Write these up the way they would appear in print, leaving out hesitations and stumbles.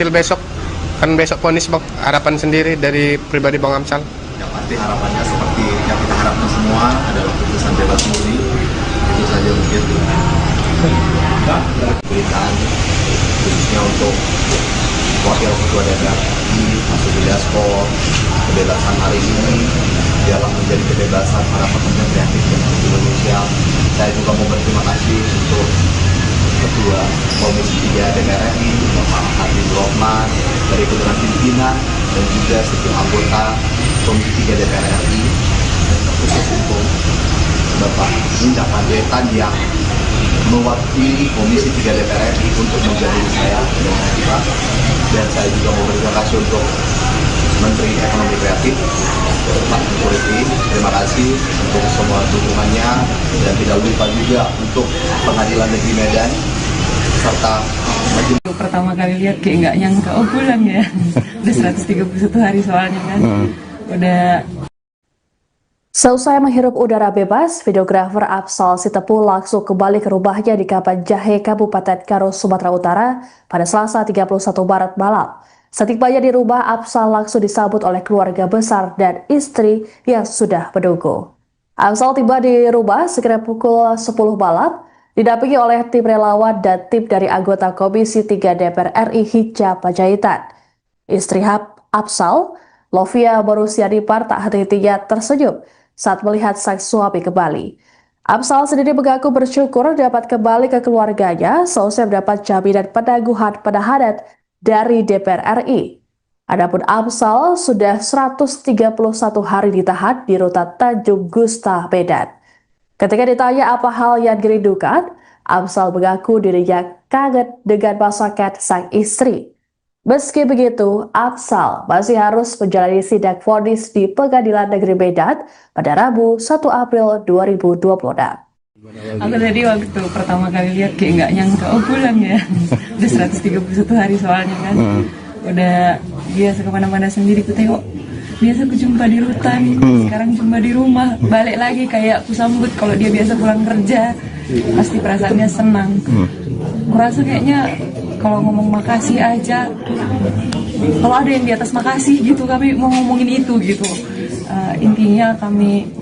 Besok kan besok vonis Bang, harapan sendiri dari pribadi Bang Amsal. Yang pasti harapannya seperti yang kita harapkan semua adalah putusan bebas murni. Itu saja mungkin berikan khususnya untuk wakil ketua DPR RI Mas Widiasko. Kebebasan hari ini dialah menjadi kebebasan para pekerja kreatif yang ada di Indonesia. Saya juga mau berterima kasih untuk Ketua Komisi 3 DPR RI, Bapak Habibur Rahman, dari ketua pimpinan dan juga setiap anggota Komisi 3 DPR RI, khusus untuk Bapak Linda Panjaitan yang mewakili Komisi 3 DPR RI untuk menjadi saya dengan tiba. Dan saya juga mau berterima kasih untuk Menteri Ekonomi Kreatif, Pak Menteri. Terima kasih untuk semua dukungannya, dan tidak lupa juga untuk Pengadilan Negeri Medan serta majelis. Pertama kali lihat kayak nggak nyangka, oh pulang ya. Udah 131 hari soalnya kan. Udah. Seusai menghirup udara bebas, videografer Afsal Sitepu langsung kembali ke rumahnya di Kapan Jahe, Kabupaten Karo, Sumatera Utara pada Selasa 31 Maret malam. Setibanya di rumah, Afsal langsung disambut oleh keluarga besar dan istri yang sudah menunggu. Afsal tiba di rumah sekitar pukul 10 malam, didampingi oleh tim relawan dan tim dari anggota Komisi 3 DPR RI Hinca Panjaitan. Istri Afsal, Lovia Borusiadipar, tak henti-hentinya tersenyum saat melihat sang suami kembali. Afsal sendiri mengaku bersyukur dapat kembali ke keluarganya seusai mendapat jaminan penangguhan penahanan dari DPR RI. Adapun Afsal sudah 131 hari ditahan di rutan Tanjung Gusta, Medan. Ketika ditanya apa hal yang dirindukan, Afsal mengaku dirinya kangen dengan masakan sang istri. Meski begitu, Afsal masih harus menjalani sidang vonis di Pengadilan Negeri Medan pada Rabu 1 April 2026. Aku tadi waktu pertama kali lihat kayak nggak nyangka, oh pulang ya. Udah 131 hari soalnya kan. Udah biasa kemana-mana sendiri ku tengok. Biasa aku jumpa di rutan, sekarang jumpa di rumah. Balik lagi kayak aku sambut kalau dia biasa pulang kerja. Pasti perasaannya senang. Kurasa kayaknya kalau ngomong makasih aja, kalau ada yang di atas makasih gitu, kami mau ngomongin itu gitu. Intinya kami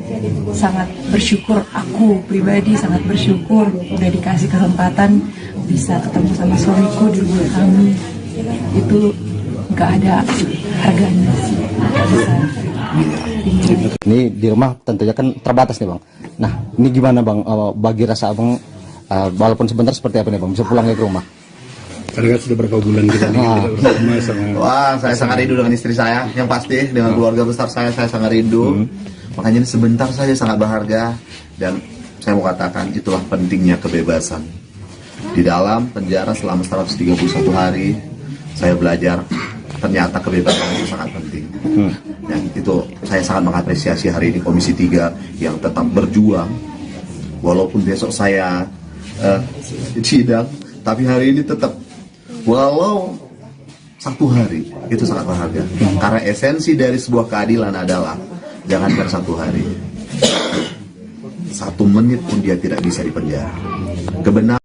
sangat bersyukur, aku pribadi sangat bersyukur udah dikasih kesempatan bisa ketemu sama suamiku di rumah kami. Itu nggak ada harganya sih. Ini di rumah tentunya kan terbatas nih Bang. Nah ini gimana Bang, bagi rasa Abang, walaupun sebentar seperti apa nih Bang, bisa pulang ke rumah? Karena sudah berapa bulan kita Wah, saya sangat rindu dengan istri saya, yang pasti dengan keluarga besar saya sangat rindu. Makanya ini sebentar saja sangat berharga, dan saya mau katakan itulah pentingnya kebebasan. Di dalam penjara selama 131 hari, saya belajar ternyata kebebasan itu sangat penting. Dan itu saya sangat mengapresiasi hari ini Komisi 3 yang tetap berjuang. Walaupun besok saya sidang, tapi hari ini tetap, walau 1 hari, itu sangat berharga. Karena esensi dari sebuah keadilan adalah jangankan 1 hari, 1 menit pun dia tidak bisa dipenjara. Kebenaran.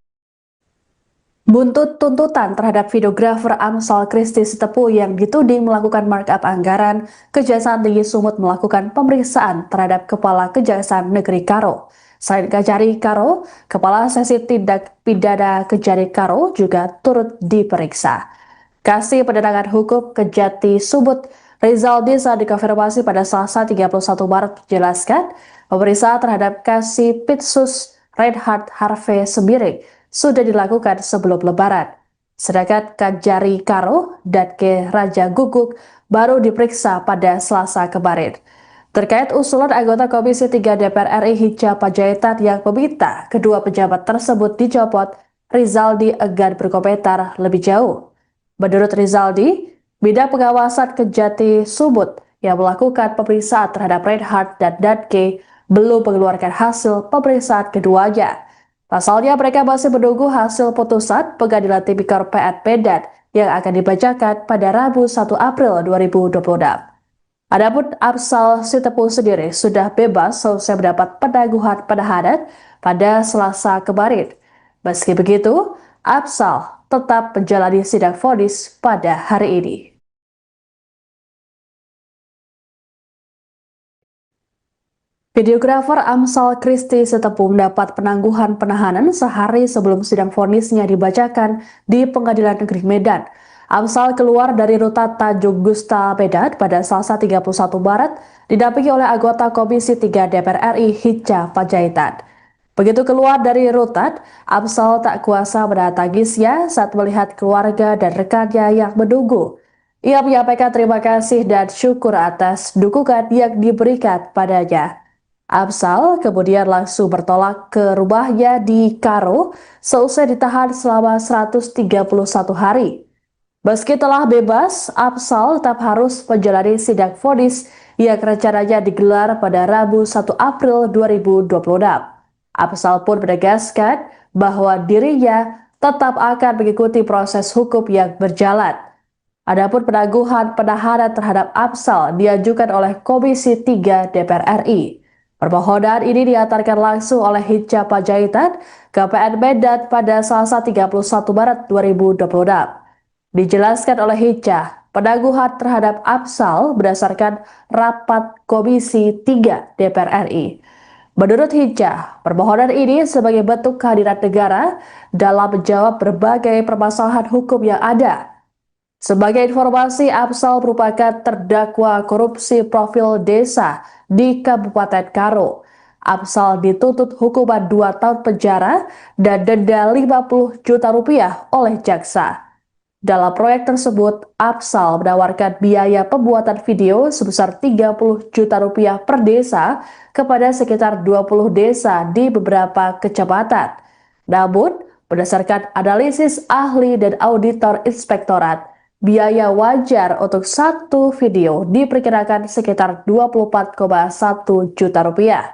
Buntut tuntutan terhadap videografer Amsal Christy Sitepu yang dituding melakukan markup anggaran, Kejaksaan Tinggi Sumut melakukan pemeriksaan terhadap Kepala Kejaksaan Negeri Karo. Selain Kejari Karo, Kepala Sesi Tindak Pidana Kejari Karo juga turut diperiksa. Kasih Penerangan Hukum Kejati Sumut Rizaldi saat dikonfirmasi pada Selasa 31 Maret menjelaskan pemeriksaan terhadap Kasih Pitsus Reinhard Harvey Sembiring sudah dilakukan sebelum Lebaran. Sedangkan Kejari Karo dan Ke Raja Guguk baru diperiksa pada Selasa kemarin. Terkait usulan anggota Komisi 3 DPR RI Hinca Panjaitan yang meminta kedua pejabat tersebut dicopot, Rizaldi enggan berkomentar lebih jauh. Menurut Rizaldi, bidang pengawasan Kejati Sumut yang melakukan pemeriksaan terhadap Reinhard dan Danke belum mengeluarkan hasil pemeriksaan keduanya. Pasalnya mereka masih menunggu hasil putusan Pengadilan Tipikor PN Medan yang akan dibacakan pada Rabu 1 April 2026. Adapun Afsal Sitepu sendiri sudah bebas selesai mendapat penangguhan penahanan pada Selasa kemarin. Meski begitu, Afsal tetap menjalani sidang vonis pada hari ini. Videografer Amsal Christy Sitepu mendapat penangguhan penahanan sehari sebelum sidang vonisnya dibacakan di Pengadilan Negeri Medan. Amsal keluar dari rutan Tanjung Gusta Medan pada Selasa 31 Maret didampingi oleh anggota Komisi 3 DPR RI Hinca Panjaitan. Begitu keluar dari rutan, Amsal tak kuasa menahan tangisnya saat melihat keluarga dan rekannya yang menunggu. Ia menyampaikan terima kasih dan syukur atas dukungan yang diberikan padanya. Amsal kemudian langsung bertolak ke rumahnya di Karo seusai ditahan selama 131 hari. Meski telah bebas, Amsal tetap harus menjalani sidang vonis yang rencananya digelar pada Rabu 1 April 2026. Amsal pun menegaskan bahwa dirinya tetap akan mengikuti proses hukum yang berjalan. Adapun penangguhan penahanan terhadap Amsal diajukan oleh Komisi 3 DPR RI. Permohonan ini diantarkan langsung oleh Hinca Panjaitan ke PN Medan pada Selasa 31 Maret 2026. Dijelaskan oleh Hinca, penangguhan terhadap Amsal berdasarkan rapat Komisi 3 DPR RI. Menurut Hinca, permohonan ini sebagai bentuk kehadiran negara dalam menjawab berbagai permasalahan hukum yang ada. Sebagai informasi, Amsal merupakan terdakwa korupsi profil desa di Kabupaten Karo. Amsal dituntut hukuman 2 tahun penjara dan denda 50 juta rupiah oleh jaksa. Dalam proyek tersebut, Amsal menawarkan biaya pembuatan video sebesar 30 juta rupiah per desa kepada sekitar 20 desa di beberapa kecamatan. Namun, berdasarkan analisis ahli dan auditor inspektorat, biaya wajar untuk satu video diperkirakan sekitar 24,1 juta rupiah.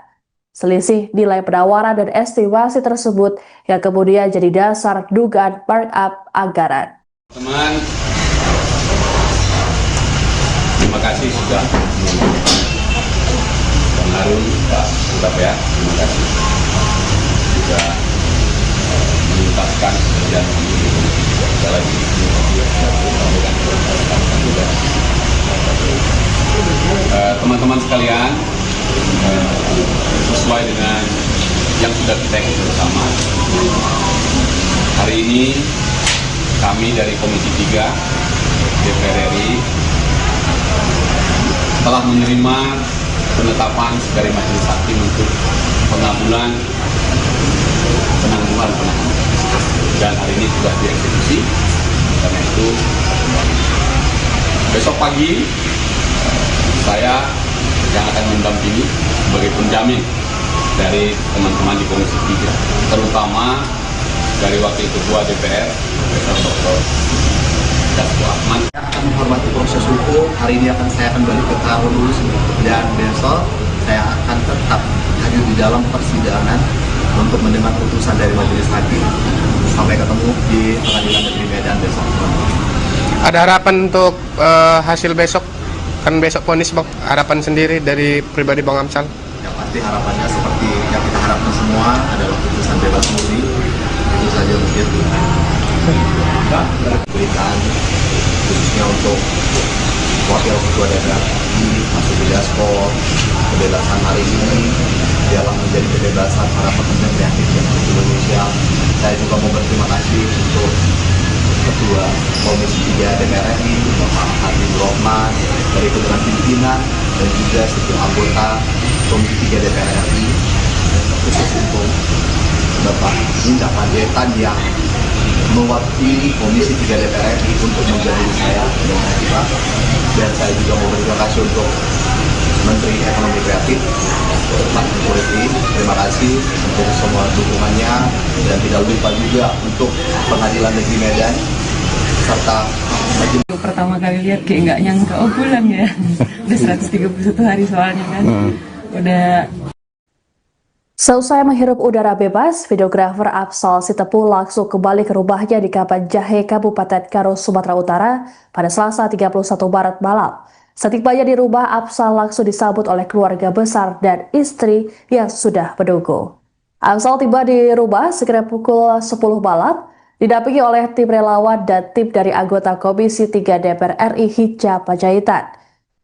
Selisih nilai penawaran dan estimasi tersebut yang kemudian jadi dasar dugaan markup anggaran. Teman, terima kasih sudah Bang Harun, Pak Surabaya, terima kasih sudah menuntaskan pekerjaan kami. Sekali lagi teman-teman sekalian, sesuai dengan yang sudah kita ikuti bersama, hari ini kami dari Komisi 3 DPR RI telah menerima penetapan dari Majelis Hakim untuk penangguhan penahanan, dan hari ini sudah dieksekusi. Karena itu besok pagi saya yang akan mendampingi sebagai penjamin dari teman-teman di Komisi 3, terutama dari Wakil Ketua DPR, Profesor Dr. Dasko Ahmad. Saya akan menghormati proses hukum. Hari ini saya akan balik ke Karo dulu, dan besok saya akan tetap hadir di dalam persidangan untuk mendengar putusan dari Majelis Hakim. Sampai ketemu di Pengadilan Negeri Medan besok. Ada harapan untuk hasil besok? Kan besok vonis, Bang. Harapan sendiri dari pribadi Bang Amsal? Yang pasti harapannya seperti yang kita harapkan semua adalah putusan bebas murni. Itu saja mungkin berikan khususnya untuk Wakil Ketua DPR Mas Dasko. Kebebasan hari ini dalam menjadi kebebasan para pekerja kreatif di Indonesia. Saya juga mau berterima kasih untuk Ketua Komisi 3 DPR RI Bapak Habibur Rahman, dari dengan pimpinan dan juga setiap anggota Komisi 3 DPR RI, khusus untuk Bapak Hinca Panjaitan yang mewakili Komisi 3 DPR RI untuk menjadi saya dan saya juga mau berterima kasih untuk Menteri Ekonomi Kreatif Pak Jokowi. Terima kasih untuk semua dukungannya, dan tidak lupa juga untuk Pengadilan Negeri Medan serta Pertama kali lihat kayak nggak nyangka, oh pulang ya. Udah 131 hari soalnya kan. Udah. Selesai menghirup udara bebas, videografer Amsal Sitepu langsung kembali ke rumahnya di Kapan Jahe, Kabupaten Karo, Sumatera Utara pada Selasa 31 Maret malam. Setibanya di rumah, Amsal langsung disambut oleh keluarga besar dan istri yang sudah menunggu. Amsal tiba di rumah sekitar pukul 10 malam. didampingi oleh tim relawan dan tim dari anggota Komisi 3 DPR RI Hinca Panjaitan.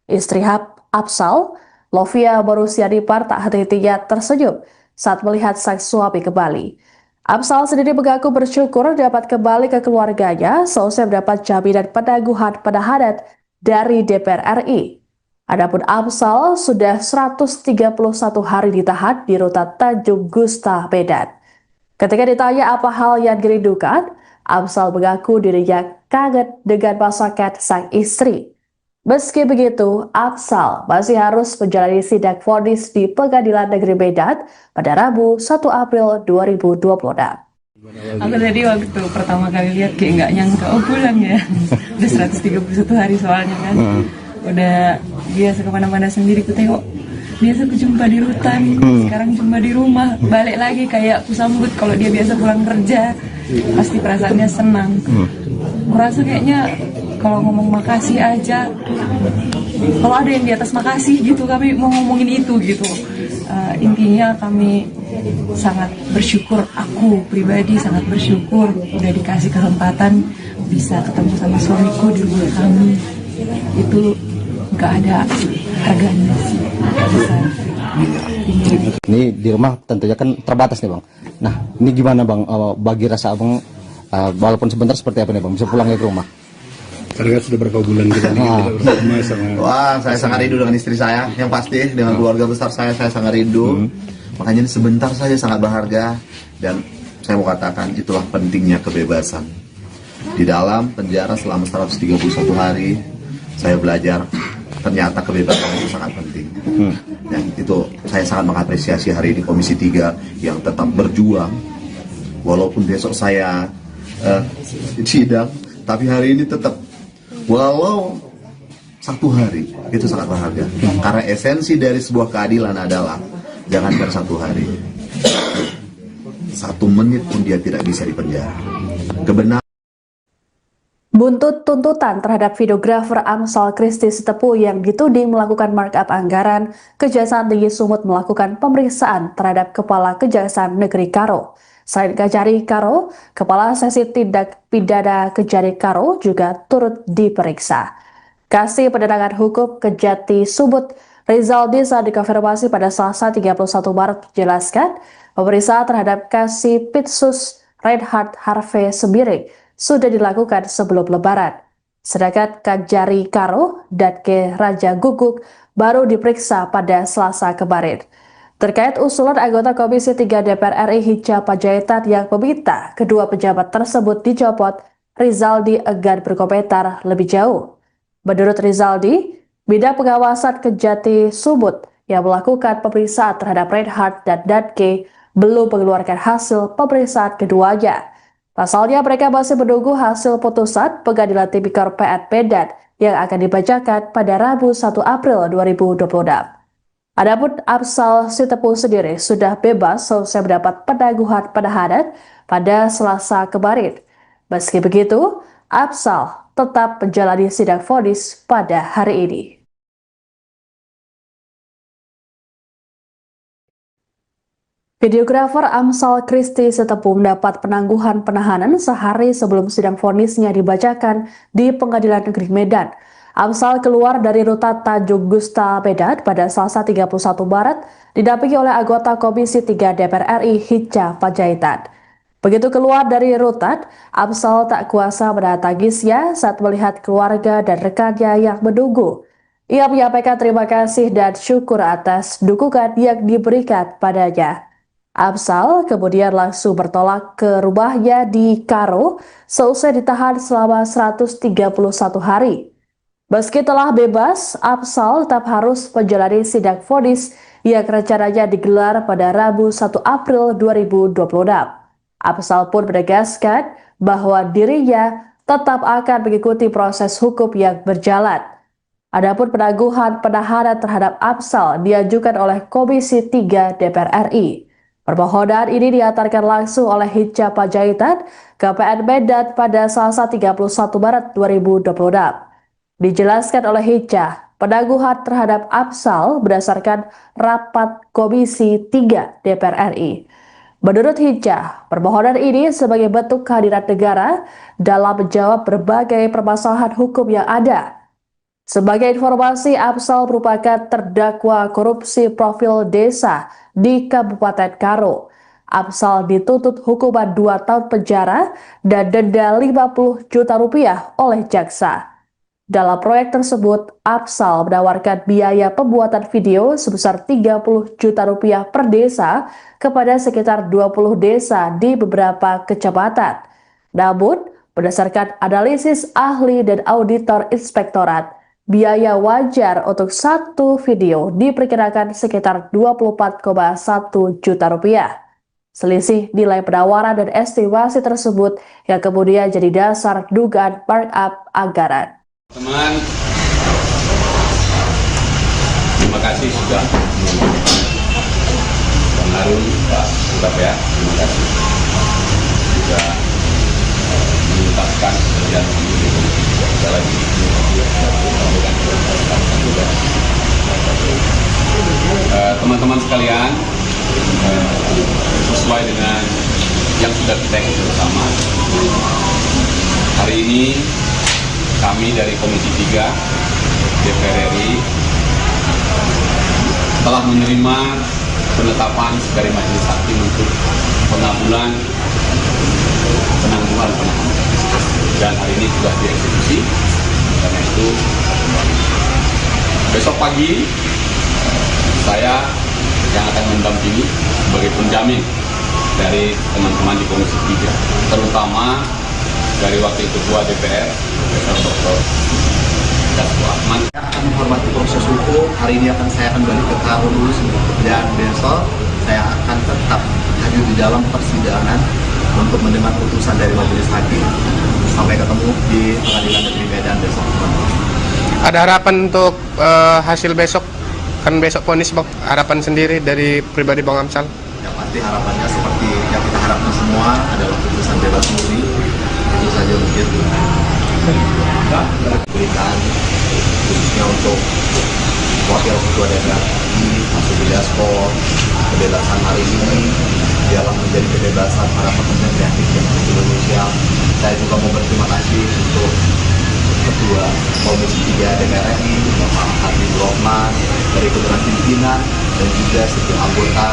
Istri Absal, Lovia Borusiadipar, tak henti-hentinya tersenyum saat melihat sang suami kembali. Absal sendiri mengaku bersyukur dapat kembali ke keluarganya seusai mendapat jaminan penangguhan penahanan dari DPR RI. Adapun Absal sudah 131 hari ditahan di rutan Tanjung Gusta, Medan. Ketika ditanya apa hal yang dirindukan, Absal mengaku dirinya kangen dengan masakan sang istri. Meski begitu, Absal masih harus menjalani sidang vonis di Pengadilan Negeri Medan pada Rabu 1 April 2026. Aku tadi waktu pertama kali lihat kayak nggak nyangka, oh pulang ya. Udah 131 hari soalnya kan. Udah biasa kemana-mana sendiri ku tengok. Biasa ku jumpa di rutan, sekarang jumpa di rumah. Balik lagi kayak ku sambut kalau dia biasa pulang kerja. Pasti perasaannya senang. Merasa kayaknya kalau ngomong makasih aja, kalau ada yang di atas makasih gitu, kami mau ngomongin itu gitu. Intinya kami sangat bersyukur, aku pribadi sangat bersyukur udah dikasih kesempatan bisa ketemu sama suamiku di rumah kami. Itu nggak ada harganya sih, nggak bisa. Ini di rumah tentunya kan terbatas nih bang. Nah ini gimana bang, bagi rasa abang, walaupun sebentar seperti apa nih bang, bisa pulang ke rumah? Karena sudah berapa bulan kita bersama sama. Wah, saya sangat rindu dengan istri saya, yang pasti dengan keluarga besar saya sangat rindu. Makanya ini sebentar saja sangat berharga, dan saya mau katakan itulah pentingnya kebebasan. Di dalam penjara selama 131 hari, saya belajar ternyata kebebasan itu sangat penting. Dan itu saya sangat mengapresiasi hari ini Komisi 3 yang tetap berjuang. Walaupun besok saya sidang, tapi hari ini tetap walau 1 hari itu sangat berharga. Karena esensi dari sebuah keadilan adalah jangankan 1 hari, 1 menit pun dia tidak bisa dipenjara. Kebenaran. Buntut tuntutan terhadap videografer Amsal Christy Sitepu yang dituding melakukan markup anggaran, Kejaksaan Tinggi Sumut melakukan pemeriksaan terhadap Kepala Kejaksaan Negeri Karo. Selain Kejari Karo, Kepala Seksi Tindak Pidana Kejari Karo juga turut diperiksa. Kasih Penerangan Hukum Kejati Sumut Rizaldi saat dikonfirmasi pada Selasa 31 Maret menjelaskan pemeriksaan terhadap Kasih Pitsus Reinhard Harvey Sembiring sudah dilakukan sebelum Lebaran. Sedangkan Kejari Karo dan Ke Raja Guguk baru diperiksa pada Selasa kemarin. Terkait usulan anggota Komisi 3 DPR RI Hinca Panjaitan yang meminta kedua pejabat tersebut dicopot, Rizaldi enggan berkomentar lebih jauh. Menurut Rizaldi, bidang pengawasan Kejati Sumut yang melakukan pemeriksaan terhadap Reinhard dan Danke belum mengeluarkan hasil pemeriksaan keduanya. Pasalnya mereka masih menunggu hasil putusan Pengadilan Tipikor PN Medan yang akan dibacakan pada Rabu 1 April 2026. Adapun Amsal Sitepu sendiri sudah bebas selesai mendapat penangguhan penahanan pada Selasa kemarin. Meski begitu, Amsal tetap menjalani sidang vonis pada hari ini. Videografer Amsal Christy Sitepu mendapat penangguhan penahanan sehari sebelum sidang vonisnya dibacakan di Pengadilan Negeri Medan. Amsal keluar dari rutan Tanjung Gusta, Medan pada Selasa 31 Maret didampingi oleh anggota Komisi 3 DPR RI Hinca Panjaitan. Begitu keluar dari rutan, Amsal tak kuasa menahan tangisnya saat melihat keluarga dan rekannya yang menunggu. Ia menyampaikan terima kasih dan syukur atas dukungan yang diberikan padanya. Amsal kemudian langsung bertolak ke rumahnya di Karo seusai ditahan selama 131 hari. Meski telah bebas, Amsal tetap harus menjalani sidang vonis yang rencananya digelar pada Rabu 1 April 2026. Amsal pun menegaskan bahwa dirinya tetap akan mengikuti proses hukum yang berjalan. Adapun penangguhan penahanan terhadap Amsal diajukan oleh Komisi 3 DPR RI. Permohonan ini diantarkan langsung oleh Hinca Panjaitan ke PN Medan pada Selasa 31 Maret 2026. Dijelaskan oleh Hinca, penangguhan terhadap Amsal berdasarkan rapat Komisi 3 DPR RI. Menurut Hijjah, permohonan ini sebagai bentuk kehadiran negara dalam menjawab berbagai permasalahan hukum yang ada. Sebagai informasi, Afzal merupakan terdakwa korupsi profil desa di Kabupaten Karo. Afzal dituntut hukuman 2 tahun penjara dan denda 50 juta rupiah oleh jaksa. Dalam proyek tersebut, Afzal menawarkan biaya pembuatan video sebesar 30 juta rupiah per desa kepada sekitar 20 desa di beberapa kecamatan. Namun, berdasarkan analisis ahli dan auditor inspektorat, biaya wajar untuk satu video diperkirakan sekitar 24,1 juta rupiah. Selisih nilai penawaran dan estimasi tersebut yang kemudian jadi dasar dugaan markup anggaran. Teman, terima kasih sudah Bang Harun, Pak Bupati ya, terima kasih sudah mengungkapkan pekerjaan ini. Sekali lagi teman-teman sekalian, sesuai dengan yang sudah kita ikuti bersama, hari ini kami dari Komisi 3 DPR RI telah menerima penetapan dari Majelis Hakim untuk penangguhan penahanan, dan hari ini sudah dieksekusi. Karena itu besok pagi saya yang akan mendampingi sebagai penjamin dari teman-teman di Komisi 3, terutama dari Wakil Ketua DPR, Profesor Dr. Dasko Ahmad. Saya akan menghormati proses hukum. Hari ini saya akan balik ke Karo dulu, dan besok saya akan tetap hadir di dalam persidangan untuk mendengar putusan dari Majelis Hakim. Sampai ketemu di Pengadilan Negeri Medan besok. Ada harapan untuk hasil besok? Kan besok vonis, Bang. Harapan sendiri dari pribadi Bang Amsal? Yang pasti harapannya seperti yang kita harapkan semua adalah putusan bebas murni. Itu saja mungkin berikan khususnya untuk Wakil Ketua DPR Mas Dasko. Kebebasan hari ini dalam menjadi kebebasan para pekerja kreatif yang ada di Indonesia. Saya juga mau berterima kasih untuk Ketua Komisi 3 DPR RI, Bapak Habibur Rahman, dari kebetulan pimpinan dan juga setiap anggota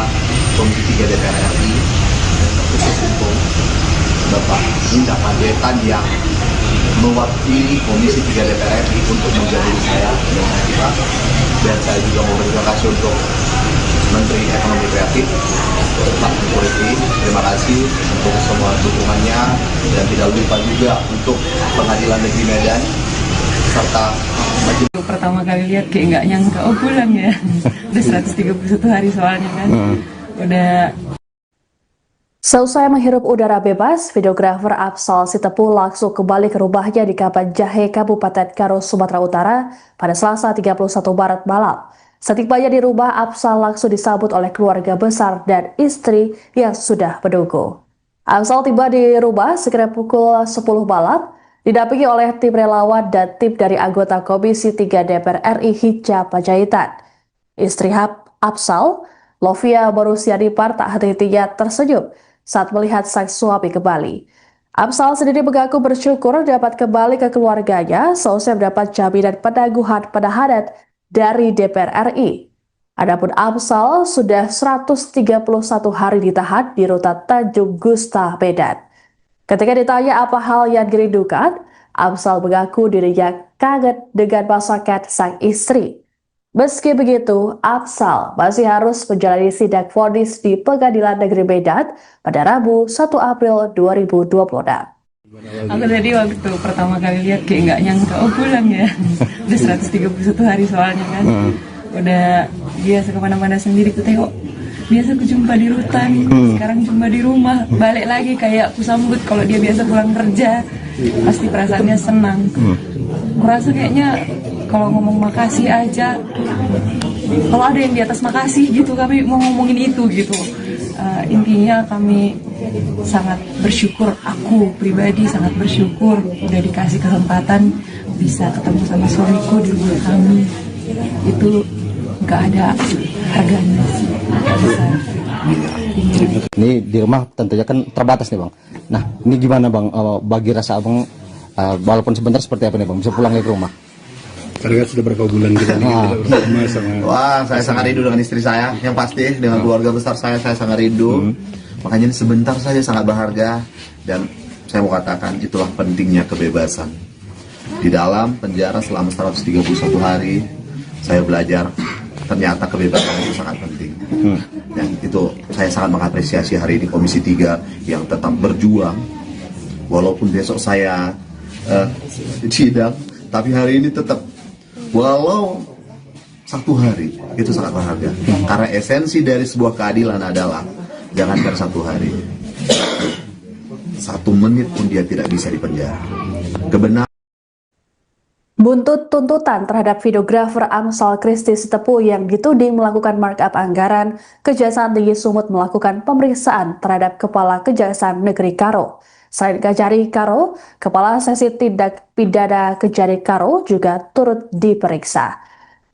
Komisi 3 DPR RI, khusus untuk Bapak Indah Panjaitan yang mewakili Komisi 3 DPR RI untuk menjadi saya dengan kita. Dan saya juga mau berterima kasih untuk Menteri Ekonomi Kreatif, Pak Menteri. Terima kasih untuk semua dukungannya, dan tidak lupa juga untuk Pengadilan Negeri Medan serta Majelis. Pertama kali lihat kayak nggak nyangka, oh pulang ya. Udah 131 hari soalnya kan. Udah. Selesai menghirup udara bebas, videografer Afzal Sitepu langsung kembali ke rumahnya di Kaban Jahe, Kabupaten Karo, Sumatera Utara pada Selasa 31 Maret malam. Setibanya di rumah, Afzal langsung disambut oleh keluarga besar dan istri yang sudah menunggu. Afzal tiba di rumah sekitar pukul 10 malam, didampingi oleh tim relawan dan tim dari anggota Komisi 3 DPR RI Hijjah Panjaitan. Istri Afzal, Lovia Barusianipar, tak henti-hentinya tersenyum saat melihat sang suami kembali. Afzal sendiri mengaku bersyukur dapat kembali ke keluarganya seusai mendapat jaminan penangguhan penahanan dari DPR RI. Adapun Afzal sudah 131 hari ditahan di rutan Tanjung Gusta, Medan. Ketika ditanya apa hal yang dirindukan, Afzal mengaku dirinya kangen dengan masakan sang istri. Meski begitu, Afzal masih harus menjalani sidang vonis di Pengadilan Negeri Medan pada Rabu 1 April 2026. Aku tadi waktu pertama kali lihat kayak nggak nyangka, oh pulang ya. Udah 131 hari soalnya kan. Udah biasa kemana-mana sendiri, ku tengok biasa aku jumpa di rutan, sekarang jumpa di rumah, balik lagi kayak aku sambut kalau dia biasa pulang kerja, pasti perasaannya senang. Merasa kayaknya kalau ngomong makasih aja, kalau ada yang di atas makasih gitu, kami mau ngomongin itu gitu. Intinya kami sangat bersyukur, aku pribadi sangat bersyukur udah dikasih kesempatan bisa ketemu sama suamiku di rumah kami. Itu nggak ada harganya sih agak besar. Ini di rumah tentunya kan terbatas nih bang. Nah ini gimana bang, bagi rasa abang walaupun sebentar seperti apa nih bang, bisa pulang lagi ke rumah? Karena sudah berapa bulan kita nih tidak bersama sama. Wah, saya sangat rindu dengan istri saya. Yang pasti dengan keluarga besar saya sangat rindu. Makanya ini sebentar saja sangat berharga. Dan saya mau katakan itulah pentingnya kebebasan. Di dalam penjara selama 131 hari, saya belajar ternyata kebebasan itu sangat penting. Dan itu saya sangat mengapresiasi hari ini Komisi 3 yang tetap berjuang. Walaupun besok saya sidang, tapi hari ini tetap walau 1 hari itu sangat berharga. Karena esensi dari sebuah keadilan adalah jangankan 1 hari, 1 menit pun dia tidak bisa dipenjara. Kebenaran. Buntut tuntutan terhadap videografer Amsal Christy Sitepu yang dituding melakukan markup anggaran, Kejaksaan Tinggi Sumut melakukan pemeriksaan terhadap Kepala Kejaksaan Negeri Karo. Selain Kejari Karo, Kepala Seksi Tindak Pidana Kejari Karo juga turut diperiksa.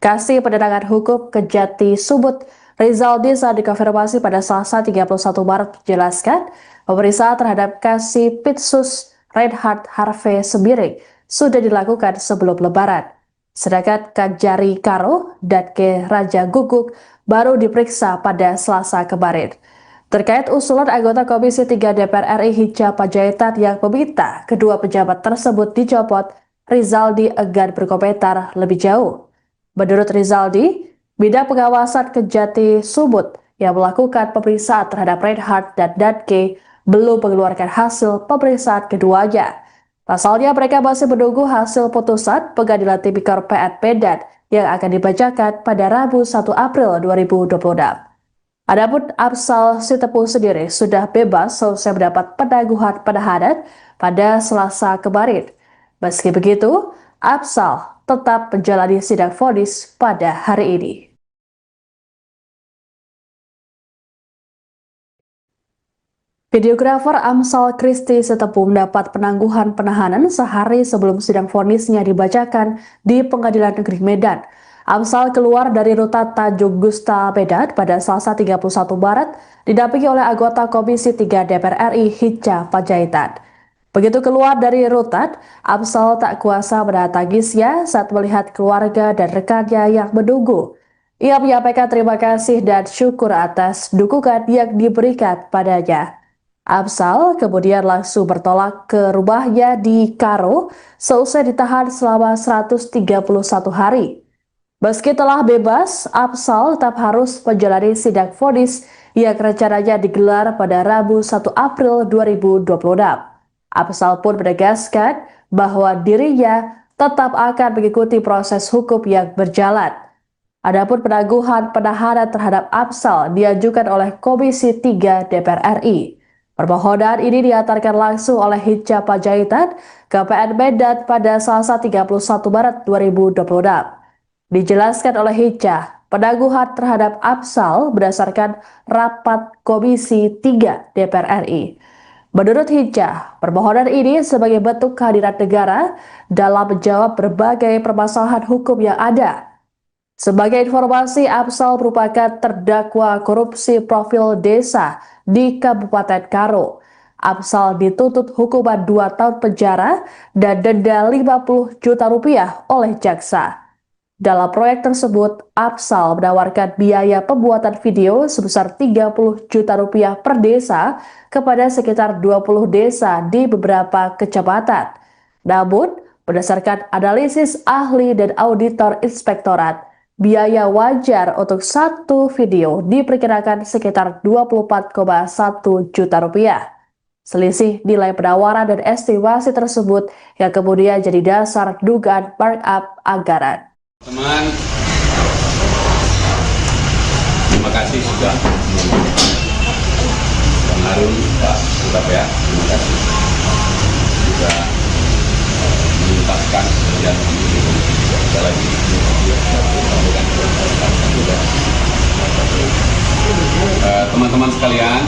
Kasih Penerangan Hukum Kejati Sumut Rizaldi saat dikonfirmasi pada Selasa 31 Maret menjelaskan pemeriksaan terhadap Kasih Pitsus Reinhard Harvey Sembiring sudah dilakukan sebelum Lebaran. Sedangkan Kejari Karo dan Ke Raja Guguk baru diperiksa pada Selasa kemarin. Terkait usulan anggota Komisi 3 DPR RI Hinca Panjaitan yang meminta kedua pejabat tersebut dicopot, Rizaldi enggan berkomentar lebih jauh. Menurut Rizaldi, bidang pengawasan Kejati Sumut yang melakukan pemeriksaan terhadap Reinhard dan Danke belum mengeluarkan hasil pemeriksaan keduanya. Pasalnya mereka masih menunggu hasil putusan Pengadilan Tipikor PN Medan yang akan dibacakan pada Rabu 1 April 2026. Adapun Amsal Sitepu sendiri sudah bebas selesai mendapat penangguhan penahanan pada Selasa kemarin. Meski begitu, Amsal tetap menjalani sidang vonis pada hari ini. Videografer Amsal Christy Sitepu mendapat penangguhan penahanan sehari sebelum sidang vonisnya dibacakan di Pengadilan Negeri Medan. Amsal keluar dari rutan Tanjung Gusta Medan pada Selasa 31 Maret didampingi oleh anggota Komisi 3 DPR RI Hinca Panjaitan. Begitu keluar dari rutan, Amsal tak kuasa menahan tangisnya saat melihat keluarga dan rekannya yang menunggu. Ia menyampaikan terima kasih dan syukur atas dukungan yang diberikan padanya. Amsal kemudian langsung bertolak ke rumahnya di Karo seusai ditahan selama 131 hari. Meski telah bebas, Amsal tetap harus menjalani sidang vonis yang rencananya digelar pada Rabu 1 April 2026. Amsal pun menegaskan bahwa dirinya tetap akan mengikuti proses hukum yang berjalan. Adapun penangguhan penahanan terhadap Amsal diajukan oleh Komisi 3 DPR RI. Permohonan ini diantarkan langsung oleh Hinca Panjaitan ke PN Medan pada Selasa 31 Maret 2026. Dijelaskan oleh Hinca, penangguhan terhadap Amsal berdasarkan rapat Komisi 3 DPR RI. Menurut Hinca, permohonan ini sebagai bentuk kehadiran negara dalam menjawab berbagai permasalahan hukum yang ada. Sebagai informasi, Amsal merupakan terdakwa korupsi profil desa di Kabupaten Karo. Amsal dituntut hukuman 2 tahun penjara dan denda 50 juta rupiah oleh jaksa. Dalam proyek tersebut, Amsal menawarkan biaya pembuatan video sebesar 30 juta rupiah per desa kepada sekitar 20 desa di beberapa kecamatan. Namun, berdasarkan analisis ahli dan auditor inspektorat, biaya wajar untuk satu video diperkirakan sekitar 24,1 juta rupiah. Selisih nilai penawaran dan estimasi tersebut yang kemudian jadi dasar dugaan markup anggaran. Teman, terima kasih sudah Bang Harun, Pak Surabaya, terima kasih juga menuntaskan pekerjaan kami di Komisi 3. Sekali lagi teman-teman sekalian,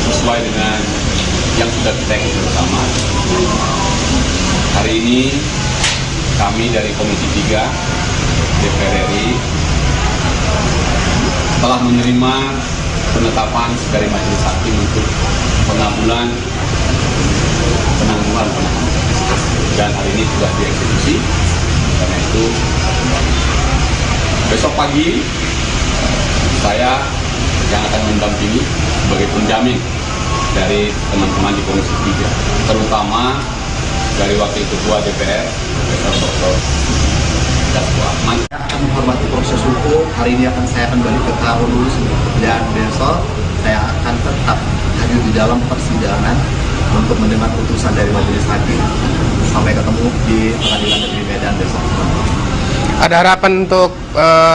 sesuai dengan yang sudah kita ikuti bersama, hari ini kami dari Komisi 3 DPR RI telah menerima penetapan dari majelis hakim untuk pengabulan penangguhan penahanan dan hari ini sudah dieksekusi. Karena itu besok pagi saya yang akan mendampingi sebagai penjamin dari teman-teman di Komisi 3, terutama dari Wakil Ketua DPR, Profesor Dr. Dasko Ahmad. Saya akan menghormati proses hukum. Hari ini saya akan balik ke Karo dulu, dan besok saya akan tetap hadir di dalam persidangan untuk mendengar putusan dari majelis hakim. Sampai ketemu di Pengadilan Negeri Medan besok. Ada harapan untuk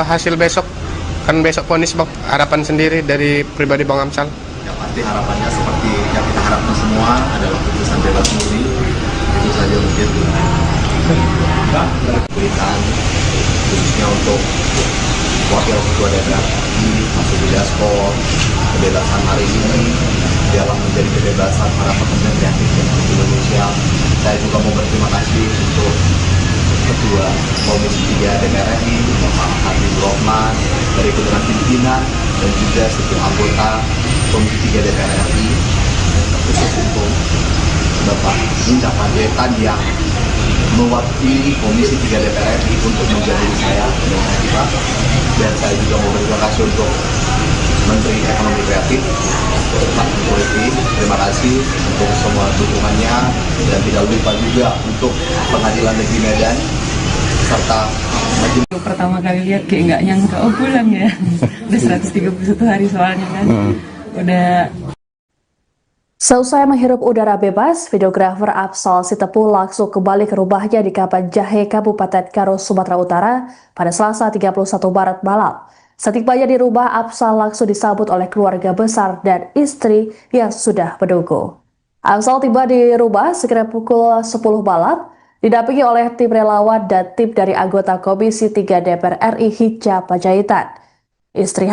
hasil besok, kan besok vonis bang, harapan sendiri dari pribadi Bang Amsal. Yang pasti harapannya seperti yang kita harapkan semua adalah putusan bebas murni. Itu saja mungkin. Berikan khususnya untuk Wakil Ketua DPR Mas Budi Dasko, kebebasan hari ini dalam menjadi kebebasan para pekerja kreatif di Indonesia. Saya juga mau berterima kasih untuk Ketua Komisi 3 DPR RI, Bapak Habibur Rahman, dari kebenaran pimpinan dan juga setiap anggota Komisi 3 DPR RI, khusus untuk Bapak Hinca Panjaitan yang mewakili Komisi 3 DPR RI untuk menjadi saya dengan Pak. Dan saya juga mau berterima kasih untuk Menteri Ekonomi Kreatif, Pak Jokowi. Terima kasih untuk semua dukungannya, dan tidak lupa juga untuk Pengadilan Negeri Medan serta majelis. Pertama kali lihat kayak nggak nyangka, oh pulang ya. Udah 131 hari soalnya kan. Udah. Selesai menghirup udara bebas, videografer Afsal Sitepu langsung kembali ke rumahnya di Kapan Jahe, Kabupaten Karo, Sumatera Utara pada Selasa 31 Maret malam. Setibanya di rumah, Afsal langsung disambut oleh keluarga besar dan istri yang sudah menunggu. Afsal tiba di rumah sekitar pukul 10 malam, didampingi oleh tim relawan dan tim dari anggota Komisi 3 DPR RI Hinca Panjaitan. Istri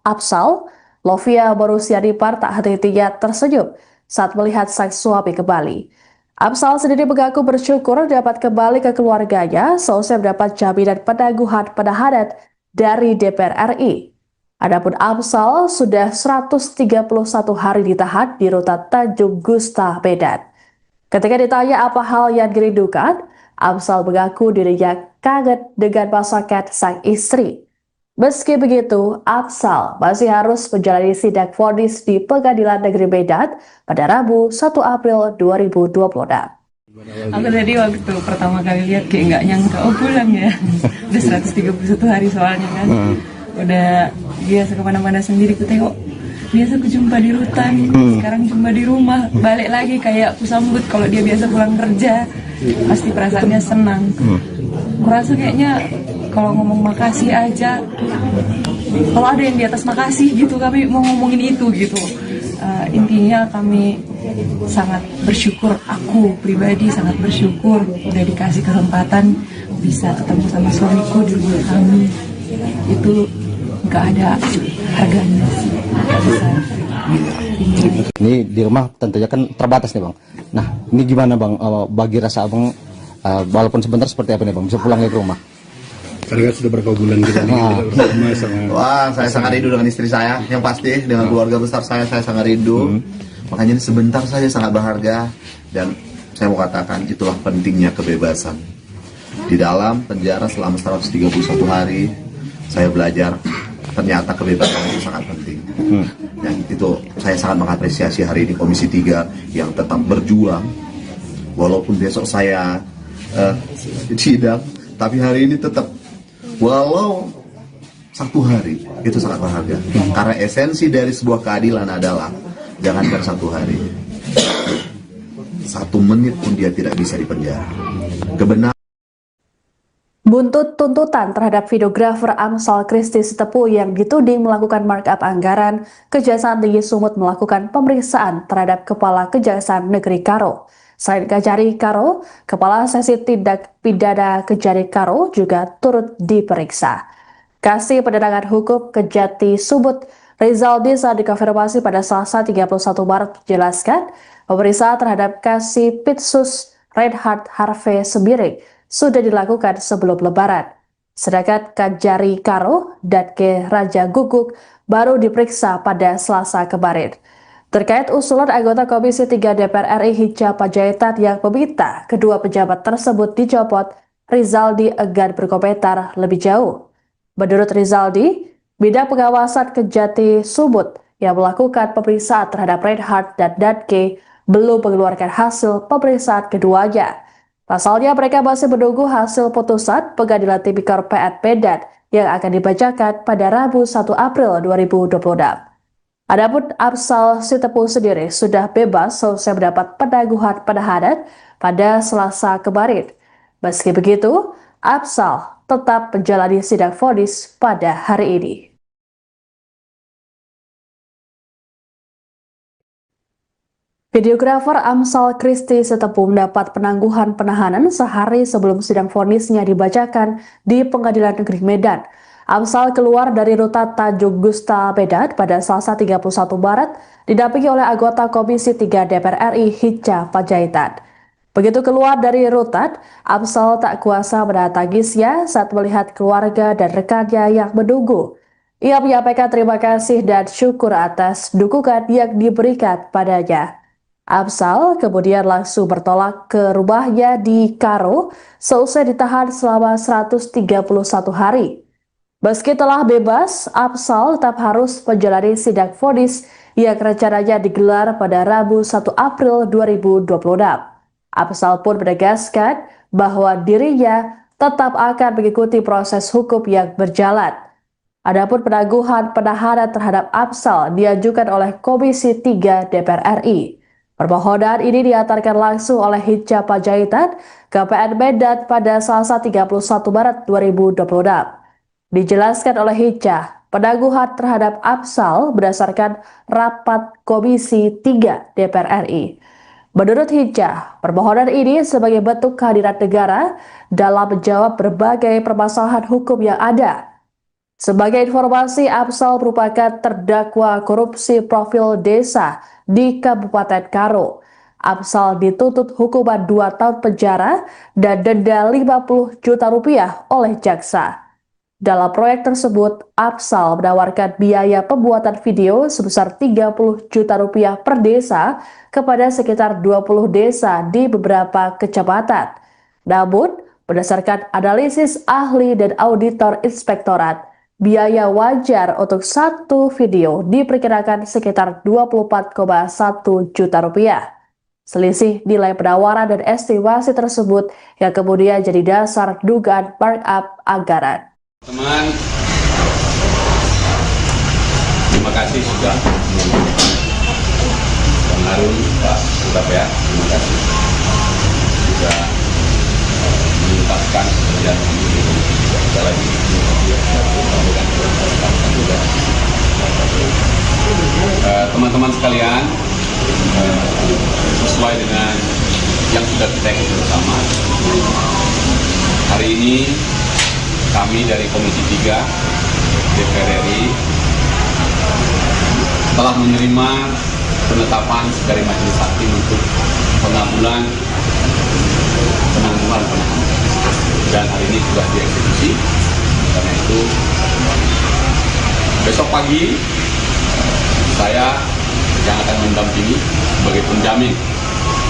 Afsal, Lovia Borusiadipar, tak henti-hentinya tersenyum saat melihat sang suami kembali. Afsal sendiri mengaku bersyukur dapat kembali ke keluarganya seusai mendapat jaminan penangguhan penahanan dari DPR RI. Adapun Afsal sudah 131 hari ditahan di rutan Tanjung Gusta, Medan. Ketika ditanya apa hal yang dirindukan, Afsal mengaku dirinya kangen dengan masakan sang istri. Meski begitu, Afsal masih harus menjalani sidang vonis di Pengadilan Negeri Medan pada Rabu 1 April 2026. Aku tadi waktu pertama kali lihat kayak nggak nyangka, oh pulang ya. Udah 131 hari soalnya kan. Udah biasa kemana-mana sendiri, ku tengok biasa aku jumpa di rutan, sekarang jumpa di rumah, balik lagi kayak aku sambut kalau dia biasa pulang kerja, pasti perasaannya senang. Kurasa kayaknya kalau ngomong makasih aja, kalau ada yang di atas makasih gitu, kami mau ngomongin itu gitu. Intinya kami sangat bersyukur, aku pribadi sangat bersyukur udah dikasih kesempatan bisa ketemu sama suamiku di rumah kami. Itu nggak ada harganya sih. Ini di rumah tentunya kan terbatas nih bang. Nah ini gimana bang, bagi rasa abang walaupun sebentar seperti apa nih bang, bisa pulang ke rumah? Karena sudah berapa bulan kita bersama sama. Wah, saya sangat rindu dengan istri saya, yang pasti dengan keluarga besar saya sangat rindu. Makanya ini sebentar saja sangat berharga, dan saya mau katakan itulah pentingnya kebebasan. Di dalam penjara selama 131 hari, saya belajar ternyata kebebasan itu sangat penting. Dan itu saya sangat mengapresiasi hari ini Komisi 3 yang tetap berjuang. Walaupun besok saya sidang, tapi hari ini tetap, walau 1 hari, itu sangat berharga. Karena esensi dari sebuah keadilan adalah jangankan 1 hari, 1 menit pun dia tidak bisa dipenjara. Kebenaran. Buntut tuntutan terhadap videografer Amsal Kristi Sitepu yang dituding melakukan markup anggaran, Kejaksaan Tinggi Sumut melakukan pemeriksaan terhadap Kepala Kejaksaan Negeri Karo. Selain Kejari Karo, Kepala Seksi Tindak Pidana Kejari Karo juga turut diperiksa. Kasih Pendangan Hukum Kejati Sumut Rizaldi saat dikonfirmasi pada Selasa 31 Maret menjelaskan pemeriksaan terhadap Kasih Pitsus Reinhard Harvey Sembiring sudah dilakukan sebelum Lebaran. Sedangkan Kajari Karo dan Ke Raja Guguk baru diperiksa pada Selasa kemarin. Terkait usulan anggota Komisi 3 DPR RI Hinca Panjaitan yang meminta kedua pejabat tersebut dicopot, Rizaldi enggan berkomentar lebih jauh. Menurut Rizaldi, bidang pengawasan Kejati Sumut yang melakukan pemeriksaan terhadap Reinhardt dan Danke belum mengeluarkan hasil pemeriksaan keduanya. Pasalnya mereka masih menunggu hasil putusan Pengadilan Tipikor PN Medan yang akan dibacakan pada Rabu 1 April 2026. Adapun Afsal Sitepu sendiri sudah bebas selesai mendapat penangguhan penahanan pada Selasa kemarin. Meski begitu, Afsal tetap menjalani sidang vonis pada hari ini. Videografer Amsal Christy Sitepu mendapat penangguhan penahanan sehari sebelum sidang vonisnya dibacakan di Pengadilan Negeri Medan. Amsal keluar dari rutan Tanjung Gusta Medan pada Selasa 31 Maret didampingi oleh anggota Komisi 3 DPR RI Hinca Panjaitan. Begitu keluar dari rutan, Amsal tak kuasa menahan tangisnya saat melihat keluarga dan rekannya yang menunggu. Ia menyampaikan terima kasih dan syukur atas dukungan yang diberikan padanya. Amsal kemudian langsung bertolak ke rumahnya di Karo seusai ditahan selama 131 hari. Meski telah bebas, Amsal tetap harus menjalani sidang vonis yang rencananya digelar pada Rabu 1 April 2026. Amsal pun menegaskan bahwa dirinya tetap akan mengikuti proses hukum yang berjalan. Adapun penangguhan penahanan terhadap Amsal diajukan oleh Komisi 3 DPR RI. Permohonan ini diantarkan langsung oleh Hinca Panjaitan ke PN Medan pada Selasa 31 Maret 2026. Dijelaskan oleh Hinca, penangguhan terhadap Amsal berdasarkan rapat Komisi 3 DPR RI. Menurut Hinca, permohonan ini sebagai bentuk kehadiran negara dalam menjawab berbagai permasalahan hukum yang ada. Sebagai informasi, Amsal merupakan terdakwa korupsi profil desa di Kabupaten Karo. Amsal dituntut hukuman 2 tahun penjara dan denda 50 juta rupiah oleh jaksa. Dalam proyek tersebut, Amsal menawarkan biaya pembuatan video sebesar 30 juta rupiah per desa kepada sekitar 20 desa di beberapa kecamatan. Namun, berdasarkan analisis ahli dan auditor inspektorat, biaya wajar untuk satu video diperkirakan sekitar 24,1 juta rupiah. Selisih nilai penawaran dan estimasi tersebut yang kemudian jadi dasar dugaan markup anggaran. Teman, terima kasih sudah Bang Harun, Pak Surabaya, terima kasih sudah menuntaskan pekerjaan ini. Sekali lagi, teman-teman sekalian, sesuai dengan yang sudah kita ikuti bersama, hari ini kami dari Komisi 3 DPR RI telah menerima penetapan dari Majelis Hakim untuk penangguhan penahanan, dan hari ini sudah dieksekusi. Karena itu besok pagi saya yang akan mendampingi sebagai penjamin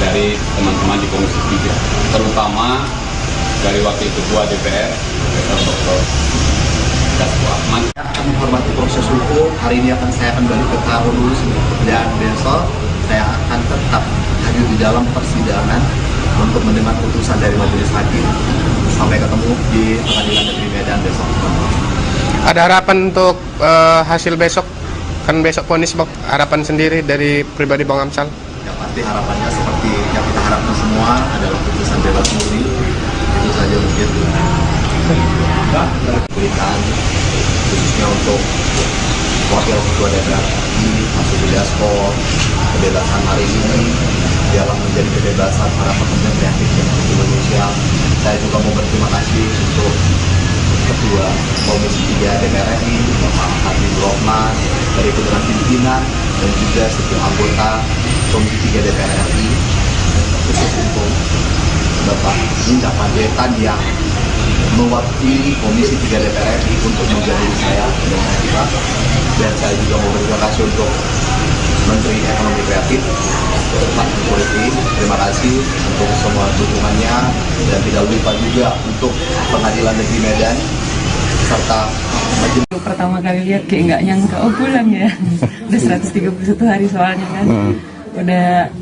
dari teman-teman di Komisi 3, terutama dari Wakil Ketua DPR, Dr. Dasko Ahmad. Akan menghormati proses hukum. Hari ini saya akan balik ke Karo dulu, dan besok saya akan tetap hadir di dalam persidangan untuk mendengar putusan dari Majelis Hakim. Sampai ketemu di Pengadilan Negeri Medan besok. Ada harapan untuk hasil besok? Kan besok vonis, harapan sendiri dari pribadi Bang Amsal? Yang pasti harapannya seperti yang kita harapkan semua adalah putusan bebas murni. Itu saja mungkin. Berikan khususnya untuk Wakil Ketua DPR Mas Dasko, kebebasan hari ini dalam menjadi kebebasan para pekerja kreatif di Indonesia. Saya juga mau berterima kasih untuk Ketua Komisi 3 DPR RI, Bapak Habibur Rahman, dari Federasi Pimpinan, dan juga setiap anggota Komisi 3 DPR RI, khusus untuk Bapak Hinca Panjaitan yang mewakili Komisi 3 DPR RI untuk menjadi saya dengan kita. Dan saya juga mau berterima kasih untuk Menteri Ekonomi Kreatif Pak Jokowi. Terima kasih untuk semua dukungannya, dan tidak lupa juga untuk Pengadilan Negeri Medan serta Majelis. Pertama kali lihat kayak nggak nyangka, oh pulang ya. Udah 131 hari soalnya kan. Udah.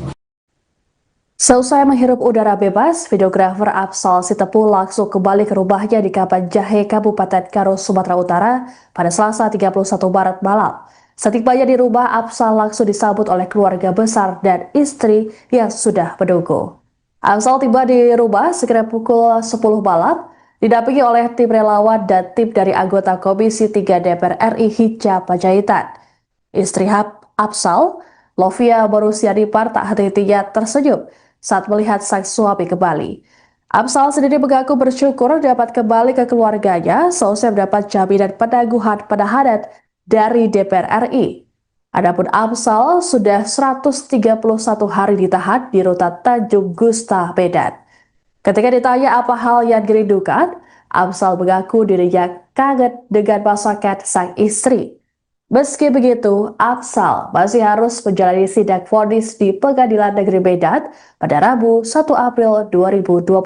Seusai menghirup udara bebas, videografer Afsal Sitepu langsung kembali ke rumahnya di Kapan Jahe, Kabupaten Karo, Sumatera Utara pada Selasa 31 Maret malam. Setibanya di rumah, Afsal langsung disambut oleh keluarga besar dan istri yang sudah menunggu. Afsal tiba di rumah sekitar pukul 10 malam, didampingi oleh tim relawan dan tim dari anggota Komisi 3 DPR RI Hinca Panjaitan. Istri Afsal, Lovia Borusiadipar, tak henti-hentinya tersenyum saat melihat sang suami kembali. Afsal sendiri mengaku bersyukur dapat kembali ke keluarganya seusai mendapat jaminan penangguhan penahanan dari DPR RI. Adapun Afsal sudah 131 hari ditahan di rutan Tanjung Gusta, Medan. Ketika ditanya apa hal yang dirindukan, Afsal mengaku dirinya kangen dengan masakan sang istri. Meski begitu, Afsal masih harus menjalani sidang vonis di Pengadilan Negeri Medan pada Rabu 1 April 2026.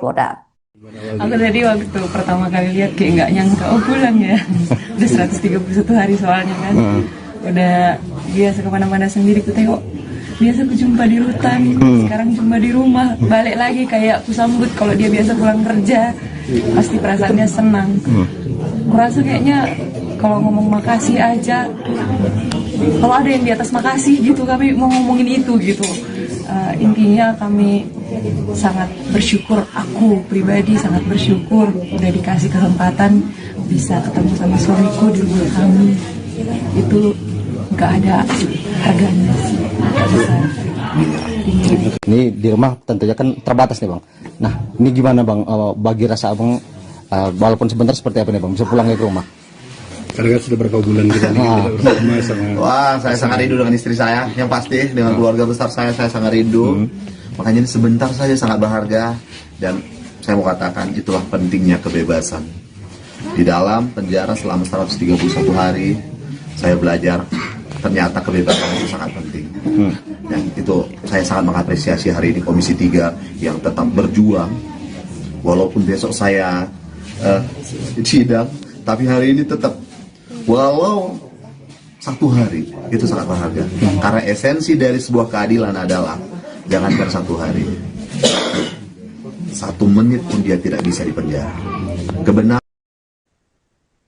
Aku tadi waktu pertama kali lihat kayak nggak nyangka, oh pulang ya. Udah 131 hari soalnya kan. Udah biasa kemana-mana sendiri ku tengok. Biasa ku jumpa di rutan, sekarang jumpa di rumah. Balik lagi kayak aku sambut kalau dia biasa pulang kerja. Pasti perasaannya senang. Kurasa kayaknya kalau ngomong makasih aja, kalau ada yang di atas makasih gitu, kami mau ngomongin itu gitu. Intinya kami sangat bersyukur, aku pribadi sangat bersyukur udah dikasih kesempatan bisa ketemu sama suamiku di rumah kami. Itu nggak ada harganya sih, nggak bisa. Ini di rumah tentunya kan terbatas nih bang. Nah ini gimana bang, bagi rasa abang, walaupun sebentar seperti apa nih bang, bisa pulang ke rumah? Karena kan sudah berapa bulan kita bersama sama. Wah, saya sangat rindu dengan istri saya, yang pasti dengan keluarga besar saya sangat rindu. Makanya ini sebentar saja sangat berharga, dan saya mau katakan itulah pentingnya kebebasan. Di dalam penjara selama 131 hari, saya belajar ternyata kebebasan itu sangat penting. Dan itu saya sangat mengapresiasi hari ini Komisi 3 yang tetap berjuang. Walaupun besok saya sidang, tapi hari ini tetap, walau 1 hari, itu sangat berharga. Karena esensi dari sebuah keadilan adalah jangankan 1 hari, 1 menit pun dia tidak bisa dipenjara. Kebenaran.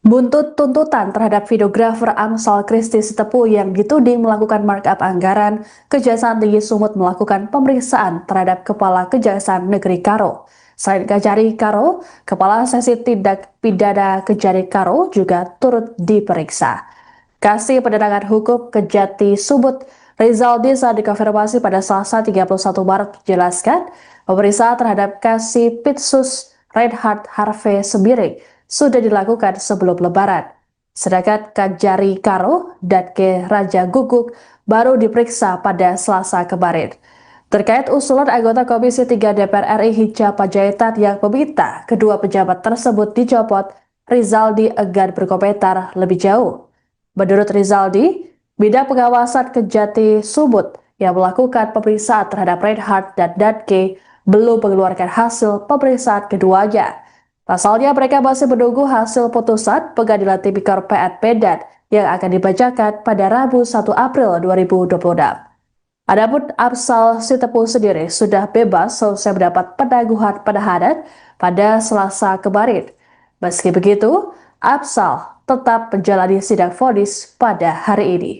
Buntut tuntutan terhadap videografer Amsal Christy Sitepu yang dituding melakukan markup anggaran, Kejaksaan Tinggi Sumut melakukan pemeriksaan terhadap Kepala Kejaksaan Negeri Karo. Selain Kejari Karo, Kepala Seksi Tindak Pidana Kejari Karo juga turut diperiksa. Kasih Penerangan Hukum Kejati Sumut Rizaldi saat dikonfirmasi pada Selasa 31 Maret menjelaskan pemeriksaan terhadap Kasih Pitsus Reinhard Harvey Sembiring sudah dilakukan sebelum Lebaran. Sedangkan Kejari Karo dan Ke Raja Guguk baru diperiksa pada Selasa kemarin. Terkait usulan anggota Komisi 3 DPR RI Hinca Panjaitan yang meminta kedua pejabat tersebut dicopot, Rizaldi enggan berkomentar lebih jauh. Menurut Rizaldi, bidang pengawasan Kejati Sumut yang melakukan pemeriksaan terhadap Reinhard dan Danke belum mengeluarkan hasil pemeriksaan keduanya. Pasalnya mereka masih menunggu hasil putusan Pengadilan Tipikor PN Medan yang akan dibacakan pada Rabu 1 April 2026. Adapun Afsal Sitepu sendiri sudah bebas selesai mendapat penangguhan penahanan pada Selasa kemarin. Meski begitu, Afsal tetap menjalani sidang vonis pada hari ini.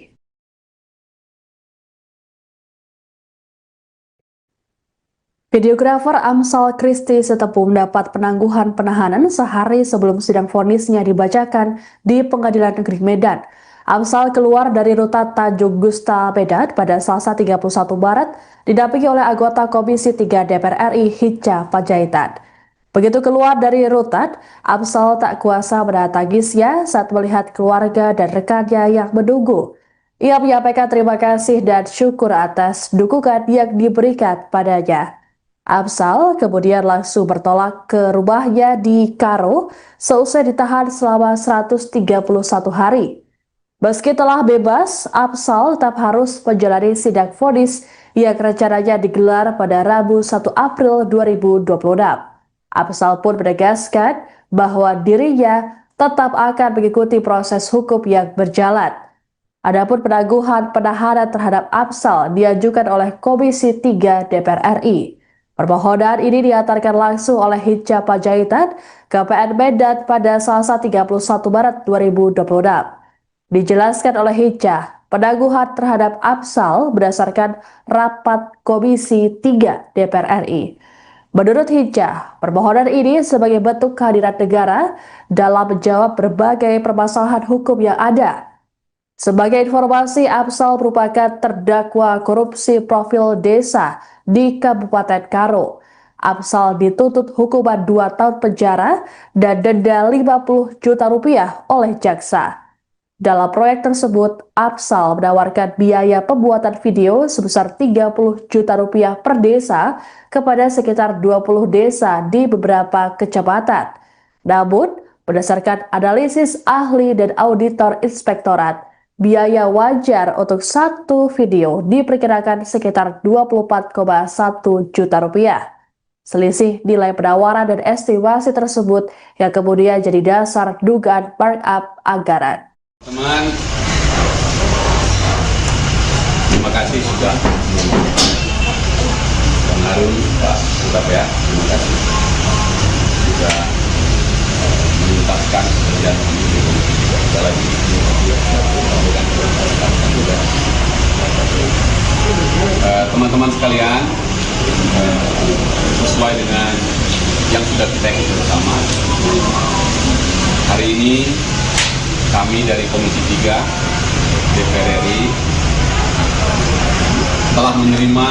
Videografer Amsal Christy Sitepu mendapat penangguhan penahanan sehari sebelum sidang vonisnya dibacakan di Pengadilan Negeri Medan. Amsal keluar dari rutan Tanjung Gusta, Medan pada Selasa 31 Maret didampingi oleh anggota Komisi 3 DPR RI Hinca Panjaitan. Begitu keluar dari rutan, Amsal tak kuasa menahan tangisnya saat melihat keluarga dan rekannya yang menunggu. Ia menyampaikan terima kasih dan syukur atas dukungan yang diberikan padanya. Afsal kemudian langsung bertolak ke rumahnya di Karo seusai ditahan selama 131 hari. Meski telah bebas, Afsal tetap harus menjalani sidang vonis yang rencananya digelar pada Rabu 1 April 2026. Afsal pun menegaskan bahwa dirinya tetap akan mengikuti proses hukum yang berjalan. Adapun penangguhan penahanan terhadap Afsal diajukan oleh Komisi 3 DPR RI. Permohonan ini diantarkan langsung oleh Hinca Panjaitan ke PN Medan pada Selasa 31 Maret 2026. Dijelaskan oleh Hinca, penangguhan terhadap Afsal berdasarkan rapat Komisi 3 DPR RI. Menurut Hinca, permohonan ini sebagai bentuk kehadiran negara dalam menjawab berbagai permasalahan hukum yang ada. Sebagai informasi, Afsal merupakan terdakwa korupsi profil desa di Kabupaten Karo. Afsal dituntut hukuman 2 tahun penjara dan denda 50 juta rupiah oleh jaksa. Dalam proyek tersebut, Afsal menawarkan biaya pembuatan video sebesar 30 juta rupiah per desa kepada sekitar 20 desa di beberapa kecamatan. Namun, berdasarkan analisis ahli dan auditor inspektorat, biaya wajar untuk satu video diperkirakan sekitar 24,1 juta rupiah. Selisih nilai penawaran dan estimasi tersebut yang kemudian jadi dasar dugaan markup anggaran. Teman, terima kasih sudah Bang Harun, Pak Surabaya, terima kasih sudah menuntaskan pekerjaan Komisi Tiga lagi teman-teman sekalian, sesuai dengan yang sudah kita ikuti bersama. Hari ini kami dari Komisi 3 DPR RI telah menerima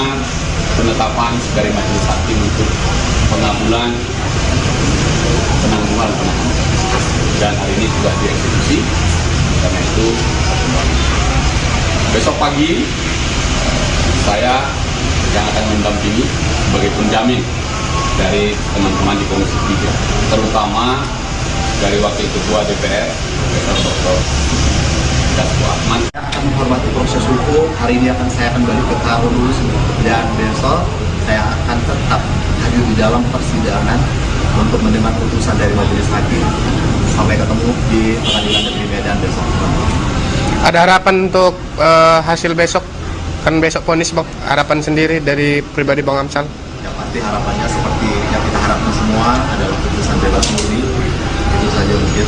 penetapan dari Majelis Hakim untuk penangguhan penahanan dan hari ini sudah dieksekusi. Karena itu besok pagi saya yang akan mendampingi sebagai penjamin dari teman-teman di Komisi 3, terutama dari Wakil Ketua DPR, Profesor Dr. Dasko Ahmad. Saya akan menghormati proses hukum. Hari ini saya akan balik ke Karo dulu dan besok saya akan tetap hadir di dalam persidangan untuk menerima putusan dari Majelis Hakim. Sampai ketemu di Pengadilan Negeri Medan besok. Ada harapan untuk hasil besok? Kan besok vonis, Bang. Harapan sendiri dari pribadi Bang Amsal? Yang pasti harapannya seperti yang kita harapkan semua adalah putusan bebas murni. Itu saja mungkin.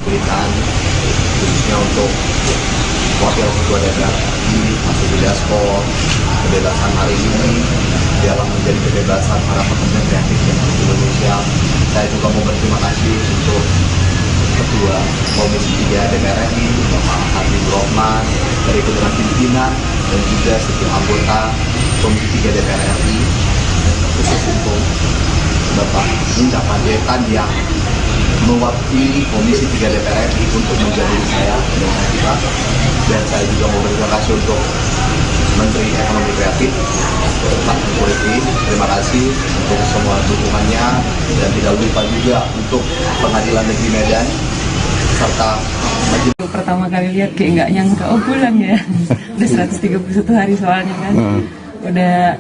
Berikan khususnya untuk Wakil Ketua DPR RI, Mas Dasko, kebebasan hari ini dalam menjadi kebebasan para pekerja kreatif yang ada di Indonesia. Saya juga mau berterima kasih untuk Ketua Komisi 3 DPR RI, Bapak Habibur Rahman, dari ketua pimpinan dan juga setiap anggota Komisi 3 DPR RI, khusus untuk Bapak Hinca Panjaitan yang mewakili Komisi 3 DPR RI untuk menjadi saya dengan kita. Dan saya juga mau berterima kasih untuk Menteri Ekonomi Kreatif, Pak Jokowi. Terima kasih untuk semua dukungannya dan tidak lupa juga untuk Pengadilan Negeri Medan serta Majelis. Pertama kali lihat kayak nggak nyangka, oh pulang ya. Udah 131 hari soalnya kan. Udah.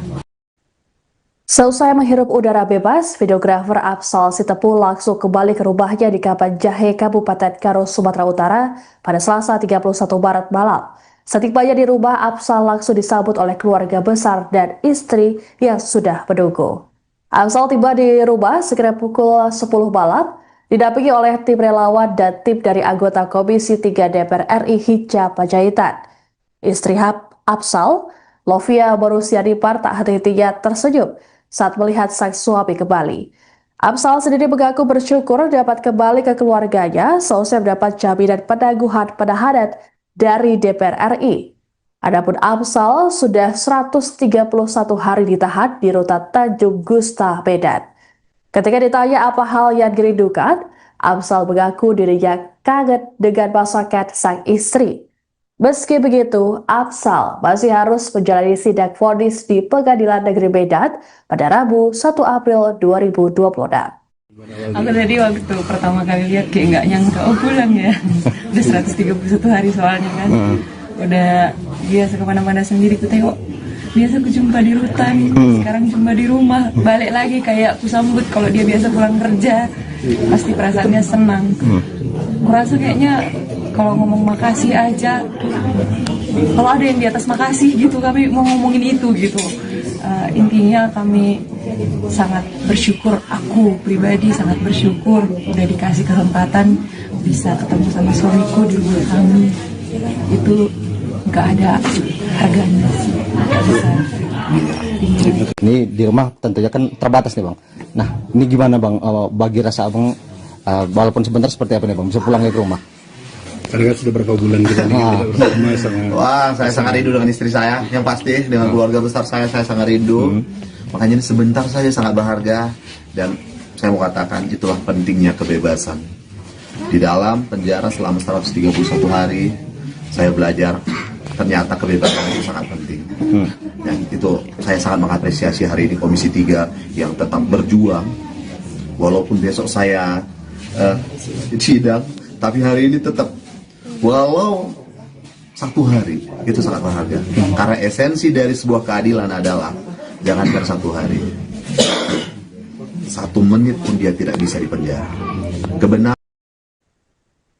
Seusai menghirup udara bebas, videografer Afsal Sitepu langsung kembali ke rumahnya di Kapan Jahe, Kabupaten Karo, Sumatera Utara pada Selasa 31 Maret malam. Setibanya di rumah, Afsal langsung disambut oleh keluarga besar dan istri yang sudah menunggu. Afsal tiba di rumah sekitar pukul 10 malam, didampingi oleh tim relawan dan tim dari anggota Komisi 3 DPR RI Hinca Panjaitan. Istri Afsal, Lovia Borusianipar, tak henti-hentinya tersenyum saat melihat sang suami kembali. Afsal sendiri mengaku bersyukur dapat kembali ke keluarganya seusai mendapat jaminan penangguhan penahanan dari DPR RI. Adapun Afsal sudah 131 hari ditahan di rutan Tanjung Gusta, Medan. Ketika ditanya apa hal yang dirindukan, Afsal mengaku dirinya kangen dengan masakan sang istri. Meski begitu, Afsal masih harus menjalani sidang vonis di Pengadilan Negeri Medan pada Rabu 1 April 2026. Aku tadi waktu pertama kali lihat kayak nggak nyangka, oh pulang ya. Udah 131 hari soalnya kan. Udah biasa kemana-mana sendiri ku tengok. Biasa ku jumpa di rutan, sekarang jumpa di rumah. Balik lagi kayak ku sambut kalau dia biasa pulang kerja. Pasti perasaannya senang. Kurasa kayaknya kalau ngomong makasih aja, kalau ada yang di atas makasih gitu, kami mau ngomongin itu gitu. Intinya kami sangat bersyukur, aku pribadi sangat bersyukur udah dikasih kesempatan bisa ketemu sama suamiku di rumah kami. Itu nggak ada harganya sih, nggak bisa. Ini di rumah tentunya kan terbatas nih bang. Nah ini gimana bang, bagi rasa abang, walaupun sebentar seperti apa nih bang, bisa pulang ke rumah? Karena kan sudah berapa bulan kita nih kita bersama sangat. Wah, saya sangat rindu dengan istri saya. Yang pasti dengan keluarga besar saya sangat rindu. Makanya ini sebentar saja sangat berharga. Dan saya mau katakan itulah pentingnya kebebasan. Di dalam penjara selama 131 hari, saya belajar ternyata kebebasan itu sangat penting. Dan itu saya sangat mengapresiasi hari ini Komisi 3 yang tetap berjuang. Walaupun besok saya sidang, tapi hari ini tetap walau 1 hari itu sangat berharga. Karena esensi dari sebuah keadilan adalah jangankan 1 hari, 1 menit pun dia tidak bisa dipenjara. Kebenaran.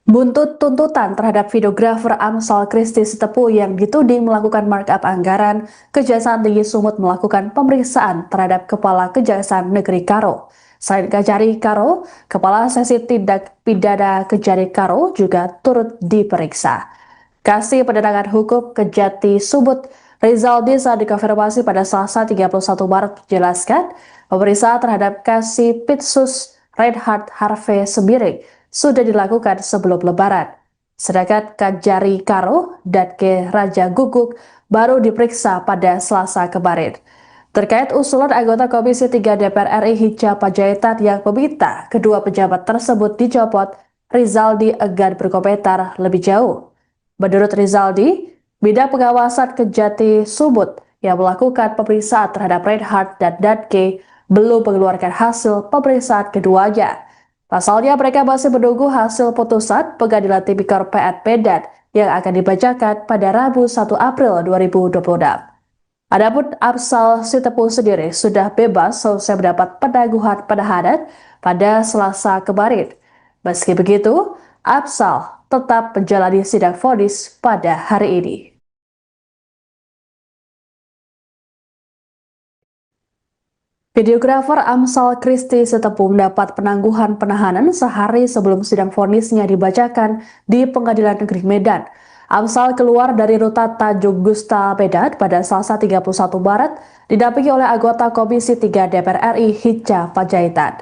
Buntut tuntutan terhadap videografer Amsal Christy Sitepu yang dituding melakukan markup anggaran, Kejaksaan Tinggi Sumut melakukan pemeriksaan terhadap Kepala Kejaksaan Negeri Karo. Selain Kejari Karo, Kepala Sesi Tindak Pidana Kejari Karo juga turut diperiksa. Kasih Penanganan Hukum Kejati Sumut Rizaldi saat dikonfirmasi pada Selasa 31 Maret menjelaskan pemeriksaan terhadap Kasih Pitsus Reinhard Harvey Sembiring sudah dilakukan sebelum Lebaran. Sedangkan Kejari Karo dan Ke Raja Guguk baru diperiksa pada Selasa kemarin. Terkait usulan anggota Komisi 3 DPR RI Hinca Panjaitan yang meminta kedua pejabat tersebut dicopot, Rizaldi enggan berkomentar lebih jauh. Menurut Rizaldi, bidang pengawasan Kejati Sumut yang melakukan pemeriksaan terhadap Reinhard dan Danke belum mengeluarkan hasil pemeriksaan keduanya. Pasalnya mereka masih menunggu hasil putusan Pengadilan Tipikor PN Medan yang akan dibacakan pada Rabu 1 April 2026. Adapun Amsal Sitepu sendiri sudah bebas selesai mendapat penangguhan penahanan pada Selasa kemarin. Meski begitu, Amsal tetap menjalani sidang vonis pada hari ini. Videografer Amsal Christy Sitepu mendapat penangguhan penahanan sehari sebelum sidang vonisnya dibacakan di Pengadilan Negeri Medan. Amsal keluar dari rutan Tanjung Gusta Medan pada Selasa 31 Maret didampingi oleh anggota Komisi 3 DPR RI Hinca Panjaitan.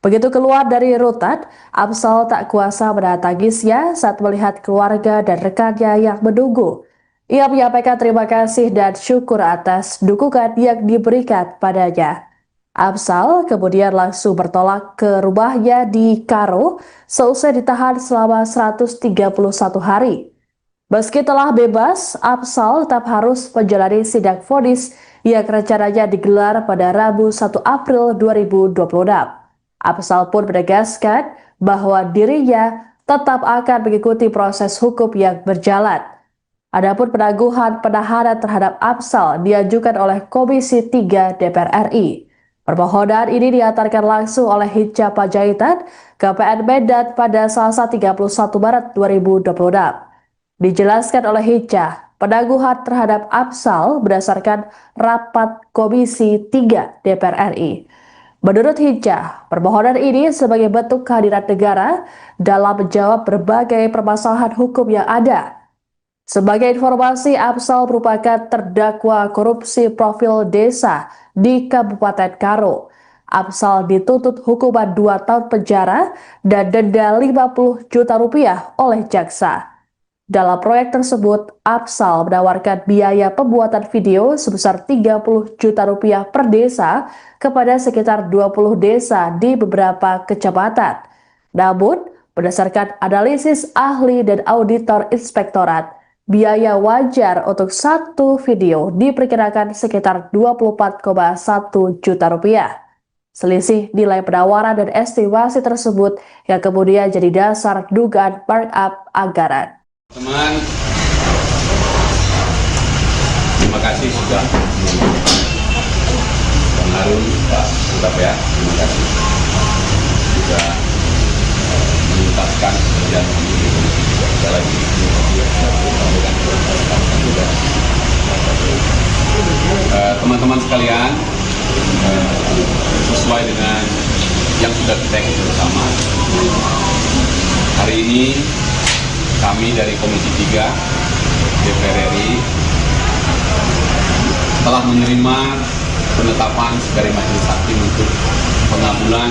Begitu keluar dari rutan, Amsal tak kuasa menahan tangisnya saat melihat keluarga dan rekannya yang menunggu. Ia menyampaikan terima kasih dan syukur atas dukungan yang diberikan padanya. Amsal kemudian langsung bertolak ke rumahnya di Karo seusai ditahan selama 131 hari. Meski telah bebas, Amsal tetap harus menjalani sidang vonis yang rencananya digelar pada Rabu 1 April 2026. Amsal pun menegaskan bahwa dirinya tetap akan mengikuti proses hukum yang berjalan. Adapun penangguhan penahanan terhadap Amsal diajukan oleh Komisi 3 DPR RI. Permohonan ini diantarkan langsung oleh Hinca Panjaitan ke PN Medan pada Selasa 31 Maret 2026. Dijelaskan oleh Hinca, penangguhan terhadap Amsal berdasarkan rapat Komisi 3 DPR RI. Menurut Hinca, permohonan ini sebagai bentuk kehadiran negara dalam menjawab berbagai permasalahan hukum yang ada. Sebagai informasi, Amsal merupakan terdakwa korupsi profil desa di Kabupaten Karo. Amsal dituntut hukuman 2 tahun penjara dan denda 50 juta rupiah oleh jaksa. Dalam proyek tersebut, Amsal menawarkan biaya pembuatan video sebesar 30 juta rupiah per desa kepada sekitar 20 desa di beberapa kecamatan. Namun, berdasarkan analisis ahli dan auditor inspektorat, Biaya wajar untuk satu video diperkirakan sekitar 24,1 juta rupiah. Selisih nilai penawaran dan estimasi tersebut yang kemudian jadi dasar dugaan markup anggaran. Teman, terima kasih sudah Bang Harun, Pak Surabaya, terima kasih sudah menuntaskan pekerjaan kami. Sekali lagi teman-teman sekalian, sesuai dengan yang sudah kita ikuti bersama, hari ini kami dari Komisi 3 DPR RI telah menerima penetapan dari Majelis Hakim untuk pengabulan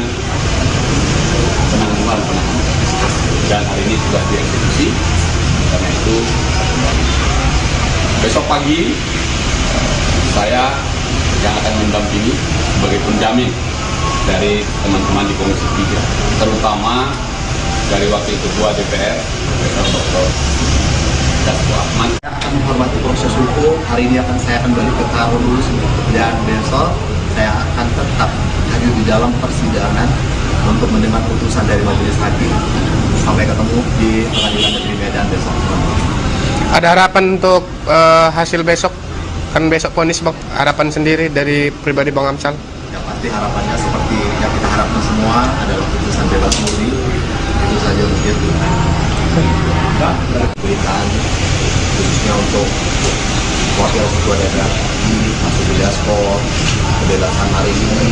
penangguhan penahanan, dan hari ini sudah dieksekusi. Karena itu besok pagi saya yang akan mendampingi sebagai penjamin dari teman-teman di Komisi 3, terutama dari Wakil Ketua DPR, Profesor Dr. Dasko Ahmad. Saya akan menghormati proses hukum. Hari ini saya akan balik ke kantor dulu, dan besok saya akan tetap hadir di dalam persidangan untuk mendengar putusan dari Majelis Hakim. Sampai ketemu di Pengadilan Negeri Medan besok. Ada harapan untuk hasil besok, kan besok vonis Bang, harapan sendiri dari pribadi Bang Amsal? Yang pasti harapannya seperti yang kita harapkan semua adalah putusan bebas murni. Itu saja mungkin. Berikan khususnya untuk Wakil Ketua DPR Mas Dasko, kebebasan hari ini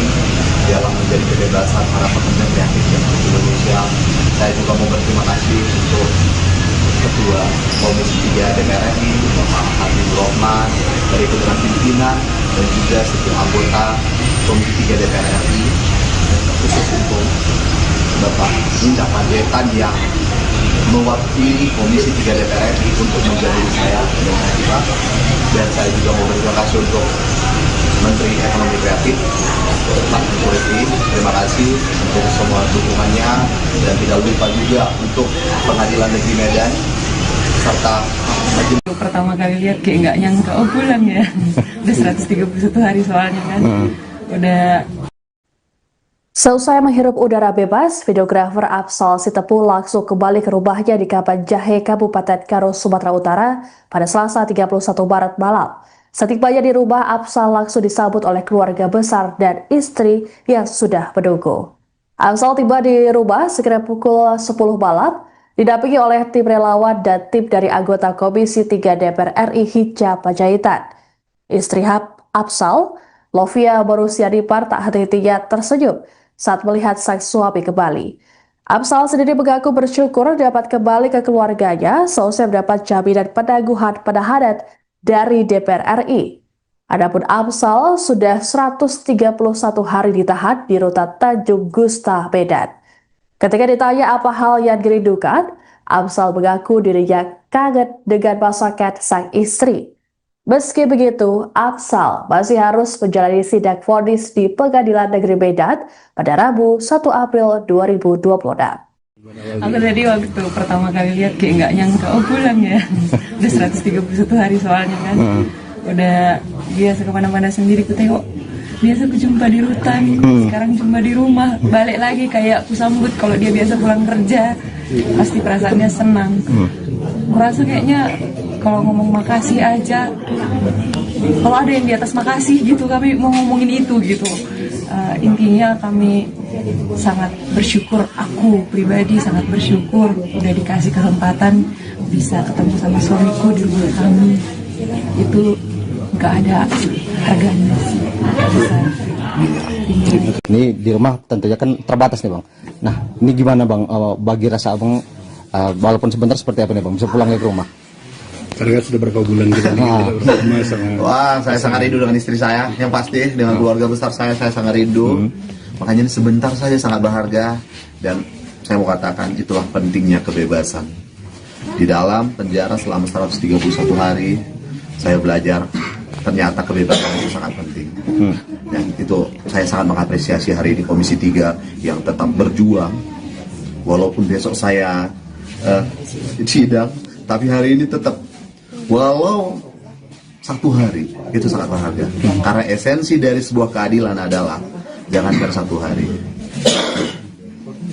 dalam menjadi kebebasan para pekerja kreatif yang ada di Indonesia. Saya juga mau berterima kasih untuk Ketua Komisi 3 DPR RI, Bapak Habibur Rahman, dari ketua pimpinan dan juga setiap anggota Komisi 3 DPR RI, khusus untuk Bapak Indah Panjaitan yang mewakili Komisi 3 DPR RI untuk menjadi saya dengan Pak. Dan saya juga mau berterima kasih untuk Menteri Ekonomi Kreatif Pak Jokowi. Terima kasih untuk semua dukungannya, dan tidak lupa juga untuk Pengadilan Negeri Medan serta Majelis. Pertama kali lihat kayak nggak nyangka, oh pulang ya. Udah 131 hari soalnya kan. Udah. Selesai menghirup udara bebas, videografer Afsal Sitepu langsung kembali ke rumahnya di Kaban Jahe, Kabupaten Karo, Sumatera Utara pada Selasa 31 Maret malam. Setibanya di rumah, Afsal langsung disambut oleh keluarga besar dan istri yang sudah menunggu. Afsal tiba di rumah sekitar pukul 10 malam, didampingi oleh tim relawan dan tim dari anggota Komisi 3 DPR RI Hinca Panjaitan. Istri Afsal, Lovia Borusiadipar, tak henti-hentinya tersenyum saat melihat sang suami kembali. Afsal sendiri mengaku bersyukur dapat kembali ke keluarganya seusai mendapat jaminan penangguhan penahanan dari DPR RI. Adapun Afsal sudah 131 hari ditahan di rutan Tanjung Gusta, Medan. Ketika ditanya apa hal yang dirindukan, Afsal mengaku dirinya kangen dengan masakan sang istri. Meski begitu, Afsal masih harus menjalani sidang vonis di Pengadilan Negeri Medan pada Rabu 1 April 2026. Aku tadi waktu pertama kali lihat kayak nggak nyangka, oh pulang ya. Udah 131 hari soalnya kan. Udah biasa kemana-mana sendiri, ku tengok biasa aku jumpa di rutan, sekarang jumpa di rumah, balik lagi kayak aku sambut kalau dia biasa pulang kerja, pasti perasaannya senang. Merasa kayaknya kalau ngomong makasih aja, kalau ada yang di atas makasih gitu, kami mau ngomongin itu gitu. Intinya kami sangat bersyukur, aku pribadi sangat bersyukur udah dikasih kesempatan bisa ketemu sama suamiku di rumah kami. Itu nggak ada harganya sih. Ini di rumah tentunya kan terbatas nih Bang. Nah ini gimana Bang, bagi rasa Abang walaupun sebentar seperti apa nih Bang, bisa pulang ke rumah? Karena sudah berapa bulan kita bersama sama. Wah, saya sangat rindu dengan istri saya, yang pasti dengan keluarga besar saya sangat rindu. Makanya sebentar saja sangat berharga, dan saya mau katakan itulah pentingnya kebebasan. Di dalam penjara selama 131 hari, saya belajar ternyata kebebasan itu sangat penting. Dan itu saya sangat mengapresiasi hari ini Komisi 3 yang tetap berjuang. Walaupun besok saya sidang, tapi hari ini tetap walau 1 hari itu sangat berharga. Karena esensi dari sebuah keadilan adalah jangankan 1 hari,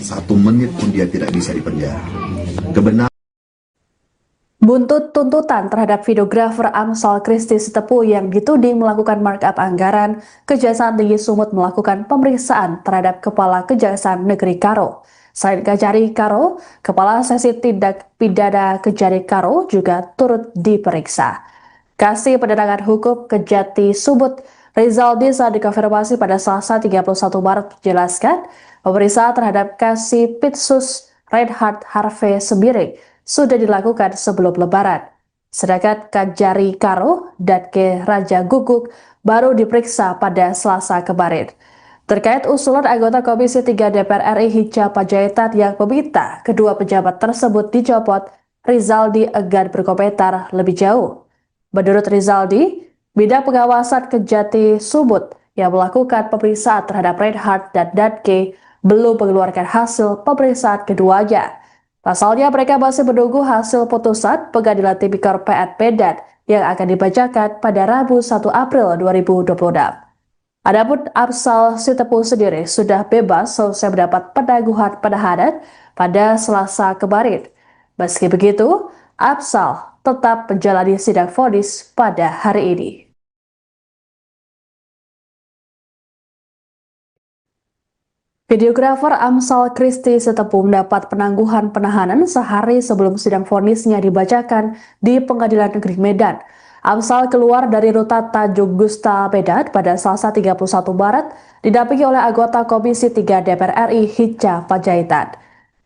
1 menit pun dia tidak bisa dipenjara. Kebenaran. Buntut tuntutan terhadap videografer Amsal Christy Sitepu yang dituding melakukan markup anggaran, Kejaksaan Tinggi Sumut melakukan pemeriksaan terhadap Kepala Kejaksaan Negeri Karo. Selain Kejari Karo, Kepala Seksi Tindak Pidana Kejari Karo juga turut diperiksa. Kasih Pendatangan Hukum Kejati Sumut, Rizaldi saat dikonfirmasi pada Selasa 31 Maret menjelaskan, pemeriksaan terhadap Kasih Pitsus Reinhard Harvey Sembiring sudah dilakukan sebelum Lebaran. Sedangkan Kejari Karo dan Ke Raja Guguk baru diperiksa pada Selasa kemarin. Terkait usulan anggota Komisi 3 DPR RI Hinca Panjaitan yang meminta kedua pejabat tersebut dicopot, Rizaldi enggan berkomentar lebih jauh. Menurut Rizaldi, Bidang Pengawasan Kejati Sumut yang melakukan pemeriksaan terhadap Reinhard dan Danke belum mengeluarkan hasil pemeriksaan keduanya. Pasalnya mereka masih menunggu hasil putusan Pengadilan Tipikor PN Medan yang akan dibacakan pada Rabu 1 April 2026. Adapun Amsal Sitepu sendiri sudah bebas selesai mendapat penangguhan penahanan pada Selasa kemarin. Meski begitu, Amsal tetap menjalani sidang vonis pada hari ini. Videografer Amsal Christy Sitepu mendapat penangguhan penahanan sehari sebelum sidang vonisnya dibacakan di Pengadilan Negeri Medan. Amsal keluar dari rutan Tanjung Gusta Medan pada Selasa 31 Maret didampingi oleh anggota Komisi 3 DPR RI Hinca Panjaitan.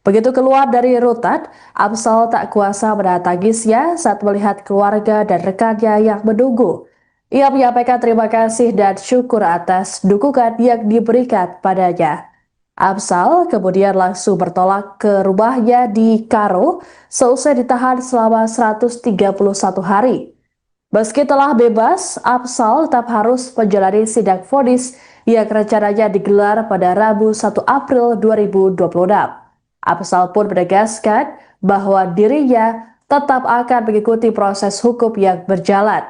Begitu keluar dari rutan, Amsal tak kuasa menahan tangisnya saat melihat keluarga dan rekannya yang menunggu. Ia menyampaikan terima kasih dan syukur atas dukungan yang diberikan padanya. Amsal kemudian langsung bertolak ke rumahnya di Karo seusai ditahan selama 131 hari. Meski telah bebas, Amsal tetap harus menjalani sidang vonis yang rencananya digelar pada Rabu 1 April 2026. Amsal pun menegaskan bahwa dirinya tetap akan mengikuti proses hukum yang berjalan.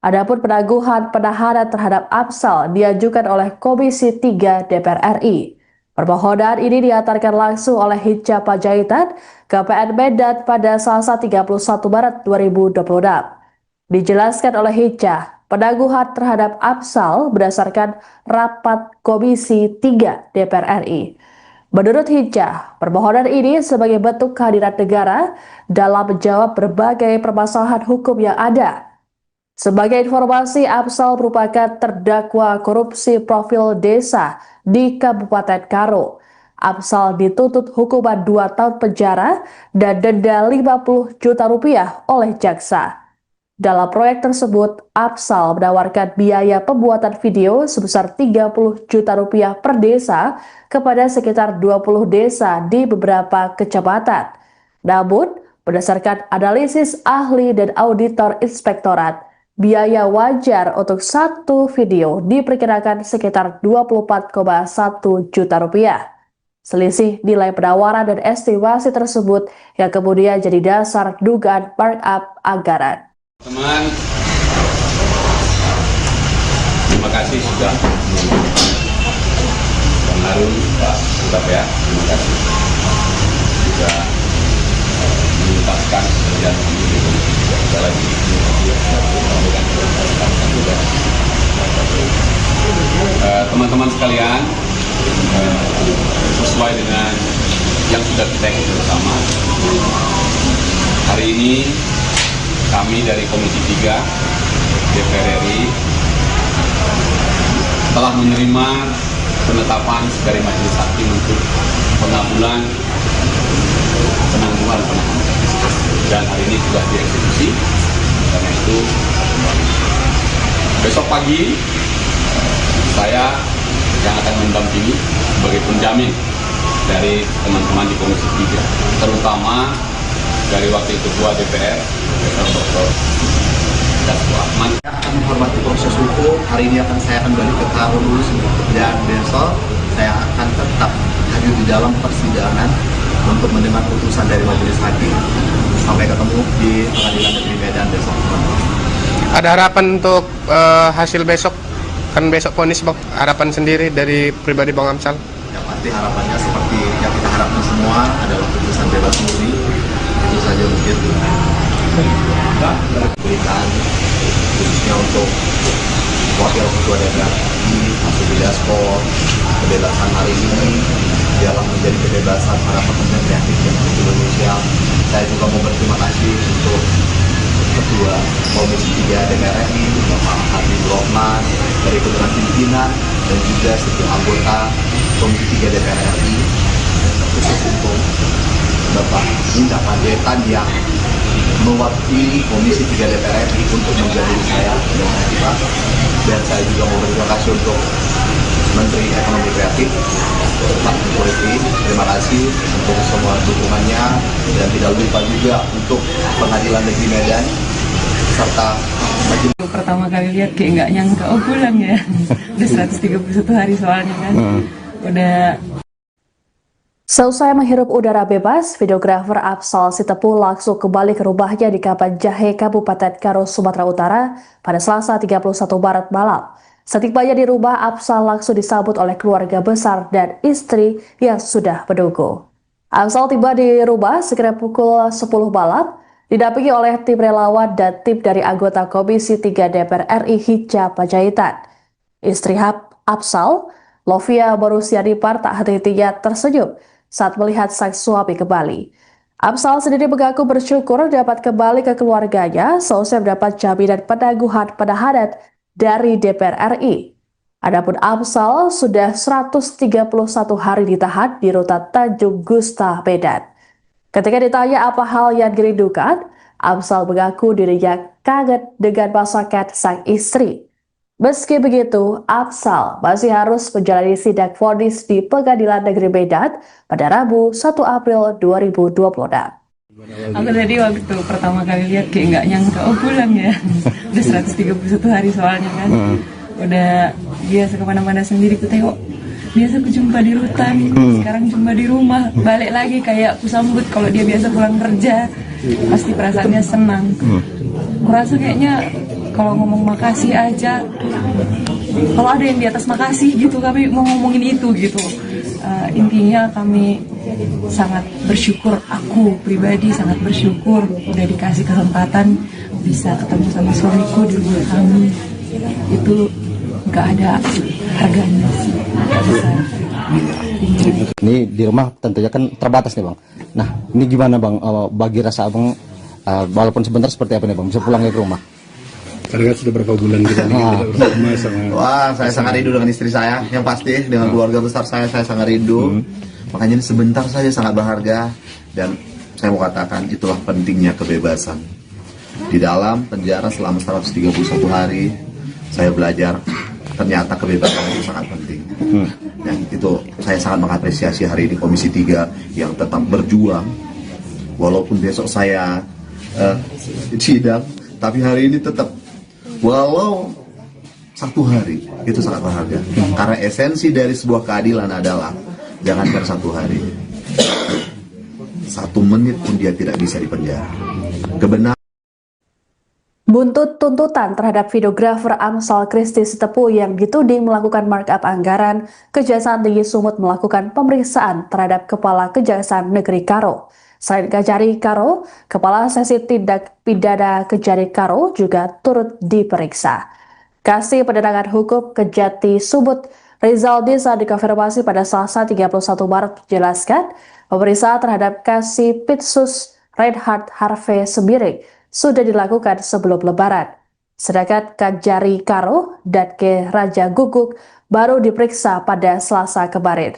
Adapun penangguhan penahanan terhadap Amsal diajukan oleh Komisi 3 DPR RI. Permohonan ini diantarkan langsung oleh Hinca Panjaitan ke PN Medan pada Selasa 31 Maret 2026. Dijelaskan oleh Hinca, penangguhan terhadap Amsal berdasarkan rapat Komisi 3 DPR RI. Menurut Hinca, permohonan ini sebagai bentuk kehadiran negara dalam menjawab berbagai permasalahan hukum yang ada. Sebagai informasi, Amsal merupakan terdakwa korupsi profil desa di Kabupaten Karo. Amsal dituntut hukuman 2 tahun penjara dan denda 50 juta rupiah oleh jaksa. Dalam proyek tersebut, Amsal menawarkan biaya pembuatan video sebesar 30 juta rupiah per desa kepada sekitar 20 desa di beberapa kecamatan. Namun, berdasarkan analisis ahli dan auditor inspektorat, biaya wajar untuk satu video diperkirakan sekitar 24,1 juta rupiah. Selisih nilai penawaran dan estimasi tersebut yang kemudian jadi dasar dugaan markup anggaran. Teman, terima kasih sudah Bang Harun, Pak Ustaz ya, terima kasih sudah menuntaskan pekerjaan ini. Sekali lagi teman-teman sekalian, sesuai dengan yang sudah kita ikuti bersama, hari ini kami dari Komisi 3 DPR RI telah menerima penetapan dari Majelis Hakim untuk pengabulan penangguhan penahanan, dan hari ini sudah dieksekusi. Karena itu besok pagi saya yang akan mendampingi sebagai penjamin dari teman-teman di Komisi 3, terutama dari Wakil Ketua DPR, Dr. Dasko Ahmad. Saya akan menghormati proses hukum. Hari ini saya akan balik ke Karo dulu, dan besok saya akan tetap hadir di dalam persidangan untuk mendengar putusan dari Majelis Hakim. Sampai ketemu di Pengadilan Negeri Medan besok. Ada harapan untuk hasil besok, kan besok vonis Bang. Harapan sendiri dari pribadi Bang Amsal. Yang pasti harapannya seperti yang kita harapkan semua adalah putusan bebas murni. Itu saja mungkin berikan khususnya untuk Wakil Ketua DPR Mas Subi Dasko, kebebasan hari ini dialah menjadi kebebasan para pekerja kreatif yang ada di Indonesia. Saya juga mau berterima kasih untuk Ketua Komisi 3 DPR RI, Bapak Habibur Rahman, dari Dewan Pimpinan dan juga setiap anggota Komisi 3 DPR RI, khusus untuk Bapak Linda Panjaitan yang mewakili Komisi 3 DPR RI untuk menjadi saya dengan Pak. Dan saya juga mau berterima kasih untuk Menteri Ekonomi Kreatif Pak Jokowi. Terima kasih untuk semua dukungannya dan tidak lupa juga untuk Pengadilan Negeri Medan serta majelis. Pertama kali lihat kayak nggak nyangka, oh pulang ya. Udah 131 hari soalnya kan. Udah. Seusai menghirup udara bebas, videografer Afsal Sitepu langsung kembali ke rumahnya di Kapan Jahe, Kabupaten Karo, Sumatera Utara pada Selasa 31 Maret malam. Setibanya di rumah, Afsal langsung disambut oleh keluarga besar dan istri yang sudah menunggu. Afsal tiba di rumah sekitar pukul 10 malam, didampingi oleh tim relawan dan tim dari anggota Komisi 3 DPR RI Hinca Panjaitan. Istri Afsal, Lovia Borusiadipar, tak henti-hentinya tersenyum saat melihat sang suami kembali. Afsal sendiri mengaku bersyukur dapat kembali ke keluarganya seusai mendapat jaminan penangguhan penahanan dari DPR RI. Adapun Afsal sudah 131 hari ditahan di rutan Tanjung Gusta, Medan. Ketika ditanya apa hal yang dirindukan, Afsal mengaku dirinya kaget dengan masakan sang istri. Meski begitu, Afsal masih harus menjalani sidang vonis di Pengadilan Negeri Medan pada Rabu 1 April 2026. Aku tadi waktu pertama kali lihat kayak nggak nyangka, oh pulang ya. Udah 131 hari soalnya kan. Udah biasa kemana-mana sendiri ku tengok. Biasa ku jumpa di rutan, sekarang jumpa di rumah. Balik lagi kayak ku sambut kalau dia biasa pulang kerja. Pasti perasaannya senang. Kurasa kayaknya kalau ngomong makasih aja, kalau ada yang di atas makasih gitu, kami mau ngomongin itu gitu. Intinya kami sangat bersyukur, aku pribadi sangat bersyukur udah dikasih kesempatan bisa ketemu sama suamiku di rumah kami. Itu nggak ada harganya sih, nggak bisa. Ini di rumah tentunya kan terbatas nih Bang. Nah ini gimana Bang, bagi rasa Abang, walaupun sebentar seperti apa nih Bang, bisa pulang ke rumah? Karena kan sudah berapa bulan kita bersama sama. Wah, saya sangat rindu dengan istri saya, yang pasti dengan keluarga besar saya sangat rindu. Makanya ini sebentar saja sangat berharga dan saya mau katakan itulah pentingnya kebebasan. Di dalam penjara selama 131 hari saya belajar ternyata kebebasan itu sangat penting. Dan itu saya sangat mengapresiasi hari ini Komisi 3 yang tetap berjuang walaupun besok saya sidang, tapi hari ini tetap walau 1 hari itu sangat berharga. Karena esensi dari sebuah keadilan adalah jangankan 1 hari, 1 menit pun dia tidak bisa dipenjara. Kebenaran. Buntut tuntutan terhadap videografer Amsal Kristi Sitepu yang dituding melakukan markup anggaran, Kejaksaan Tinggi Sumut melakukan pemeriksaan terhadap Kepala Kejaksaan Negeri Karo. Selain Kejari Karo, Kepala Sesi Tindak Pidana Kejari Karo juga turut diperiksa. Kasih Penerangan Hukum Kejati Sumut Rizaldi saat dikonfirmasi pada Selasa 31 Maret menjelaskan pemeriksaan terhadap Kasih Pitsus Reinhard Harvey Sembiring sudah dilakukan sebelum Lebaran. Sedangkan Kejari Karo dan Ke Raja Guguk baru diperiksa pada Selasa kemarin.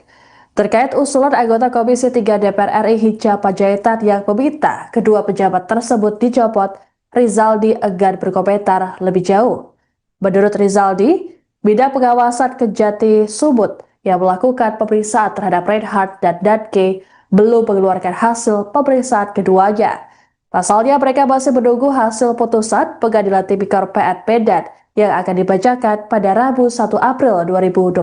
Terkait usulan anggota Komisi 3 DPR RI Hinca Panjaitan yang meminta kedua pejabat tersebut dicopot, Rizaldi enggan berkomentar lebih jauh. Menurut Rizaldi, Bidang Pengawasan Kejati Sumut yang melakukan pemeriksaan terhadap Reinhard dan Danke belum mengeluarkan hasil pemeriksaan keduanya. Pasalnya mereka masih menunggu hasil putusan Pengadilan Tipikor PN Medan yang akan dibacakan pada Rabu 1 April 2026.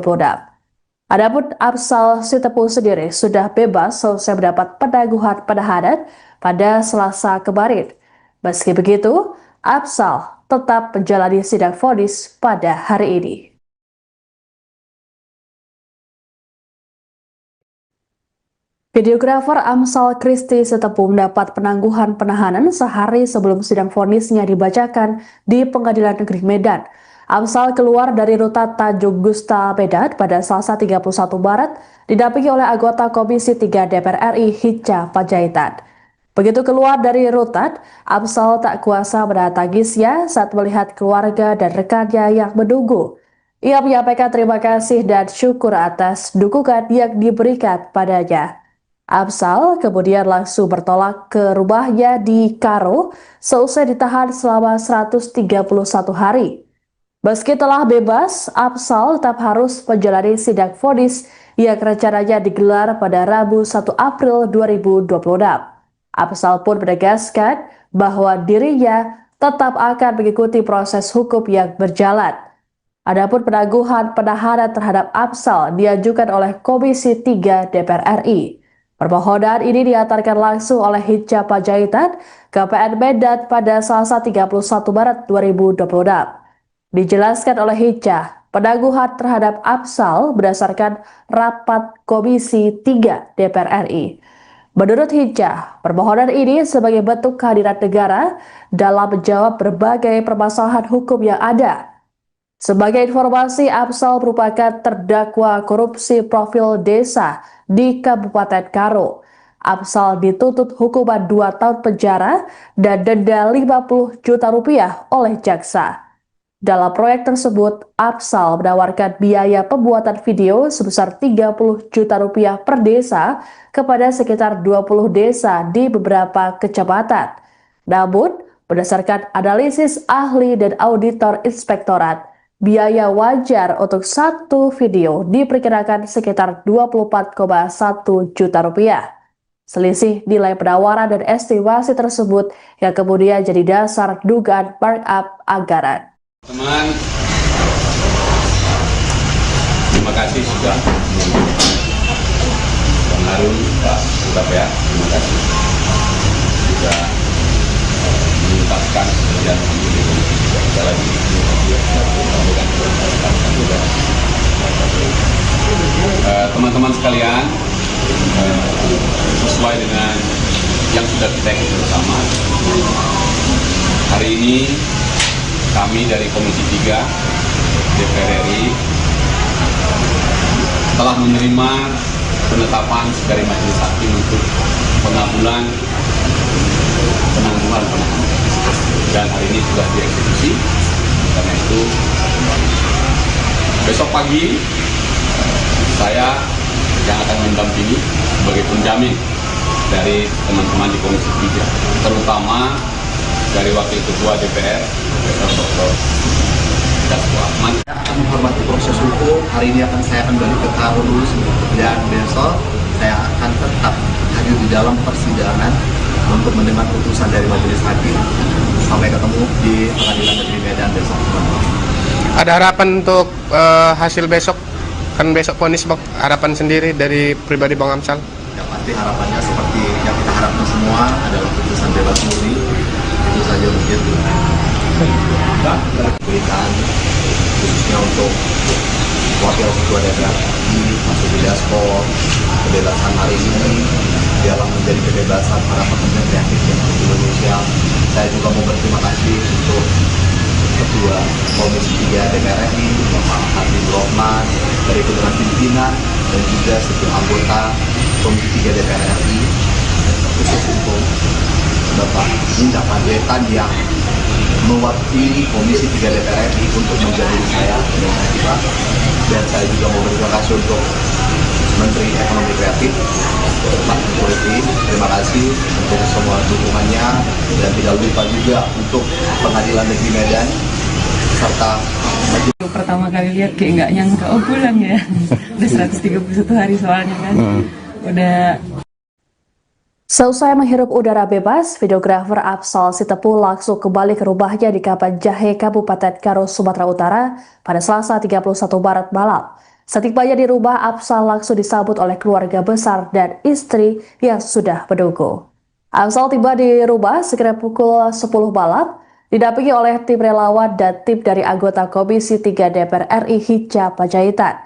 Adapun Afsal Sitepu sendiri sudah bebas selesai mendapat penangguhan penahanan pada Selasa kemarin. Meski begitu, Afsal tetap menjalani sidang vonis pada hari ini. Videografer Amsal Christy Sitepu mendapat penangguhan penahanan sehari sebelum sidang vonisnya dibacakan di Pengadilan Negeri Medan. Amsal keluar dari rutan Tanjung Gusta Medan pada Selasa 31 Maret didampingi oleh anggota Komisi 3 DPR RI Hinca Panjaitan. Begitu keluar dari rutan, Amsal tak kuasa menahan tangisnya saat melihat keluarga dan rekannya yang menunggu. Ia menyampaikan terima kasih dan syukur atas dukungan yang diberikan padanya. Amsal kemudian langsung bertolak ke rumahnya di Karo seusai ditahan selama 131 hari. Meski telah bebas, Amsal tetap harus menjalani sidang vonis yang rencananya digelar pada Rabu 1 April 2026. Amsal pun menegaskan bahwa dirinya tetap akan mengikuti proses hukum yang berjalan. Adapun penangguhan penahanan terhadap Amsal diajukan oleh Komisi 3 DPR RI. Permohonan ini diantarkan langsung oleh Hinca Panjaitan ke PN Medan pada Selasa 31 Maret 2026. Dijelaskan oleh Hinca, penangguhan terhadap Amsal berdasarkan rapat Komisi 3 DPR RI. Menurut Hinca, permohonan ini sebagai bentuk kehadiran negara dalam menjawab berbagai permasalahan hukum yang ada. Sebagai informasi, Amsal merupakan terdakwa korupsi profil desa di Kabupaten Karo. Amsal dituntut hukuman 2 tahun penjara dan denda 50 juta rupiah oleh jaksa. Dalam proyek tersebut, Amsal menawarkan biaya pembuatan video sebesar 30 juta rupiah per desa kepada sekitar 20 desa di beberapa kecamatan. Namun, berdasarkan analisis ahli dan auditor inspektorat, biaya wajar untuk satu video diperkirakan sekitar 24,1 juta rupiah. Selisih nilai penawaran dan estimasi tersebut yang kemudian jadi dasar dugaan markup anggaran. Teman, terima kasih sudah Bang Harun, Pak Surabaya, terima kasih sudah menuntaskan pekerjaan sekali lagi teman-teman sekalian, sesuai dengan yang sudah kita ikuti bersama, hari ini kami dari Komisi 3 DPR RI telah menerima penetapan dari Majelis Hakim untuk pengabulan penangguhan penahanan, dan hari ini sudah dieksekusi. Karena itu besok pagi saya yang akan mendampingi sebagai penjamin dari teman-teman di Komisi 3, terutama dari Wakil Ketua DPR, Profesor Dr. Dasko Ahmad. Saya akan menghormati proses hukum. Hari ini saya akan balik ke Karo dulu, dan besok saya akan tetap hadir di dalam persidangan untuk mendengar putusan dari Majelis Hakim. Sampai ketemu di Pengadilan Negeri Medan besok. Ada harapan untuk hasil besok? Kan besok vonis, Bang. Harapan sendiri dari pribadi Bang Amsal? Yang pasti harapannya seperti yang kita harapkan semua adalah putusan bebas murni. Itu saja mungkin berikan khususnya untuk Wakil Ketua DPR Mas Sudi Dasko. Kebebasan hari ini dialah menjadi kebebasan para pekerja kreatif yang ada di Indonesia. Saya juga mau berterima kasih untuk Ketua Komisi 3 DPR RI Bapak Habibur Rahman, dari dengan pimpinan dan juga setiap anggota Komisi 3 DPR RI, khusus untuk Bapak Hinca Panjaitan yang mewakili Komisi 3 DPR RI untuk menjadi saya dan saya juga mau berterima kasih untuk Menteri Ekonomi Kreatif Pak Menteri. Terima kasih untuk semua dukungannya, dan tidak lupa juga untuk Pengadilan Negeri Medan serta Pertama kali lihat kayak nggak nyangka, oh pulang ya. Udah 131 hari soalnya kan. Udah. Seusai menghirup udara bebas, videografer Afsal Sitepu langsung kembali ke rumahnya di Kapanjahe, Kabupaten Karo, Sumatera Utara pada Selasa 31 Maret malam. Setibanya di rumah, Afsal langsung disambut oleh keluarga besar dan istri yang sudah menunggu. Afsal tiba di rumah sekitar pukul 10 malam, didampingi oleh tim relawan dan tim dari anggota Komisi 3 DPR RI Hinca Panjaitan.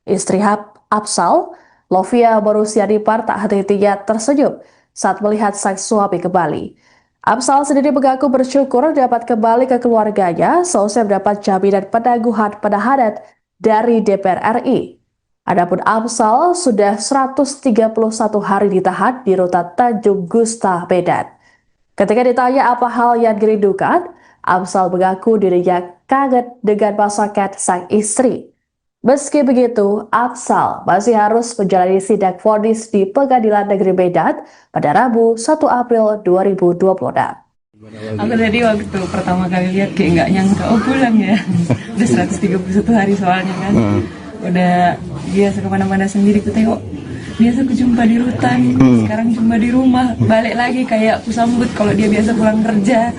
Istri Afsal, Lovia Borusiadipar, tak henti-hentinya tersenyum saat melihat sang suami kembali. Afsal sendiri mengaku bersyukur dapat kembali ke keluarganya seusai mendapat jaminan penangguhan penahanan dari DPR RI. Adapun Afsal sudah 131 hari ditahan di rutan Tanjung Gusta, Medan. Ketika ditanya apa hal yang dirindukan, Afsal mengaku dirinya kangen dengan masakan sang istri. Meski begitu, Afsal masih harus menjalani sidang vonis di Pengadilan Negeri Medan pada Rabu 1 April 2026. Aku tadi waktu pertama kali lihat kayak nggak nyangka, oh pulang ya. Udah 131 hari soalnya kan. Udah biasa kemana-mana sendiri ku tengok. Biasa ku jumpa di rutan, sekarang jumpa di rumah. Balik lagi kayak ku sambut kalau dia biasa pulang kerja.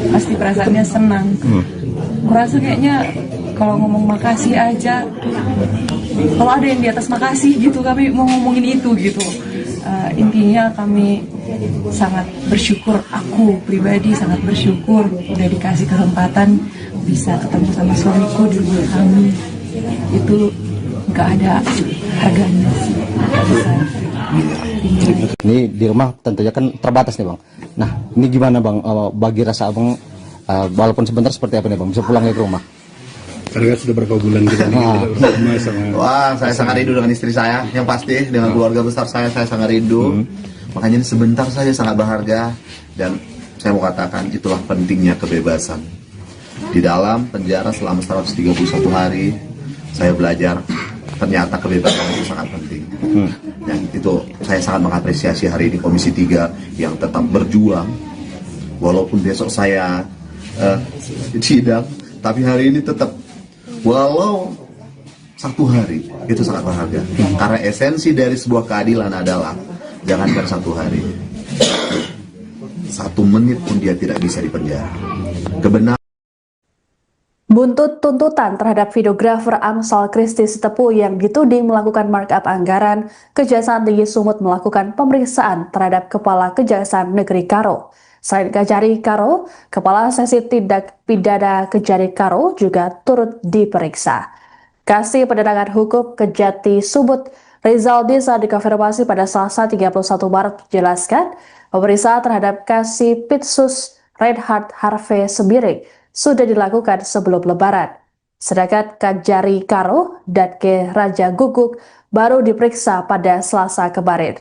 Pasti perasaannya senang. Kurasa kayaknya kalau ngomong makasih aja, kalau ada yang di atas makasih gitu, kami mau ngomongin itu gitu. Intinya kami sangat bersyukur, aku pribadi sangat bersyukur udah dikasih kesempatan bisa ketemu sama suamiku di rumah kami. Itu nggak ada harganya sih, nggak bisa. Ini di rumah tentunya kan terbatas nih bang. Nah ini gimana bang, bagi rasa abang, walaupun sebentar seperti apa nih bang, bisa pulang ke rumah? Karena kan sudah berapa bulan kita nih rumah sama. Wah, saya sangat rindu dengan istri saya, yang pasti dengan keluarga besar saya sangat rindu. Makanya ini sebentar saja sangat berharga, dan saya mau katakan itulah pentingnya kebebasan. Di dalam penjara selama 131 hari, saya belajar ternyata kebebasan itu sangat penting. Dan itu saya sangat mengapresiasi hari ini Komisi 3 yang tetap berjuang. Walaupun besok saya sidang, tapi hari ini tetap, walau 1 hari, itu sangat berharga. Karena esensi dari sebuah keadilan adalah jangankan 1 hari, 1 menit pun dia tidak bisa dipenjara. Kebenaran. Buntut tuntutan terhadap videografer Amsal Christy Sitepu yang dituding melakukan markup anggaran, Kejaksaan Tinggi Sumut melakukan pemeriksaan terhadap Kepala Kejaksaan Negeri Karo. Selain Kejari Karo, Kepala Seksi Tindak Pidana Kejari Karo juga turut diperiksa. Kasih Penerangan Hukum Kejati Sumut Rizaldi saat dikonfirmasi pada Selasa 31 Maret menjelaskan pemeriksaan terhadap Kasih Pitsus Reinhard Harvey Sembiring sudah dilakukan sebelum Lebaran. Sedangkan Kejari Karo dan Ke Raja Guguk baru diperiksa pada Selasa kemarin.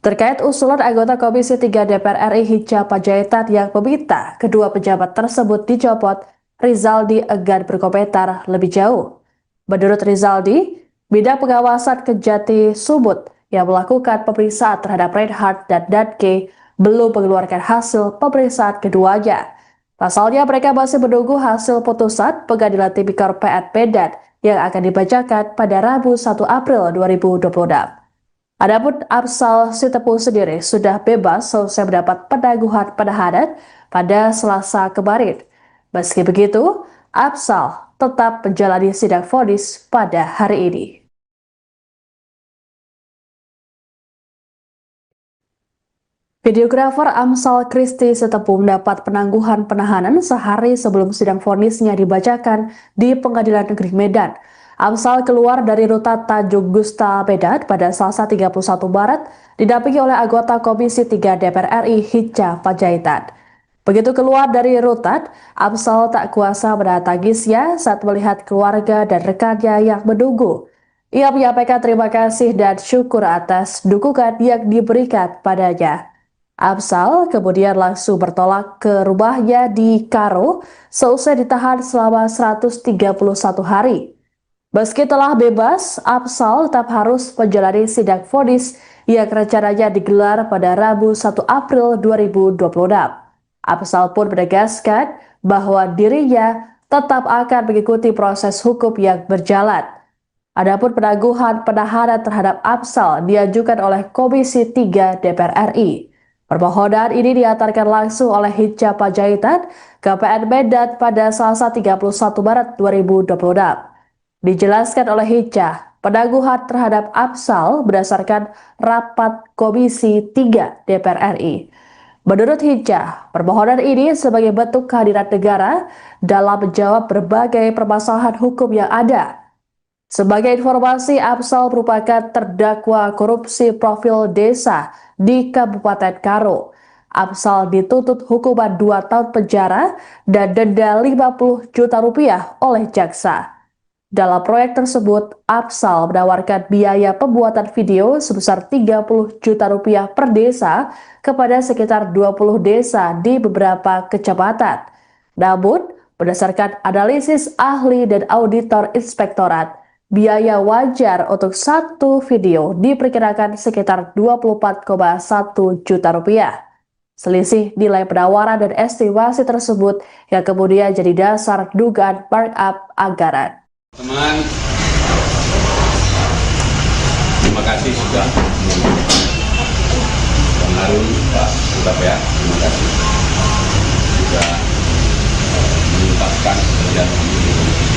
Terkait usulan anggota Komisi 3 DPR RI Hinca Panjaitan yang meminta kedua pejabat tersebut dicopot, Rizaldi enggan berkomentar lebih jauh. Menurut Rizaldi, bidang pengawasan Kejati Sumut yang melakukan pemeriksaan terhadap Reinhard dan Danke belum mengeluarkan hasil pemeriksaan keduanya. Pasalnya mereka masih menunggu hasil putusan Pengadilan Tipikor PN Medan yang akan dibacakan pada Rabu 1 April 2026. Adapun Afsal Sitepu sendiri sudah bebas selesai mendapat penangguhan penahanan pada Selasa kemarin. Meski begitu, Afsal tetap menjalani sidang vonis pada hari ini. Videografer Amsal Christy Sitepu mendapat penangguhan penahanan sehari sebelum sidang vonisnya dibacakan di Pengadilan Negeri Medan. Amsal keluar dari rutan Tanjung Gusta, Medan pada Selasa 31 Maret didampingi oleh anggota Komisi 3 DPR RI Hinca Panjaitan. Begitu keluar dari rutan, Amsal tak kuasa menahan tangisnya saat melihat keluarga dan rekannya yang menunggu. Ia menyampaikan terima kasih dan syukur atas dukungan yang diberikan padanya. Amsal kemudian langsung bertolak ke rumahnya di Karo seusai ditahan selama 131 hari. Meski telah bebas, Amsal tetap harus menjalani sidang vonis yang rencananya digelar pada Rabu 1 April 2026. Amsal pun menegaskan bahwa dirinya tetap akan mengikuti proses hukum yang berjalan. Adapun penangguhan penahanan terhadap Amsal diajukan oleh Komisi 3 DPR RI. Permohonan ini diantarkan langsung oleh Hinca Panjaitan ke PN Medan pada Selasa 31 Maret 2026. Dijelaskan oleh Hinca, penaguhan terhadap Afsal berdasarkan rapat Komisi 3 DPR RI. Menurut Hinca, permohonan ini sebagai bentuk kehadiran negara dalam menjawab berbagai permasalahan hukum yang ada. Sebagai informasi, Afsal merupakan terdakwa korupsi profil desa di Kabupaten Karo. Afsal dituntut hukuman 2 tahun penjara dan denda 50 juta rupiah oleh jaksa. Dalam proyek tersebut, Afsal menawarkan biaya pembuatan video sebesar 30 juta rupiah per desa kepada sekitar 20 desa di beberapa kecamatan. Namun, berdasarkan analisis ahli dan auditor inspektorat, biaya wajar untuk satu video diperkirakan sekitar 24,1 juta rupiah. Selisih nilai penawaran dan estimasi tersebut yang kemudian jadi dasar dugaan markup anggaran. Teman, terima kasih sudah Bang Harun, Pak Surabaya, terima kasih sudah menuntaskan pekerjaan kami.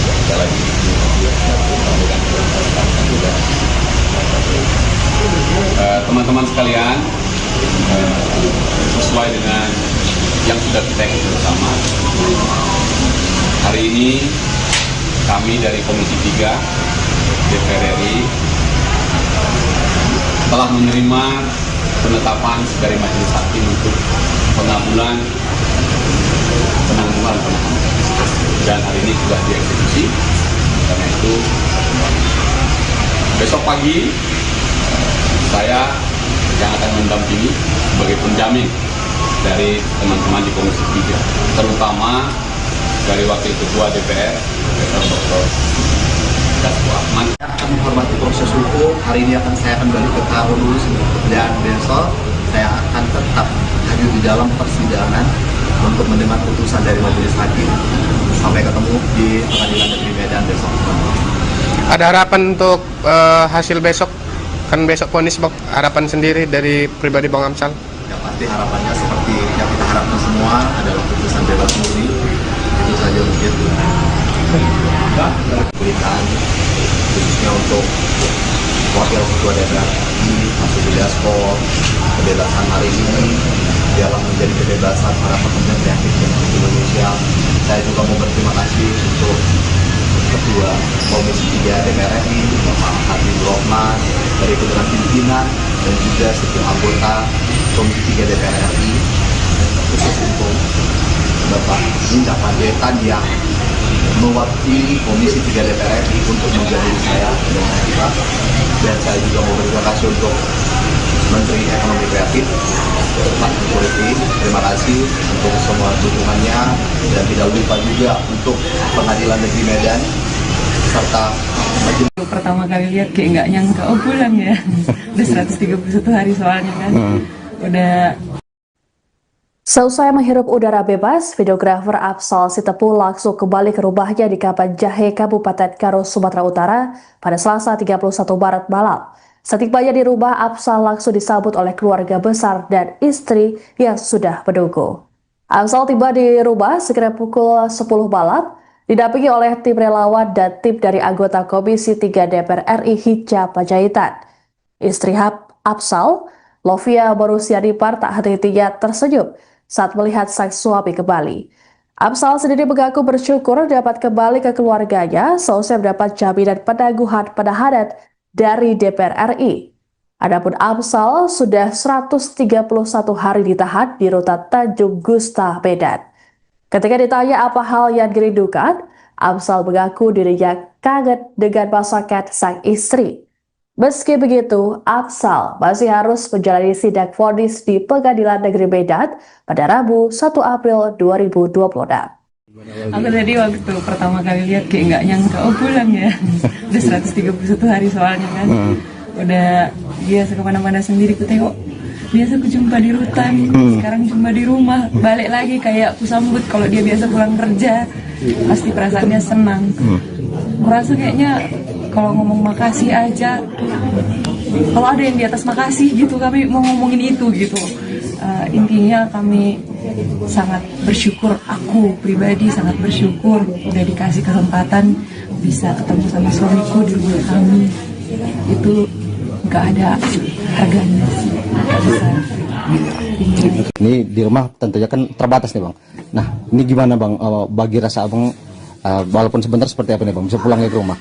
Sekali lagi teman-teman sekalian, sesuai dengan yang sudah kita ikuti bersama, hari ini kami dari Komisi 3 DPR RI telah menerima penetapan dari Majelis Hakim untuk penangguhan penahanan, dan hari ini sudah dieksekusi. Karena itu besok pagi saya yang akan mendampingi sebagai penjamin dari teman-teman di Komisi 3, terutama dari Wakil Ketua DPR, Dr. Dasko Ahmad. Saya akan menghormati proses hukum. Hari ini saya akan balik ke Karo dulu, dan besok saya akan tetap hadir di dalam persidangan untuk mendengar putusan dari Majelis Hakim. Sampai ketemu di Pengadilan Negeri Medan besok. Ada harapan untuk hasil besok? Kan besok vonis, harapan sendiri dari pribadi Bang Amsal? Ya pasti harapannya seperti yang kita harapkan semua adalah putusan bebas murni. Itu saja mungkin. Berikan khususnya untuk Wakil Ketua DPR RI, Mas Dasko, kebebasan hari ini dialah menjadi kebebasan para pekerja kreatif di Indonesia. Saya juga mau berterima kasih untuk Ketua Komisi 3 DPR RI, Bapak Habibur Rahman, dari ketua pimpinan dan juga setiap anggota Komisi 3 DPR RI, khusus untuk Bapak Hinca Panjaitan yang mewakili Komisi 3 DPR RI untuk menjadi saya dengan kita. Dan saya juga mau berterima kasih untuk Menteri Ekonomi Kreatif, Pak Jokowi. Terima kasih untuk semua dukungannya, dan tidak lupa juga untuk Pengadilan Negeri Medan serta Majelis. Pertama kali lihat kayak nggak nyangka, oh pulang ya. Udah 131 hari soalnya kan. Udah. Seusai menghirup udara bebas, videografer Afsal Sitepu langsung kembali ke rumahnya di Kapan Jahe, Kabupaten Karo, Sumatera Utara pada Selasa 31 Maret malam. Setibanya di rumah, Afsal langsung disambut oleh keluarga besar dan istri yang sudah menunggu. Afsal tiba di rumah sekitar pukul 10 malam, didampingi oleh tim relawan dan tim dari anggota Komisi 3 DPR RI Hinca Panjaitan. Istri Afsal, Lovia Barusianipar, tak henti-hentinya tersenyum saat melihat sang suami kembali. Afsal sendiri mengaku bersyukur dapat kembali ke keluarganya seusai mendapat jaminan penangguhan penahanan dari DPR RI. Adapun Afsal sudah 131 hari ditahan di rutan Tanjung Gusta, Medan. Ketika ditanya apa hal yang dirindukan, Afsal mengaku dirinya kangen dengan masakan sang istri. Meski begitu, Afsal masih harus menjalani sidang vonis di Pengadilan Negeri Medan pada Rabu 1 April 2026. Aku tadi waktu pertama kali lihat kayak nggak nyangka, oh pulang ya. Udah 131 hari soalnya kan. Udah biasa kemana-mana sendiri ku tengok. Biasa ku jumpa di rutan, sekarang jumpa di rumah. Balik lagi kayak ku sambut kalau dia biasa pulang kerja. Pasti perasaannya senang. Merasa kayaknya kalau ngomong makasih aja, kalau ada yang di atas makasih gitu, kami mau ngomongin itu gitu. Intinya kami sangat bersyukur, aku pribadi sangat bersyukur udah dikasih kesempatan bisa ketemu sama suamiku di rumah kami. itu nggak ada harganya, nggak bisa. Ini di rumah tentunya kan terbatas nih bang. Nah ini gimana bang, bagi rasa abang walaupun sebentar seperti apa nih bang, bisa pulang ke rumah?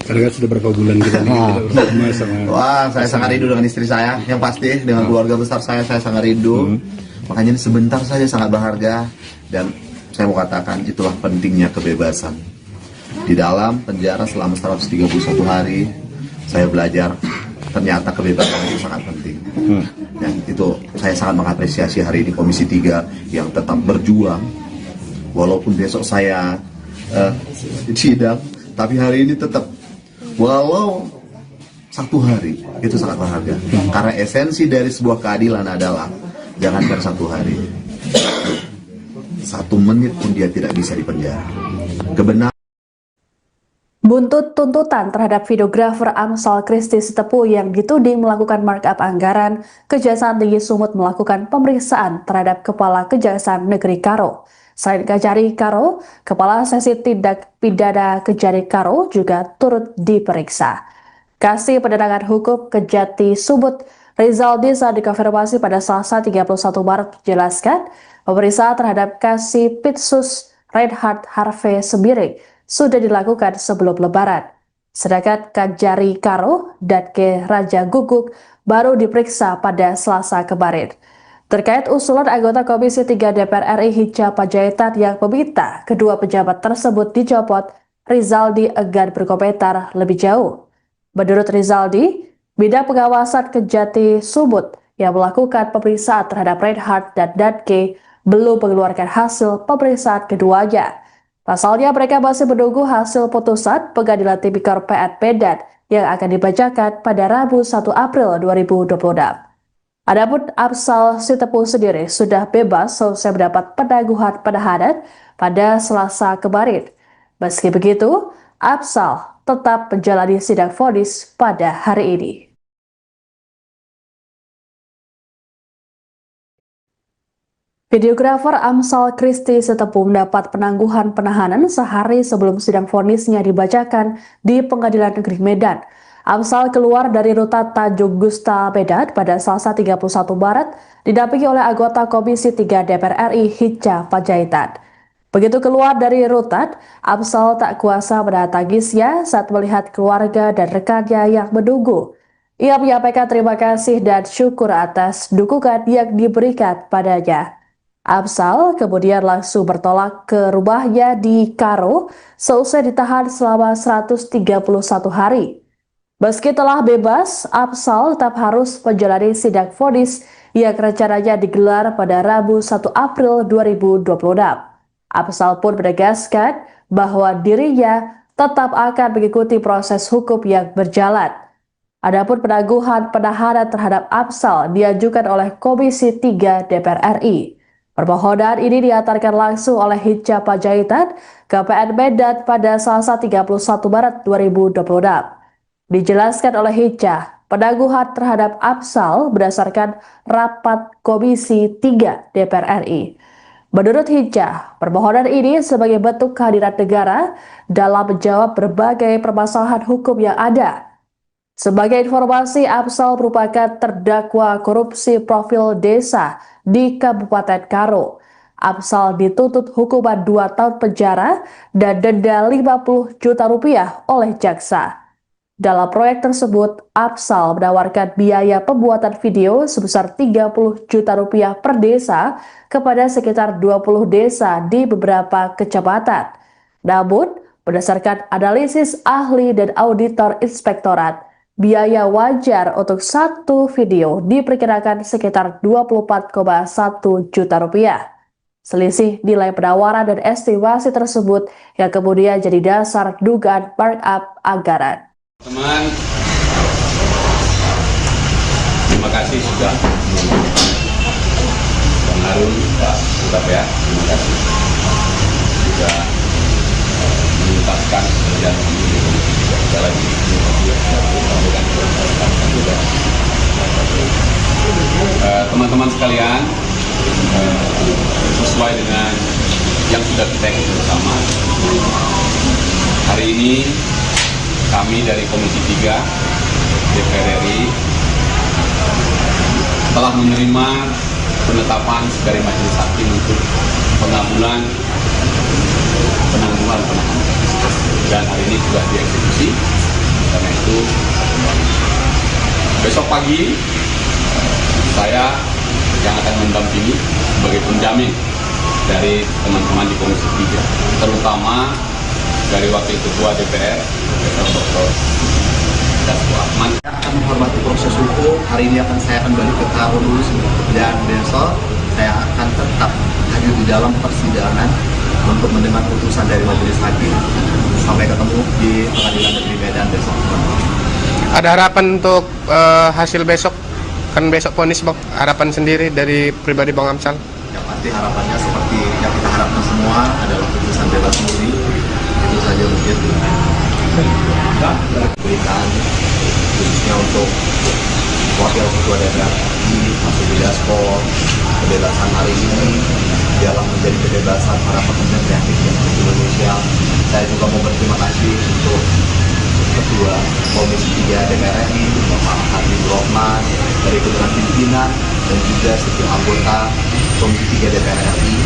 Karena kan sudah berapa bulan kita tidak bersama sama. Wah, saya sangat rindu dengan istri saya, yang pasti dengan keluarga besar saya sangat rindu. Makanya ini sebentar saja sangat berharga, dan saya mau katakan itulah pentingnya kebebasan. Di dalam penjara selama 131 hari, saya belajar ternyata kebebasan itu sangat penting. Dan itu saya sangat mengapresiasi hari ini Komisi 3 yang tetap berjuang. Walaupun besok saya sidang, tapi hari ini tetap, walau 1 hari, itu sangat berharga. Karena esensi dari sebuah keadilan adalah jangankan 1 hari, 1 menit pun dia tidak bisa dipenjara. Kebenaran. Buntut tuntutan terhadap videografer Amsal Christy Sitepu yang dituding melakukan markup anggaran, Kejaksaan Tinggi Sumut melakukan pemeriksaan terhadap Kepala Kejaksaan Negeri Karo. Selain Kejari Karo, Kepala Seksi Tindak Pidana Kejari Karo juga turut diperiksa. Kasih Pendatangan Hukum Kejati Sumut Rizaldi saat dikonfirmasi pada Selasa 31 Maret menjelaskan pemeriksaan terhadap Kasih Pitsus Reinhard Harvey Sembiring sudah dilakukan sebelum Lebaran. Sedangkan Kejari Karo dan Ke Raja Guguk baru diperiksa pada Selasa kemarin. Terkait usulan anggota Komisi 3 DPR RI Hinca Panjaitan yang meminta kedua pejabat tersebut dicopot, Rizaldi enggan berkomentar lebih jauh. Menurut Rizaldi, bidang pengawasan Kejati Sumut yang melakukan pemeriksaan terhadap Reinhard dan Danke belum mengeluarkan hasil pemeriksaan keduanya. Pasalnya mereka masih menunggu hasil putusan Pengadilan Tipikor PN Medan yang akan dibacakan pada Rabu 1 April 2026. Adapun Amsal Sitepu sendiri sudah bebas selesai mendapat penangguhan penahanan pada Selasa kemarin. Meski begitu, Amsal tetap menjalani sidang vonis pada hari ini. Videografer Amsal Christy Sitepu mendapat penangguhan penahanan sehari sebelum sidang vonisnya dibacakan di Pengadilan Negeri Medan. Amsal keluar dari rutan Tanjung Gusta Medan pada Selasa 31 Maret didampingi oleh anggota Komisi 3 DPR RI Hinca Panjaitan. Begitu keluar dari rutan, Amsal tak kuasa menahan tangisnya saat melihat keluarga dan rekannya yang menunggu. Ia menyampaikan terima kasih dan syukur atas dukungan yang diberikan padanya. Amsal kemudian langsung bertolak ke rumahnya di Karo seusai ditahan selama 131 hari. Meski telah bebas, Amsal tetap harus menjalani sidang vonis yang rencananya digelar pada Rabu 1 April 2026. Amsal pun menegaskan bahwa dirinya tetap akan mengikuti proses hukum yang berjalan. Adapun penangguhan penahanan terhadap Amsal diajukan oleh Komisi 3 DPR RI. Permohonan ini diantarkan langsung oleh Hinca Panjaitan ke PN Medan pada Selasa 31 Maret 2026. Dijelaskan oleh Hinca, penangguhan terhadap Amsal berdasarkan rapat Komisi 3 DPR RI. Menurut Hinca, permohonan ini sebagai bentuk kehadiran negara dalam menjawab berbagai permasalahan hukum yang ada. Sebagai informasi, Amsal merupakan terdakwa korupsi profil desa di Kabupaten Karo. Amsal dituntut hukuman 2 tahun penjara dan denda 50 juta rupiah oleh jaksa. Dalam proyek tersebut, Amsal menawarkan biaya pembuatan video sebesar 30 juta rupiah per desa kepada sekitar 20 desa di beberapa kecamatan. Namun, berdasarkan analisis ahli dan auditor inspektorat, biaya wajar untuk satu video diperkirakan sekitar 24,1 juta rupiah. Selisih nilai penawaran dan estimasi tersebut yang kemudian jadi dasar dugaan markup anggaran. Teman, terima kasih sudah Bang Harun, Pak Surabaya, terima kasih sudah menuntaskan pekerjaan ini. Sekali lagi teman-teman sekalian, sesuai dengan yang sudah kita ikuti bersama, hari ini kami dari Komisi 3 DPR RI telah menerima penetapan dari Majelis Hakim untuk penangguhan penahanan dan hari ini sudah dieksekusi. Karena itu besok pagi saya yang akan mendampingi sebagai penjamin dari teman-teman di Komisi 3, terutama dari Wakil Ketua DPR, Profesor Dr. Dasko Ahmad. Saya akan menghormati proses hukum. Hari ini saya akan balik ke Karo dulu, dan besok saya akan tetap hadir di dalam persidangan untuk mendengar putusan dari Majelis Hakim. Sampai ketemu di Pengadilan Negeri Medan besok. Ada harapan untuk hasil besok, kan besok vonis Bang. Harapan sendiri dari pribadi Bang Amsal. Yang pasti harapannya seperti yang kita harapkan semua adalah putusan bebas murni. Itu saja mungkin. Berikan khususnya untuk Wakil Ketua DPR Mas Sugi Dasko, kebebasan hari ini dialah menjadi kebebasan para pekerja kreatif yang ada di Indonesia. Saya juga mau berterima kasih untuk Ketua Komisi 3 DPR RI, Bapak Habibur Rahman, dari ketua pimpinan dan juga setiap anggota Komisi 3 DPR RI,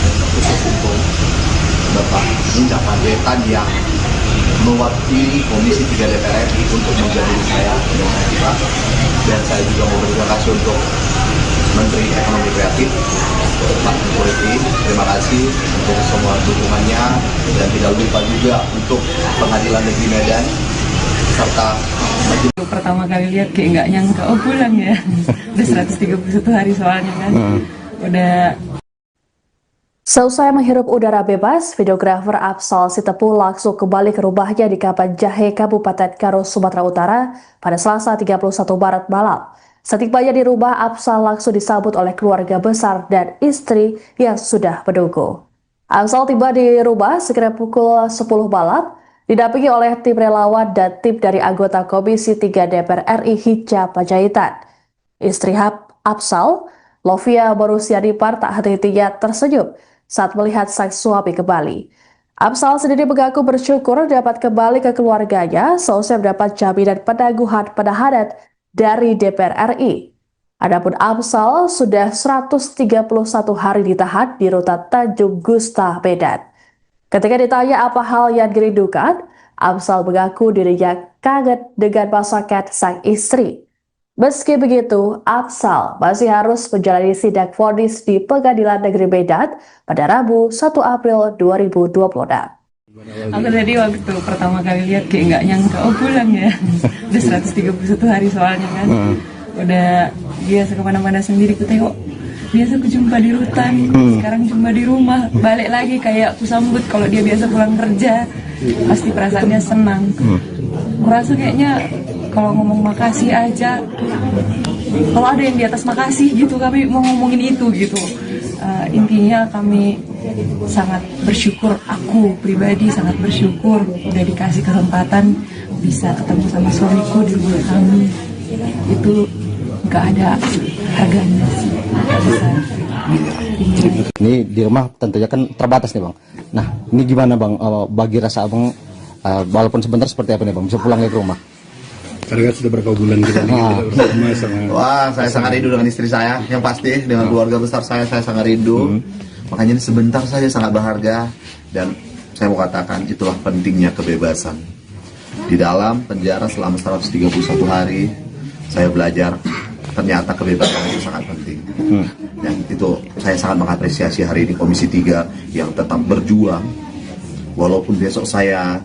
dan khusus untuk Bapak Hinca Panjaitan yang mewakili Komisi 3 DPR RI untuk menjadi saya dan saya juga mau berterima kasih untuk Menteri Ekonomi Kreatif Pak Menteri. Terima kasih untuk semua dukungannya, dan tidak lupa juga untuk Pengadilan Negeri Medan serta Pertama kali lihat kayak nggak nyangka, oh pulang ya. Udah 131 hari soalnya kan. Udah. Seusai menghirup udara bebas, videografer Afsal Sitepu langsung kembali ke rumahnya di Kapan Jahe, Kabupaten Karo, Sumatera Utara pada Selasa 31 Maret malam. Setibanya di rumah, Afsal langsung disambut oleh keluarga besar dan istri yang sudah menunggu. Afsal tiba di rumah sekitar pukul 10 malam, didampingi oleh tim relawan dan tim dari anggota Komisi 3 DPR RI Hinca Panjaitan. Istri Afsal, Lovia Borusiadipar, tak henti-hentinya tersenyum saat melihat sang suami kembali. Afsal sendiri mengaku bersyukur dapat kembali ke keluarganya seusai mendapat jaminan penangguhan penahanan dari DPR RI. Adapun Afsal sudah 131 hari ditahan di rutan Tanjung Gusta, Medan. Ketika ditanya apa hal yang dirindukan, Afsal mengaku dirinya kaget dengan masakan sang istri. Meski begitu, Afsal masih harus menjalani sidang vonis di Pengadilan Negeri Medan pada Rabu 1 April 2026. Aku tadi waktu pertama kali lihat kayak nggak nyangka, oh pulang ya. Udah 131 hari soalnya kan. Udah biasa kemana-mana sendiri ku tengok. Biasa ku jumpa di rutan, sekarang jumpa di rumah. Balik lagi kayak aku sambut kalau dia biasa pulang kerja. Pasti perasaannya senang. Merasa kayaknya kalau ngomong makasih aja, kalau ada yang di atas makasih gitu, kami mau ngomongin itu gitu. Intinya kami sangat bersyukur, aku pribadi sangat bersyukur udah dikasih kesempatan bisa ketemu sama suamiku di rumah kami. Itu nggak ada harganya sih. Ini di rumah tentunya kan terbatas nih Bang. Nah ini gimana Bang, bagi rasa Abang, walaupun sebentar seperti apa nih Bang, bisa pulang ke rumah? Karena kan sudah berapa bulan kita bersama sama. Wah, saya sangat rindu dengan istri saya, yang pasti dengan keluarga besar saya sangat rindu. Makanya ini sebentar saja sangat berharga, dan saya mau katakan itulah pentingnya kebebasan. Di dalam penjara selama 131 hari, saya belajar ternyata kebebasan itu sangat penting. Dan itu saya sangat mengapresiasi hari ini Komisi 3 yang tetap berjuang. Walaupun besok saya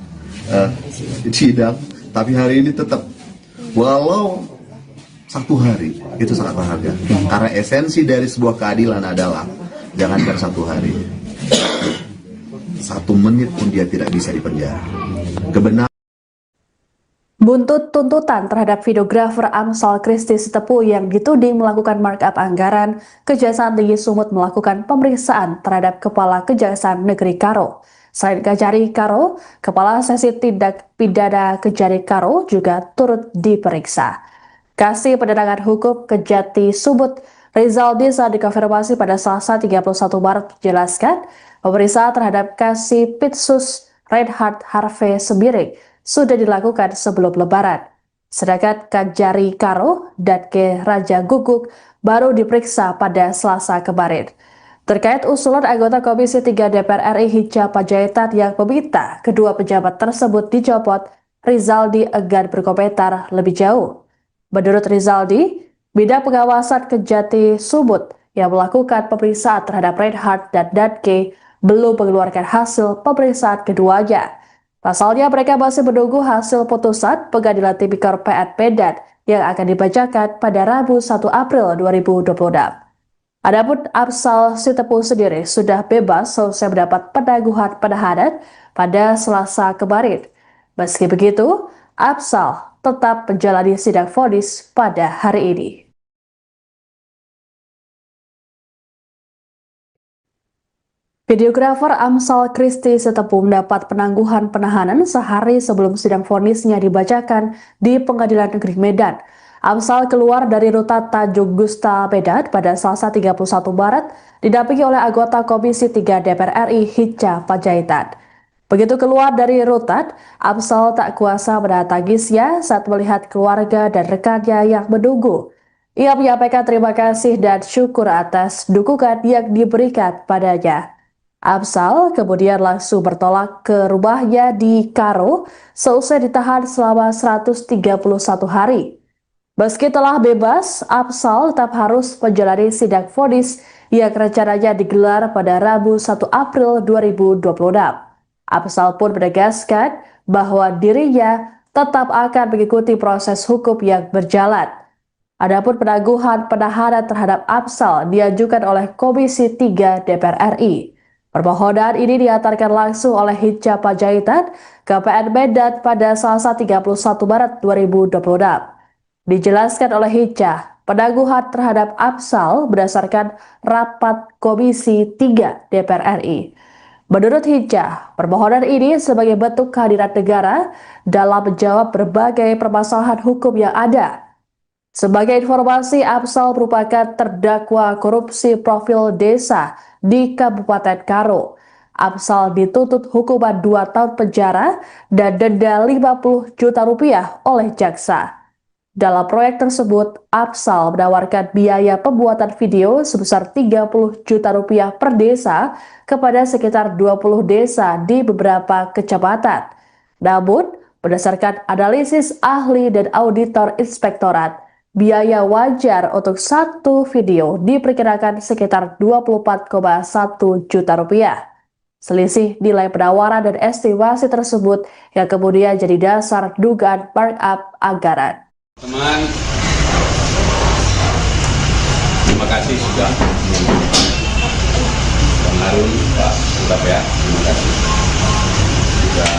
sidang, tapi hari ini tetap, walau 1 hari, itu sangat berharga. Karena esensi dari sebuah keadilan adalah jangankan 1 hari, 1 menit pun dia tidak bisa dipenjara. Kebenaran. Buntut tuntutan terhadap videografer Amsal Kristi Sitepu yang dituding melakukan markup anggaran, Kejaksaan Tinggi Sumut melakukan pemeriksaan terhadap Kepala Kejaksaan Negeri Karo. Selain Kejari Karo, Kepala Seksi Tindak Pidana Kejari Karo juga turut diperiksa. Kasih Penerangan Hukum Kejati Sumut Rizaldi saat dikonfirmasi pada Selasa 31 Maret menjelaskan pemeriksaan terhadap Kasih Pitsus Reinhard Harvey Sembiring sudah dilakukan sebelum Lebaran. Sedangkan Kajari Karo dan Ke Raja Guguk baru diperiksa pada Selasa kemarin. Terkait usulan anggota Komisi 3 DPR RI Hinca Panjaitan yang meminta kedua pejabat tersebut dicopot, Rizaldi enggan berkomentar lebih jauh. Menurut Rizaldi, bidang pengawasan Kejati Sumut yang melakukan pemeriksaan terhadap Reinhard dan Danke belum mengeluarkan hasil pemeriksaan keduanya. Pasalnya mereka masih menunggu hasil putusan Pengadilan Tipikor PN Medan yang akan dibacakan pada Rabu 1 April 2026. Adapun Afsal Sitepu sendiri sudah bebas selesai mendapat penangguhan penahanan pada Selasa kemarin. Meski begitu, Afsal tetap menjalani sidang vonis pada hari ini. Videografer Amsal Christy Sitepu mendapat penangguhan penahanan sehari sebelum sidang vonisnya dibacakan di Pengadilan Negeri Medan. Amsal keluar dari rutan Tanjung Gusta Medan pada Selasa 31 Maret didampingi oleh anggota Komisi 3 DPR RI Hinca Panjaitan. Begitu keluar dari rutan, Amsal tak kuasa menahan tangisnya saat melihat keluarga dan rekannya yang menunggu. Ia menyampaikan terima kasih dan syukur atas dukungan yang diberikan padanya. Amsal kemudian langsung bertolak ke rumahnya di Karo seusai ditahan selama 131 hari. Meski telah bebas, Amsal tetap harus menjalani sidang vonis yang rencananya digelar pada Rabu 1 April 2026. Amsal pun menegaskan bahwa dirinya tetap akan mengikuti proses hukum yang berjalan. Adapun penangguhan penahanan terhadap Amsal diajukan oleh Komisi 3 DPR RI. Permohonan ini diantarkan langsung oleh Hinca Panjaitan ke PN Medan pada Selasa 31 Maret 2026. Dijelaskan oleh Hinca, penangguhan terhadap Amsal berdasarkan rapat Komisi 3 DPR RI. Menurut Hinca, permohonan ini sebagai bentuk kehadiran negara dalam menjawab berbagai permasalahan hukum yang ada. Sebagai informasi, Amsal merupakan terdakwa korupsi profil desa di Kabupaten Karo. Amsal dituntut hukuman 2 tahun penjara dan denda 50 juta rupiah oleh jaksa. Dalam proyek tersebut, Amsal menawarkan biaya pembuatan video sebesar 30 juta rupiah per desa kepada sekitar 20 desa di beberapa kecamatan. Namun, berdasarkan analisis ahli dan auditor inspektorat, biaya wajar untuk satu video diperkirakan sekitar 24,1 juta rupiah. Selisih nilai penawaran dan estimasi tersebut yang kemudian jadi dasar dugaan markup anggaran. Teman, terima kasih sudah Bang Harun, Pak Surabaya, terima kasih sudah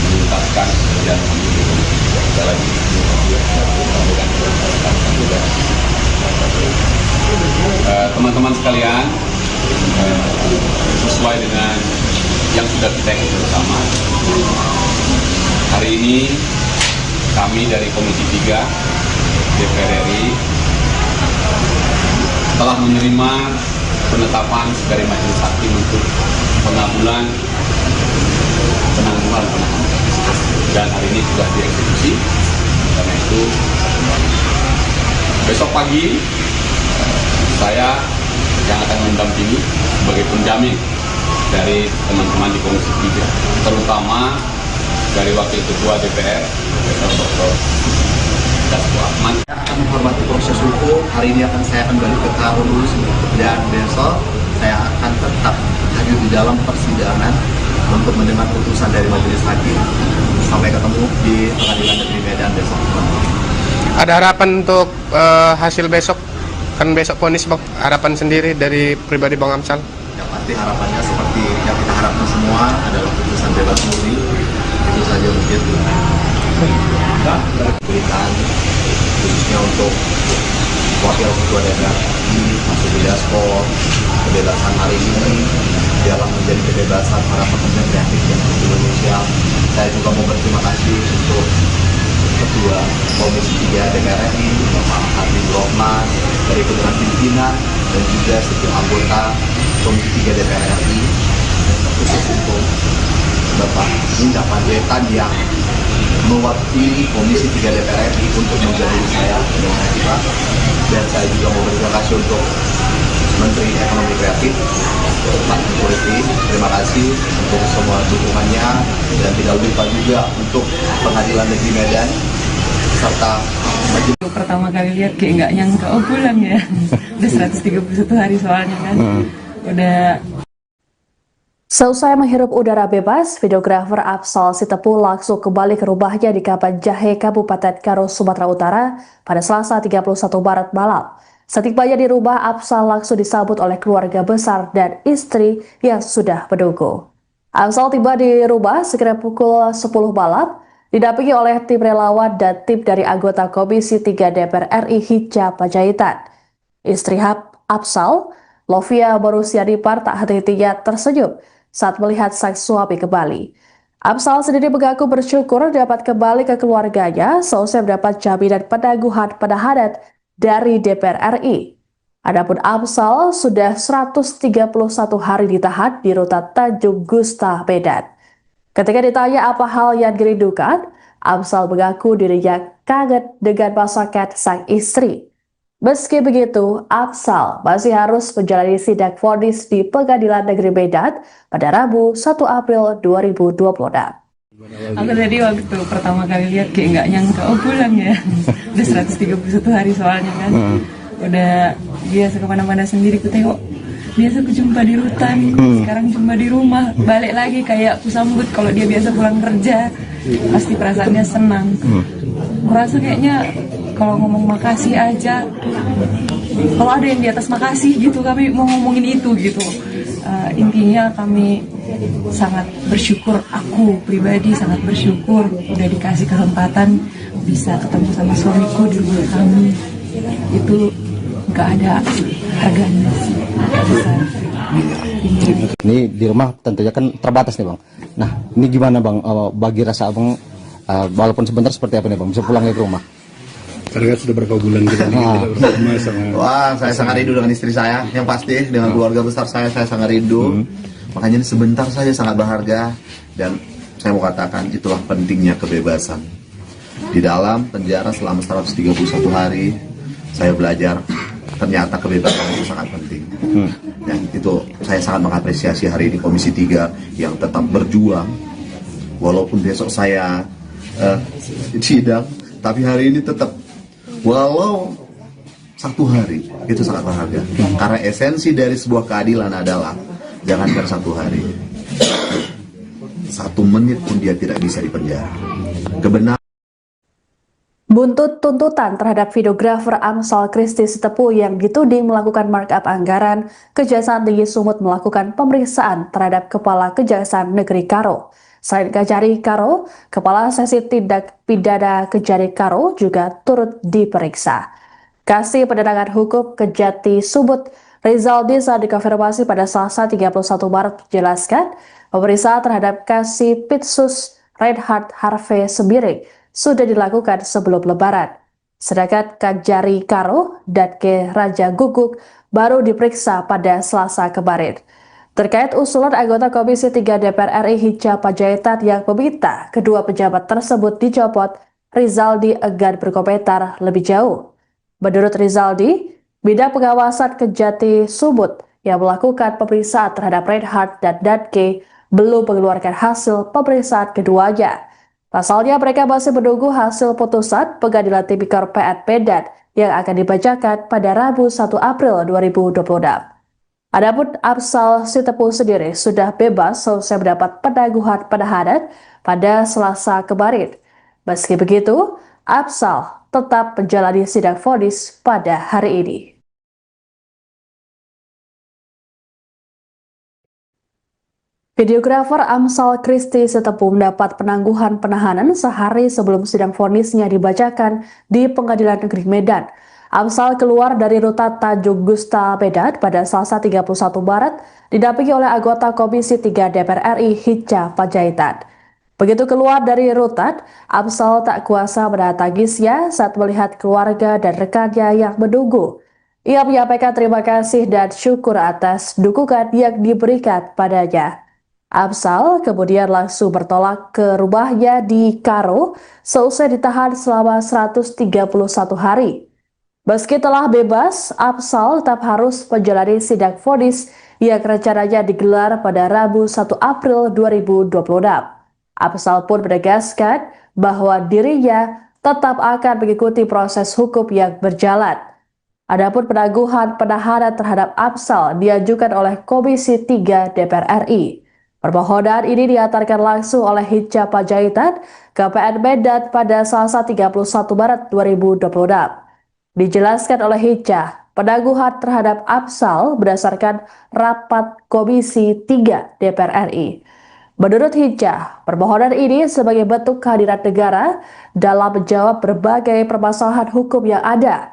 menuntaskan pekerjaan kami. Sekali lagi teman-teman sekalian, sesuai dengan yang sudah kita ikuti bersama, hari ini kami dari Komisi 3 DPR RI telah menerima penetapan dari Majelis Hakim untuk penangguhan penahanan, dan hari ini sudah dieksekusi. Karena itu besok pagi saya yang akan mendampingi sebagai penjamin dari teman-teman di Komisi 3, terutama dari Wakil Ketua DPR, Profesor Dr. Dasko Ahmad. Saya akan menghormati proses hukum. Hari ini saya akan balik ke Karo dulu, dan besok saya akan tetap hadir di dalam persidangan untuk mendengar putusan dari Majelis Hakim. Sampai ketemu di Pengadilan Negeri Medan besok. Ada harapan untuk hasil besok? Kan besok vonis, Bang. Harapan sendiri dari pribadi Bang Amsal? Yang pasti harapannya seperti yang kita harapkan semua adalah putusan bebas murni. Itu saja mungkin. Berikan khususnya untuk Wakil Ketua DPR Mas Dasko, kebebasan hari ini dalam menjadi kebebasan para pekerja kreatif yang ada di Indonesia. Saya juga mau berterima kasih untuk Ketua Komisi 3 DPR RI, Bapak Habibur Rahman, dari Dewan Pimpinan dan juga setiap anggota Komisi 3 DPR RI, khusus untuk Bapak Indah Panjaitan yang mewakili Komisi 3 DPR RI untuk menjadi saya dengan Pak. Dan saya juga mau berterima kasih untuk Menteri Ekonomi Kreatif Pak Purwiti. Terima kasih untuk semua dukungannya, dan tidak lupa juga untuk Pengadilan Negeri Medan serta majelis. Pertama kali lihat kayak nggak nyangka, oh pulang ya. Udah 131 hari soalnya kan. Udah. Seusai menghirup udara bebas, videografer Afsal Sitepu langsung kembali ke rumahnya di Kapan Jahe, Kabupaten Karo, Sumatera Utara pada Selasa 31 Maret malam. Setibanya di rumah, Afsal langsung disambut oleh keluarga besar dan istri yang sudah menunggu. Afsal tiba di rumah sekitar pukul 10 malam, didampingi oleh tim relawan dan tim dari anggota Komisi 3 DPR RI Hinca Panjaitan. Istri Afsal, Lovia Borusiadipar, tak henti-hentinya tersenyum saat melihat sang suami kembali. Afsal sendiri mengaku bersyukur dapat kembali ke keluarganya seusai mendapat jaminan penangguhan penahanan dari DPR RI. Adapun Afsal sudah 131 hari ditahan di rutan Tanjung Gusta, Medan. Ketika ditanya apa hal yang dirindukan, Afsal mengaku dirinya kaget dengan masakan sang istri. Meski begitu, Afsal masih harus menjalani sidang vonis di Pengadilan Negeri Medan pada Rabu 1 April 2026. Aku tadi waktu pertama kali lihat kayak nggak nyangka, oh pulang ya. Udah 131 hari soalnya kan. Udah biasa kemana-mana sendiri ku tengok. Biasa ku jumpa di rutan, sekarang jumpa di rumah. Balik lagi kayak ku sambut kalau dia biasa pulang kerja. Pasti perasaannya senang. Kurasa kayaknya kalau ngomong makasih aja, kalau ada yang di atas makasih gitu, kami mau ngomongin itu gitu. Intinya kami sangat bersyukur, aku pribadi sangat bersyukur udah dikasih kesempatan bisa ketemu sama suamiku di rumah kami. Itu nggak ada harganya sih, nggak bisa. Ini di rumah tentunya kan terbatas nih bang. Nah ini gimana bang, bagi rasa abang, walaupun sebentar seperti apa nih bang, bisa pulang ke rumah? Karena sudah berapa bulan kita tidak bersama sama. Wah, saya sangat rindu dengan istri saya, yang pasti dengan keluarga besar saya sangat rindu. Makanya ini sebentar saja sangat berharga, dan saya mau katakan itulah pentingnya kebebasan. Di dalam penjara selama 131 hari, saya belajar ternyata kebebasan itu sangat penting. Dan itu saya sangat mengapresiasi hari ini Komisi 3 yang tetap berjuang. Walaupun besok saya sidang, tapi hari ini tetap, walau 1 hari, itu sangat berharga. Karena esensi dari sebuah keadilan adalah jangankan 1 hari, 1 menit pun dia tidak bisa dipenjara. Kebenaran. Buntut tuntutan terhadap videografer Amsal Christy Sitepu yang dituding melakukan markup anggaran, Kejaksaan Tinggi Sumut melakukan pemeriksaan terhadap Kepala Kejaksaan Negeri Karo. Selain Kejari Karo, Kepala Sesi Tindak Pidana Kejari Karo juga turut diperiksa. Kasih Penanganan Hukum Kejati Sumut Rizaldi saat dikonfirmasi pada Selasa 31 Maret menjelaskan pemeriksaan terhadap Kasih Pitsus Reinhard Harvey Sembiring sudah dilakukan sebelum Lebaran. Sedangkan Kejari Karo dan Ke Raja Guguk baru diperiksa pada Selasa kemarin. Terkait usulan anggota Komisi 3 DPR RI Hinca Panjaitan yang meminta kedua pejabat tersebut dicopot, Rizaldi enggan berkomentar lebih jauh. Menurut Rizaldi, bidang pengawasan Kejati Sumut yang melakukan pemeriksaan terhadap Reinhard dan Danke belum mengeluarkan hasil pemeriksaan keduanya. Pasalnya mereka masih menunggu hasil putusan Pengadilan Tipikor PN Medan yang akan dibacakan pada Rabu 1 April 2026. Adapun Afsal Sitepu sendiri sudah bebas selesai mendapat penangguhan penahanan pada Selasa kemarin. Meski begitu, Afsal tetap menjalani sidang vonis pada hari ini. Videografer Amsal Christy Sitepu mendapat penangguhan penahanan sehari sebelum sidang vonisnya dibacakan di Pengadilan Negeri Medan. Amsal keluar dari rutan Tanjung Gusta, Medan pada Selasa 31 Maret didampingi oleh anggota Komisi 3 DPR RI Hinca Panjaitan. Begitu keluar dari rutan, Amsal tak kuasa menahan tangisnya saat melihat keluarga dan rekannya yang menunggu. Ia menyampaikan terima kasih dan syukur atas dukungan yang diberikan padanya. Afsal kemudian langsung bertolak ke rumahnya di Karo seusai ditahan selama 131 hari. Meski telah bebas, Afsal tetap harus menjalani sidang vonis yang rencananya digelar pada Rabu 1 April 2026. Afsal pun menegaskan bahwa dirinya tetap akan mengikuti proses hukum yang berjalan. Adapun penangguhan penahanan terhadap Afsal diajukan oleh Komisi 3 DPR RI. Permohonan ini diantarkan langsung oleh Hinca Panjaitan ke PN Medan pada Selasa 31 Maret 2026. Dijelaskan oleh Hinca, penangguhan terhadap Afsal berdasarkan rapat Komisi 3 DPR RI. Menurut Hinca, permohonan ini sebagai bentuk kehadiran negara dalam menjawab berbagai permasalahan hukum yang ada.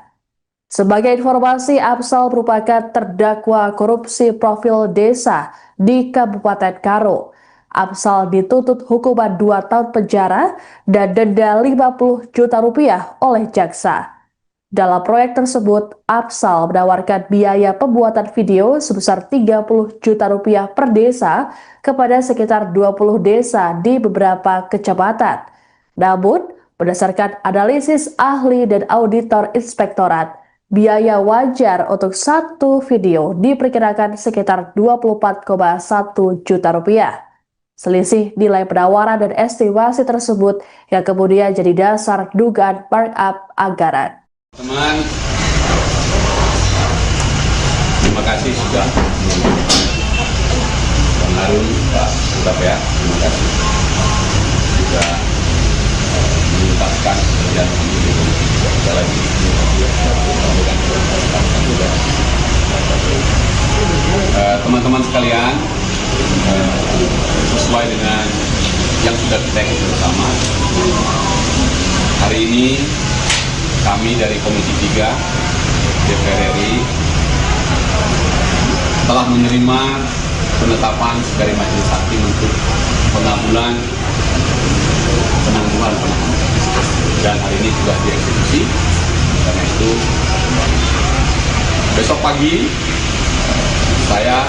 Sebagai informasi, Afsal merupakan terdakwa korupsi profil desa di Kabupaten Karo. Afsal dituntut hukuman 2 tahun penjara dan denda 50 juta rupiah oleh jaksa. Dalam proyek tersebut, Afsal menawarkan biaya pembuatan video sebesar 30 juta rupiah per desa kepada sekitar 20 desa di beberapa kecamatan. Namun, berdasarkan analisis ahli dan auditor inspektorat, biaya wajar untuk satu video diperkirakan sekitar 24,1 juta rupiah. Selisih nilai penawaran dan estimasi tersebut yang kemudian jadi dasar dugaan markup anggaran. Teman, terima kasih sudah Bang Harun, Pak Surabaya, terima kasih sudah menuntaskan pekerjaan kami. Sekali lagi, teman-teman sekalian, sesuai dengan yang sudah kita ikuti bersama, hari ini kami dari Komisi 3 DPR RI telah menerima penetapan dari Majelis Hakim untuk penangguhan penahanan, dan hari ini sudah dieksekusi. Karena itu besok pagi saya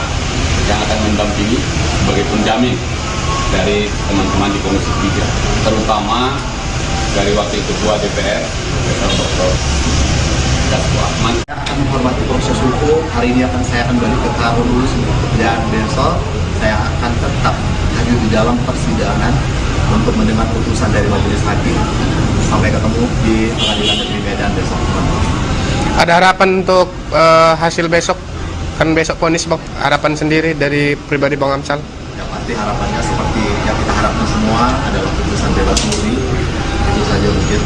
yang akan mendampingi sebagai penjamin dari teman-teman di Komisi 3, terutama dari Wakil Ketua DPR, Dr. Dasko Ahmad. Saya akan menghormati proses hukum. Hari ini saya akan balik ke Karo dulu, dan besok saya akan tetap hadir di dalam persidangan untuk mendengar putusan dari Majelis Hakim. Sampai ketemu di Pengadilan Negeri Medan besok. Ada harapan untuk hasil besok? Kan besok vonis, Bang. Harapan sendiri dari pribadi Bang Amsal? Yang pasti harapannya seperti yang kita harapkan semua adalah putusan bebas murni. Itu saja mungkin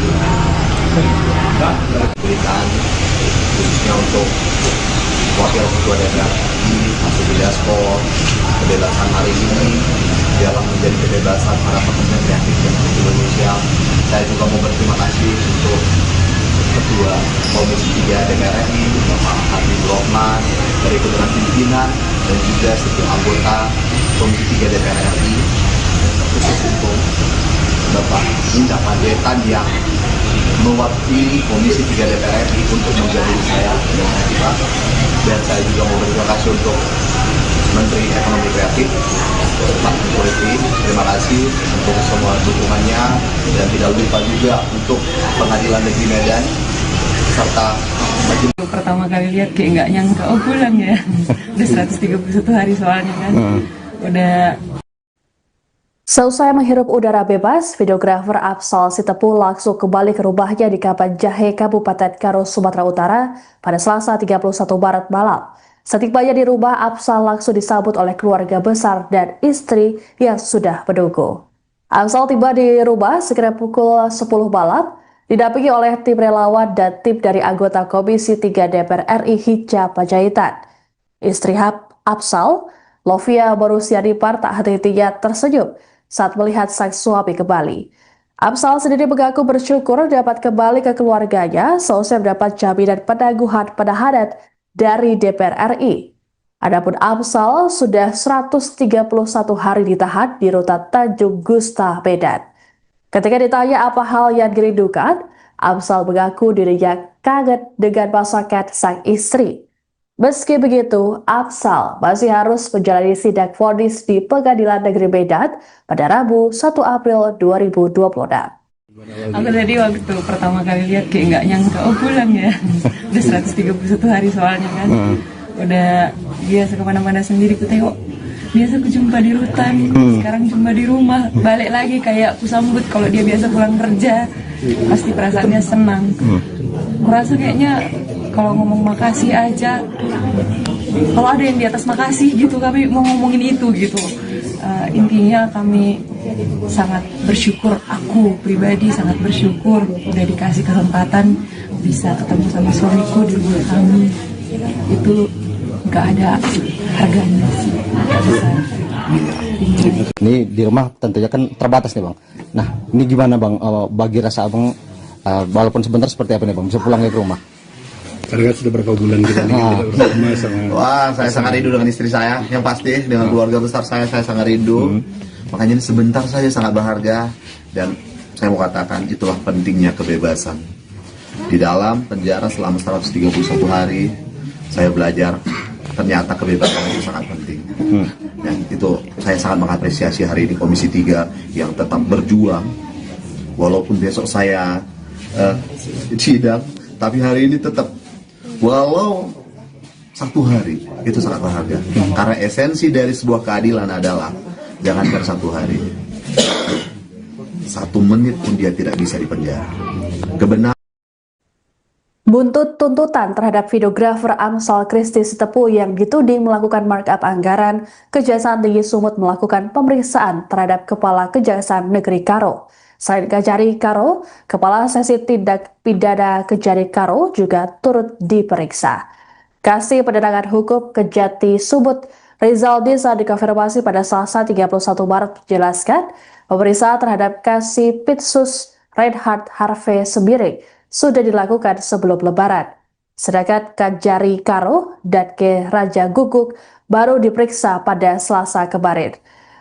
berikan khususnya untuk Wakil Ketua DPR RI, Mas Dasko, kebebasan hari ini dalam menjadi kebebasan para pekerja kreatif dan Indonesia. Saya juga mau berterima kasih untuk Ketua Komisi 3 DPR RI, Bapak Habibur Rahman, dari kebetulan pimpinan dan juga setiap anggota Komisi 3 DPR RI, khusus untuk Bapak Hinca Panjaitan yang mewakili Komisi 3 DPR RI untuk menjadi saya dengan Pak. Dan saya juga mau berterima kasih untuk Menteri Ekonomi Kreatif, Pak Jokowi. Terima kasih untuk semua dukungannya, dan tidak lupa juga untuk Pengadilan Negeri Medan serta majelis. Pertama kali lihat kayak nggak nyangka, oh pulang ya. Udah 131 hari soalnya kan. Udah. Seusai menghirup udara bebas, videografer Afsal Sitepu langsung kembali ke rumahnya di Kapan Jahe, Kabupaten Karo, Sumatera Utara pada Selasa 31 Maret malam. Setibanya di rumah, Afsal langsung disambut oleh keluarga besar dan istri yang sudah menunggu. Afsal tiba di rumah sekitar pukul 10 malam, didampingi oleh tim relawan dan tim dari anggota Komisi 3 DPR RI Hinca Panjaitan. Istri Afsal, Lovia Borusiadipar, tak henti-hentinya tersenyum saat melihat sang suami kembali. Afsal sendiri mengaku bersyukur dapat kembali ke keluarganya seusai mendapat jaminan penangguhan penahanan dari DPR RI. Adapun Afsal sudah 131 hari ditahan di rutan Tanjung Gusta, Medan. Ketika ditanya apa hal yang dirindukan, Afsal mengaku dirinya kangen dengan masakan sang istri. Meski begitu, Afsal masih harus menjalani sidang vonis di Pengadilan Negeri Medan pada Rabu 1 April 2026. Aku tadi waktu pertama kali lihat kayak nggak nyangka, oh pulang ya. Udah 131 hari soalnya kan. Udah biasa kemana-mana sendiri ku tengok. Biasa ku jumpa di rutan, sekarang jumpa di rumah. Balik lagi kayak ku sambut kalau dia biasa pulang kerja. Pasti perasaannya senang. Kurasa kayaknya kalau ngomong makasih aja, kalau ada yang di atas makasih gitu, kami mau ngomongin itu gitu. Intinya kami sangat bersyukur, aku pribadi sangat bersyukur udah dikasih kesempatan bisa ketemu sama suamiku di rumah kami. Itu nggak ada harganya sih, nggak bisa. Ini di rumah tentunya kan terbatas nih bang. Nah ini gimana bang, bagi rasa abang, walaupun sebentar seperti apa nih bang, bisa pulang ke rumah? Karena sudah berapa bulan kita tidak bersama sama. Wah, saya sangat rindu dengan istri saya, yang pasti dengan keluarga besar saya sangat rindu. Makanya ini sebentar saja sangat berharga, dan saya mau katakan itulah pentingnya kebebasan. Di dalam penjara selama 131 hari, saya belajar ternyata kebebasan itu sangat penting. Dan itu saya sangat mengapresiasi hari ini Komisi 3 yang tetap berjuang, walaupun besok saya sidang, tapi hari ini tetap walau 1 hari itu sangat berharga. Karena esensi dari sebuah keadilan adalah jangankan 1 hari, 1 menit pun dia tidak bisa dipenjara. Kebenaran. Buntut tuntutan terhadap videografer Amsal Christy Sitepu yang dituding melakukan markup anggaran, Kejaksaan Tinggi Sumut melakukan pemeriksaan terhadap Kepala Kejaksaan Negeri Karo. Selain Kejari Karo, Kepala Seksi Tindak Pidana Kejari Karo juga turut diperiksa. Kasih Pendangan Hukum Kejati Sumut, Rizaldi saat dikonfirmasi pada Selasa 31 Maret menjelaskan, pemeriksaan terhadap Kasih Pitsus Reinhard Harvey Sembiring sudah dilakukan sebelum Lebaran. Sedangkan Kejari Karo dan Ke Raja Guguk baru diperiksa pada Selasa kemarin.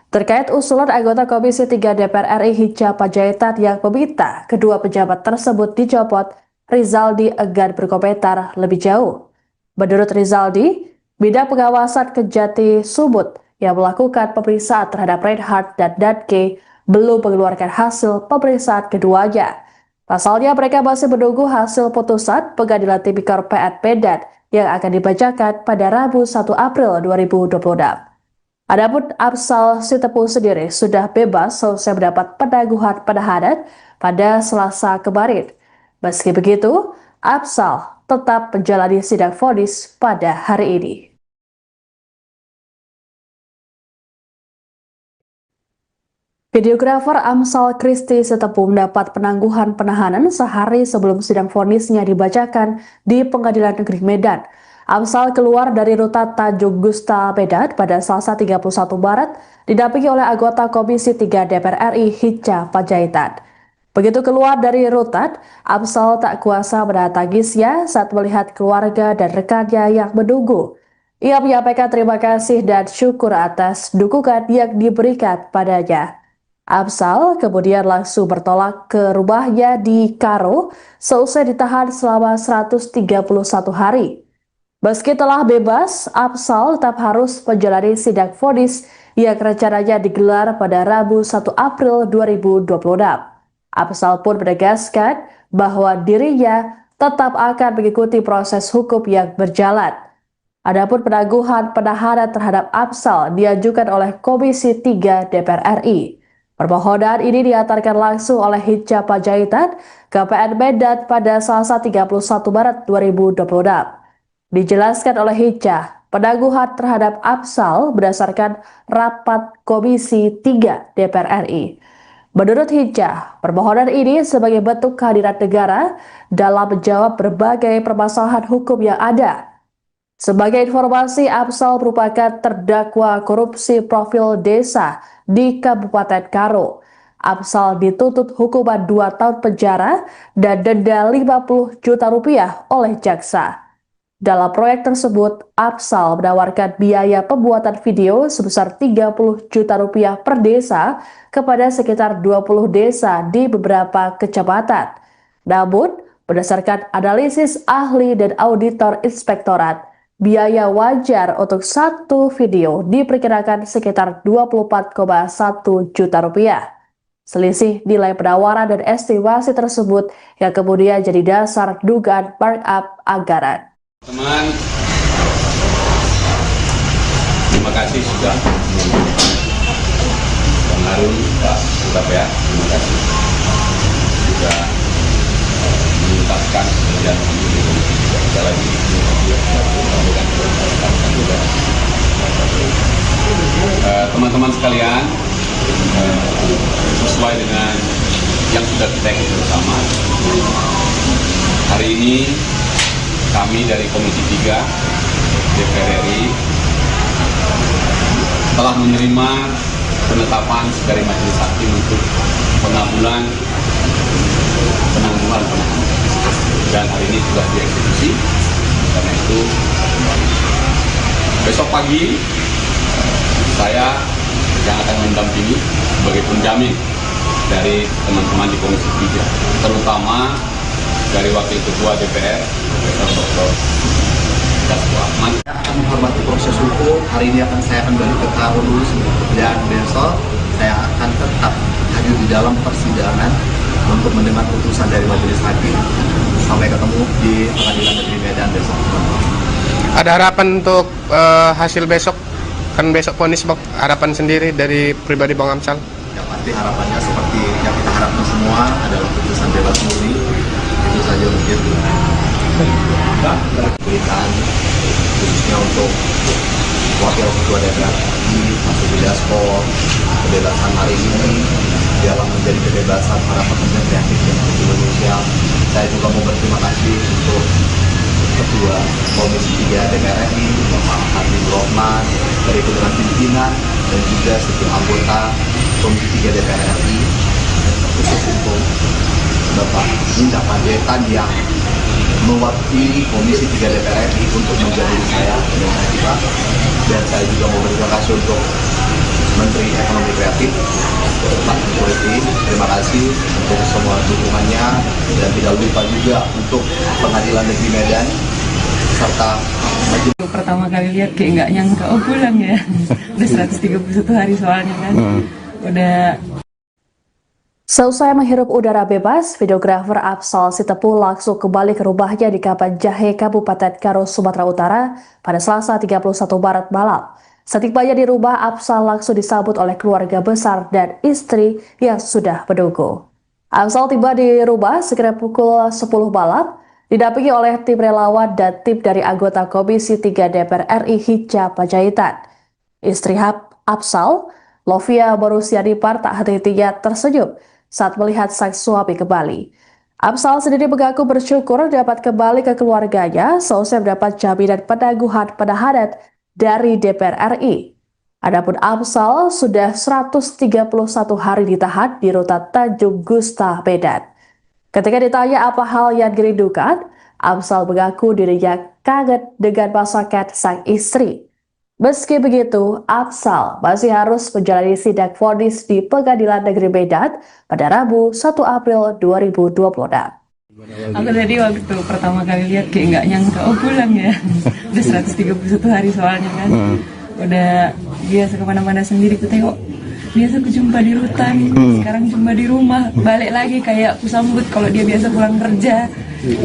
Terkait usulan anggota Komisi 3 DPR RI Hinca Panjaitan yang meminta kedua pejabat tersebut dicopot, Rizaldi enggan berkomentar lebih jauh. Menurut Rizaldi, bidang pengawasan Kejati Sumut yang melakukan pemeriksaan terhadap Reinhard dan Danke belum mengeluarkan hasil pemeriksaan keduanya. Pasalnya mereka masih menunggu hasil putusan Pengadilan Tipikor PN Medan yang akan dibacakan pada Rabu 1 April 2026. Adapun Amsal Sitepu sendiri sudah bebas selesai mendapat penangguhan penahanan pada Selasa kemarin. Meski begitu, Amsal tetap menjalani sidang vonis pada hari ini. Videografer Amsal Christy Sitepu mendapat penangguhan penahanan sehari sebelum sidang vonisnya dibacakan di Pengadilan Negeri Medan. Amsal keluar dari rutan Tanjung Gusta Medan pada Selasa 31 Maret didampingi oleh anggota Komisi 3 DPR RI Hinca Panjaitan. Begitu keluar dari rutan, Amsal tak kuasa menahan tangisnya saat melihat keluarga dan rekannya yang menunggu. Ia menyampaikan terima kasih dan syukur atas dukungan yang diberikan padanya. Amsal kemudian langsung bertolak ke rumahnya di Karo seusai ditahan selama 131 hari. Meski telah bebas, Amsal tetap harus menjalani sidang vonis yang rencananya digelar pada Rabu 1 April 2026. Amsal pun menegaskan bahwa dirinya tetap akan mengikuti proses hukum yang berjalan. Adapun penangguhan penahanan terhadap Amsal diajukan oleh Komisi 3 DPR RI. Permohonan ini diantarkan langsung oleh Hinca Panjaitan ke PN Medan pada Selasa 31 Maret 2026. Dijelaskan oleh Hinca, penangguhan terhadap Amsal berdasarkan rapat Komisi 3 DPR RI. Menurut Hinca, permohonan ini sebagai bentuk kehadiran negara dalam menjawab berbagai permasalahan hukum yang ada. Sebagai informasi, Amsal merupakan terdakwa korupsi profil desa di Kabupaten Karo. Amsal dituntut hukuman 2 tahun penjara dan denda 50 juta rupiah oleh jaksa. Dalam proyek tersebut, Amsal menawarkan biaya pembuatan video sebesar 30 juta rupiah per desa kepada sekitar 20 desa di beberapa kecamatan. Namun, berdasarkan analisis ahli dan auditor inspektorat, Biaya wajar untuk satu video diperkirakan sekitar 24,1 juta rupiah. Selisih nilai penawaran dan estimasi tersebut yang kemudian jadi dasar dugaan markup anggaran. Teman, terima kasih sudah Bang Harun, Pak Surabaya, terima kasih sudah menuntaskan pekerjaan kita lagi teman-teman sekalian, sesuai dengan yang sudah kita ikuti bersama. Hari ini kami dari Komisi 3 DPR RI telah menerima penetapan dari Majelis Hakim untuk pengabulan penangguhan penahanan, dan hari ini sudah dieksekusi. Karena itu besok pagi saya yang akan mendampingi sebagai penjamin dari teman-teman di Komisi 3, terutama dari Wakil Ketua DPR Profesor Dr. Dasko Ahmad. Akan menghormati proses hukum. Hari ini saya akan balik ke kantor dulu, dan besok saya akan tetap hadir di dalam persidangan untuk mendengar putusan dari Majelis Hakim. Sampai ketemu di Pengadilan Negeri Medan besok. Ada harapan untuk hasil besok, kan besok vonis Bang, harapan sendiri dari pribadi Bang Amsal? Yang pasti harapannya seperti yang kita harapkan semua adalah putusan bebas murni. Itu saja mungkin. Berikan khususnya untuk Wakil Ketua DPR RI, Mas Dasko, kebebasan hari ini dalam menjadi kebebasan para pekerja kreatif yang ada di Indonesia. Saya juga mau berterima kasih untuk Ketua Komisi 3 DPR RI, Bapak Habibur Rahman, dari dengan pimpinan dan juga setiap anggota Komisi 3 DPR RI, khusus untuk Bapak Ninda Panjaitan yang mewakili Komisi 3 DPR RI untuk menjadi saya dengan Pak. Dan saya juga mau berterima kasih untuk Menteri Ekonomi Kreatif Pak Menteri. Terima kasih untuk semua dukungannya, dan tidak lupa juga untuk Pengadilan Negeri Medan serta Majelis. Pertama kali lihat kayak nggak nyangka, oh pulang ya. Udah 131 hari soalnya kan. Udah. Seusai menghirup udara bebas, videografer Afsal Sitepu langsung kembali ke rumahnya di Kapan Jahe, Kabupaten Karo, Sumatera Utara pada Selasa 31 Maret malam. Setibanya di rumah, Afsal langsung disambut oleh keluarga besar dan istri yang sudah menunggu. Afsal tiba di rumah sekitar pukul 10 malam, didampingi oleh tim relawan dan tim dari anggota Komisi 3 DPR RI Hinca Panjaitan. Istri Afsal, Lovia Borusianipar, tak henti-hentinya tersenyum saat melihat sang suami kembali. Afsal sendiri mengaku bersyukur dapat kembali ke keluarganya seusai mendapat jaminan penangguhan penahanan dari DPR RI. Adapun Afsal sudah 131 hari ditahan di rutan Tanjung Gusta, Medan. Ketika ditanya apa hal yang dirindukan, Afsal mengaku dirinya kangen dengan masakan sang istri. Meski begitu, Afsal masih harus menjalani sidang vonis di Pengadilan Negeri Medan pada Rabu 1 April 2026. Aku tadi waktu pertama kali lihat kayak nggak nyangka, oh pulang ya. Udah 131 hari soalnya kan. Udah biasa kemana-mana sendiri ku tengok. Biasa aku jumpa di rutan, sekarang jumpa di rumah. Balik lagi kayak aku sambut kalau dia biasa pulang kerja.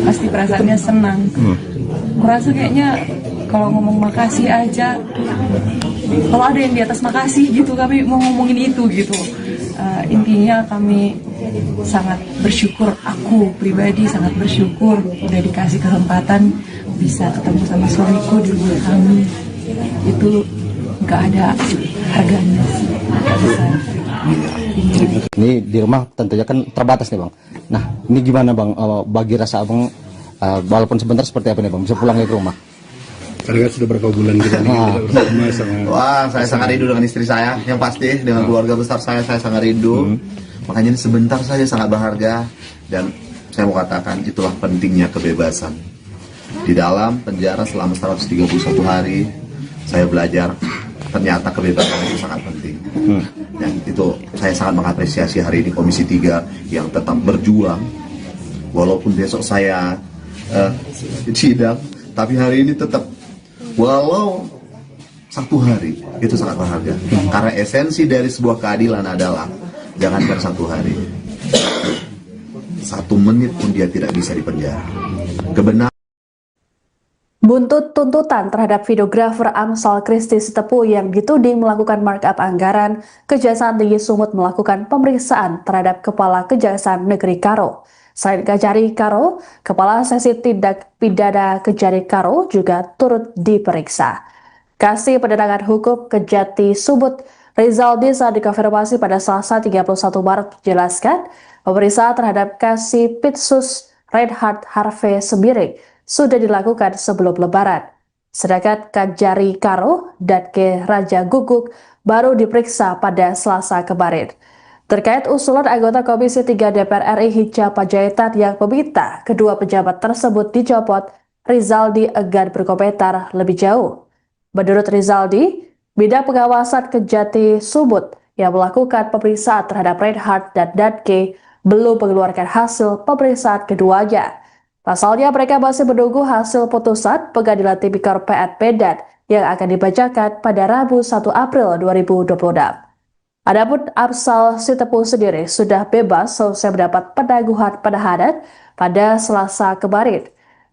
Pasti perasaannya senang. Kurasa kayaknya kalau ngomong makasih aja, kalau ada yang di atas makasih gitu, kami mau ngomongin itu gitu. Intinya kami sangat bersyukur, aku pribadi sangat bersyukur udah dikasih kesempatan bisa ketemu sama suamiku di rumah kami. Itu nggak ada harganya sih. Ini di rumah tentunya kan terbatas nih Bang. Nah ini gimana Bang, bagi rasa Abang, walaupun sebentar seperti apa nih Bang, bisa pulang ke rumah? Karena kan sudah berapa bulan kita bersama sama. Wah, saya sangat rindu dengan istri saya, yang pasti dengan keluarga besar saya sangat rindu. Makanya ini sebentar saja sangat berharga, dan saya mau katakan itulah pentingnya kebebasan. Di dalam penjara selama 131 hari, saya belajar ternyata kebebasan itu sangat penting. Dan itu saya sangat mengapresiasi hari ini Komisi 3 yang tetap berjuang. Walaupun besok saya sidang, tapi hari ini tetap Walau 1 hari itu sangat berharga, karena esensi dari sebuah keadilan adalah jangankan 1 hari, 1 menit pun dia tidak bisa dipenjara. Kebenaran. Buntut tuntutan terhadap videografer Amsal Christy Sitepu yang dituding melakukan markup anggaran, Kejaksaan Tinggi Sumut melakukan pemeriksaan terhadap Kepala Kejaksaan Negeri Karo. Selain Kejari Karo, Kepala Seksi Tindak Pidana Kejari Karo juga turut diperiksa. Kasih Pendatangan Hukum Kejati Sumut, Rizaldi saat dikonfirmasi pada Selasa 31 Maret menjelaskan, pemeriksaan terhadap Kasih Pitsus Reinhard Harvey Sembiring sudah dilakukan sebelum Lebaran. Sedangkan Kejari Karo dan Ke Raja Guguk baru diperiksa pada Selasa kemarin. Terkait usulan anggota Komisi 3 DPR RI Hinca Panjaitan yang meminta kedua pejabat tersebut dicopot, Rizaldi enggan berkomentar lebih jauh. Menurut Rizaldi, Bidang Pengawasan Kejati Sumut yang melakukan pemeriksaan terhadap Reinhard dan Danke belum mengeluarkan hasil pemeriksaan keduanya. Pasalnya mereka masih menunggu hasil putusan Pengadilan Tipikor PN Medan yang akan dibacakan pada Rabu 1 April 2026. Adapun Amsal Sitepu sendiri sudah bebas selesai mendapat penangguhan penahanan pada Selasa kemarin.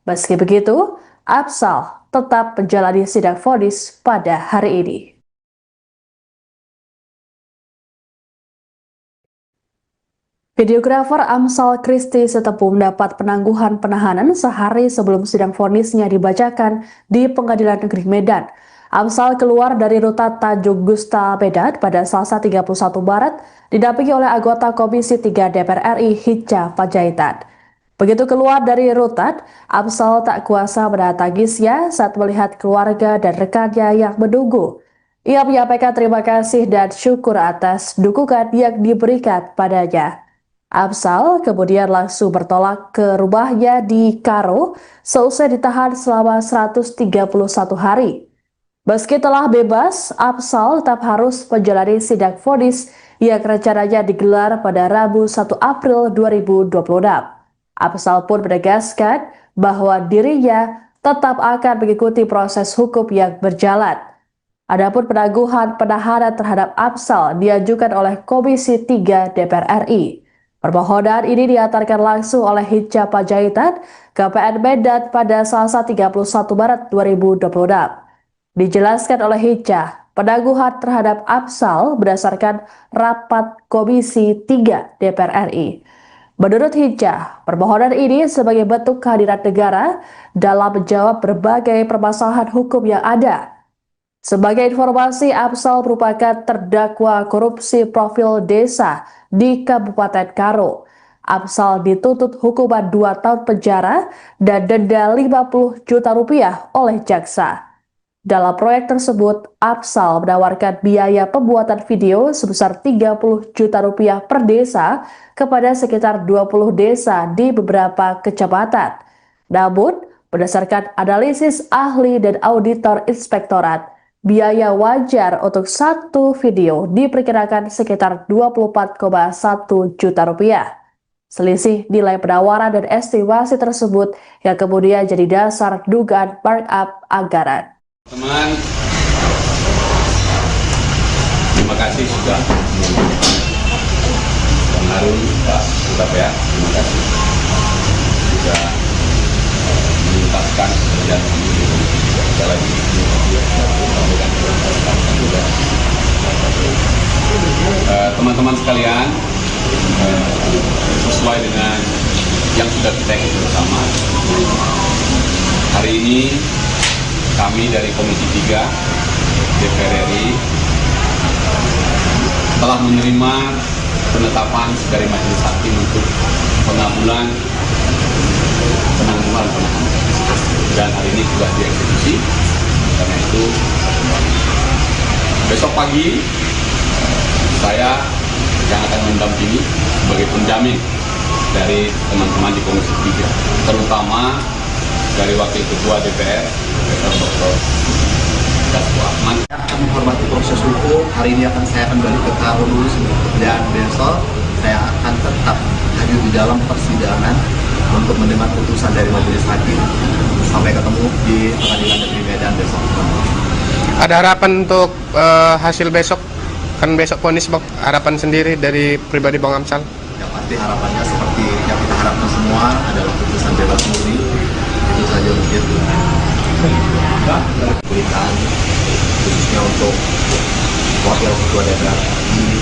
Meski begitu, Amsal tetap menjalani sidang vonis pada hari ini. Videografer Amsal Christy Sitepu mendapat penangguhan penahanan sehari sebelum sidang vonisnya dibacakan di Pengadilan Negeri Medan. Amsal keluar dari rutan Tanjung Gusta Medan pada Selasa 31 Maret didampingi oleh anggota Komisi 3 DPR RI Hinca Panjaitan. Begitu keluar dari rutan, Amsal tak kuasa menahan tangisnya saat melihat keluarga dan rekannya yang menunggu. Ia menyampaikan terima kasih dan syukur atas dukungan yang diberikan padanya. Amsal kemudian langsung bertolak ke rumahnya di Karo seusai ditahan selama 131 hari. Meski telah bebas, Amsal tetap harus menjalani sidang vonis yang rencananya digelar pada Rabu 1 April 2026. Amsal pun menegaskan bahwa dirinya tetap akan mengikuti proses hukum yang berjalan. Adapun penangguhan penahanan terhadap Amsal diajukan oleh Komisi 3 DPR RI. Permohonan ini diantarkan langsung oleh Hinca Panjaitan ke PN Medan pada Selasa 31 Maret 2026. Dijelaskan oleh Hinca, penangguhan terhadap Amsal berdasarkan rapat Komisi 3 DPR RI. Menurut Hinca, permohonan ini sebagai bentuk kehadiran negara dalam menjawab berbagai permasalahan hukum yang ada. Sebagai informasi, Amsal merupakan terdakwa korupsi profil desa di Kabupaten Karo. Amsal dituntut hukuman 2 tahun penjara dan denda 50 juta rupiah oleh jaksa. Dalam proyek tersebut, Amsal menawarkan biaya pembuatan video sebesar 30 juta rupiah per desa kepada sekitar 20 desa di beberapa kecamatan. Namun, berdasarkan analisis ahli dan auditor inspektorat, biaya wajar untuk satu video diperkirakan sekitar 24,1 juta rupiah. Selisih nilai penawaran dan estimasi tersebut yang kemudian jadi dasar dugaan markup anggaran. Teman, terima kasih sudah Bang Harun, Pak Surabaya, terima kasih sudah menuntaskan pekerjaan kami. Sekali lagi teman-teman sekalian, sesuai dengan yang sudah kita ikuti bersama, hari ini kami dari Komisi 3 DPR RI telah menerima penetapan dari Majelis Hakim untuk penangguhan penahanan, dan hari ini sudah dieksekusi. Karena itu besok pagi saya yang akan mendampingi sebagai penjamin dari teman-teman di Komisi 3, terutama dari Wakil Ketua DPR, Dr. Dasko Ahmad. Saya akan menghormati proses hukum. Hari ini saya akan balik ke Karo dulu, dan besok saya akan tetap hadir di dalam persidangan untuk mendengar putusan dari Majelis Hakim. Sampai ketemu di Pengadilan Negeri Medan besok. Ada harapan untuk hasil besok, kan besok vonis bang. Harapan sendiri dari pribadi Bang Amsal. Yang pasti harapannya seperti yang kita harapkan semua adalah putusan bebas murni. Itu saja mungkin. Kesulitan khususnya untuk wakil ketua DPR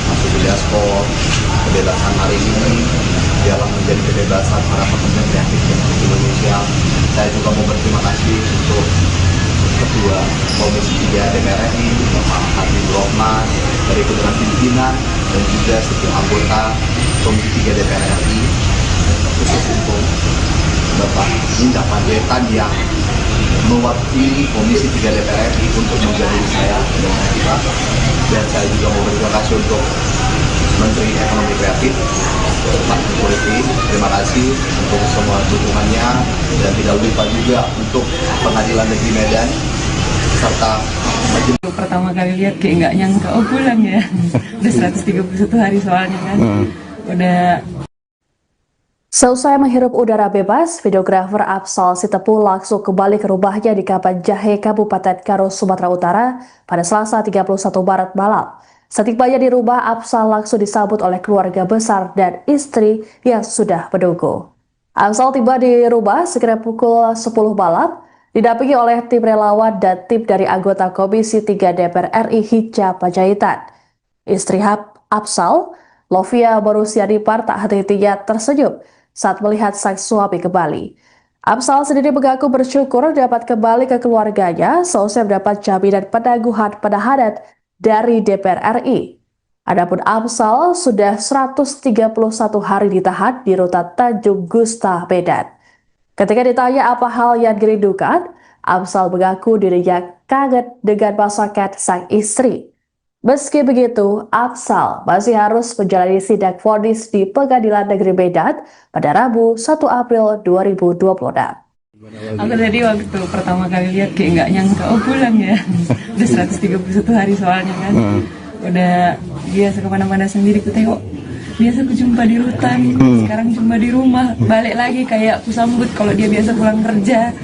masuk di dashboard. Kebebasan hari ini dialah menjadi kebebasan para pekerja kreatif di Indonesia. Saya juga mau berterima kasih untuk Ketua Komisi 3 DPR RI, Bapak Habibur Rahman, dari dengan pimpinan dan juga setiap anggota Komisi 3 DPR RI, khusus untuk Bapak Linda Panjaitan yang mewakili Komisi 3 DPR RI untuk menjadi saya dan saya juga mau berterima kasih untuk Menteri Ekonomi Kreatif Pak Jokowi. Terima kasih untuk semua dukungannya dan tidak lupa juga untuk Pengadilan Negeri Medan serta majelis. Pertama kali lihat kayak nggak nyangka, oh pulang ya. Udah 131 hari soalnya kan. Udah. Seusai menghirup udara bebas, videografer Afsal Sitepu langsung kembali ke rumahnya di Kapan Jahe, Kabupaten Karo, Sumatera Utara pada Selasa 31 Maret malam. Setibanya di rumah, Afsal langsung disambut oleh keluarga besar dan istri yang sudah menunggu. Afsal tiba di rumah sekitar pukul 10 malam, didampingi oleh tim relawan dan tim dari anggota Komisi 3 DPR RI Hinca Panjaitan. Istri Afsal, Lovia Borusiadipar, tak henti-hentinya tersenyum saat melihat sang suami kembali. Afsal sendiri mengaku bersyukur dapat kembali ke keluarganya seusai mendapat jaminan penangguhan penahanan dari DPR RI. Adapun Afsal sudah 131 hari ditahan di rutan Tanjung Gusta, Medan. Ketika ditanya apa hal yang dirindukan, Afsal mengaku dirinya kaget dengan masakan sang istri. Meski begitu, Afsal masih harus menjalani sidang vonis di Pengadilan Negeri Medan pada Rabu 1 April 2026. Aku tadi waktu pertama kali lihat kayak nggak nyangka, oh pulang ya. Udah 131 hari soalnya kan. Udah biasa kemana-mana sendiri ku tengok. Biasa ku jumpa di rutan, sekarang jumpa di rumah. Balik lagi kayak ku sambut kalau dia biasa pulang kerja.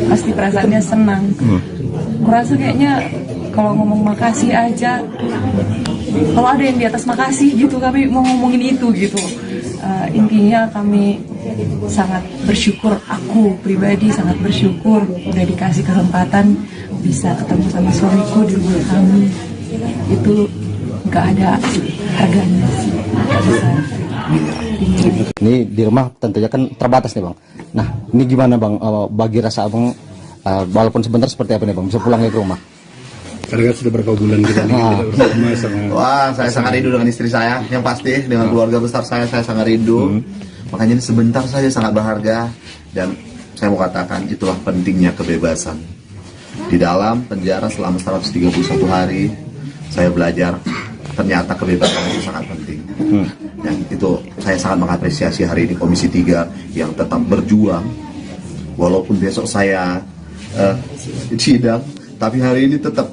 Pasti perasaannya senang. Kurasa kayaknya kalau ngomong makasih aja, kalau ada yang di atas makasih gitu, kami mau ngomongin itu gitu. Intinya kami sangat bersyukur, aku pribadi sangat bersyukur udah dikasih kesempatan bisa ketemu sama suamiku di rumah kami. Itu nggak ada harganya sih, nggak bisa. Ini di rumah tentunya kan terbatas nih bang. Nah ini gimana bang, bagi rasa abang, walaupun sebentar seperti apa nih bang, bisa pulang ke rumah? Karena kan sudah berapa bulan kita tidak bersama sama. Wah, saya sangat rindu dengan istri saya. Yang pasti dengan keluarga besar saya sangat rindu. Makanya ini sebentar saja sangat berharga. Dan saya mau katakan itulah pentingnya kebebasan. Di dalam penjara selama 131 hari, saya belajar ternyata kebebasan itu sangat penting. Dan itu saya sangat mengapresiasi hari ini Komisi 3 yang tetap berjuang. Walaupun besok saya sidang, tapi hari ini tetap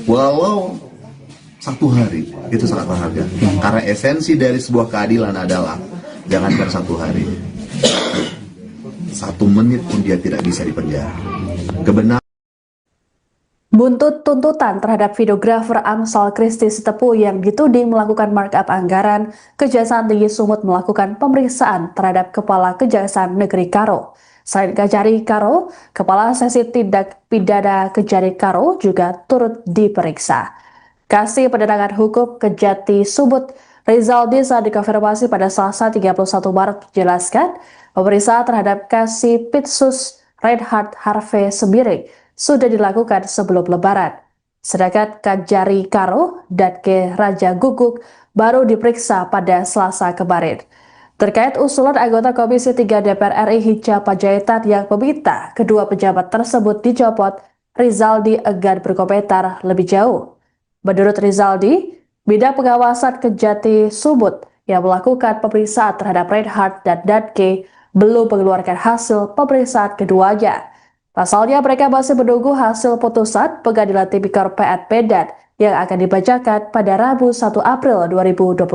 walau 1 hari itu sangat berharga. Karena esensi dari sebuah keadilan adalah jangankan 1 hari, 1 menit pun dia tidak bisa dipenjara. Kebenaran. Buntut tuntutan terhadap videografer Amsal Christy Sitepu yang dituding melakukan markup anggaran, Kejaksaan Tinggi Sumut melakukan pemeriksaan terhadap Kepala Kejaksaan Negeri Karo. Selain Kejari Karo, Kepala Sesi Tindak Pidana Kejari Karo juga turut diperiksa. Kasih Penerangan Hukum Kejati Sumut Rizaldi saat dikonfirmasi pada Selasa 31 Maret menjelaskan pemeriksaan terhadap Kasih Pitsus Reinhard Harvey Sembiring sudah dilakukan sebelum Lebaran. Sedangkan Kejari Karo dan Ke Raja Guguk baru diperiksa pada Selasa kemarin. Terkait usulan anggota Komisi 3 DPR RI Hinca Panjaitan yang meminta kedua pejabat tersebut dicopot, Rizaldi enggan berkomentar lebih jauh. Menurut Rizaldi, bidang pengawasan Kejati Sumut yang melakukan pemeriksaan terhadap Reinhard dan Danke belum mengeluarkan hasil pemeriksaan keduanya. Pasalnya mereka masih menunggu hasil putusan Pengadilan Tipikor PN Medan yang akan dibacakan pada Rabu 1 April 2026.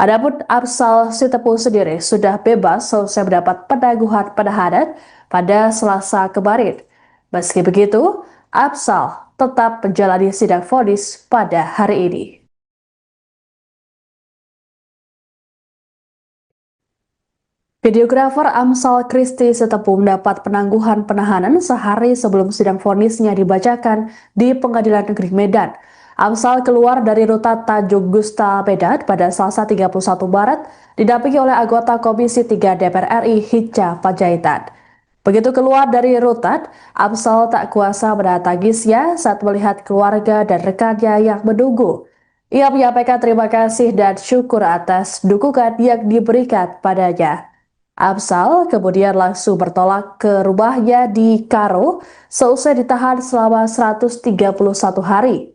Adapun Afsal Sitepu sendiri sudah bebas selesai mendapat penangguhan penahanan pada Selasa kemarin. Meski begitu, Afsal tetap menjalani sidang vonis pada hari ini. Videografer Amsal Christy Sitepu mendapat penangguhan penahanan sehari sebelum sidang vonisnya dibacakan di Pengadilan Negeri Medan. Amsal keluar dari rutan Tanjung Gusta Medan pada Selasa 31 Maret didampingi oleh anggota Komisi 3 DPR RI Hinca Panjaitan. Begitu keluar dari rutan, Amsal tak kuasa menahan tangisnya saat melihat keluarga dan rekannya yang menunggu. Ia menyampaikan terima kasih dan syukur atas dukungan yang diberikan padanya. Amsal kemudian langsung bertolak ke rumahnya di Karo seusai ditahan selama 131 hari.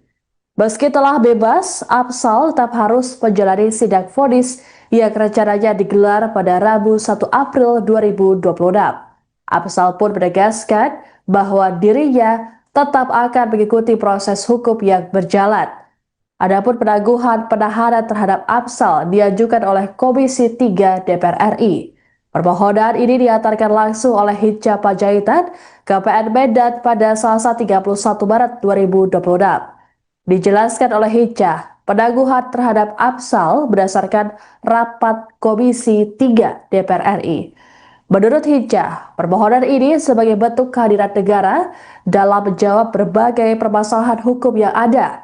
Meski telah bebas, Amsal tetap harus menjalani sidang vonis yang rencananya digelar pada Rabu 1 April 2026. Amsal pun menegaskan bahwa dirinya tetap akan mengikuti proses hukum yang berjalan. Adapun penangguhan penahanan terhadap Amsal diajukan oleh Komisi 3 DPR RI. Permohonan ini diantarkan langsung oleh Hinca Panjaitan ke PN Medan pada Selasa 31 Maret 2026. Dijelaskan oleh Hinca, penangguhan terhadap Amsal berdasarkan rapat Komisi 3 DPR RI. Menurut Hinca, permohonan ini sebagai bentuk kehadiran negara dalam menjawab berbagai permasalahan hukum yang ada.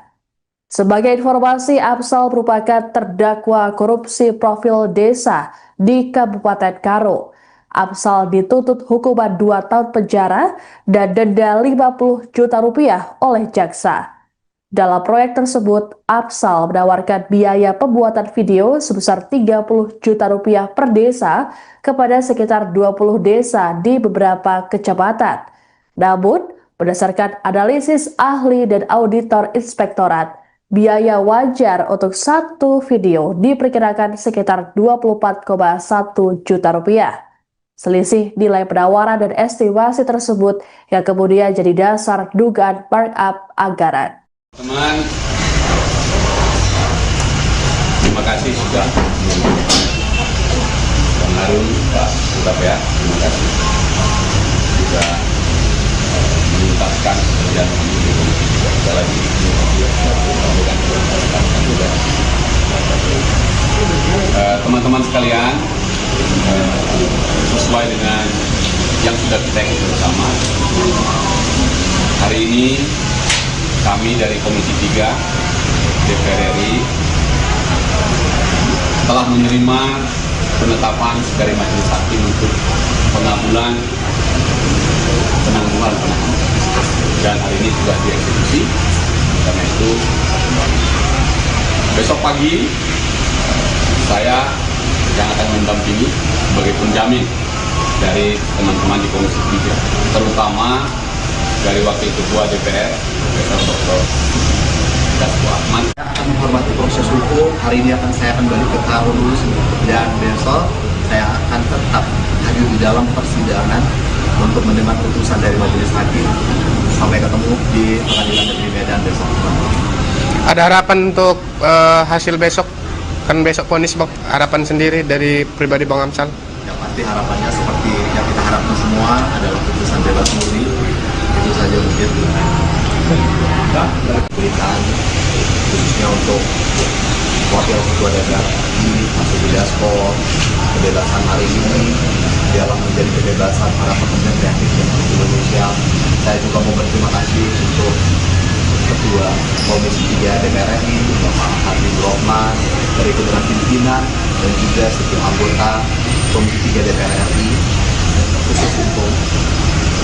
Sebagai informasi, Amsal merupakan terdakwa korupsi profil desa di Kabupaten Karo. Amsal dituntut hukuman 2 tahun penjara dan denda 50 juta rupiah oleh jaksa. Dalam proyek tersebut, Amsal menawarkan biaya pembuatan video sebesar 30 juta rupiah per desa kepada sekitar 20 desa di beberapa kecamatan. Namun, berdasarkan analisis ahli dan auditor inspektorat, biaya wajar untuk satu video diperkirakan sekitar 24,1 juta rupiah. Selisih nilai penawaran dan estimasi tersebut yang kemudian jadi dasar dugaan markup anggaran. Teman, terima kasih sudah Bang Harun, Pak Bupati ya, terima kasih sudah menuntaskan pekerjaan kita lagi teman-teman sekalian, sesuai dengan yang sudah kita ikuti bersama, hari ini kami dari Komisi 3 DPR RI telah menerima penetapan dari Majelis Hakim untuk penangguhan penahanan dan hari ini sudah dieksekusi. Karena itu besok pagi saya yang akan mendampingi sebagai penjamin dari teman-teman di Komisi 3, terutama dari Wakil Ketua DPR, Profesor Dr. Dasko Ahmad. Saya akan menghormati proses hukum. Hari ini saya akan balik ke Karo dulu dan besok saya akan tetap hadir di dalam persidangan untuk mendengar putusan dari Majelis Hakim. Sampai ketemu di Pengadilan Negeri Medan besok. Ada harapan untuk hasil besok? Kan besok vonis, Bang. Harapan sendiri dari pribadi Bang Amsal? Yang pasti harapannya seperti yang kita harapkan semua adalah putusan bebas murni. Itu saja mungkin. Berikan khususnya untuk Wakil Ketua DPR Mas Budi Dasko, kebebasan hari ini dalam menjadi kebebasan para pekerja kreatif yang ada di Indonesia. Saya juga mau berterima kasih untuk Ketua Komisi 3 DPR RI, Bapak Habibur Rahman, dari kebenaran pimpinan dan juga setiap anggota Komisi 3 DPR RI, khusus untuk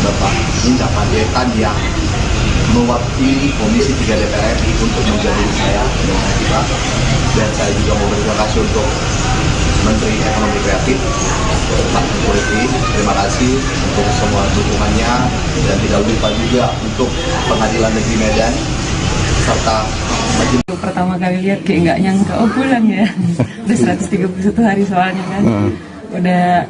Bapak Hinca Panjaitan yang mewakili Komisi 3 DPR RI untuk menjadi saya dengan kita. Dan saya juga mau berterima kasih untuk Menteri Ekonomi Kreatif, Pak Jokowi. Terima kasih untuk semua dukungannya dan tidak lupa juga untuk Pengadilan Negeri Medan serta majelis. Pertama kali lihat kayak nggak nyangka, oh pulang ya. Udah 131 hari soalnya kan. Udah.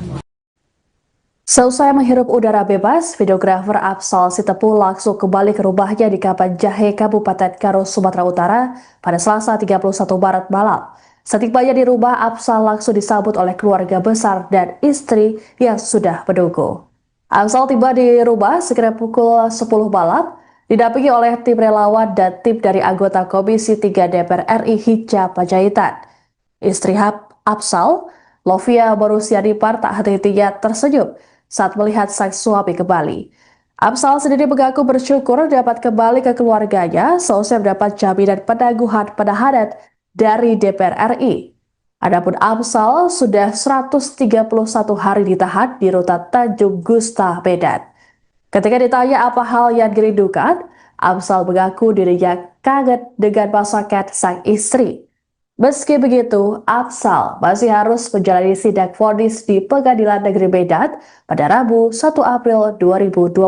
Seusai menghirup udara bebas, videografer Amsal Sitepu langsung kembali ke rumahnya di Kapan Jahe, Kabupaten Karo, Sumatera Utara pada Selasa 31 Maret malam. Setibanya di rumah, Amsal langsung disambut oleh keluarga besar dan istri yang sudah menunggu. Amsal tiba di rumah sekitar pukul 10 malam. didampingi oleh tim relawan dan tim dari anggota Komisi 3 DPR RI Hinca Panjaitan. Istri Absal, Lovia Borusiadipar, tak henti-hentinya tersenyum saat melihat sang suami kembali. Absal sendiri mengaku bersyukur dapat kembali ke keluarganya seusai mendapat jaminan penangguhan penahanan dari DPR RI. Adapun Absal sudah 131 hari ditahan di rutan Tanjung Gusta, Medan. Ketika ditanya apa hal yang dirindukan, Absal mengaku dirinya kangen dengan masakan sang istri. Meski begitu, Absal masih harus menjalani sidang vonis di Pengadilan Negeri Medan pada Rabu 1 April 2026.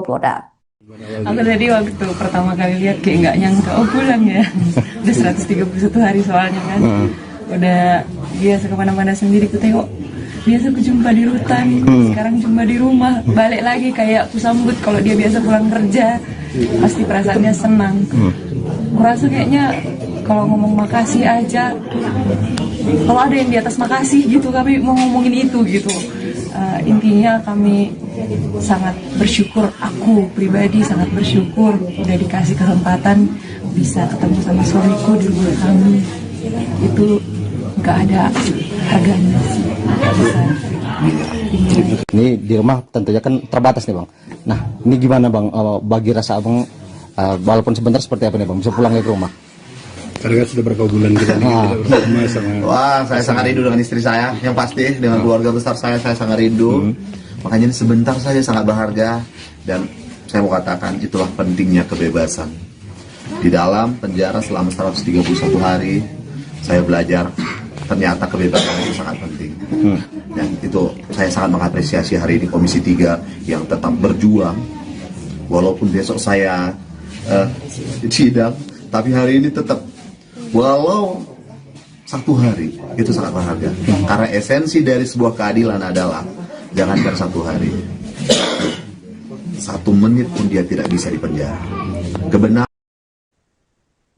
Aku tadi waktu pertama kali lihat kayak nggak nyangka, oh pulang ya. Udah 131 hari soalnya kan. Udah biasa kemana-mana sendiri, ku tengok biasa aku jumpa di rutan, sekarang jumpa di rumah, balik lagi kayak aku sambut kalau dia biasa pulang kerja, pasti perasaannya senang. Merasa kayaknya kalau ngomong makasih aja, kalau ada yang di atas makasih gitu, kami mau ngomongin itu gitu. Intinya kami sangat bersyukur, aku pribadi sangat bersyukur udah dikasih kesempatan bisa ketemu sama suamiku di rumah kami. Itu nggak ada harganya sih. Ini di rumah tentunya kan terbatas nih bang. Nah ini gimana bang, bagi rasa abang, walaupun sebentar seperti apa nih bang, bisa pulang ke rumah? Karena sudah berapa bulan kita bersama sama. Wah, saya sangat rindu dengan istri saya, yang pasti dengan keluarga besar saya sangat rindu. Makanya ini sebentar saja sangat berharga, dan saya mau katakan itulah pentingnya kebebasan. Di dalam penjara selama 131 hari, saya belajar ternyata kebebasan itu sangat penting. Dan itu saya sangat mengapresiasi hari ini Komisi 3 yang tetap berjuang. Walaupun besok saya sidang, tapi hari ini tetap, walau 1 hari, itu sangat berharga. Karena esensi dari sebuah keadilan adalah jangankan 1 hari, 1 menit pun dia tidak bisa dipenjara. Kebenaran.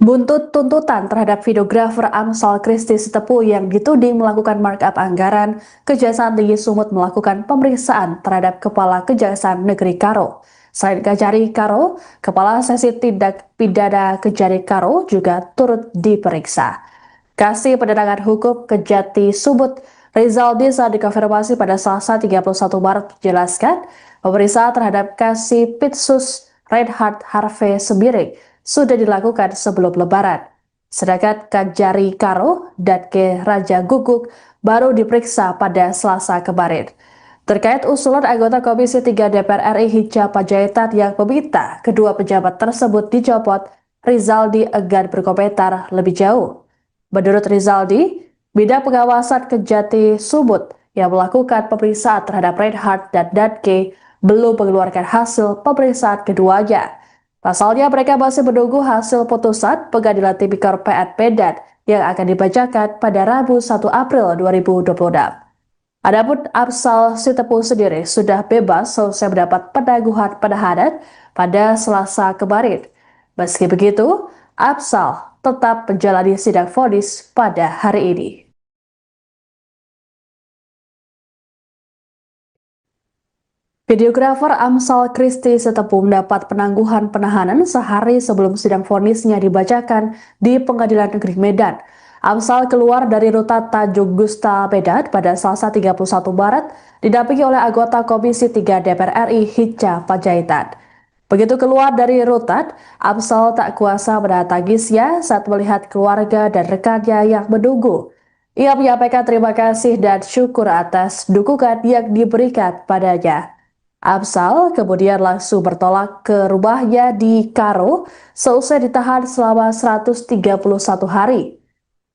Buntut tuntutan terhadap videografer Amsal Christy Sitepu yang dituding melakukan markup anggaran, Kejaksaan Tinggi Sumut melakukan pemeriksaan terhadap Kepala Kejaksaan Negeri Karo. Selain Kejari Karo, Kepala Seksi Tindak Pidana Kejari Karo juga turut diperiksa. Kasih Pendangan Hukum Kejati Sumut, Rizaldi saat dikonfirmasi pada Selasa 31 Maret menjelaskan, pemeriksaan terhadap Kasih Pitsus Reinhard Harvey Sembiring sudah dilakukan sebelum Lebaran. Sedangkan Kejari Karo dan Ke Raja Guguk baru diperiksa pada Selasa kemarin. Terkait usulan anggota Komisi 3 DPR RI Hinca Panjaitan yang meminta kedua pejabat tersebut dicopot, Rizaldi enggan berkomentar lebih jauh. Menurut Rizaldi, Bidang Pengawasan Kejati Sumut yang melakukan pemeriksaan terhadap Reinhard dan Danke belum mengeluarkan hasil pemeriksaan keduanya. Pasalnya mereka masih menunggu hasil putusan Pengadilan Tipikor PN Medan yang akan dibacakan pada Rabu 1 April 2026. Adapun Amsal Sitepu sendiri sudah bebas selesai mendapat penangguhan penahanan pada Selasa kemarin. Meski begitu, Amsal tetap menjalani sidang vonis pada hari ini. Videografer Amsal Christy Sitepu mendapat penangguhan penahanan sehari sebelum sidang vonisnya dibacakan di Pengadilan Negeri Medan. Amsal keluar dari rutan Tanjung Gusta, Medan pada Selasa 31 Maret didampingi oleh anggota Komisi 3 DPR RI Hinca Panjaitan. Begitu keluar dari rutan, Amsal tak kuasa menahan tangisnya saat melihat keluarga dan rekannya yang menunggu. Ia menyampaikan terima kasih dan syukur atas dukungan yang diberikan padanya. Amsal kemudian langsung bertolak ke rumahnya di Karo seusai ditahan selama 131 hari.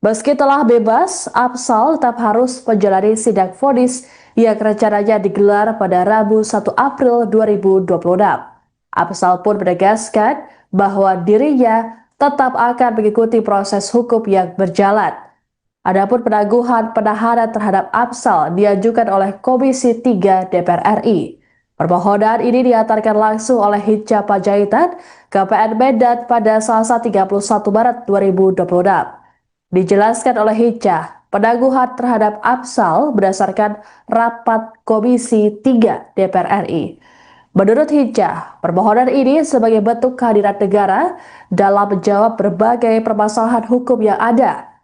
Meski telah bebas, Amsal tetap harus menjalani sidang vonis yang rencananya digelar pada Rabu 1 April 2026. Amsal pun menegaskan bahwa dirinya tetap akan mengikuti proses hukum yang berjalan. Adapun penangguhan penahanan terhadap Amsal diajukan oleh Komisi 3 DPR RI. Permohonan ini diantarkan langsung oleh Hinca Panjaitan ke PN Medan pada Selasa 31 Maret 2026. Dijelaskan oleh Hinca, penangguhan terhadap Amsal berdasarkan rapat Komisi 3 DPR RI. Menurut Hijah, permohonan ini sebagai bentuk kehadiran negara dalam menjawab berbagai permasalahan hukum yang ada.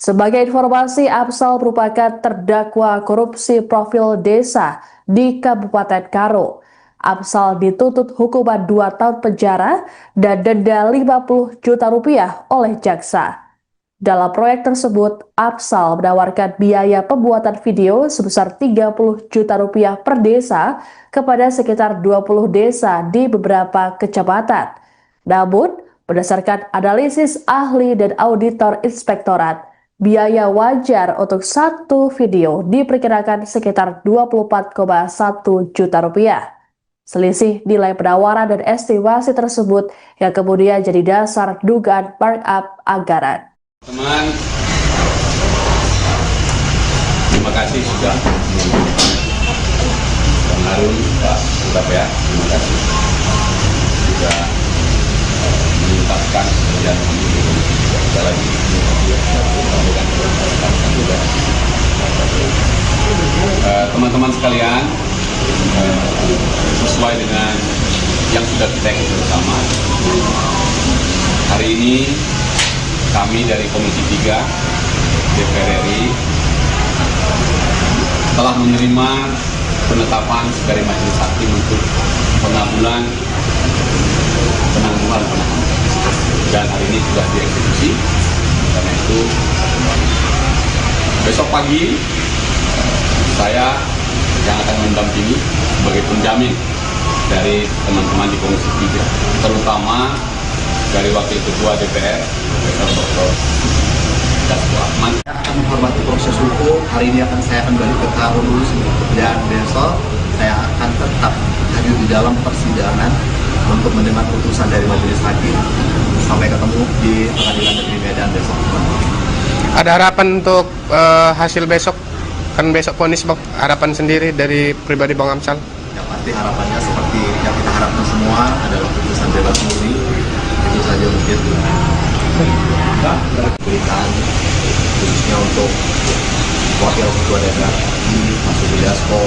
Sebagai informasi, Afzal merupakan terdakwa korupsi profil desa di Kabupaten Karo. Afzal dituntut hukuman 2 tahun penjara dan denda 50 juta rupiah oleh jaksa. Dalam proyek tersebut, Afzal menawarkan biaya pembuatan video sebesar 30 juta rupiah per desa kepada sekitar 20 desa di beberapa kecamatan. Namun, berdasarkan analisis ahli dan auditor inspektorat, biaya wajar untuk satu video diperkirakan sekitar 24,1 juta rupiah. Selisih nilai penawaran dan estimasi tersebut yang kemudian jadi dasar dugaan markup anggaran. Teman, terima kasih sudah Bang Harun, Pak Bupati ya, terima kasih sudah menuntaskan pekerjaan kita lagi. Teman-teman sekalian, sesuai dengan yang sudah kita ikuti bersama, hari ini kami dari Komisi 3 DPR RI telah menerima penetapan dari Majelis Hakim untuk pengabulan penangguhan penahanan, dan hari ini sudah dieksekusi. Karena itu besok pagi saya yang akan mendampingi sebagai penjamin dari teman-teman di Komisi 3, terutama dari Wakil Ketua DPR Profesor Dr. Dasko Ahmad. Saya akan menghormati proses hukum. Hari ini saya akan balik ke Karo dulu, dan besok saya akan tetap hadir di dalam persidangan untuk mendengar putusan dari Majelis Hakim. Sampai ketemu di Pengadilan Negeri Medan besok. Ada harapan untuk hasil besok? Kan besok vonis, Bang. Harapan sendiri dari pribadi Bang Amsal? Yang pasti harapannya seperti yang kita harapkan semua adalah putusan bebas murni. Itu saja mungkin. Berikan khususnya untuk Wakil Ketua DPR Mas Dasko,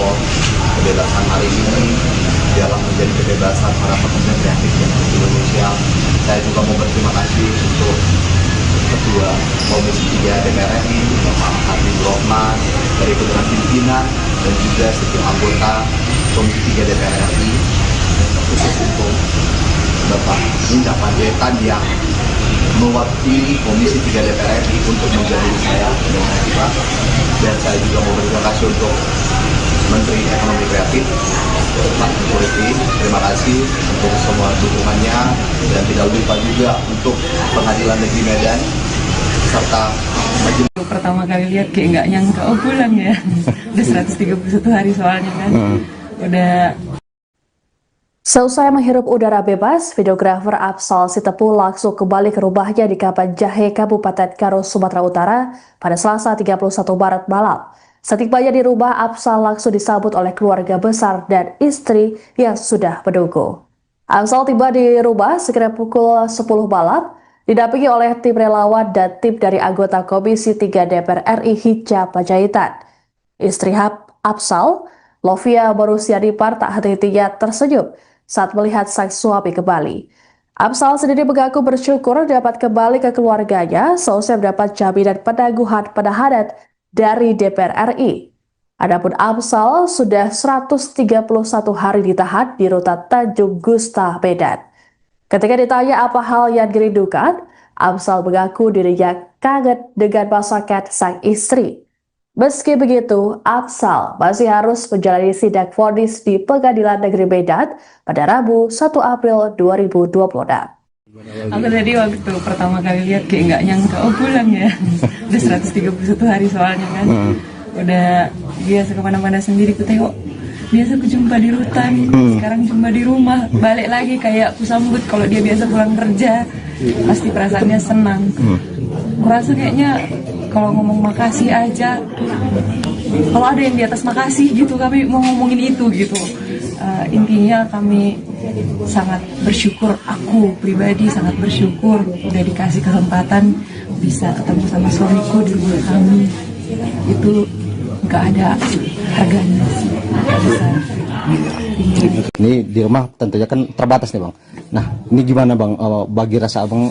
kebebasan hari ini dalam menjadi kebebasan para pekerja kreatif yang ada di Indonesia. Saya juga mau berterima kasih untuk Ketua Komisi 3 DPR RI, Bapak Habib Rohman, dari Ketua Pimpinan, dan juga setiap anggota Komisi 3 DPR RI, khusus untuk Bapak Linda Panjaitan yang mewakili Komisi 3 DPR RI untuk menjadi saya dengan Pak. Dan saya juga mau berterima kasih untuk Menteri Ekonomi Kreatif, Pak Politik. Terima kasih untuk semua dukungannya, dan tidak lupa juga untuk Pengadilan Negeri Medan serta Majelis. Pertama kali lihat kayak nggak nyangka, oh pulang ya. Udah 131 hari soalnya kan. Udah. Seusai menghirup udara bebas, videografer Afzal Sitepu langsung kembali ke rumahnya di Kapan Jahe, Kabupaten Karo, Sumatera Utara pada Selasa 31 Maret malam. Setibanya di rumah, Afzal langsung disambut oleh keluarga besar dan istri yang sudah menunggu. Afzal tiba di rumah sekitar pukul 10 malam, didampingi oleh tim relawan dan tim dari anggota Komisi 3 DPR RI Hijah Panjaitan. Istri Afzal, Lovia Borusiadipar, tak henti-hentinya tersenyum saat melihat sang suami kembali. Afzal sendiri mengaku bersyukur dapat kembali ke keluarganya seusai mendapat jaminan penangguhan penahanan dari DPR RI. Adapun Afzal sudah 131 hari ditahan di rutan Tanjung Gusta, Medan. Ketika ditanya apa hal yang dirindukan, Afzal mengaku dirinya kaget dengan masakan sang istri. Meski begitu, Afzal masih harus menjalani sidang vonis di Pengadilan Negeri Medan pada Rabu 1 April 2026. Aku tadi waktu pertama kali lihat kayak nggak nyangka, oh pulang ya. Udah 131 hari soalnya kan. Udah biasa kemana-mana sendiri ku tengok. Biasa ku jumpa di rutan, sekarang jumpa di rumah. Balik lagi kayak ku sambut kalau dia biasa pulang kerja. Pasti perasaannya senang. Kurasa kayaknya kalau ngomong makasih aja, kalau ada yang di atas makasih gitu, kami mau ngomongin itu gitu. Intinya kami sangat bersyukur, aku pribadi sangat bersyukur udah dikasih kesempatan bisa ketemu sama suamiku di rumah kami. Itu gak ada harganya sih. Ini di rumah tentunya kan terbatas nih bang. Nah ini gimana bang, bagi rasa abang,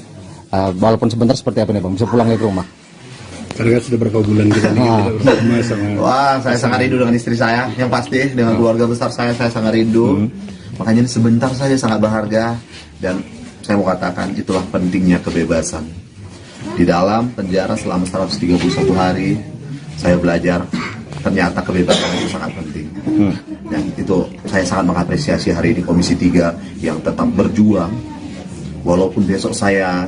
walaupun sebentar seperti apa nih bang, bisa pulang ke rumah? Karena sudah berapa bulan kita nih kita bersama sangat. Wah, saya sangat rindu dengan istri saya, yang pasti dengan keluarga besar saya sangat rindu. Makanya ini sebentar saja sangat berharga, dan saya mau katakan itulah pentingnya kebebasan. Di dalam penjara selama 131 hari, saya belajar ternyata kebebasan itu sangat penting. Dan itu saya sangat mengapresiasi hari ini Komisi 3 yang tetap berjuang. Walaupun besok saya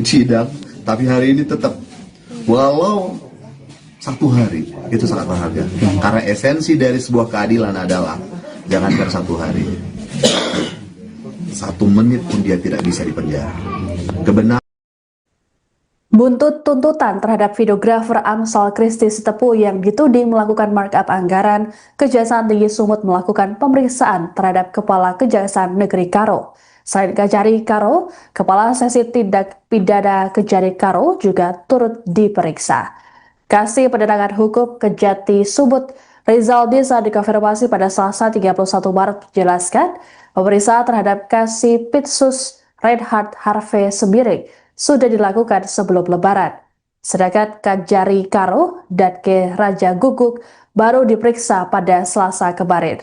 sidang, tapi hari ini tetap, walau 1 hari, itu sangat berharga. Karena esensi dari sebuah keadilan adalah jangankan 1 hari, 1 menit pun dia tidak bisa dipenjara. Kebenaran. Buntut tuntutan terhadap videografer Amsal Christy Sitepu yang dituding melakukan markup anggaran, Kejaksaan Tinggi Sumut melakukan pemeriksaan terhadap Kepala Kejaksaan Negeri Karo. Selain Kejari Karo, Kepala Sesi Tindak Pidana Kejari Karo juga turut diperiksa. Kasih Pendangan Hukum Kejati Sumut Rizaldi saat dikonfirmasi pada Selasa 31 Maret menjelaskan pemeriksaan terhadap Kasih Pitsus Reinhard Harvey Sembiring sudah dilakukan sebelum Lebaran. Sedangkan Kejari Karo dan Ke Raja Guguk baru diperiksa pada Selasa kemarin.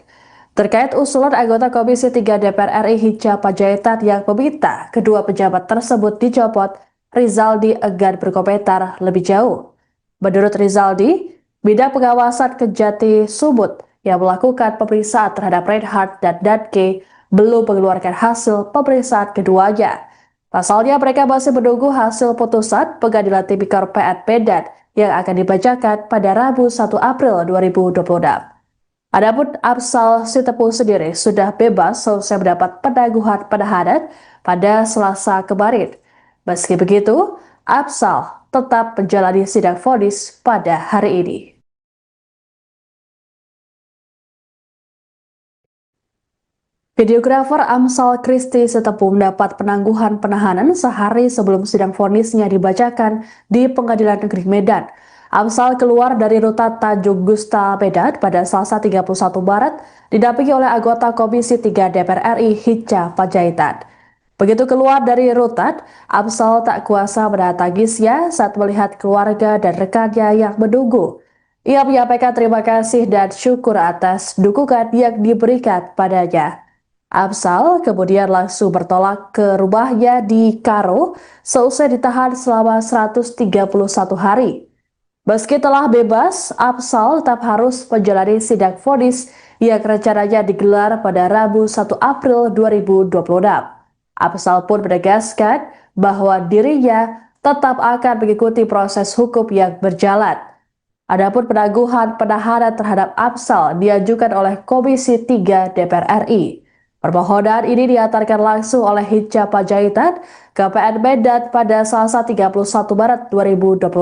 Terkait usulan anggota Komisi 3 DPR RI Hinca Panjaitan yang meminta kedua pejabat tersebut dicopot, Rizaldi enggan berkomentar lebih jauh. Menurut Rizaldi, bidang pengawasan Kejati Sumut yang melakukan pemeriksaan terhadap Reinhard dan Danke belum mengeluarkan hasil pemeriksaan keduanya. Pasalnya mereka masih menunggu hasil putusan Pengadilan Tipikor PN Medan yang akan dibacakan pada Rabu 1 April 2026. Adapun Amsal Sitepu sendiri sudah bebas selesai mendapat penangguhan penahanan pada Selasa kemarin. Meski begitu, Amsal tetap menjalani sidang vonis pada hari ini. Videografer Amsal Christy Sitepu mendapat penangguhan penahanan sehari sebelum sidang vonisnya dibacakan di Pengadilan Negeri Medan. Amsal keluar dari rutan Tanjung Gusta Medan pada Selasa 31 Maret didampingi oleh anggota Komisi 3 DPR RI Hinca Panjaitan. Begitu keluar dari rutan, Amsal tak kuasa menahan tangisnya saat melihat keluarga dan rekannya yang menunggu. Ia menyampaikan terima kasih dan syukur atas dukungan yang diberikan padanya. Amsal kemudian langsung bertolak ke rumahnya di Karo seusai ditahan selama 131 hari. Meski telah bebas, Amsal tetap harus menjalani sidang vonis yang rencananya digelar pada Rabu 1 April 2026. Amsal pun menegaskan bahwa dirinya tetap akan mengikuti proses hukum yang berjalan. Adapun penangguhan penahanan terhadap Amsal diajukan oleh Komisi 3 DPR RI. Permohonan ini diantarkan langsung oleh Hinca Panjaitan ke PN Medan pada Selasa 31 Maret 2026.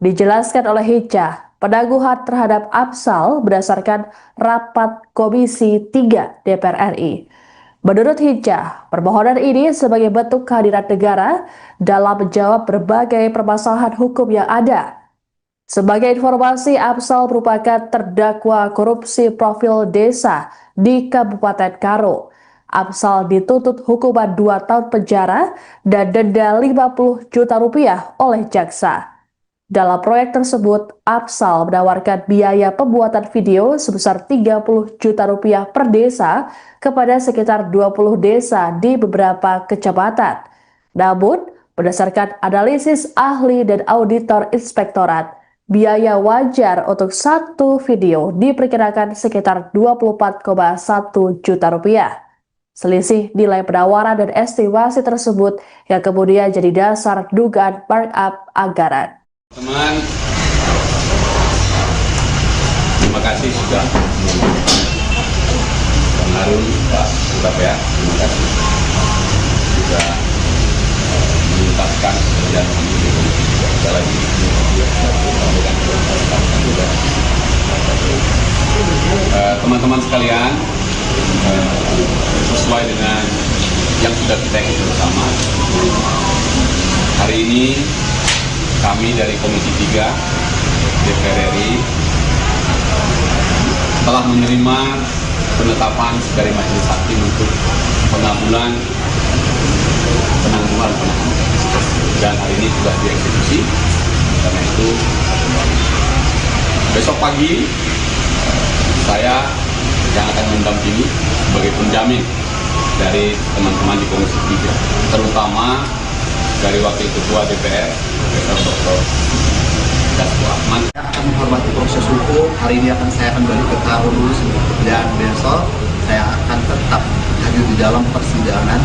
Dijelaskan oleh Hinca, penangguhan terhadap Amsal berdasarkan rapat Komisi 3 DPR RI. Menurut Hinca, permohonan ini sebagai bentuk kehadiran negara dalam menjawab berbagai permasalahan hukum yang ada. Sebagai informasi, Amsal merupakan terdakwa korupsi profil desa di Kabupaten Karo. Amsal dituntut hukuman 2 tahun penjara dan denda 50 juta rupiah oleh jaksa. Dalam proyek tersebut, Amsal menawarkan biaya pembuatan video sebesar 30 juta rupiah per desa kepada sekitar 20 desa di beberapa kecamatan. Namun, berdasarkan analisis ahli dan auditor inspektorat, biaya wajar untuk satu video diperkirakan sekitar 24,1 juta rupiah. Selisih nilai penawaran dan estimasi tersebut yang kemudian jadi dasar dugaan markup anggaran. Teman, terima kasih sudah Bang Harun, Pak Surabaya, terima kasih sudah menuntaskan pekerjaan kami di Komisi 3. Sekali lagi, teman-teman sekalian, sesuai dengan yang sudah kita ikuti bersama, hari ini kami dari Komisi 3 DPR RI telah menerima penetapan dari majelis hakim untuk pengabulan penangguhan penahanan dan hari ini sudah dieksekusi. Karena itu besok pagi saya yang akan mendampingi sebagai penjamin dari teman-teman di Komisi 3, terutama dari Wakil Ketua DPR, Profesor Dr. Dasko Ahmad. Saya akan menghormati proses hukum. Hari ini saya akan balik ke Karo dulu, dan besok saya akan tetap hadir di dalam persidangan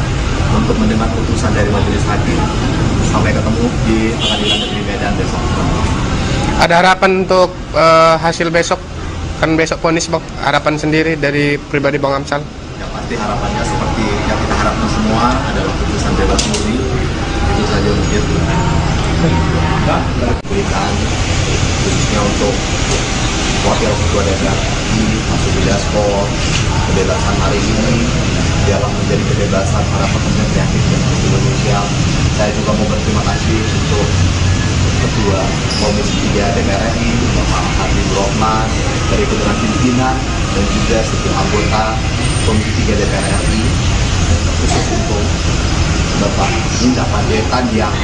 untuk mendengar putusan dari majelis hakim. Sampai ketemu di Pengadilan Negeri Medan besok. Ada harapan untuk hasil besok, kan besok vonis Bang. Harapan sendiri dari pribadi Bang Amsal. Yang pasti harapannya seperti yang kita harapkan semua adalah putusan bebas murni. Itu saja mungkin. Berikan khususnya untuk Wakil Ketua DPR Mas Sugi Dasko, kebebasan hari ini dalam menjadi kebebasan para pekerja kreatif dan Indonesia. Saya juga mau berterima kasih untuk Ketua Komisi 3 DPR RI, Bapak Habibur Rahman, dari dengan pimpinan dan juga setiap anggota Komisi 3 DPR RI, khusus untuk Bapak Indah Panjaitan yang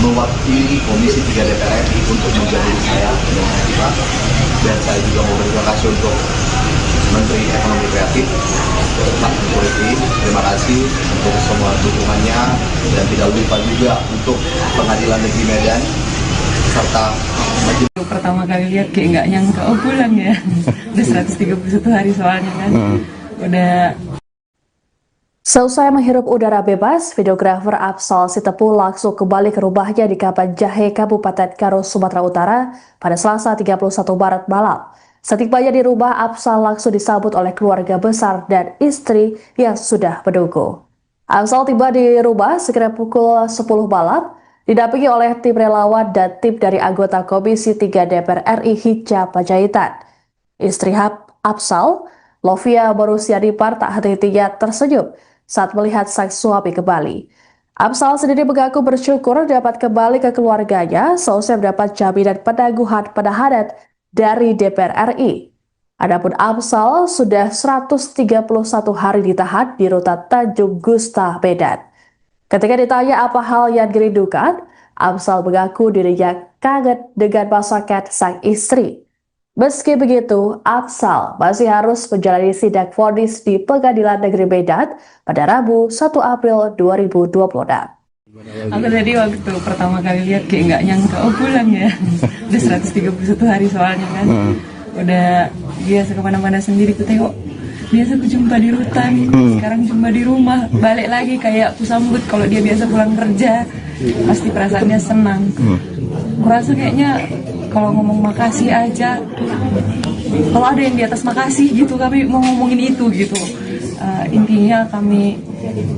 mewakili Komisi 3 DPR RI untuk menjadi saya dengan Pak. Dan saya juga mau berterima kasih untuk Menteri Ekonomi Kreatif Pak Jokowi. Terima kasih untuk semua dukungannya, dan tidak lupa juga untuk Pengadilan Negeri Medan serta majelis. Pertama kali lihat kayak nggak nyangka, oh pulang ya. Udah 131 hari soalnya kan. Udah. Selesai menghirup udara bebas, videografer Afsal Sitepu langsung kembali ke rumahnya di Kapan Jahe, Kabupaten Karo, Sumatera Utara pada Selasa 31 Maret malam. Setibanya di rumah, Afsal langsung disambut oleh keluarga besar dan istri yang sudah menunggu. Afsal tiba di rumah sekitar pukul 10 malam, didampingi oleh tim relawan dan tim dari anggota Komisi 3 DPR RI Hinca Panjaitan. Istri Afsal, Lovia Borusiadipar, tak henti-hentinya tersenyum saat melihat sang suami kembali. Afsal sendiri mengaku bersyukur dapat kembali ke keluarganya seusai mendapat jaminan penangguhan penahanan dari DPR RI. Adapun Afsal sudah 131 hari ditahan di rutan Tanjung Gusta, Medan. Ketika ditanya apa hal yang dirindukan, Afsal mengaku dirinya kangen dengan masakan sang istri. Meski begitu, Afsal masih harus menjalani sidang vonis di Pengadilan Negeri Medan pada Rabu 1 April 2026. Aku tadi waktu pertama kali lihat kayak nggak nyangka, oh pulang ya. Udah 131 hari soalnya kan. Udah biasa kemana-mana sendiri ku tengok. Biasa ku jumpa di rutan, sekarang jumpa di rumah. Balik lagi kayak ku sambut kalau dia biasa pulang kerja. Pasti perasaannya senang. Kurasa kayaknya kalau ngomong makasih aja, kalau ada yang di atas makasih gitu, kami mau ngomongin itu gitu. Intinya kami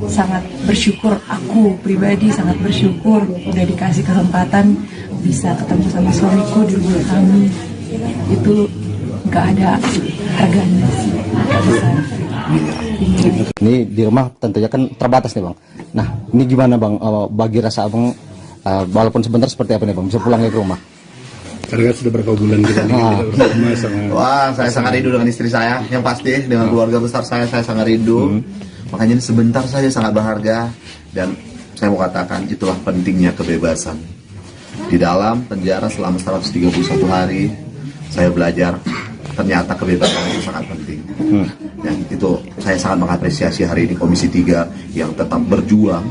sangat bersyukur, aku pribadi sangat bersyukur udah dikasih kesempatan bisa ketemu sama suamiku di rumah kami. Itu nggak ada harganya sih, nggak bisa. Ini di rumah tentunya kan terbatas nih Bang. Nah ini gimana Bang, bagi rasa Abang, walaupun sebentar seperti apa nih Bang, bisa pulang ke rumah? Karena sudah berapa bulan kita bersama sama. Wah, saya sangat rindu dengan istri saya, yang pasti dengan keluarga besar saya sangat rindu. Makanya ini sebentar saja sangat berharga, dan saya mau katakan itulah pentingnya kebebasan. Di dalam penjara selama 131 hari, saya belajar ternyata kebebasan itu sangat penting. Dan itu saya sangat mengapresiasi hari ini Komisi 3 yang tetap berjuang.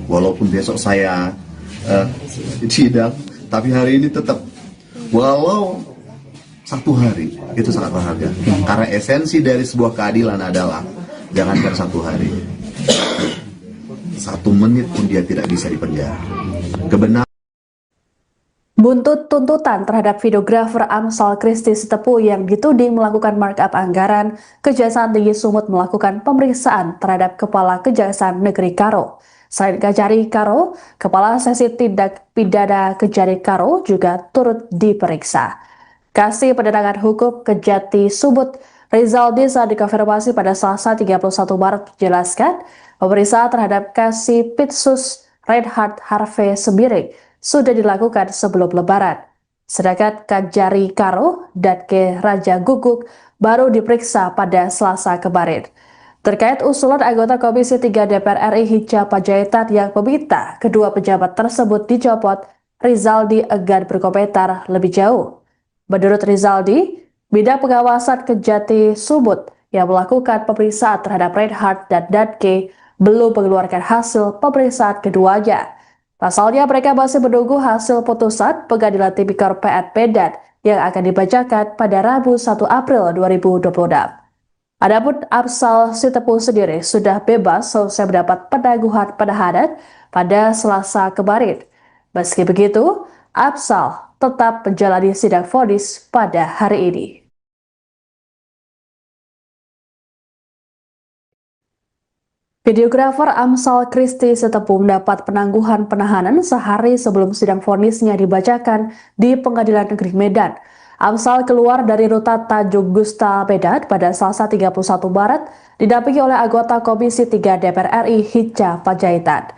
Walaupun besok saya sidang, tapi hari ini tetap, walau 1 hari, itu sangat berharga. Karena esensi dari sebuah keadilan adalah jangankan 1 hari, 1 menit pun dia tidak bisa dipenjara. Kebenaran. Buntut tuntutan terhadap videografer Amsal Kristi Sitepu yang dituding melakukan markup anggaran, Kejaksaan Tinggi Sumut melakukan pemeriksaan terhadap Kepala Kejaksaan Negeri Karo. Selain Kejari Karo, Kepala Seksi Tindak Pidana Kejari Karo juga turut diperiksa. Kasih Pendangan Hukum Kejati Sumut Rizaldi saat dikonfirmasi pada Selasa 31 Maret menjelaskan pemeriksaan terhadap Kasih Pitsus Reinhard Harvey Sembiring sudah dilakukan sebelum Lebaran. Sedangkan Kejari Karo dan Ke Raja Guguk baru diperiksa pada Selasa kemarin. Terkait usulan anggota Komisi 3 DPR RI Hinca Panjaitan yang meminta kedua pejabat tersebut dicopot, Rizaldi enggan berkomentar lebih jauh. Menurut Rizaldi, bidang pengawasan Kejati Sumut yang melakukan pemeriksaan terhadap Reinhardt dan Danke belum mengeluarkan hasil pemeriksaan keduanya. Pasalnya mereka masih menunggu hasil putusan Pengadilan Tipikor PN Medan yang akan dibacakan pada Rabu 1 April 2026. Adapun Afsal Sitepu sendiri sudah bebas selesai mendapat penangguhan penahanan pada Selasa kemarin. Meski begitu, Afsal tetap menjalani sidang vonis pada hari ini. Videografer Amsal Christy Sitepu mendapat penangguhan penahanan sehari sebelum sidang vonisnya dibacakan di Pengadilan Negeri Medan. Amsal keluar dari rutan Tanjung Gusta Medan pada Selasa 31 Maret didampingi oleh anggota Komisi 3 DPR RI Hinca Panjaitan.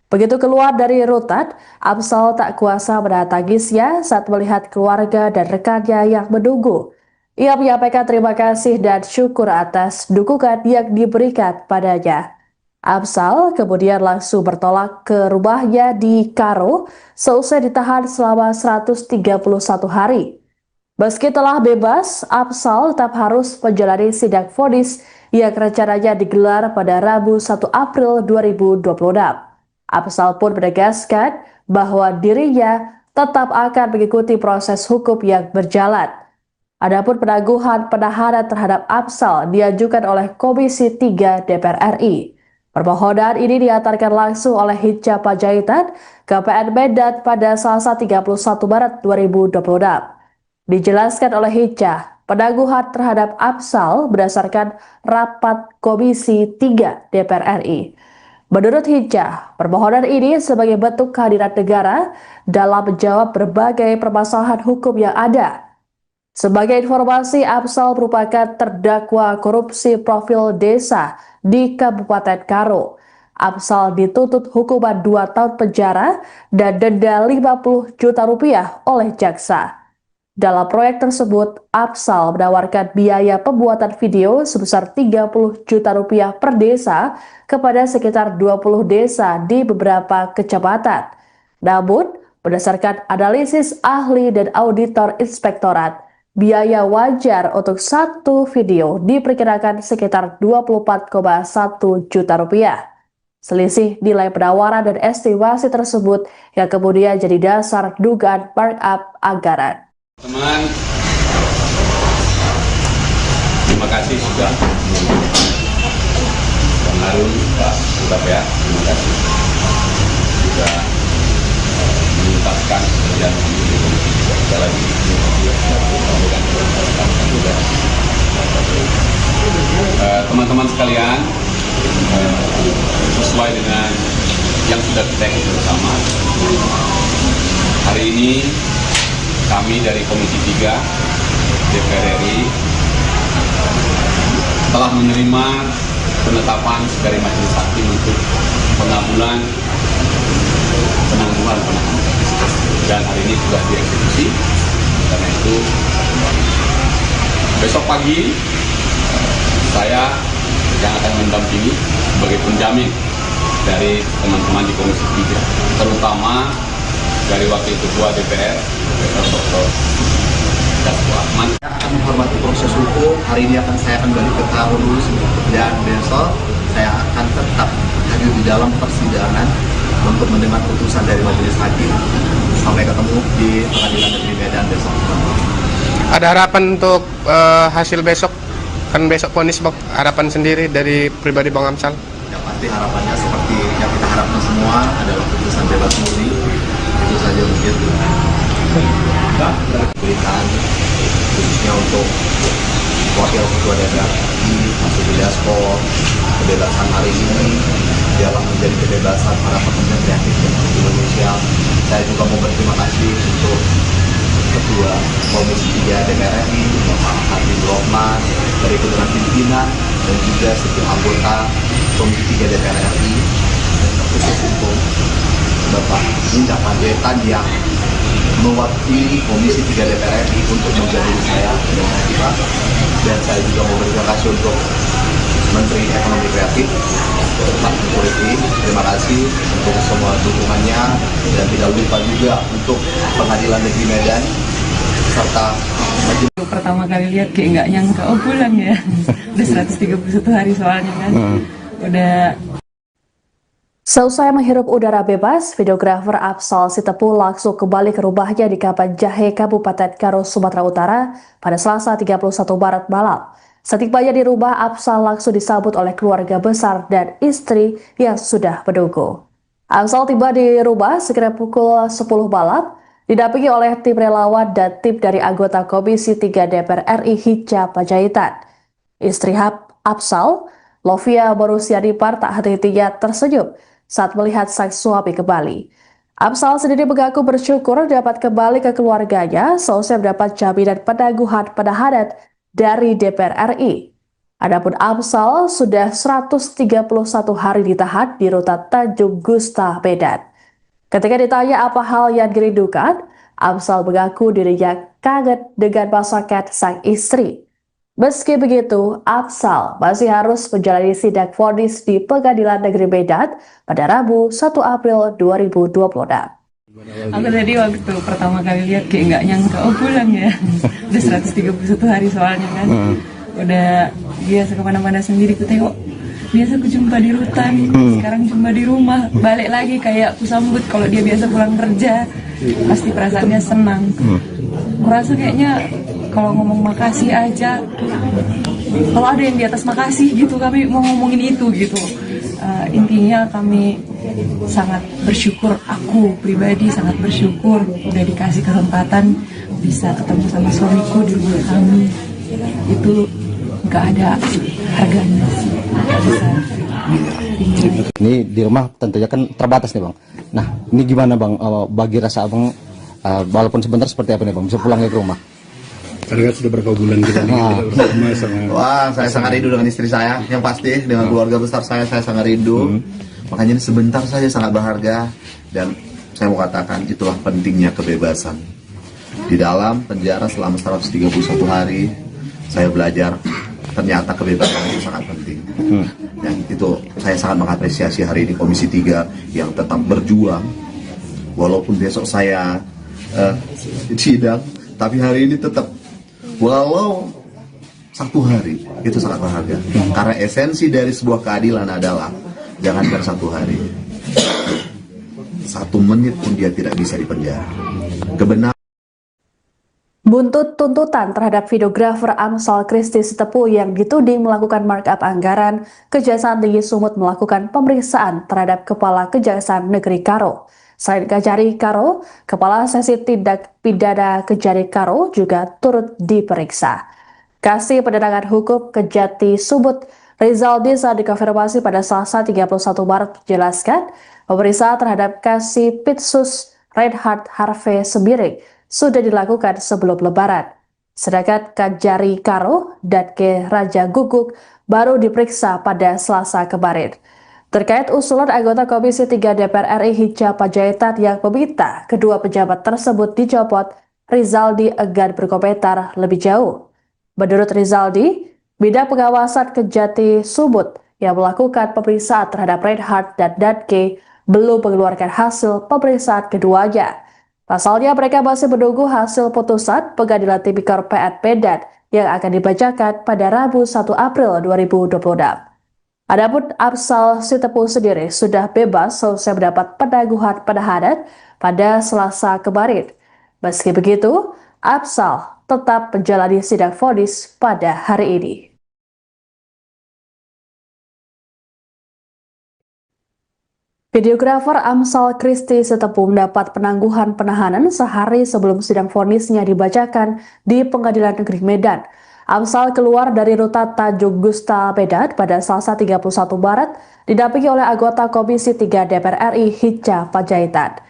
Begitu keluar dari rutan, Amsal tak kuasa menahan tangisnya saat melihat keluarga dan rekannya yang menunggu. Ia menyampaikan terima kasih dan syukur atas dukungan yang diberikan padanya. Amsal kemudian langsung bertolak ke rumahnya di Karo seusai ditahan selama 131 hari. Meski telah bebas, Amsal tetap harus menjalani sidang vonis yang rencananya digelar pada Rabu 1 April 2026. Amsal pun menegaskan bahwa dirinya tetap akan mengikuti proses hukum yang berjalan. Adapun penangguhan penahanan terhadap Amsal diajukan oleh Komisi 3 DPR RI. Permohonan ini diantarkan langsung oleh Hinca Panjaitan ke PN Medan pada Selasa 31 Maret 2026. Dijelaskan oleh Hinca, penangguhan terhadap Amsal berdasarkan rapat Komisi 3 DPR RI. Menurut Hinca, permohonan ini sebagai bentuk kehadiran negara dalam menjawab berbagai permasalahan hukum yang ada. Sebagai informasi, Amsal merupakan terdakwa korupsi profil desa di Kabupaten Karo. Amsal dituntut hukuman 2 tahun penjara dan denda 50 juta rupiah oleh jaksa. Dalam proyek tersebut, Amsal menawarkan biaya pembuatan video sebesar 30 juta rupiah per desa kepada sekitar 20 desa di beberapa kecamatan. Namun, berdasarkan analisis ahli dan auditor inspektorat, biaya wajar untuk satu video diperkirakan sekitar 24,1 juta rupiah. Selisih nilai penawaran dan estimasi tersebut yang kemudian jadi dasar dugaan markup anggaran. Teman, terima kasih sudah Bang Harun, Pak Surabaya, terima kasih sudah menuntaskan pekerjaan kita lagi. Teman-teman sekalian, sesuai dengan yang sudah kita ikuti bersama, hari ini kami dari Komisi 3 DPR RI telah menerima penetapan dari Majelis Hakim untuk penangguhan penahanan, dan hari ini sudah dieksekusi. Karena itu besok pagi saya yang akan mendampingi sebagai penjamin dari teman-teman di Komisi 3, terutama dari Wakil Ketua DPR, Dr. Dasko Ahmad. Saya akan menghormati proses hukum. Hari ini saya akan balik ke Karo dulu, dan besok saya akan tetap hadir di dalam persidangan untuk mendengar putusan dari Majelis Hakim. Sampai ketemu di Pengadilan Negeri Medan besok. Ada harapan untuk hasil besok? Kan besok vonis, Bang. Harapan sendiri dari pribadi Bang Amsal? Yang pasti harapannya seperti yang kita harapkan semua adalah putusan bebas murni. Itu saja mungkin. Berikan khususnya untuk Wakil Ketua DPR Mas Dasko, kebebasan hari ini dalam menjadi kebebasan para pekerja kreatif di Indonesia. Saya juga mau berterima kasih untuk Ketua Komisi 3 DPR RI, Bapak Habib Rohman, dari Ketua Pimpinan, dan juga setiap anggota Komisi 3 DPR RI, khusus untuk Bapak Hinca Panjaitan yang mewakili Komisi 3 DPR RI untuk menjadi saya dengan kita, dan saya juga mau berterima kasih untuk Menteri Ekonomi Kreatif Pak Purwiti. Terima kasih untuk semua dukungannya, dan tidak lupa juga untuk Pengadilan Negeri Medan serta Majelis. Pertama kali lihat kayak nggak nyangka, oh pulang ya. Udah 131 hari soalnya kan. Udah. Seusai menghirup udara bebas, videografer Afsal Sitepu langsung kembali ke rumahnya di Kapan Jahe, Kabupaten Karo, Sumatera Utara pada Selasa 31 Maret malam. Setibanya di rumah, Afsal langsung disambut oleh keluarga besar dan istri yang sudah menunggu. Afsal tiba di rumah sekitar pukul 10 malam, didampingi oleh tim relawan dan tim dari anggota Komisi 3 DPR RI Hinca Panjaitan. Istri Afsal, Lovia Borusiadipar, tak henti-hentinya tersenyum saat melihat sang suami kembali. Afsal sendiri mengaku bersyukur dapat kembali ke keluarganya seusai mendapat jaminan penangguhan penahanan dari DPR RI. Adapun Afsal sudah 131 hari ditahan di rutan Tanjung Gusta, Medan. Ketika ditanya apa hal yang dirindukan, Afsal mengaku dirinya kangen dengan masakan sang istri. Meski begitu, Afsal masih harus menjalani sidang vonis di Pengadilan Negeri Medan pada Rabu 1 April 2026. Aku tadi waktu pertama kali lihat kayak nggak nyangka, oh pulang ya. Udah 131 hari soalnya kan. Udah biasa kemana-mana sendiri ku tengok. Biasa ku jumpa di rutan, sekarang jumpa di rumah. Balik lagi kayak ku sambut kalau dia biasa pulang kerja. Pasti perasaannya senang. Kurasa kayaknya kalau ngomong makasih aja, kalau ada yang di atas makasih gitu, kami mau ngomongin itu gitu. Intinya kami sangat bersyukur, aku pribadi sangat bersyukur udah dikasih kesempatan bisa ketemu sama suamiku di rumah kami. Itu nggak ada harganya sih, nggak bisa. Ini di rumah tentunya kan terbatas nih bang. Nah ini gimana bang, bagi rasa abang, walaupun sebentar seperti apa nih bang, bisa pulang ke rumah? Karena kan sudah berapa bulan kita nih, Wah, saya sangat rindu dengan istri saya, yang pasti dengan keluarga besar saya sangat rindu. Makanya ini sebentar saja sangat berharga, dan saya mau katakan itulah pentingnya kebebasan. Di dalam penjara selama 131 hari, saya belajar ternyata kebebasan itu sangat penting. Dan itu saya sangat mengapresiasi hari ini Komisi 3 yang tetap berjuang, walaupun besok saya sidang, tapi hari ini tetap, walau 1 hari, itu sangat berharga. Karena esensi dari sebuah keadilan adalah jangankan 1 hari, 1 menit pun dia tidak bisa dipenjara. Kebenaran. Buntut tuntutan terhadap videografer Amsal Kristi Sitepu yang dituding melakukan markup anggaran, Kejaksaan Tinggi Sumut melakukan pemeriksaan terhadap Kepala Kejaksaan Negeri Karo. Selain Kejari Karo, Kepala Sesi Tindak Pidana Kejari Karo juga turut diperiksa. Kasih Penerangan Hukum Kejati Sumut Rizaldi saat dikonfirmasi pada Selasa 31 Maret menjelaskan pemeriksaan terhadap Kasih Pitsus Reinhard Harvey Sembiring sudah dilakukan sebelum Lebaran. Sedangkan Kejari Karo dan Ke Raja Guguk baru diperiksa pada Selasa kemarin. Terkait usulan anggota Komisi 3 DPR RI Hinca Panjaitan yang meminta kedua pejabat tersebut dicopot, Rizaldi enggan berkomentar lebih jauh. Menurut Rizaldi, bidang pengawasan Kejati Sumut yang melakukan pemeriksaan terhadap Reinhard dan Danke belum mengeluarkan hasil pemeriksaan keduanya. Pasalnya mereka masih menunggu hasil putusan Pengadilan Tipikor PN Medan yang akan dibacakan pada Rabu 1 April 2026. Adapun Afsal Sitepu sendiri sudah bebas selesai mendapat penangguhan penahanan pada Selasa kemarin. Meski begitu, Afsal tetap menjalani sidang vonis pada hari ini. Videografer Amsal Kristi Sitepu mendapat penangguhan penahanan sehari sebelum sidang vonisnya dibacakan di Pengadilan Negeri Medan. Amsal keluar dari rutan Tanjung Gusta, Medan pada Selasa 31 Maret didampingi oleh anggota Komisi 3 DPR RI Hinca Panjaitan.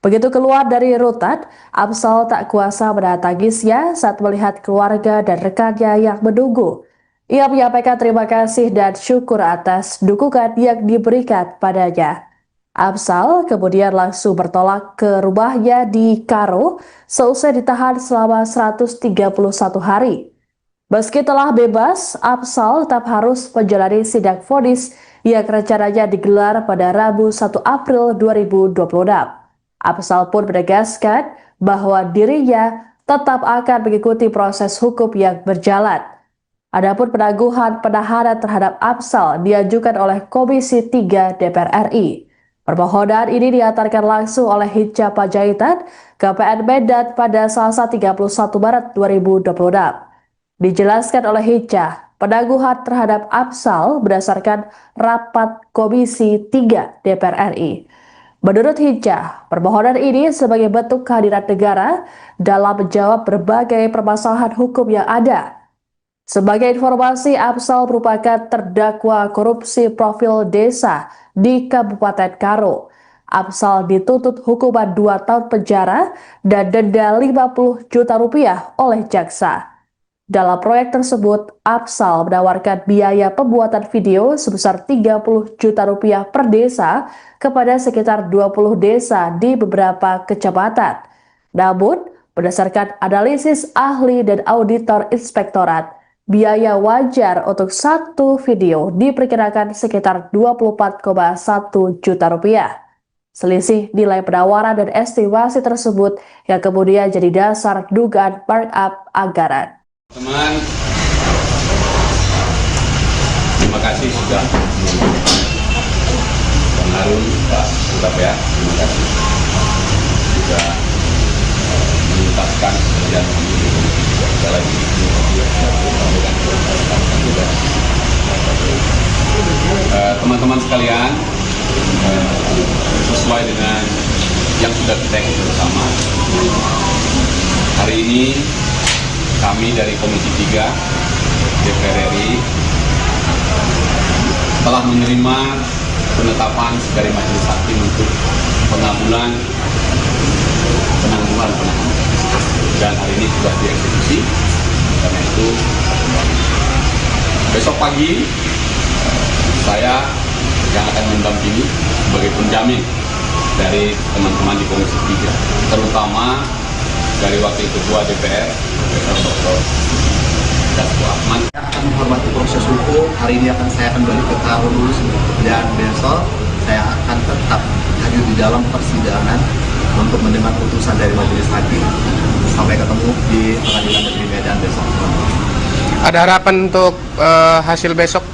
Begitu keluar dari rutan, Amsal tak kuasa menahan tangisnya saat melihat keluarga dan rekannya yang menunggu. Ia menyampaikan terima kasih dan syukur atas dukungan yang diberikan padanya. Afsal kemudian langsung bertolak ke rumahnya di Karo seusai ditahan selama 131 hari. Meski telah bebas, Afsal tetap harus menjalani sidang vonis yang rencananya digelar pada Rabu 1 April 2026. Afsal pun menegaskan bahwa dirinya tetap akan mengikuti proses hukum yang berjalan. Adapun penangguhan penahanan terhadap Afsal diajukan oleh Komisi 3 DPR RI. Permohonan ini diantarkan langsung oleh Hinca Panjaitan ke PN Medan pada Selasa 31 Maret 2026. Dijelaskan oleh Hinca, penangguhan terhadap Afsal berdasarkan rapat Komisi 3 DPR RI. Menurut Hinca, permohonan ini sebagai bentuk kehadiran negara dalam menjawab berbagai permasalahan hukum yang ada. Sebagai informasi, Afsal merupakan terdakwa korupsi profil desa di Kabupaten Karo. Afsal dituntut hukuman 2 tahun penjara dan denda 50 juta rupiah oleh jaksa. Dalam proyek tersebut, Afsal menawarkan biaya pembuatan video sebesar 30 juta rupiah per desa kepada sekitar 20 desa di beberapa kecamatan. Namun, berdasarkan analisis ahli dan auditor inspektorat, biaya wajar untuk satu video diperkirakan sekitar 24,1 juta rupiah. Selisih nilai penawaran dan estimasi tersebut yang kemudian jadi dasar dugaan markup anggaran. Teman, terima kasih sudah Bang Harun, Pak Surabaya, terima kasih sudah menuntaskan pekerjaan kami. Sekali lagi teman-teman sekalian, sesuai dengan yang sudah kita ikuti bersama, hari ini kami dari Komisi 3 DPR RI telah menerima penetapan dari Majelis Hakim untuk penangguhan penahanan, dan hari ini sudah dieksekusi. Karena itu besok pagi saya yang akan mendampingi sebagai penjamin dari teman-teman di Komisi 3, terutama dari Wakil Ketua DPR, Profesor Dr. Dasko Ahmad. Saya akan menghormati proses hukum. Hari ini saya akan balik ke Karo dulu, dan besok saya akan tetap hadir di dalam persidangan untuk mendengar putusan dari Majelis Hakim. Sampai ketemu di Pengadilan Negeri Medan besok. Ada harapan untuk hasil besok?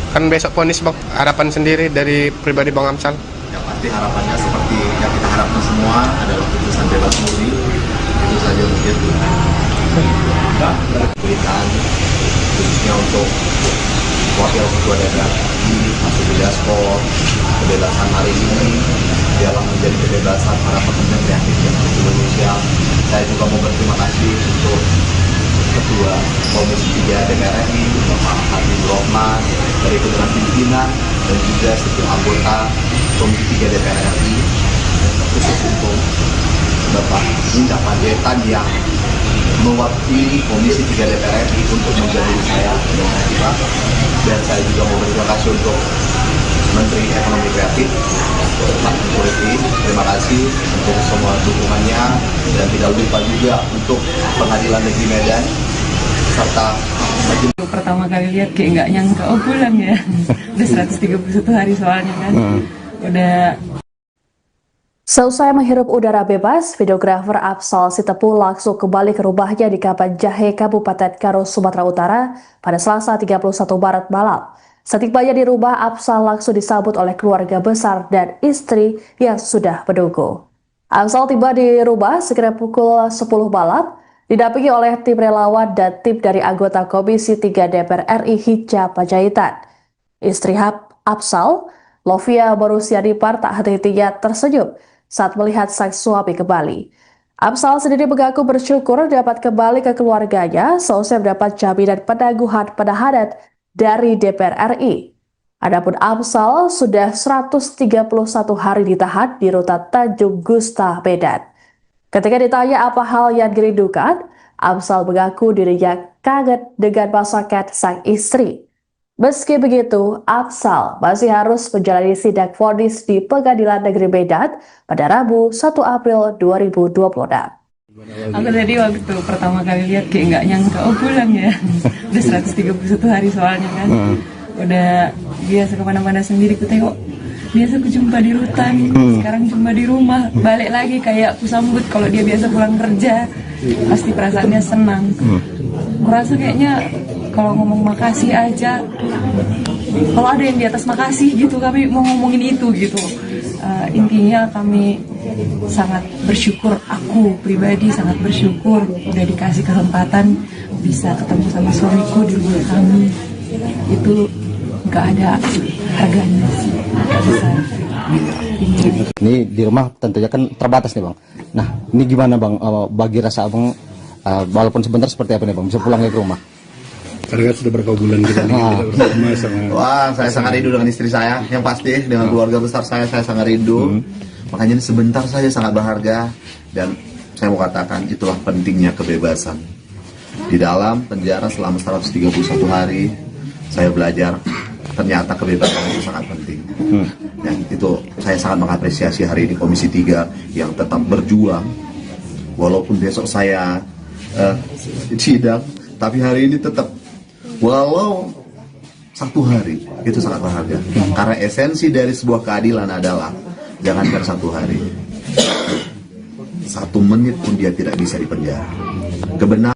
Kan besok vonis, Bang. Harapan sendiri dari pribadi Bang Amsal? Yang pasti harapannya seperti yang kita harapkan semua adalah putusan bebas murni. Itu saja mungkin berikan khususnya untuk Wakil Ketua DPR RI, Mas Dasko. Kebebasan hari ini dialah menjadi kebebasan para pekerja kreatif yang ada di Indonesia. Saya juga mau berterima kasih untuk Ketua Komisi 3 DPR RI, Bapak Habibur Rahman, dari dengan pimpinan dan juga setiap anggota Komisi 3 DPR RI, khusus untuk Bapak Hinca Panjaitan yang mewakili Komisi 3 DPR RI untuk menjadi saya dan saya juga mau berterima kasih untuk Menteri Ekonomi Kreatif Pak Kuliti. Terima kasih untuk semua dukungannya, dan tidak lupa juga untuk Pengadilan Negeri Medan serta majelis. Pertama kali lihat kayak nggak nyangka, oh pulang ya. Udah 131 hari soalnya kan. Udah. Selesai menghirup udara bebas, videografer Afsal Sitepu langsung kembali ke rumahnya di Kapan Jahe, Kabupaten Karo, Sumatera Utara pada Selasa 31 Maret malam. Setibanya di rumah, Afsal langsung disambut oleh keluarga besar dan istri yang sudah menunggu. Afsal tiba di rumah sekitar pukul 10 malam, didampingi oleh tim relawan dan tim dari anggota Komisi 3 DPR RI Hinca Panjaitan. Istri Afsal, Lovia Borusianipar, tak henti-hentinya tersenyum saat melihat sang suami kembali. Afsal sendiri mengaku bersyukur dapat kembali ke keluarganya seusai mendapat jaminan penangguhan penahanan dari DPR RI. Adapun Afsal sudah 131 hari ditahan di rutan Tanjung Gusta, Medan. Ketika ditanya apa hal yang dirindukan, Afsal mengaku dirinya kangen dengan masakan sang istri. Meski begitu, Afsal masih harus menjalani sidang vonis di Pengadilan Negeri Medan pada Rabu 1 April 2026. Aku tadi waktu pertama kali lihat kayak nggak nyangka, oh pulang ya. Udah 131 hari soalnya kan. Udah biasa kemana-mana sendiri ku tengok. Biasa ku jumpa di rutan, sekarang jumpa di rumah. Balik lagi kayak aku sambut kalau dia biasa pulang kerja. Pasti perasaannya senang. Kurasa kayaknya kalau ngomong makasih aja, kalau ada yang di atas makasih gitu, kami mau ngomongin itu gitu. Intinya kami sangat bersyukur, aku pribadi sangat bersyukur udah dikasih kesempatan bisa ketemu sama suamiku di rumah kami. Itu nggak ada harganya sih, nggak bisa. Ini di rumah tentunya kan terbatas nih bang. Nah ini gimana bang, bagi rasa abang, walaupun sebentar seperti apa nih bang, bisa pulang ke rumah? Karena sudah berapa bulan kita bersama sama. Wah, saya sangat rindu dengan istri saya, yang pasti dengan keluarga besar saya sangat rindu. Makanya ini sebentar saja sangat berharga, dan saya mau katakan itulah pentingnya kebebasan. Di dalam penjara selama 131 hari, saya belajar ternyata kebebasan itu sangat penting. Dan itu saya sangat mengapresiasi hari ini Komisi 3 yang tetap berjuang. Walaupun besok saya sidang, tapi hari ini tetap, walau 1 hari, itu sangat berharga. Karena esensi dari sebuah keadilan adalah jangankan 1 hari, 1 menit pun dia tidak bisa dipenjara. Kebenaran.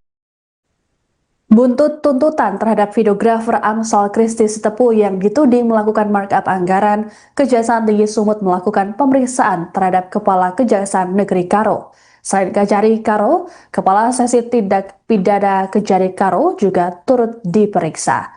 Buntut tuntutan terhadap videografer Amsal Christy Sitepu yang dituding melakukan markup anggaran, Kejaksaan Tinggi Sumut melakukan pemeriksaan terhadap Kepala Kejaksaan Negeri Karo. Selain Kejari Karo, Kepala Sesi Tindak Pidana Kejari Karo juga turut diperiksa.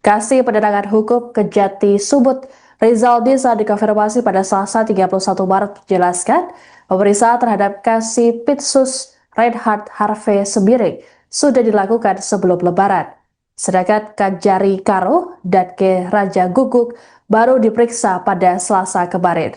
Kasih Penerangan Hukum Kejati Sumut Rizaldi saat dikonfirmasi pada Selasa 31 Maret menjelaskan pemeriksaan terhadap Kasih Pitsus Reinhard Harvey Sembiring sudah dilakukan sebelum Lebaran. Sedangkan Kejari Karo dan Ke Raja Guguk baru diperiksa pada Selasa kemarin.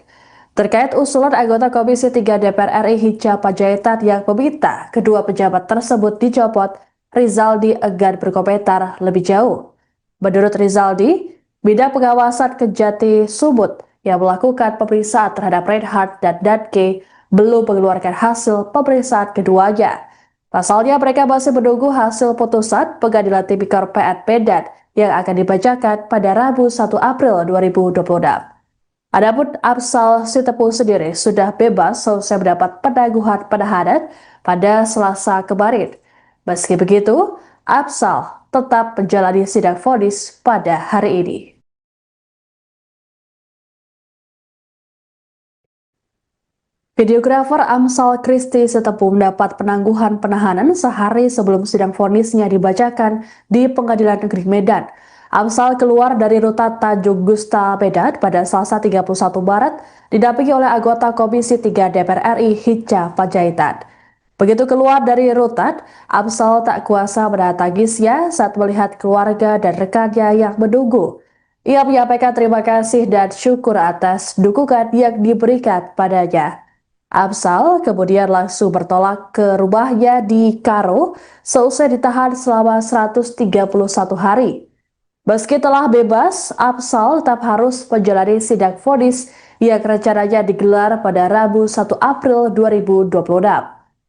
Terkait usulan anggota Komisi 3 DPR RI Hinca Panjaitan yang meminta kedua pejabat tersebut dicopot, Rizaldi enggan berkomentar lebih jauh. Menurut Rizaldi, bidang pengawasan Kejati Sumut yang melakukan pemeriksaan terhadap Reinhard dan Danke belum mengeluarkan hasil pemeriksaan keduanya. Pasalnya mereka masih menunggu hasil putusan Pengadilan Tipikor PN Medan yang akan dibacakan pada Rabu 1 April 2026. Adapun Amsal Sitepu sendiri sudah bebas selesai mendapat penangguhan penahanan pada Selasa kemarin. Meski begitu, Amsal tetap menjalani sidang vonis pada hari ini. Videografer Amsal Christy Sitepu mendapat penangguhan penahanan sehari sebelum sidang vonisnya dibacakan di Pengadilan Negeri Medan. Amsal keluar dari rutan Tanjung Gusta Medan pada Selasa 31 Maret didampingi oleh anggota Komisi 3 DPR RI Hinca Panjaitan. Begitu keluar dari rutan, Amsal tak kuasa menahan tangisnya saat melihat keluarga dan rekannya yang menunggu. Ia menyampaikan terima kasih dan syukur atas dukungan yang diberikan padanya. Amsal kemudian langsung bertolak ke rumahnya di Karo seusai ditahan selama 131 hari. Meski telah bebas, Amsal tetap harus menjalani sidang vonis yang rencananya digelar pada Rabu 1 April 2026.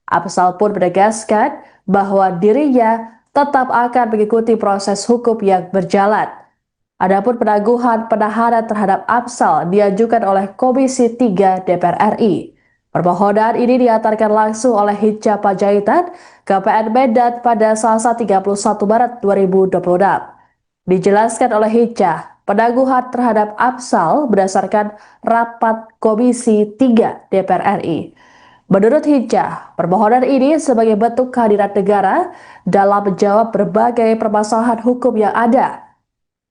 Amsal pun menegaskan bahwa dirinya tetap akan mengikuti proses hukum yang berjalan. Adapun penangguhan penahanan terhadap Amsal diajukan oleh Komisi 3 DPR RI. Permohonan ini diantarkan langsung oleh Hinca Panjaitan ke PN Medan pada Selasa 31 Maret 2026. Dijelaskan oleh Hinca, penangguhan terhadap Amsal berdasarkan rapat Komisi 3 DPR RI. Menurut Hinca, permohonan ini sebagai bentuk kehadiran negara dalam menjawab berbagai permasalahan hukum yang ada.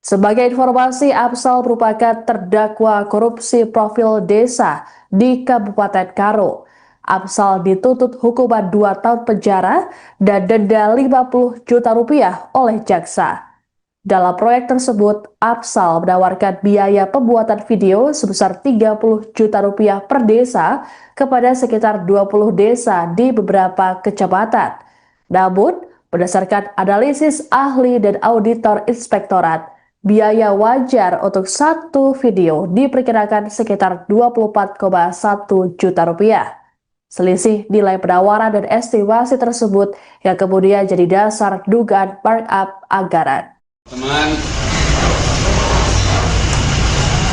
Sebagai informasi, Amsal merupakan terdakwa korupsi profil desa di Kabupaten Karo. Amsal dituntut hukuman 2 tahun penjara dan denda 50 juta rupiah oleh jaksa. Dalam proyek tersebut, Amsal menawarkan biaya pembuatan video sebesar 30 juta rupiah per desa kepada sekitar 20 desa di beberapa kecamatan. Namun, berdasarkan analisis ahli dan auditor inspektorat, Biaya wajar untuk satu video diperkirakan sekitar 24,1 juta rupiah. Selisih nilai penawaran dan estimasi tersebut yang kemudian jadi dasar dugaan markup anggaran. Teman,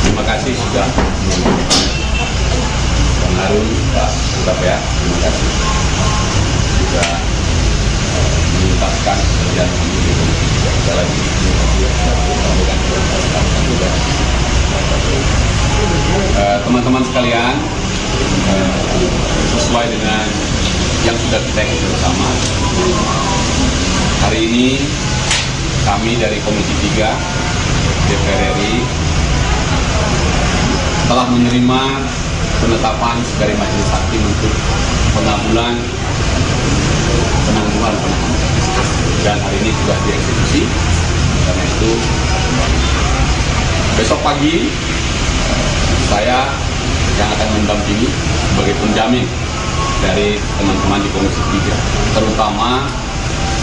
terima kasih sudah Bang Harun, Pak Surabaya, terima kasih sudah menuntaskan pekerjaan kami. Sekali lagi, teman-teman sekalian, sesuai dengan yang sudah kita ikuti bersama, hari ini kami dari Komisi 3 DPR RI telah menerima penetapan dari Majelis Hakim untuk pengabulan penangguhan penahanan, dan hari ini sudah dieksekusi. Karena itu besok pagi saya yang akan mendampingi sebagai penjamin dari teman-teman di Komisi 3, terutama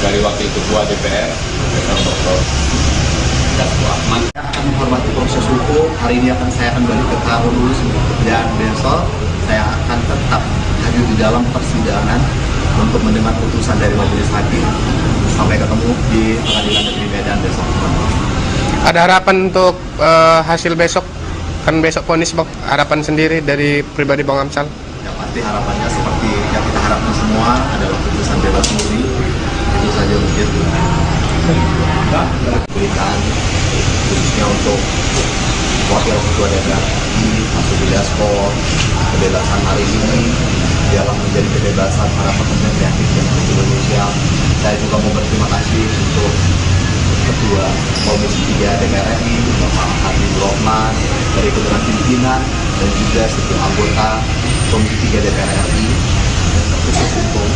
dari Wakil Ketua DPR Dr. Dasko Ahmad. Saya akan menghormati proses hukum. Hari ini saya akan balik ke kantor dulu, dan besok saya akan tetap hadir di dalam persidangan untuk mendengar putusan dari Majelis Hakim. Sampai ketemu di Pengadilan Negeri Medan besok. Ada harapan untuk hasil besok, kan besok vonis Bang, harapan sendiri dari pribadi Bang Amsal? Yang pasti harapannya seperti yang kita harapkan semua adalah putusan bebas murni. Itu saja mungkin. Berikan khususnya untuk Wakil Ketua DPR Mas Dasko, kebebasan hari ini dalam menjadi kebebasan para pekerja kreatif yang ada di Indonesia. Saya juga mau berterima kasih untuk Ketua Komisi 3 DPR RI, Bapak Habibur Rahman, dari kebetulan pimpinan dan juga setiap anggota Komisi 3 DPR RI, khusus untuk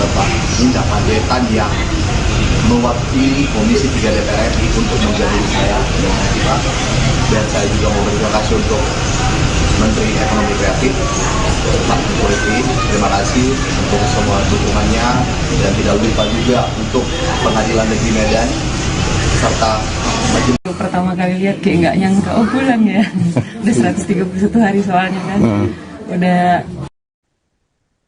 Bapak Indah Panjaitan yang mewakili Komisi 3 DPR RI untuk menjadi saya dan saya juga mau berterima kasih untuk Menteri Ekonomi Kreatif Pak Jokowi. Terima kasih untuk semua dukungannya, dan tidak lupa juga untuk Pengadilan Negeri Medan serta Majelis. Pertama kali lihat kayak nggak nyangka, oh pulang ya. Udah 131 hari soalnya kan. Udah.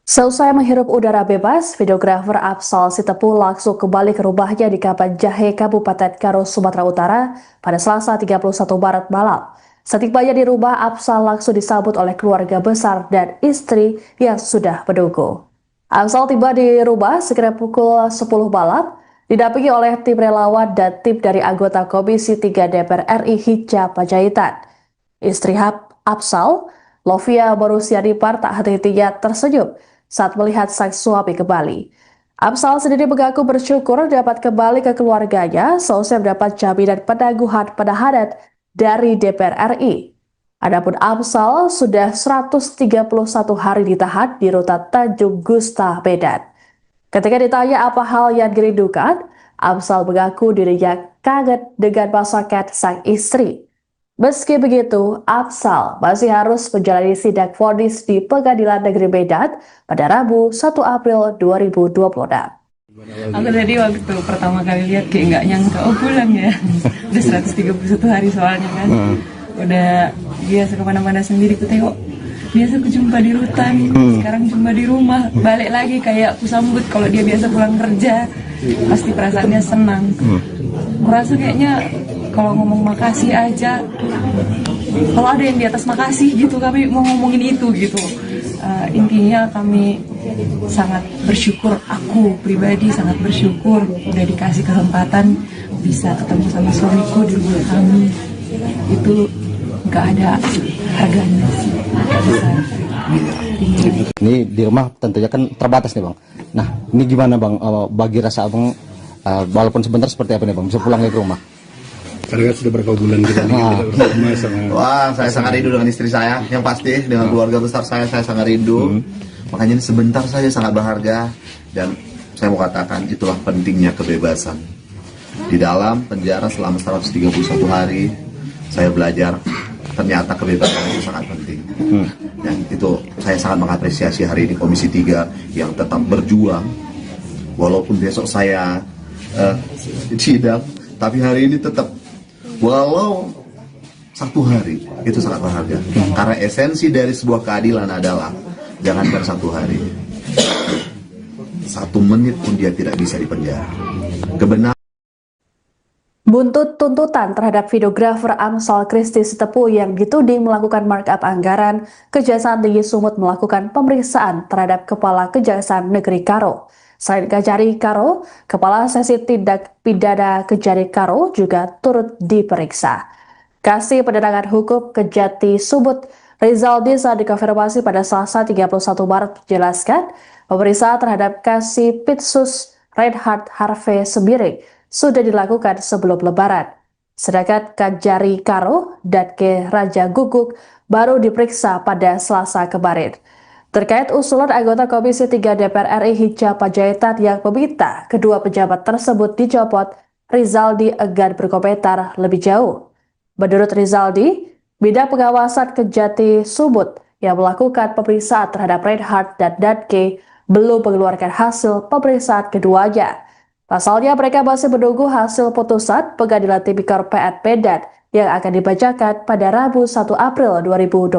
Seusai menghirup udara bebas, videografer Afsal Sitepu langsung kembali ke rumahnya di Kapan Jahe, Kabupaten Karo, Sumatera Utara pada Selasa 31 Maret malam. Setibanya di rumah, Afsal langsung disambut oleh keluarga besar dan istri yang sudah menunggu. Afsal tiba di rumah sekitar pukul 10 malam, didampingi oleh tim relawan dan tim dari anggota Komisi 3 DPR RI Hinca Panjaitan. Istri Afsal, Lovia Borusiadipar, tak henti-hentinya tersenyum saat melihat sang suami kembali. Afsal sendiri mengaku bersyukur dapat kembali ke keluarganya seusai mendapat jaminan penangguhan penahanan dari DPR RI. Adapun Afsal sudah 131 hari ditahan di rutan Tanjung Gusta, Medan. Ketika ditanya apa hal yang dirindukan, Afsal mengaku dirinya kaget dengan masakan sang istri. Meski begitu, Afsal masih harus menjalani sidang vonis di Pengadilan Negeri Medan pada Rabu 1 April 2026. Aku tadi waktu pertama kali lihat kayak nggak nyangka, oh pulang ya. Udah 131 hari soalnya kan. Udah biasa kemana-mana sendiri ku tengok. Biasa aku jumpa di rutan, sekarang jumpa di rumah. Balik lagi kayak aku sambut kalau dia biasa pulang kerja. Pasti perasaannya senang. Merasa kayaknya kalau ngomong makasih aja, kalau ada yang di atas makasih gitu, kami mau ngomongin itu gitu. Intinya kami sangat bersyukur, aku pribadi sangat bersyukur udah dikasih kesempatan bisa ketemu sama suamiku di rumah kami. Itu nggak ada harganya sih. Ini di rumah tentunya kan terbatas nih Bang. Nah ini gimana Bang, bagi rasa Abang, walaupun sebentar seperti apa nih Bang, bisa pulang ke rumah? Karena sudah berapa bulan kita Wah, saya sangat rindu dengan istri saya, yang pasti dengan keluarga besar saya sangat rindu. Makanya ini sebentar saja sangat berharga, dan saya mau katakan itulah pentingnya kebebasan. Di dalam penjara selama 131 hari, saya belajar ternyata kebebasan itu sangat penting. Dan itu saya sangat mengapresiasi hari ini Komisi 3 yang tetap berjuang, walaupun besok saya sidang, tapi hari ini tetap walau 1 hari, itu sangat berharga. Karena esensi dari sebuah keadilan adalah jangankan 1 hari, 1 menit pun dia tidak bisa dipenjara. Kebenaran. Buntut tuntutan terhadap videografer Amsal Christy Sitepu yang dituding melakukan markup anggaran, Kejaksaan Tinggi Sumut melakukan pemeriksaan terhadap Kepala Kejaksaan Negeri Karo. Selain Kejari Karo, Kepala Sesi Tindak Pidana Kejari Karo juga turut diperiksa. Kasih Penerangan Hukum Kejati Sumut, Rizaldi saat dikonfirmasi pada Selasa 31 Maret menjelaskan, pemeriksaan terhadap Kasih Pitsus Reinhard Harvey Sembiring sudah dilakukan sebelum Lebaran. Sedangkan Kejari Karo dan Ke Raja Guguk baru diperiksa pada Selasa kemarin. Terkait usulan anggota Komisi 3 DPR RI Hinca Panjaitan yang meminta kedua pejabat tersebut dicopot, Rizaldi enggan berkomentar lebih jauh. Menurut Rizaldi, bidang pengawasan Kejati Sumut yang melakukan pemeriksaan terhadap Reinhard dan Danke belum mengeluarkan hasil pemeriksaan keduanya. Pasalnya mereka masih menunggu hasil putusan Pengadilan Tipikor PN Medan yang akan dibacakan pada Rabu 1 April 2026.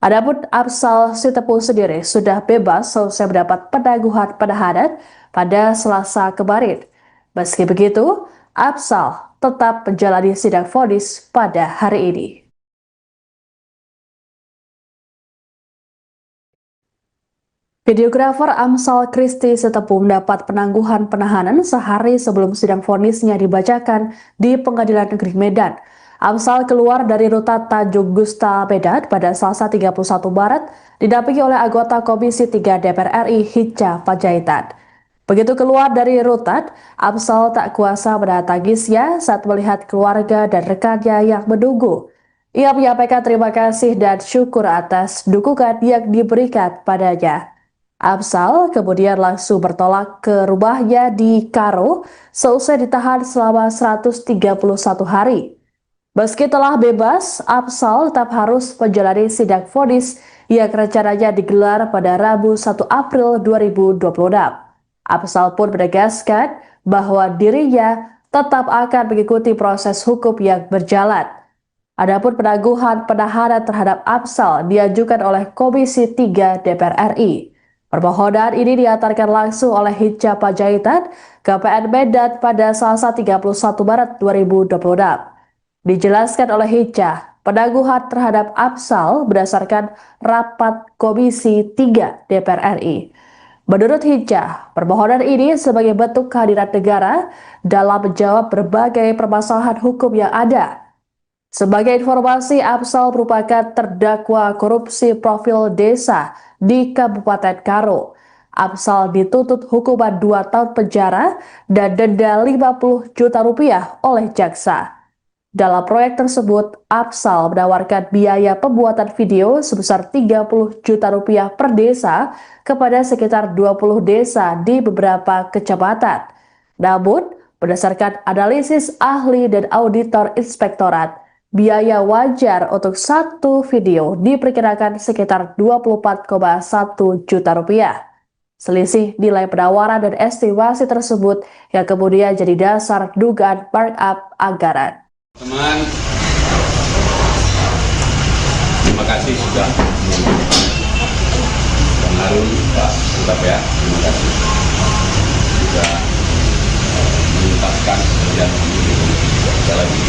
Adapun Amsal Sitepu sendiri sudah bebas selesai mendapat penangguhan penahanan pada Selasa kemarin. Meski begitu, Amsal tetap menjalani sidang vonis pada hari ini. Videografer Amsal Christy Sitepu mendapat penangguhan penahanan sehari sebelum sidang vonisnya dibacakan di Pengadilan Negeri Medan. Amsal keluar dari rutan Tanjung Gusta Medan pada Selasa 31 Maret didampingi oleh anggota Komisi 3 DPR RI Hinca Panjaitan. Begitu keluar dari rutan, Amsal tak kuasa menahan tangisnya saat melihat keluarga dan rekannya yang menunggu. Ia menyampaikan terima kasih dan syukur atas dukungan yang diberikan padanya. Amsal kemudian langsung bertolak ke rumahnya di Karo seusai ditahan selama 131 hari. Meski telah bebas, Amsal tetap harus menjalani sidang vonis yang rencananya digelar pada Rabu 1 April 2026. Amsal pun menegaskan bahwa dirinya tetap akan mengikuti proses hukum yang berjalan. Adapun penangguhan penahanan terhadap Amsal diajukan oleh Komisi 3 DPR RI. Permohonan ini diantarkan langsung oleh Hinca Panjaitan ke PN Medan pada Selasa 31 Maret 2026. Dijelaskan oleh Hinca, penangguhan terhadap Amsal berdasarkan rapat Komisi 3 DPR RI. Menurut Hinca, permohonan ini sebagai bentuk kehadiran negara dalam menjawab berbagai permasalahan hukum yang ada. Sebagai informasi, Amsal merupakan terdakwa korupsi profil desa di Kabupaten Karo. Amsal dituntut hukuman 2 tahun penjara dan denda 50 juta rupiah oleh jaksa. Dalam proyek tersebut, Amsal menawarkan biaya pembuatan video sebesar 30 juta rupiah per desa kepada sekitar 20 desa di beberapa kecamatan. Namun, berdasarkan analisis ahli dan auditor inspektorat, biaya wajar untuk satu video diperkirakan sekitar 24,1 juta rupiah. Selisih nilai penawaran dan estimasi tersebut yang kemudian jadi dasar dugaan markup anggaran. Teman, terima kasih sudah Bang Harun, Pak Surabaya, terima kasih sudah menuntaskan pekerjaan sekali lagi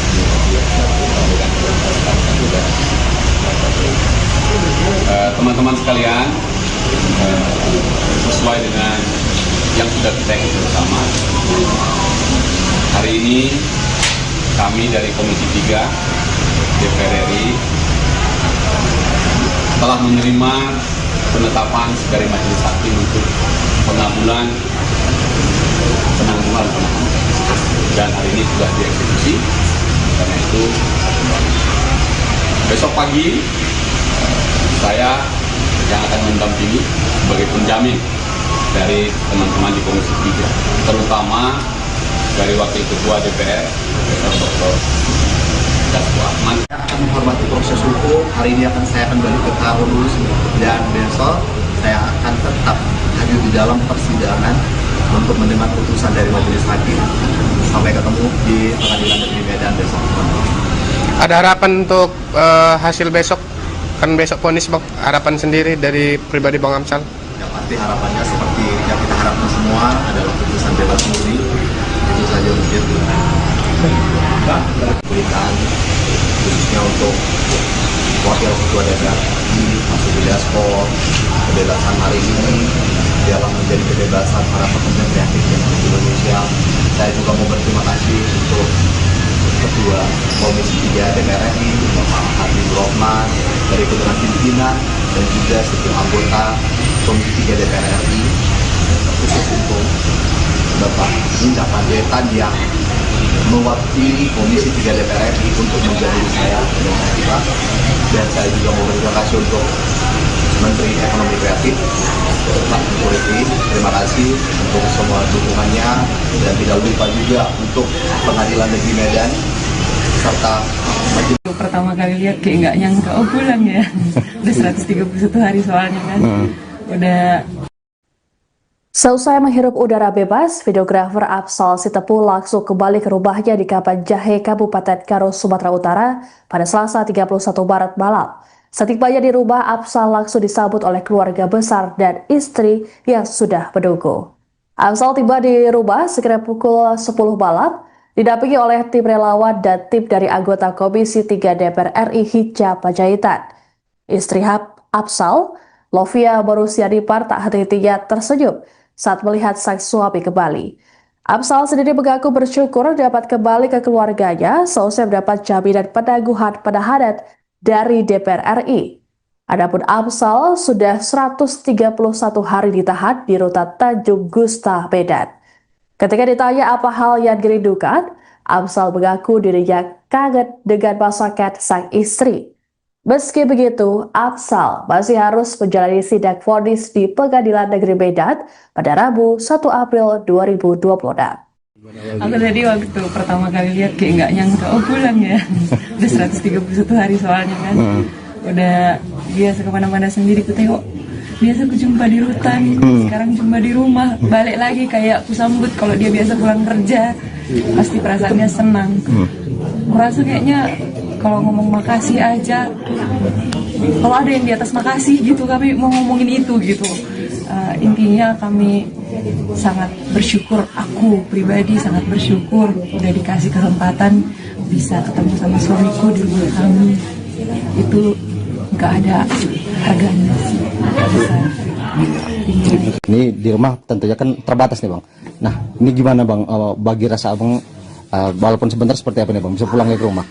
teman-teman sekalian, sesuai dengan yang sudah kita ikuti bersama, hari ini kami dari Komisi 3 DPR RI telah menerima penetapan dari Majelis Hakim untuk pengabulan penangguhan penahanan, dan hari ini sudah dieksekusi. Karena itu besok pagi saya yang akan mendampingi sebagai penjamin dari teman-teman di Komisi 3, terutama dari Wakil Ketua DPR, Dr. Dasko Ahmad. Saya akan menghormati proses hukum. Hari ini saya akan balik ke Karo dulu, dan besok saya akan tetap hadir di dalam persidangan untuk mendengar putusan dari Majelis Hakim Sampai ketemu di Pengadilan Negeri Medan besok. Ada harapan untuk hasil besok, kan besok vonis bang. Harapan sendiri dari pribadi Bang Amsal. Yang pasti harapannya seperti yang kita harapkan semua adalah putusan bebas murni. Itu saja mungkin. Berikan khususnya untuk Wakil Ketua DPR RI, Mas Sugi Dasko, kebebasan hari ini dalam menjadi kebebasan para pekerja kreatif di Indonesia. Saya juga mau berterima kasih untuk Ketua Komisi 3 DPR RI, Bapak Habibur Rahman, berikut dengan pimpinan dan juga setiap anggota Komisi 3 DPR RI, khusus untuk Bapak Hinca Panjaitan yang mewakili Komisi 3 DPR RI untuk menjadi saya dan saya juga mau berterima kasih untuk Menteri Ekonomi Kreatif Pak Puriti. Terima kasih untuk semua dukungannya dan tidak lupa juga untuk Pengadilan Negeri Medan serta majelis. Pertama kali lihat kayak nggak nyangka, oh pulang ya. Udah 131 hari soalnya kan. Udah. Selesai menghirup udara bebas, videografer Afsal Sitepu langsung kembali ke rumahnya di Kapan Jahe, Kabupaten Karo, Sumatera Utara pada Selasa 31 Maret malam. Setibanya di rumah, Afsal langsung disambut oleh keluarga besar dan istri yang sudah menunggu. Afsal tiba di rumah sekitar pukul 10 malam, didampingi oleh tim relawan dan tim dari anggota Komisi 3 DPR RI Hinca Panjaitan. Istri Afsal, Lovia Borusianipar, tak henti-hentinya tersenyum saat melihat sang suami kembali. Afsal sendiri mengaku bersyukur dapat kembali ke keluarganya seusai mendapat jaminan penangguhan penahanan dari DPR RI. Adapun Afsal sudah 131 hari ditahan di rutan Tanjung Gusta, Medan. Ketika ditanya apa hal yang dirindukan, Afsal mengaku dirinya kangen dengan masakan sang istri. Meski begitu, Afsal masih harus menjalani sidang vonis di Pengadilan Negeri Medan pada Rabu 1 April 2026. Aku tadi waktu pertama kali lihat kayak nggak nyangka, oh pulang ya. Udah 131 hari soalnya kan. Udah biasa kemana-mana sendiri ku tengok. Biasa ku jumpa di rutan, sekarang jumpa di rumah. Balik lagi kayak aku sambut kalau dia biasa pulang kerja. Pasti perasaannya senang. Merasa kayaknya kalau ngomong makasih aja, kalau ada yang di atas makasih gitu, kami mau ngomongin itu gitu. Intinya kami sangat bersyukur, aku pribadi sangat bersyukur udah dikasih kesempatan bisa ketemu sama suamiku di rumah kami. Itu nggak ada harganya sih, nggak bisa. Ini di rumah tentunya kan terbatas nih bang. Nah ini gimana bang, bagi rasa abang, walaupun sebentar seperti apa nih bang, bisa pulang ke rumah?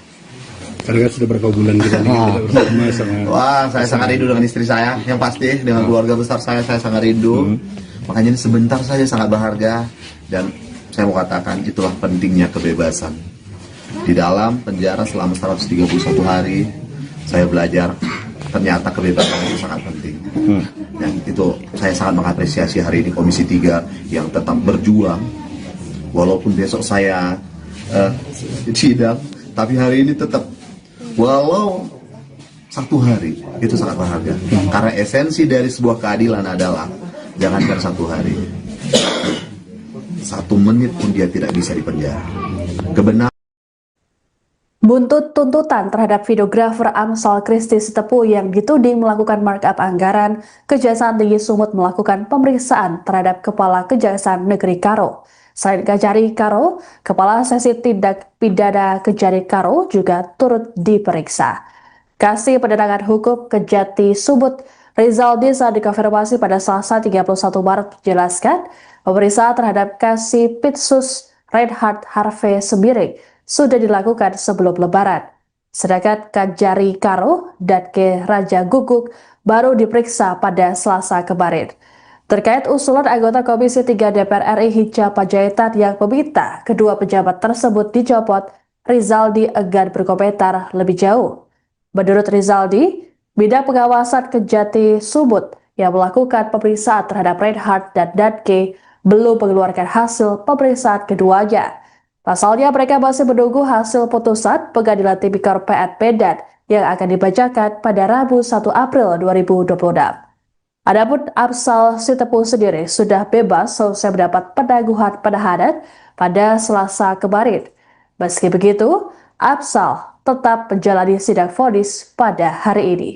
Karena sudah berapa bulan kita bersama sama. Wah, saya sangat rindu dengan istri saya, yang pasti dengan keluarga besar saya sangat rindu. Makanya ini sebentar saja sangat berharga dan saya mau katakan itulah pentingnya kebebasan. Di dalam penjara selama 131 hari saya belajar ternyata kebebasan itu sangat penting. Dan itu saya sangat mengapresiasi hari ini Komisi 3 yang tetap berjuang. Walaupun besok saya sidang, tapi hari ini tetap walau 1 hari itu sangat berharga. Karena esensi dari sebuah keadilan adalah jangankan 1 hari, 1 menit pun dia tidak bisa dipenjara. Kebenaran. Buntut tuntutan terhadap videografer Amsal Kristi Sitepu yang dituding melakukan markup anggaran, Kejaksaan Tinggi Sumut melakukan pemeriksaan terhadap Kepala Kejaksaan Negeri Karo. Selain Kejari Karo, Kepala Sesi Tindak Pidana Kejari Karo juga turut diperiksa. Kasih Penerangan Hukum Kejati Sumut Rizaldi saat dikonfirmasi pada Selasa 31 Maret menjelaskan pemeriksaan terhadap Kasih Pitsus Reinhard Harvey Sembiring sudah dilakukan sebelum Lebaran. Sedangkan Kejari Karo dan Ke Raja Guguk baru diperiksa pada Selasa kemarin. Terkait usulan anggota Komisi 3 DPR RI Hinca Panjaitan yang meminta kedua pejabat tersebut dicopot, Rizaldi enggan berkomentar lebih jauh. Menurut Rizaldi, bidang pengawasan Kejati Sumut yang melakukan pemeriksaan terhadap Reinhard dan Danke belum mengeluarkan hasil pemeriksaan keduanya. Pasalnya mereka masih menunggu hasil putusan Pengadilan Tipikor PN Medan yang akan dibacakan pada Rabu 1 April 2026. Adapun Afsal Sitepu sendiri sudah bebas selesai mendapat penangguhan penahanan pada Selasa kemarin. Meski begitu, Afsal tetap menjalani sidang vonis pada hari ini.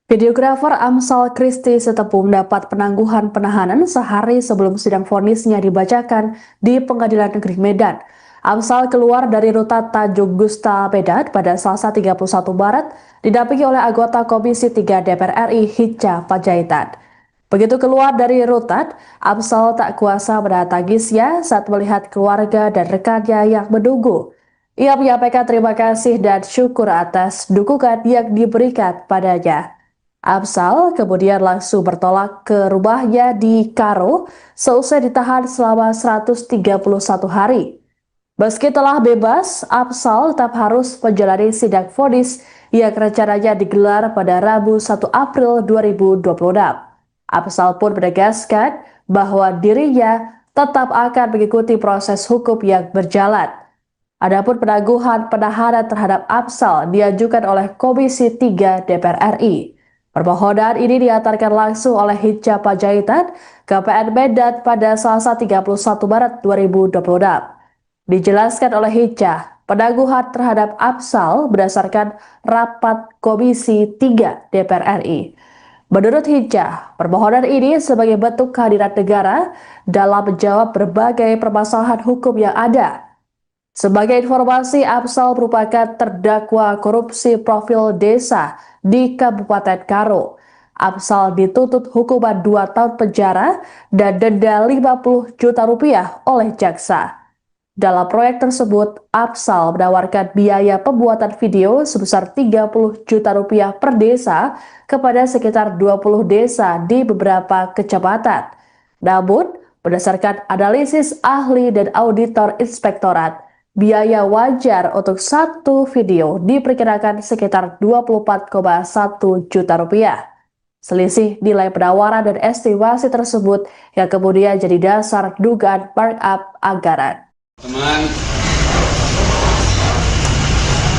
Videografer Amsal Christy Sitepu mendapat penangguhan penahanan sehari sebelum sidang vonisnya dibacakan di Pengadilan Negeri Medan. Amsal keluar dari rutan Tanjung Gusta Medan pada Selasa 31 Maret didampingi oleh anggota Komisi 3 DPR RI Hinca Panjaitan. Begitu keluar dari rutan, Amsal tak kuasa menahan tangisnya saat melihat keluarga dan rekannya yang menunggu. Ia menyampaikan terima kasih dan syukur atas dukungan yang diberikan padanya. Amsal kemudian langsung bertolak ke rumahnya di Karo seusai ditahan selama 131 hari. Meski telah bebas, Amsal tetap harus menjalani sidang vonis yang rencananya digelar pada Rabu 1 April 2026. Amsal pun menegaskan bahwa dirinya tetap akan mengikuti proses hukum yang berjalan. Adapun penangguhan penahanan terhadap Amsal diajukan oleh Komisi 3 DPR RI. Permohonan ini diantarkan langsung oleh Hinca Panjaitan ke PN Medan pada Selasa 31 Maret 2026. Dijelaskan oleh Hinca, penangguhan terhadap Amsal berdasarkan rapat Komisi 3 DPR RI. Menurut Hinca, permohonan ini sebagai bentuk kehadiran negara dalam menjawab berbagai permasalahan hukum yang ada. Sebagai informasi, Amsal merupakan terdakwa korupsi profil desa di Kabupaten Karo. Amsal dituntut hukuman 2 tahun penjara dan denda 50 juta rupiah oleh jaksa. Dalam proyek tersebut, Amsal menawarkan biaya pembuatan video sebesar 30 juta rupiah per desa kepada sekitar 20 desa di beberapa kecamatan. Namun, berdasarkan analisis ahli dan auditor inspektorat, biaya wajar untuk satu video diperkirakan sekitar 24,1 juta rupiah. Selisih nilai penawaran dan estimasi tersebut yang kemudian jadi dasar dugaan markup anggaran. Teman,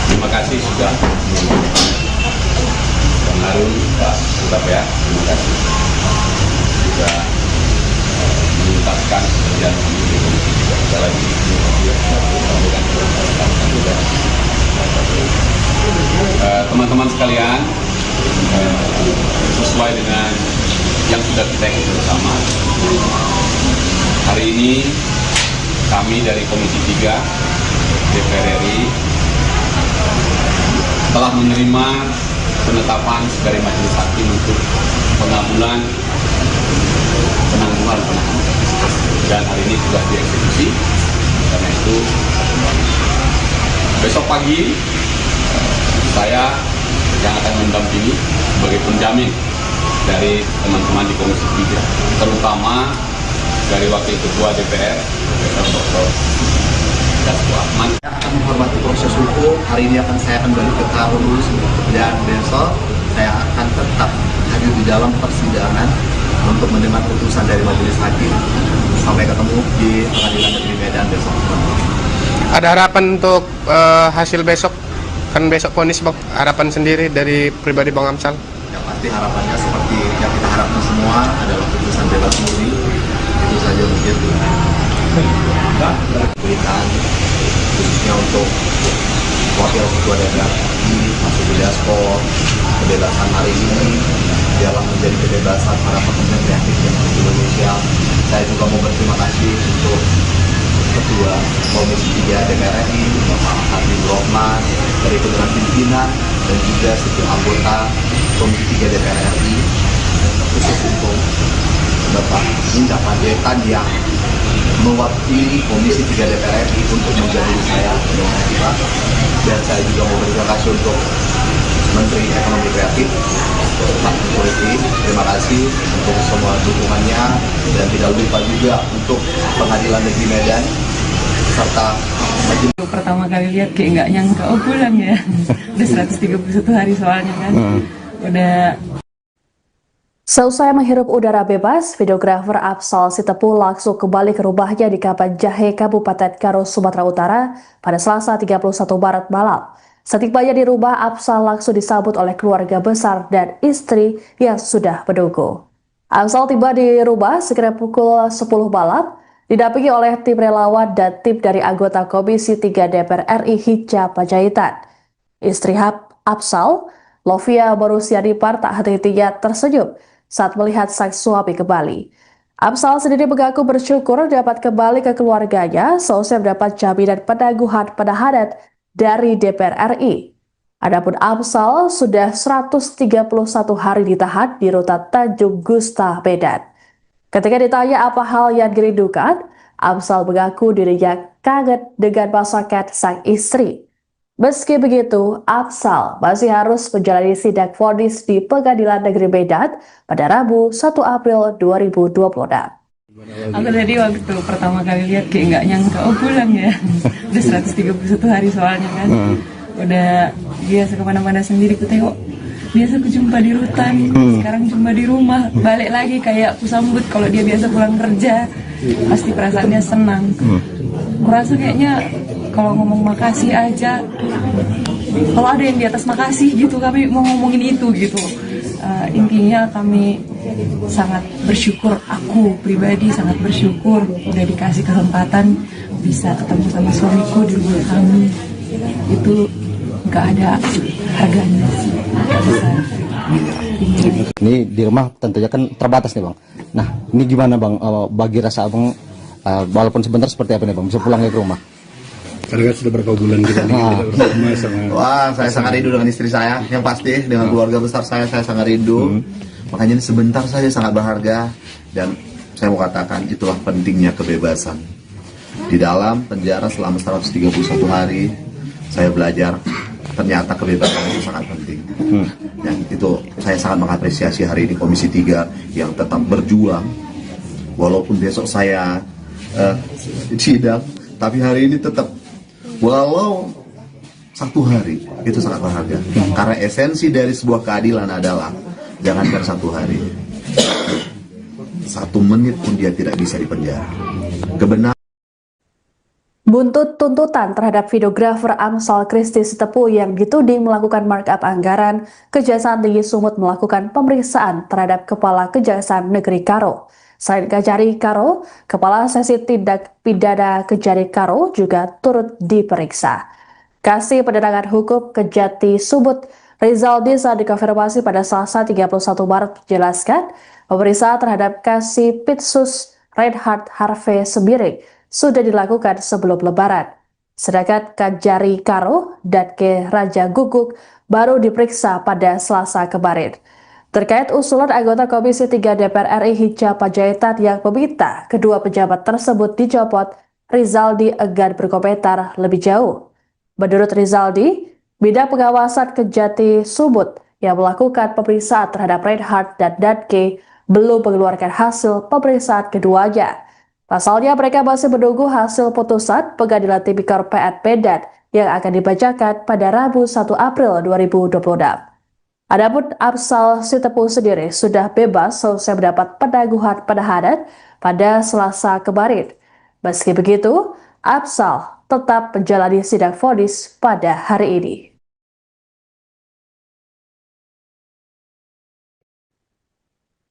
terima kasih sudah Bang Harun, Pak Tetap ya, terima kasih sudah menuntaskan pekerjaan kami di Komisi 3. Kita lagi teman-teman sekalian, sesuai dengan yang sudah kita ikuti bersama, hari ini kami dari Komisi 3 DPR RI telah menerima penetapan dari Majelis Hakim untuk pengabulan penangguhan penahanan, dan hari ini sudah dieksekusi. Karena itu besok pagi saya yang akan mendampingi sebagai penjamin dari teman-teman di Komisi 3, terutama dari Wakil Ketua DPR, Dr. Dasko Ahmad. Saya akan menghormati proses hukum. Hari ini saya akan balik ke Karo dulu, dan besok saya akan tetap hadir di dalam persidangan untuk mendengar putusan dari Majelis Hakim. Sampai ketemu di Pengadilan Negeri Medan besok. Ada harapan untuk hasil besok? Kan besok vonis, Bang. Harapan sendiri dari pribadi Bang Amsal? Yang pasti harapannya seperti yang kita harapkan semua adalah putusan bebas murni. Itu saja mungkin. Berikan khususnya untuk Wakil Ketua DPR Mas Dasko, kebebasan hari ini dalam menjadi kebebasan para pekerja kreatif yang ada di Indonesia. Saya juga mau berterima kasih untuk Ketua Komisi 3 DPR RI, Bapak Habib Rohman, dari ketua pimpinan dan juga setiap anggota Komisi 3 DPR RI, khusus untuk Bapak Hinca Panjaitan yang mewakili Komisi 3 DPR RI untuk menjadi saya dengan kita. Dan saya juga mau berterima kasih untuk Menteri Ekonomi Kreatif, Pak Jokowi. Terima kasih untuk semua dukungannya, dan tidak lupa juga untuk Pengadilan Negeri Medan serta Majelis. Pertama kali lihat kayak nggak nyangka, oh pulang ya. Udah 131 hari soalnya kan. Udah. Seusai menghirup udara bebas, videografer Afsal Sitepu langsung kembali ke rumahnya di Kapan Jahe, Kabupaten Karo, Sumatera Utara pada Selasa 31 Maret malam. Setibanya di rumah, Afsal langsung disambut oleh keluarga besar dan istri yang sudah menunggu. Afsal tiba di rumah sekitar pukul 10 malam, didampingi oleh tim relawan dan tim dari anggota Komisi 3 DPR RI Hinca Panjaitan. Istri Afsal, Lovia Barusianipar, tak henti-hentinya tersenyum saat melihat sang suami kembali. Afsal sendiri mengaku bersyukur dapat kembali ke keluarganya seusai mendapat jaminan penangguhan penahanan dari DPR RI. Adapun Afsal sudah 131 hari ditahan di rutan Tanjung Gusta, Medan. Ketika ditanya apa hal yang dirindukan, Afsal mengaku dirinya kangen dengan masakan sang istri. Meski begitu, Afsal masih harus menjalani sidang vonis di Pengadilan Negeri Medan pada Rabu 1 April 2026. Aku tadi waktu pertama kali lihat kayak nggak nyangka, oh pulang ya. Udah 131 hari soalnya kan. Udah biasa kemana-mana sendiri, ku tengok. Biasa aku jumpa di rutan, sekarang jumpa di rumah. Balik lagi kayak aku sambut kalau dia biasa pulang kerja. Pasti perasaannya senang. Kurasa kayaknya kalau ngomong makasih aja, kalau ada yang di atas makasih gitu, kami mau ngomongin itu gitu. Intinya kami sangat bersyukur, aku pribadi sangat bersyukur udah dikasih kesempatan bisa ketemu sama suamiku di rumah kami. Itu nggak ada harganya sih, nggak bisa. Ini di rumah tentunya kan terbatas nih bang. Nah ini gimana bang, bagi rasa abang, walaupun sebentar seperti apa nih bang, bisa pulang ke rumah? Karena kan sudah berapa bulan kita bersama sama. Wah, saya sangat rindu dengan istri saya, yang pasti dengan keluarga besar saya sangat rindu. Makanya ini sebentar saja sangat berharga, dan saya mau katakan itulah pentingnya kebebasan. Di dalam penjara selama 131 hari, saya belajar ternyata kebebasan itu sangat penting. Dan itu saya sangat mengapresiasi hari ini Komisi 3 yang tetap berjuang. Walaupun besok saya sidang, tapi hari ini tetap walau 1 hari itu sangat berharga. Karena esensi dari sebuah keadilan adalah jangankan 1 hari, 1 menit pun dia tidak bisa dipenjara. Kebenaran. Buntut tuntutan terhadap videografer Amsal Christy Sitepu yang dituding melakukan markup anggaran, Kejaksaan Tinggi Sumut melakukan pemeriksaan terhadap Kepala Kejaksaan Negeri Karo. Selain Kejari Karo, Kepala Sesi Tindak Pidana Kejari Karo juga turut diperiksa. Kasih Penerangan Hukum Kejati Sumut, Rizaldi saat dikonfirmasi pada Selasa 31 Maret menjelaskan, pemeriksaan terhadap Kasih Pitsus Reinhard Harvey Sembiring sudah dilakukan sebelum Lebaran. Sedangkan Kejari Karo dan Ke Raja Guguk baru diperiksa pada Selasa kemarin. Terkait usulan anggota Komisi 3 DPR RI Hinca Panjaitan yang meminta kedua pejabat tersebut dicopot, Rizaldi enggan berkomentar lebih jauh. Menurut Rizaldi, bidang pengawasan Kejati Sumut yang melakukan pemeriksaan terhadap Reinhard dan Danke belum mengeluarkan hasil pemeriksaan keduanya. Pasalnya mereka masih menunggu hasil putusan Pengadilan Tipikor PN Medan yang akan dibacakan pada Rabu 1 April 2026. Adapun Afsal Sitepu sendiri sudah bebas selesai mendapat penangguhan penahanan pada Selasa kemarin. Meski begitu, Afsal tetap menjalani sidang vonis pada hari ini.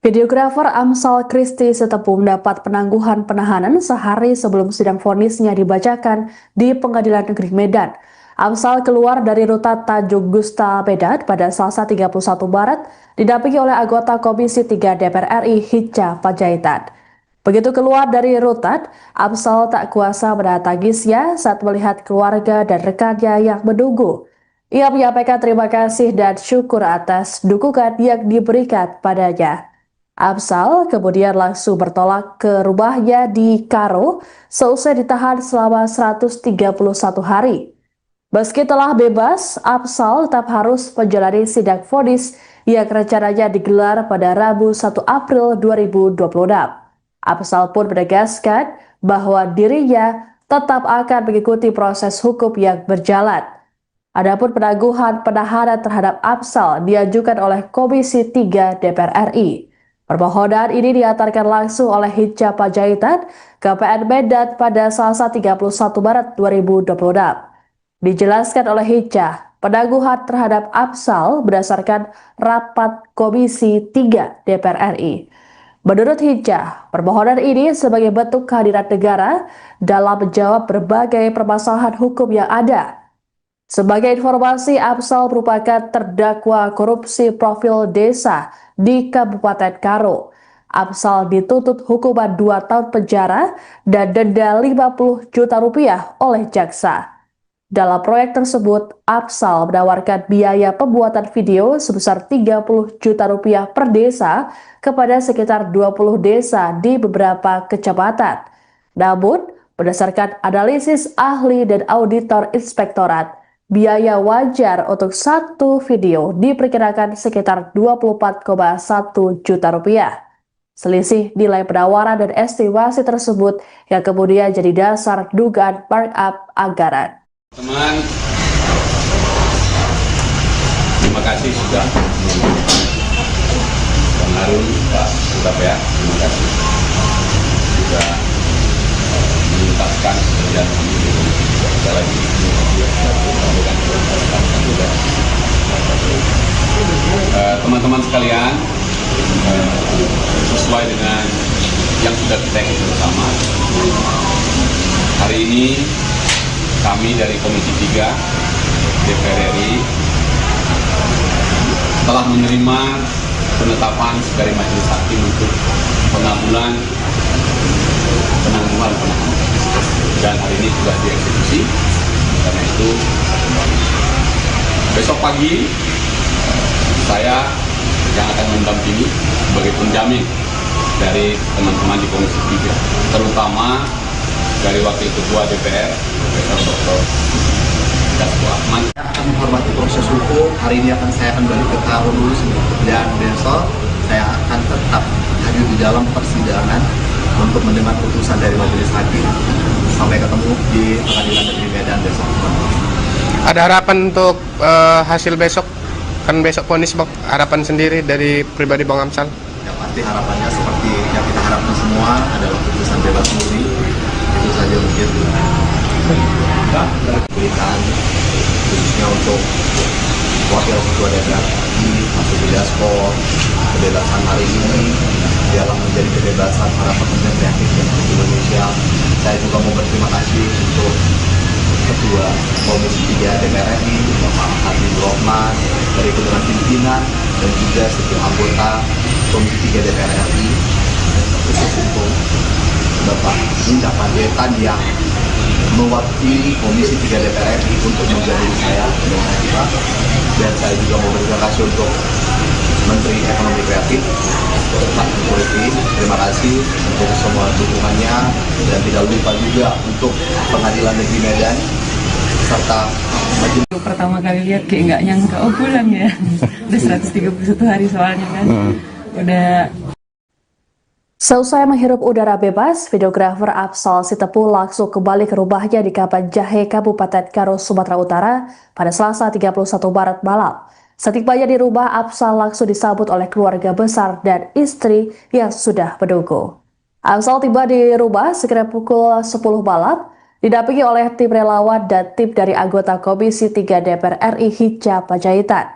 Videografer Amsal Christy Sitepu mendapat penangguhan penahanan sehari sebelum sidang vonisnya dibacakan di Pengadilan Negeri Medan. Amsal keluar dari rutan Tanjung Gusta, Medan pada Selasa 31 Maret didampingi oleh anggota Komisi 3 DPR RI Hinca Panjaitan. Begitu keluar dari rutan, Amsal tak kuasa menahan tangisnya saat melihat keluarga dan rekannya yang menunggu. Ia menyampaikan terima kasih dan syukur atas dukungan yang diberikan padanya. Amsal kemudian langsung bertolak ke rumahnya di Karo seusai ditahan selama 131 hari. Meski telah bebas, Amsal tetap harus menjalani sidang vonis yang rencananya digelar pada Rabu 1 April 2026. Amsal pun menegaskan bahwa dirinya tetap akan mengikuti proses hukum yang berjalan. Adapun penangguhan penahanan terhadap Amsal diajukan oleh Komisi 3 DPR RI. Permohonan ini diantarkan langsung oleh Hinca Panjaitan ke PN Medan pada Selasa 31 Maret 2026. Dijelaskan oleh Hicca, penaguhan terhadap Afsal berdasarkan rapat Komisi 3 DPR RI. Menurut Hicca, permohonan ini sebagai bentuk kehadiran negara dalam menjawab berbagai permasalahan hukum yang ada. Sebagai informasi, Afsal merupakan terdakwa korupsi profil desa di Kabupaten Karo. Afsal dituntut hukuman 2 tahun penjara dan denda 50 juta rupiah oleh jaksa. Dalam proyek tersebut, Afsal menawarkan biaya pembuatan video sebesar 30 juta rupiah per desa kepada sekitar 20 desa di beberapa kecamatan. Namun, berdasarkan analisis ahli dan auditor inspektorat, biaya wajar untuk satu video diperkirakan sekitar 24,1 juta rupiah. Selisih nilai penawaran dan estimasi tersebut yang kemudian jadi dasar dugaan markup anggaran. Teman, terima kasih sudah Bang Harun, Pak Surabaya, terima kasih sudah menuntaskan pekerjaan kami. Sekali lagi, teman-teman sekalian, sesuai dengan yang sudah kita ikuti bersama, hari ini kami dari Komisi 3 DPR RI telah menerima penetapan dari Majelis Hakim untuk penangguhan penahanan, dan hari ini sudah dieksekusi. Karena itu besok pagi saya yang akan mendampingi sebagai penjamin dari teman-teman di Komisi 3, terutama dari Wakil Ketua DPR, Profesor Dr. Dasko Ahmad. Saya akan menghormati proses hukum. Hari ini saya akan balik ke Karo dulu, dan besok saya akan tetap hadir di dalam persidangan untuk mendengar putusan dari Majelis Hakim. Sampai ketemu di Pengadilan Negeri Medan besok. Ada harapan untuk hasil besok? Kan besok vonis, Bang. Harapan sendiri dari pribadi Bang Amsal? Yang pasti harapannya seperti yang kita harapkan semua adalah putusan bebas murni. Itu saja mungkin. Berikan khususnya untuk Wakil Ketua DPR Mas Dasko, kebebasan hari ini dalam menjadi kebebasan para pekerja kreatif yang ada di Indonesia. Saya juga mau berterima kasih untuk Ketua Komisi 3 DPR RI, Bapak Habibur Rahman, dari Dewan Pimpinan, dan juga setiap anggota Komisi 3 DPR RI, khusus untuk Bapak Linda Panjaitan yang mewakili Komisi 3 DPR RI untuk menjadi saya dengan kita. Dan saya juga mau berterima kasih untuk Menteri Ekonomi Kreatif, Pak Jokowi. Terima kasih untuk semua dukungannya, dan tidak lupa juga untuk Pengadilan Negeri Medan serta Majelis. Pertama kali lihat kayak nggak nyangka, oh pulang ya. Udah 131 hari soalnya kan. Udah. Seusai menghirup udara bebas, videografer Afsal Sitepu langsung kembali ke rumahnya di Kapan Jahe, Kabupaten Karo, Sumatera Utara pada Selasa 31 Maret malam. Setibanya di rumah, Afsal langsung disambut oleh keluarga besar dan istri yang sudah menunggu. Afsal tiba di rumah sekitar pukul 10 malam, didampingi oleh tim relawan dan tim dari anggota Komisi 3 DPR RI Hicca Panjaitan.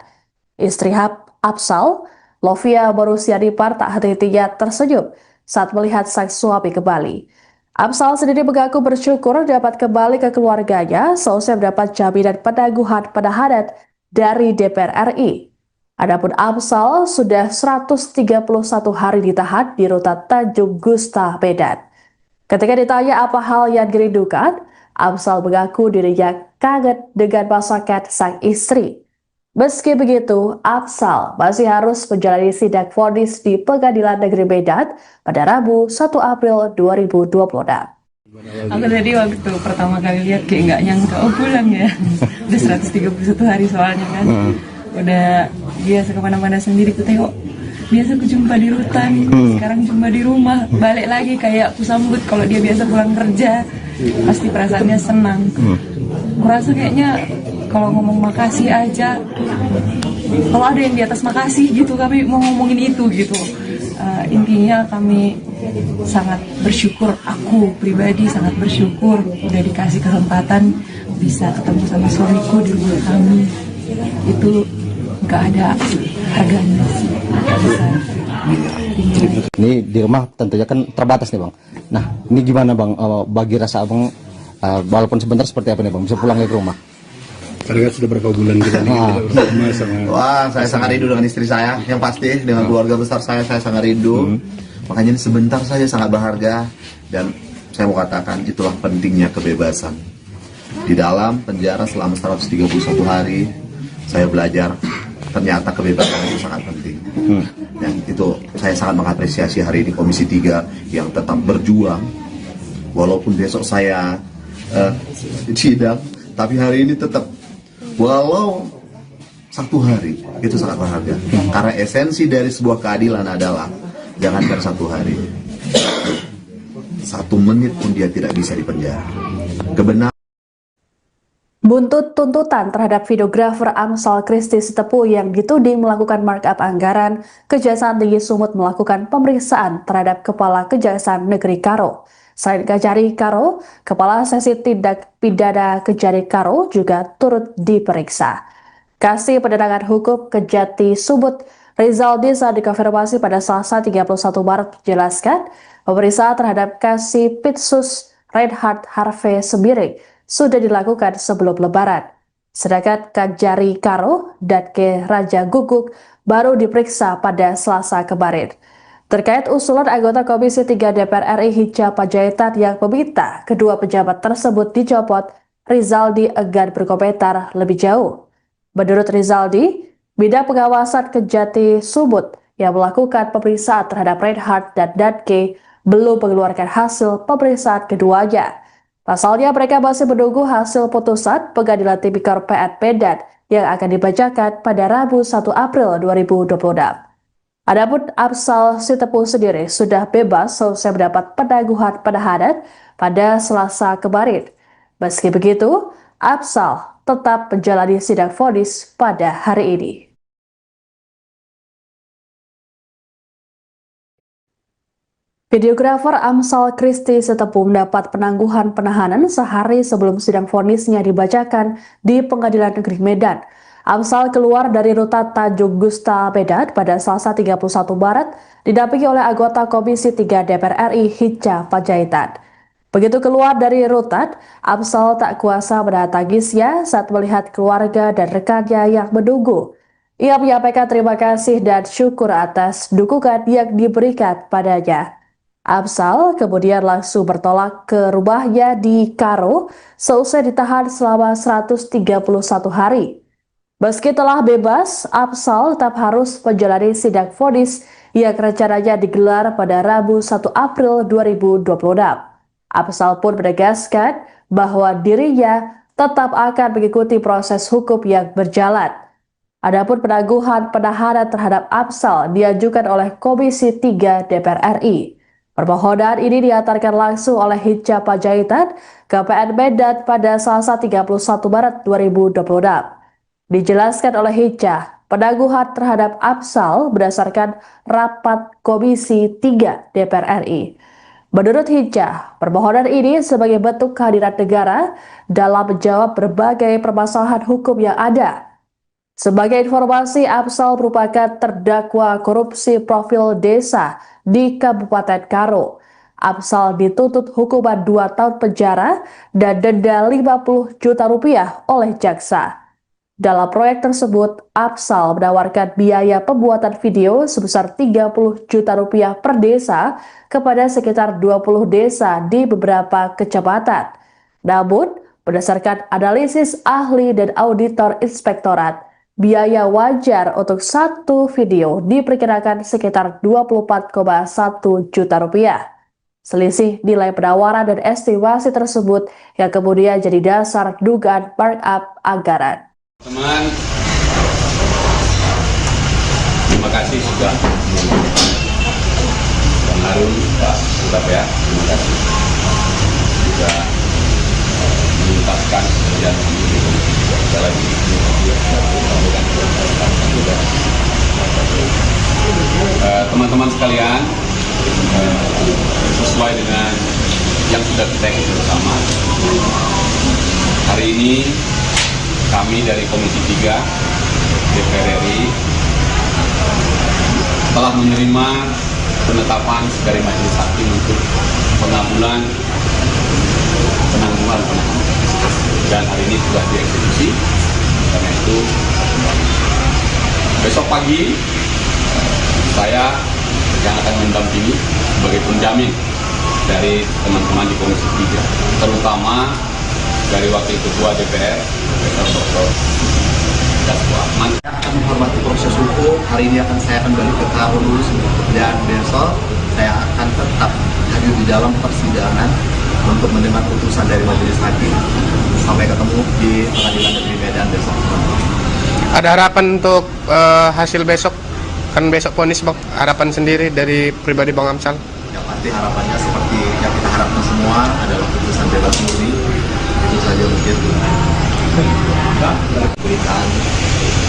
Istri Afsal, Lovia Borusiadipar, tak henti-hentinya tersenyum saat melihat sang suami kembali. Afsal sendiri mengaku bersyukur dapat kembali ke keluarganya seusai mendapat jaminan penangguhan penahanan dari DPR RI. Adapun Afsal sudah 131 hari ditahan di rutan Tanjung Gusta, Medan. Ketika ditanya apa hal yang dirindukan, Afsal mengaku dirinya kaget dengan masakan sang istri. Meski begitu, Afsal masih harus menjalani sidang vonis di Pengadilan Negeri Medan pada Rabu 1 April 2026. Aku tadi waktu pertama kali lihat kayak nggak nyangka, oh pulang ya. Udah 131 hari soalnya kan. Udah biasa kemana-mana sendiri ku tengok. Biasa aku jumpa di rutan, sekarang jumpa di rumah. Balik lagi kayak aku sambut kalau dia biasa pulang kerja. Pasti perasaannya senang. Kurasa kayaknya kalau ngomong makasih aja, kalau ada yang di atas makasih gitu, kami mau ngomongin itu gitu. Intinya kami sangat bersyukur, aku pribadi sangat bersyukur udah dikasih kesempatan bisa ketemu sama suamiku di rumah kami, itu nggak ada harganya sih. Nggak bisa tinggal. Ini di rumah tentunya kan terbatas nih bang. Nah ini gimana bang, bagi rasa abang, walaupun sebentar seperti apa nih bang, bisa pulang ke rumah? Karena sudah berapa bulan kita nih kita rumah sangat. Wah, saya sangat rindu dengan istri saya. Yang pasti dengan keluarga besar saya sangat rindu. Makanya ini sebentar saja sangat berharga. Dan saya mau katakan itulah pentingnya kebebasan. Di dalam penjara selama 131 hari, saya belajar ternyata kebebasan itu sangat penting. Dan itu saya sangat mengapresiasi hari ini Komisi 3 yang tetap berjuang. Walaupun besok saya sidang, tapi hari ini tetap walau 1 hari itu sangat berharga. Karena esensi dari sebuah keadilan adalah jangankan 1 hari, 1 menit pun dia tidak bisa dipenjara. Kebenaran. Buntut tuntutan terhadap videografer Amsal Christy Sitepu yang dituding melakukan markup anggaran, Kejaksaan Tinggi Sumut melakukan pemeriksaan terhadap Kepala Kejaksaan Negeri Karo. Selain Kejari Karo, Kepala Seksi Tindak Pidana Kejari Karo juga turut diperiksa. Kasih Penerangan Hukum Kejati Sumut Rizaldi saat dikonfirmasi pada Selasa 31 Maret menjelaskan pemeriksaan terhadap Kasih Pitsus Reinhard Harvey Sembiring sudah dilakukan sebelum Lebaran. Sedangkan Kejari Karo dan Ke Raja Guguk baru diperiksa pada Selasa kemarin. Terkait usulan anggota Komisi 3 DPR RI Hinca Panjaitan yang meminta kedua pejabat tersebut dicopot, Rizaldi enggan berkomentar lebih jauh. Menurut Rizaldi, bidang pengawasan Kejati Sumut yang melakukan pemeriksaan terhadap Reinhard dan Danke belum mengeluarkan hasil pemeriksaan keduanya. Pasalnya mereka masih menunggu hasil putusan Pengadilan Tipikor PN Medan yang akan dibacakan pada Rabu 1 April 2026. Adapun Amsal Sitepu sendiri sudah bebas selesai mendapat penangguhan penahanan pada Selasa kemarin. Meski begitu, Amsal tetap menjalani sidang vonis pada hari ini. Videografer Amsal Christy Sitepu mendapat penangguhan penahanan sehari sebelum sidang vonisnya dibacakan di Pengadilan Negeri Medan. Amsal keluar dari rutan Tanjung Gusta Medan pada Selasa 31 Maret didampingi oleh anggota Komisi 3 DPR RI Hinca Panjaitan. Begitu keluar dari rutan, Amsal tak kuasa menahan tangisnya saat melihat keluarga dan rekannya yang menunggu. Ia menyampaikan terima kasih dan syukur atas dukungan yang diberikan padanya. Amsal kemudian langsung bertolak ke rumahnya di Karo seusai ditahan selama 131 hari. Meski telah bebas, Amsal tetap harus menjalani sidang vonis yang rencananya digelar pada Rabu 1 April 2026. Amsal pun menegaskan bahwa dirinya tetap akan mengikuti proses hukum yang berjalan. Adapun penangguhan penahanan terhadap Amsal diajukan oleh Komisi 3 DPR RI. Permohonan ini diantarkan langsung oleh Hinca Panjaitan ke PN Medan pada Selasa 31 Maret 2026. Dijelaskan oleh Hinca, penangguhan terhadap Amsal berdasarkan rapat Komisi 3 DPR RI. Menurut Hinca, permohonan ini sebagai bentuk kehadiran negara dalam menjawab berbagai permasalahan hukum yang ada. Sebagai informasi, Amsal merupakan terdakwa korupsi profil desa di Kabupaten Karo. Amsal dituntut hukuman 2 tahun penjara dan denda 50 juta rupiah oleh jaksa. Dalam proyek tersebut, Amsal menawarkan biaya pembuatan video sebesar 30 juta rupiah per desa kepada sekitar 20 desa di beberapa kecamatan. Namun, berdasarkan analisis ahli dan auditor inspektorat, biaya wajar untuk satu video diperkirakan sekitar 24,1 juta rupiah. Selisih nilai penawaran dan estimasi tersebut yang kemudian jadi dasar dugaan markup anggaran. Teman, terima kasih sudah Bang Harun, Pak Surabaya, terima kasih sudah menuntaskan pekerjaan kami. Sekali lagi teman-teman sekalian, sesuai dengan yang sudah kita ikuti bersama, Hari ini kami dari Komisi 3 DPR RI telah menerima penetapan dari Majelis Hakim untuk penangguhan penahanan, dan hari ini sudah dieksekusi. Karena itu besok pagi saya yang akan mendampingi sebagai penjamin dari teman-teman di Komisi 3, terutama dari Wakil Ketua DPR Profesor Dr. Dasko Ahmad. Saya akan menghormati proses hukum. Hari ini saya akan balik ke Karo dulu, dan besok saya akan tetap hadir di dalam persidangan untuk mendengar putusan dari majelis hakim. Sampai ketemu di Pengadilan Negeri Medan besok. Ada harapan untuk hasil besok, kan besok vonis Bang. Harapan sendiri dari pribadi Bang Amsal. Yang pasti harapannya seperti yang kita harapkan semua adalah putusan bebas murni. Itu saja mungkin. Berikan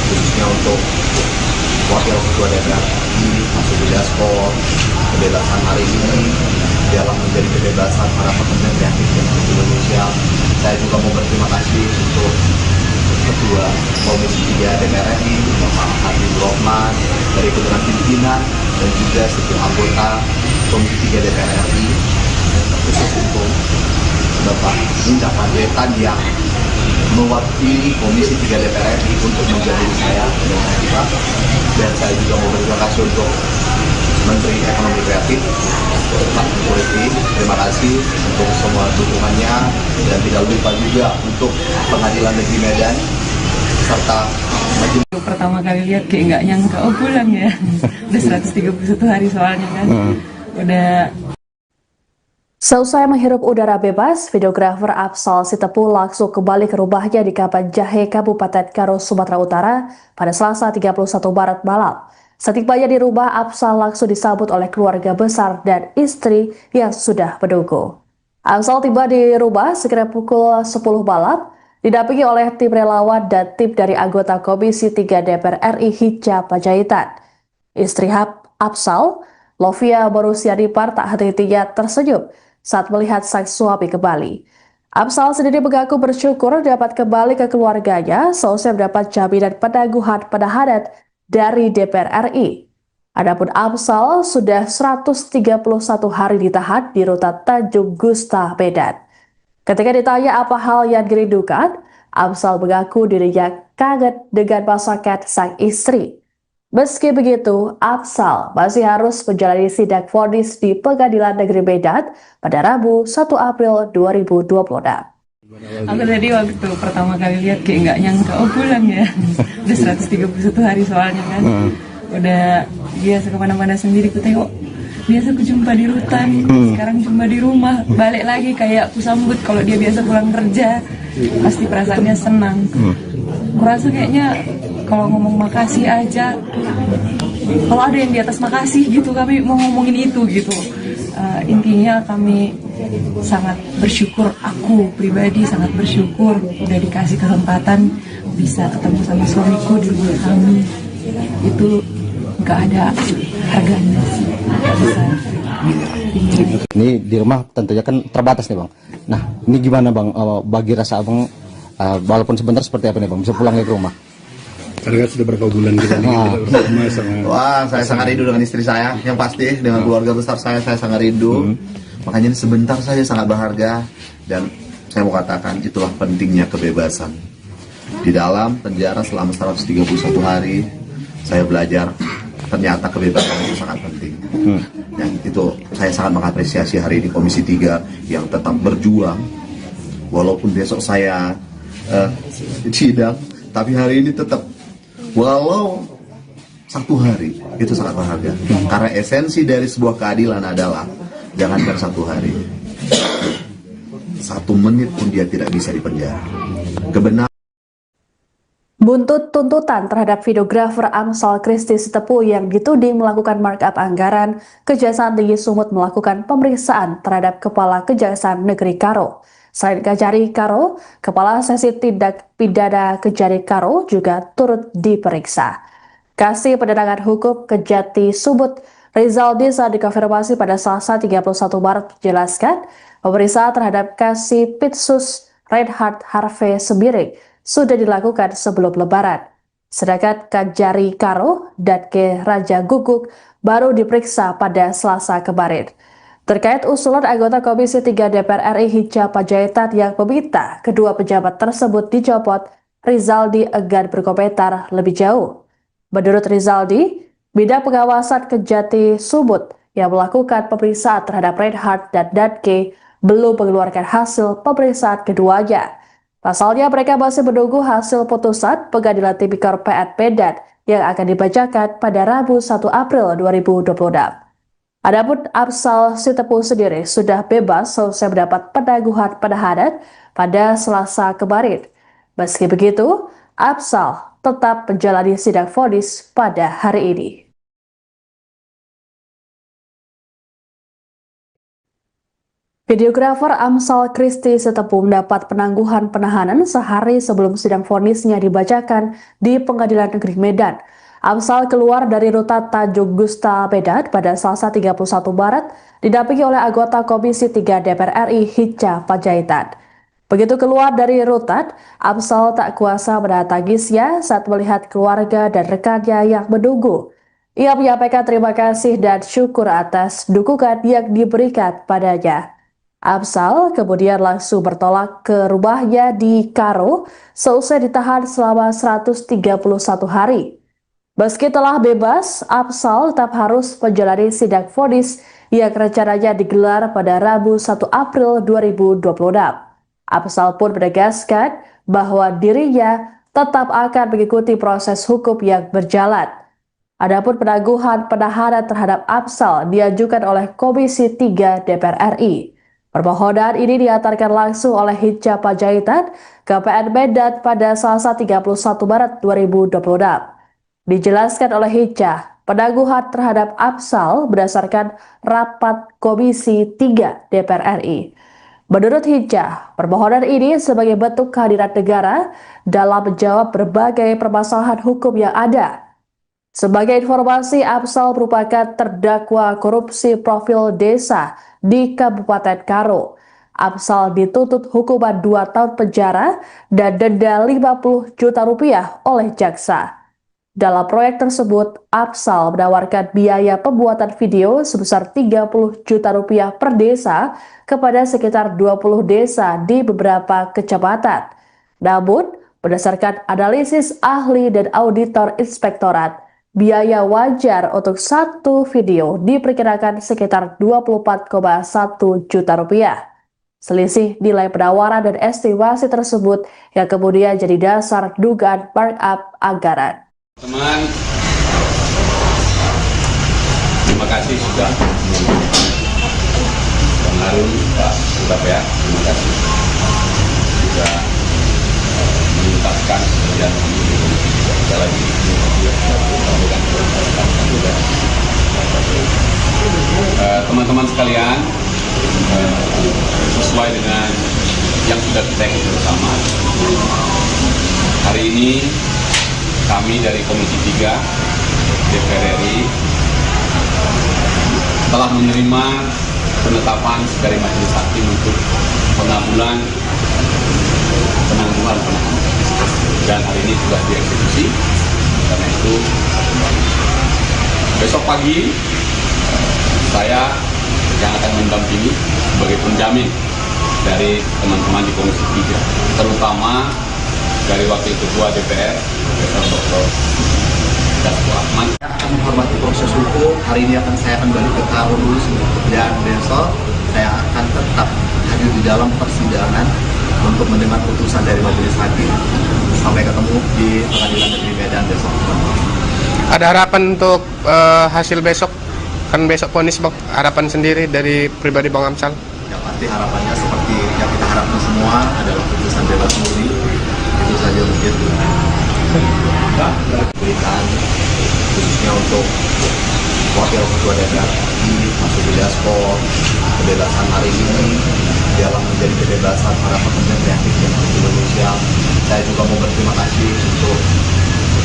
khususnya untuk Wakil Ketua DPR Mas Dasko, kebebasan hari ini dalam menjadi kebebasan para pekerja kreatif di Indonesia. Saya juga mau berterima kasih untuk Ketua Komisi 3 DPR RI, Bapak Habibur Rahman, dari kebenaran pimpinan dan juga setiap anggota Komisi 3 DPR RI, khusus untuk Bapak Hinca Panjaitan yang mewakili Komisi 3 DPR RI untuk menjadi saya dengan Pak. Dan saya juga mau berterima kasih untuk Menteri Ekonomi Kreatif, Pak Jokowi. Terima kasih untuk semua dukungannya, dan tidak lupa juga untuk Pengadilan Negeri Medan serta majelis. Pertama kali lihat kayak nggak nyangka, oh pulang ya. Udah 131 hari soalnya kan. Udah. Seusai menghirup udara bebas, videografer Afsal Sitepu langsung kembali ke rumahnya di Kapan Jahe, Kabupaten Karo, Sumatera Utara pada Selasa 31 Maret malam. Setibanya di rumah, Afsal langsung disambut oleh keluarga besar dan istri yang sudah menunggu. Afsal tiba di rumah sekitar pukul 10 malam, didampingi oleh tim relawan dan tim dari anggota Komisi 3 DPR RI Hinca Panjaitan. Istri Afsal, Lovia Marusianipar, tak henti-hentinya tersenyum saat melihat sang suami kembali. Afsal sendiri mengaku bersyukur dapat kembali ke keluarganya seusai mendapat jaminan penangguhan penahanan dari DPR RI. Adapun Afsal sudah 131 hari ditahan di rutan Tanjung Gusta, Medan. Ketika ditanya apa hal yang dirindukan, Afsal mengaku dirinya kaget dengan masakan sang istri. Meski begitu, Afsal masih harus menjalani sidang vonis di Pengadilan Negeri Medan pada Rabu 1 April 2026. Aku tadi waktu pertama kali lihat kayak nggak nyangka, oh pulang ya. Udah 131 hari soalnya kan. Udah biasa kemana-mana sendiri ku tengok. Biasa ku jumpa di rutan, sekarang jumpa di rumah. Balik lagi kayak ku sambut kalau dia biasa pulang kerja. Pasti perasaannya senang. Kurasa kayaknya kalau ngomong makasih aja, kalau ada yang di atas makasih gitu, kami mau ngomongin itu gitu. Intinya kami sangat bersyukur, aku pribadi sangat bersyukur udah dikasih kesempatan bisa ketemu sama suamiku di rumah kami. Itu nggak ada harganya sih, nggak bisa. Ini di rumah tentunya kan terbatas nih Bang. Nah ini gimana Bang, bagi rasa Abang, walaupun sebentar seperti apa nih Bang, bisa pulang ke rumah? Karena kan sudah berapa bulan kita bersama sama. Wah, saya sangat rindu dengan istri saya, yang pasti dengan keluarga besar saya sangat rindu. Makanya ini sebentar saja sangat berharga, dan saya mau katakan itulah pentingnya kebebasan. Di dalam penjara selama 131 hari, saya belajar ternyata kebebasan itu sangat penting. Dan itu saya sangat mengapresiasi hari ini Komisi 3 yang tetap berjuang, walaupun besok saya sidang, tapi hari ini tetap walau 1 hari itu sangat berharga. Karena esensi dari sebuah keadilan adalah jangankan 1 hari, 1 menit pun dia tidak bisa dipenjara. Kebenaran. Buntut tuntutan terhadap videografer Amsal Kristi Sitepu yang dituding melakukan markup anggaran, Kejaksaan Tinggi Sumut melakukan pemeriksaan terhadap Kepala Kejaksaan Negeri Karo. Selain Kejari Karo, Kepala Seksi Tindak Pidana Kejari Karo juga turut diperiksa. Kasih Pendatangan Hukum Kejati Sumut Rizal Disa dikonfirmasi pada Selasa 31 Maret menjelaskan pemeriksaan terhadap Kasih Pitsus Reinhard Harvey Sembiring sudah dilakukan sebelum Lebaran. Sedangkan Kajari Karo dan Ke Raja Guguk baru diperiksa pada Selasa kemarin. Terkait usulan anggota Komisi 3 DPR RI Hinca Panjaitan yang meminta kedua pejabat tersebut dicopot, Rizaldi enggan berkomentar lebih jauh. Menurut Rizaldi, bidang pengawasan Kejati Sumut yang melakukan pemeriksaan terhadap Reinhard dan Danke belum mengeluarkan hasil pemeriksaan keduanya. Pasalnya mereka masih menunggu hasil putusan Pengadilan Tipikor PN Medan yang akan dibacakan pada Rabu 1 April 2026. Adapun Afsal Sitepu sendiri sudah bebas selesai mendapat penangguhan penahanan pada Selasa kemarin. Meski begitu, Afsal tetap menjalani sidang vonis pada hari ini. Videografer Amsal Christy Sitepu mendapat penangguhan penahanan sehari sebelum sidang vonisnya dibacakan di Pengadilan Negeri Medan. Amsal keluar dari rutan Tanjung Gusta Medan pada Selasa 31 Maret didampingi oleh anggota Komisi 3 DPR RI Hinca Panjaitan. Begitu keluar dari rutan, Amsal tak kuasa menahan tangisnya saat melihat keluarga dan rekannya yang menunggu. Ia menyampaikan terima kasih dan syukur atas dukungan yang diberikan padanya. Amsal kemudian langsung bertolak ke rumahnya di Karo seusai ditahan selama 131 hari. Meski telah bebas, Amsal tetap harus menjalani sidang vonis yang rencananya digelar pada Rabu 1 April 2026. Amsal pun menegaskan bahwa dirinya tetap akan mengikuti proses hukum yang berjalan. Adapun penangguhan penahanan terhadap Amsal diajukan oleh Komisi 3 DPR RI. Permohonan ini diantarkan langsung oleh Hinca Panjaitan ke PN Medan pada Selasa 31 Maret 2026. Dijelaskan oleh Hinca, penangguhan terhadap Amsal berdasarkan rapat Komisi 3 DPR RI. Menurut Hinca, permohonan ini sebagai bentuk kehadiran negara dalam menjawab berbagai permasalahan hukum yang ada. Sebagai informasi, Amsal merupakan terdakwa korupsi profil desa di Kabupaten Karo. Amsal dituntut hukuman 2 tahun penjara dan denda 50 juta rupiah oleh jaksa. Dalam proyek tersebut, Amsal menawarkan biaya pembuatan video sebesar 30 juta rupiah per desa kepada sekitar 20 desa di beberapa kecamatan. Namun, berdasarkan analisis ahli dan auditor inspektorat, biaya wajar untuk satu video diperkirakan sekitar 24,1 juta rupiah. Selisih nilai penawaran dan estimasi tersebut yang kemudian jadi dasar dugaan markup anggaran. Teman, terima kasih sudah Bang Harun, Pak Surabaya, terima kasih sudah menuntaskan pekerjaan kita lagi teman-teman sekalian, sesuai dengan yang sudah kita ikuti bersama. Hari ini kami dari Komisi 3 DPR RI telah menerima penetapan dari Majelis Hakim untuk penangguhan penahanan, dan hari ini sudah dieksekusi. Karena itu besok pagi saya yang akan mendampingi sebagai penjamin dari teman-teman di Komisi 3, terutama dari Wakil Ketua DPR, Profesor Dr. Dasko Ahmad. Saya akan menghormati proses hukum. Hari ini saya akan balik ke Karo dulu, dan besok saya akan tetap hadir di dalam persidangan untuk mendengar putusan dari Majelis Hakim. Sampai ketemu di Pengadilan Negeri Medan besok. Ada harapan untuk hasil besok? Kan besok vonis, Bang. Harapan sendiri dari pribadi Bang Amsal? Yang pasti harapannya seperti yang kita harapkan semua adalah putusan bebas murni. Itu saja mungkin berikan khususnya untuk Wakil Ketua DPR Mas Sugi Dasko. Kebebasan hari ini dalam menjadi kebebasan para pekerja kreatif yang ada di Indonesia. Saya juga mau berterima kasih untuk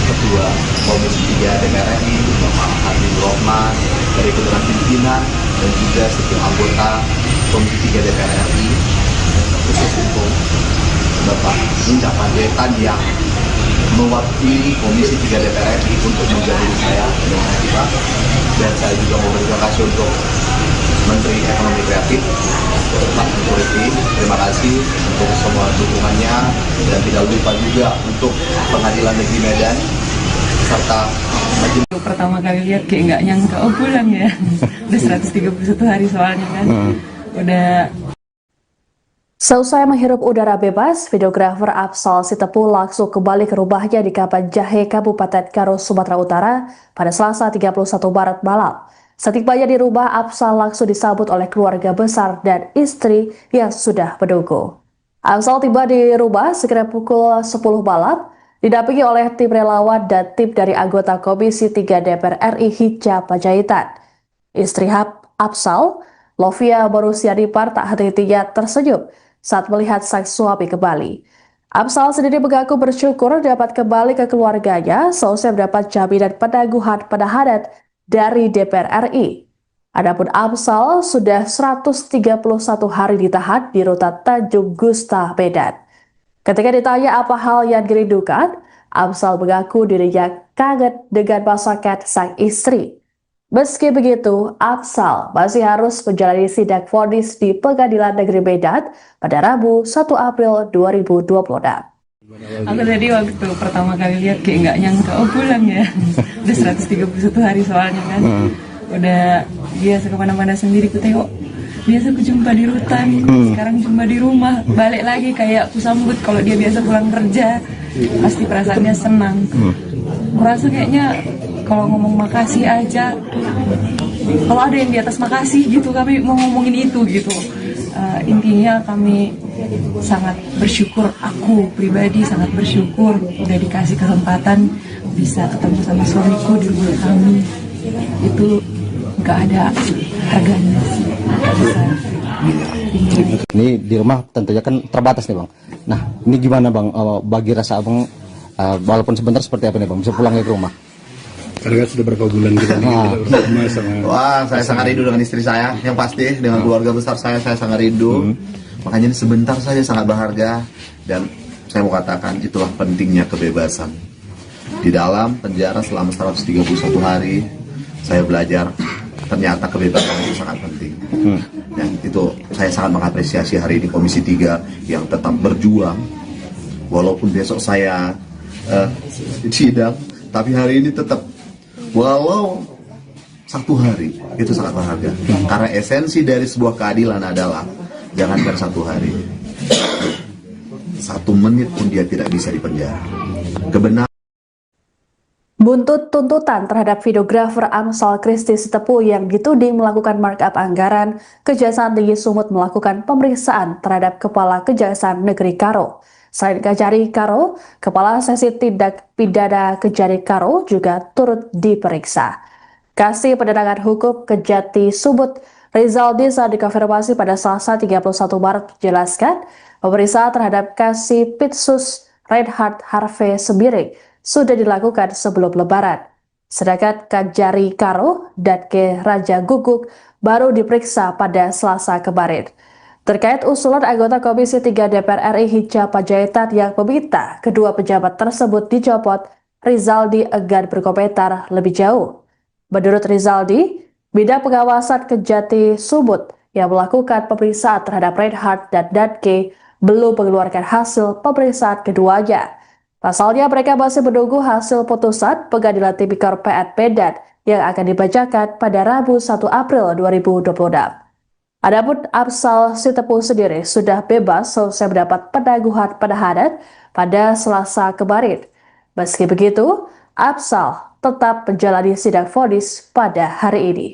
Ketua Komisi 3 DPR RI, Bapak Habibur Rahman, dari ketua pimpinan dan juga setiap anggota Komisi 3 DPR RI, khusus untuk Bapak Hinca Panjaitan yang mewakili Komisi 3 DPR RI untuk menjadi saya dengan tiba, dan saya juga mau berterima kasih untuk Menteri Ekonomi Kreatif Pak Menteri, terima kasih untuk semua dukungannya, dan tidak lupa juga untuk Pengadilan Negeri Medan serta Majelis. Pertama kali lihat kayak nggak nyangka, oh pulang ya. Udah 131 hari soalnya kan. Udah. Seusai menghirup udara bebas, videografer Afsal Sitepu langsung kembali ke rumahnya di Kapan Jahe, Kabupaten Karo, Sumatera Utara pada Selasa 31 Maret malam. Setibanya di rumah, Afsal langsung disambut oleh keluarga besar dan istri yang sudah menunggu. Afsal tiba di rumah sekitar pukul 10 malam, didampingi oleh tim relawan dan tim dari anggota Komisi 3 DPR RI Hinca Panjaitan. Istri Afsal, Lovia Borusianipar, tak henti-hentinya tersenyum saat melihat sang suami kembali. Afsal sendiri mengaku bersyukur dapat kembali ke keluarganya seusai mendapat jaminan penangguhan penahanan dari DPR RI. Adapun Afsal sudah 131 hari ditahan di rutan Tanjung Gusta, Medan. Ketika ditanya apa hal yang dirindukan, Afsal mengaku dirinya kaget dengan masakan sang istri. Meski begitu, Afsal masih harus menjalani sidang vonis di Pengadilan Negeri Medan pada Rabu 1 April 2026. Aku tadi waktu pertama kali lihat kayak nggak nyangka, oh pulang ya. Udah 131 hari soalnya kan. Udah biasa kemana-mana sendiri ku tengok. Biasa ku jumpa di rutan, sekarang jumpa di rumah. Balik lagi kayak ku sambut kalau dia biasa pulang kerja. Pasti perasaannya senang. Merasa kayaknya kalau ngomong makasih aja, kalau ada yang di atas makasih gitu, kami mau ngomongin itu gitu. Intinya kami sangat bersyukur, aku pribadi sangat bersyukur udah dikasih kesempatan bisa ketemu sama suamiku di rumah kami. Itu nggak ada harganya sih, nggak bisa. Ini di rumah tentunya kan terbatas nih bang. Nah ini gimana bang, bagi rasa abang, walaupun sebentar seperti apa nih bang, bisa pulang ke rumah? Karena kan sudah berapa bulan kita nih, kita rumah sama. Wah, saya sangat rindu dengan istri saya, yang pasti dengan keluarga besar saya sangat rindu. Makanya ini sebentar saja sangat berharga, dan saya mau katakan itulah pentingnya kebebasan. Di dalam penjara selama 131 hari, saya belajar ternyata kebebasan itu sangat penting. Dan itu saya sangat mengapresiasi hari ini Komisi 3 yang tetap berjuang, walaupun besok saya sidang, tapi hari ini tetap, walau 1 hari, itu sangat berharga. Karena esensi dari sebuah keadilan adalah jangankan 1 hari, 1 menit pun dia tidak bisa dipenjara. Kebenaran. Buntut tuntutan terhadap videografer Amsal Christy Sitepu yang dituding melakukan markup anggaran, Kejaksaan Tinggi Sumut melakukan pemeriksaan terhadap Kepala Kejaksaan Negeri Karo. Selain Kejari Karo, Kepala Sesi Tindak Pidana Kejari Karo juga turut diperiksa. Kasih Pendangan Hukum Kejati Sumut Rizaldi saat dikonfirmasi pada Selasa 31 Maret menjelaskan pemeriksaan terhadap Kasih Pitsus Reinhard Harvey Sembiring sudah dilakukan sebelum Lebaran. Sedangkan Kejari Karo dan Ke Raja Guguk baru diperiksa pada Selasa kemarin. Terkait usulan anggota Komisi 3 DPR RI Hinca Panjaitan yang meminta kedua pejabat tersebut dicopot, Rizaldi enggan berkomentar lebih jauh. Menurut Rizaldi, bidang pengawasan Kejati Sumut yang melakukan pemeriksaan terhadap Reinhard dan Danke belum mengeluarkan hasil pemeriksaan keduanya. Pasalnya mereka masih menunggu hasil putusan Pengadilan Tipikor PN Medan yang akan dibacakan pada Rabu 1 April 2026. Adapun Afsal Sitepu sendiri sudah bebas selesai mendapat penangguhan penahanan pada Selasa kemarin. Meski begitu, Afsal tetap menjalani sidang vonis pada hari ini.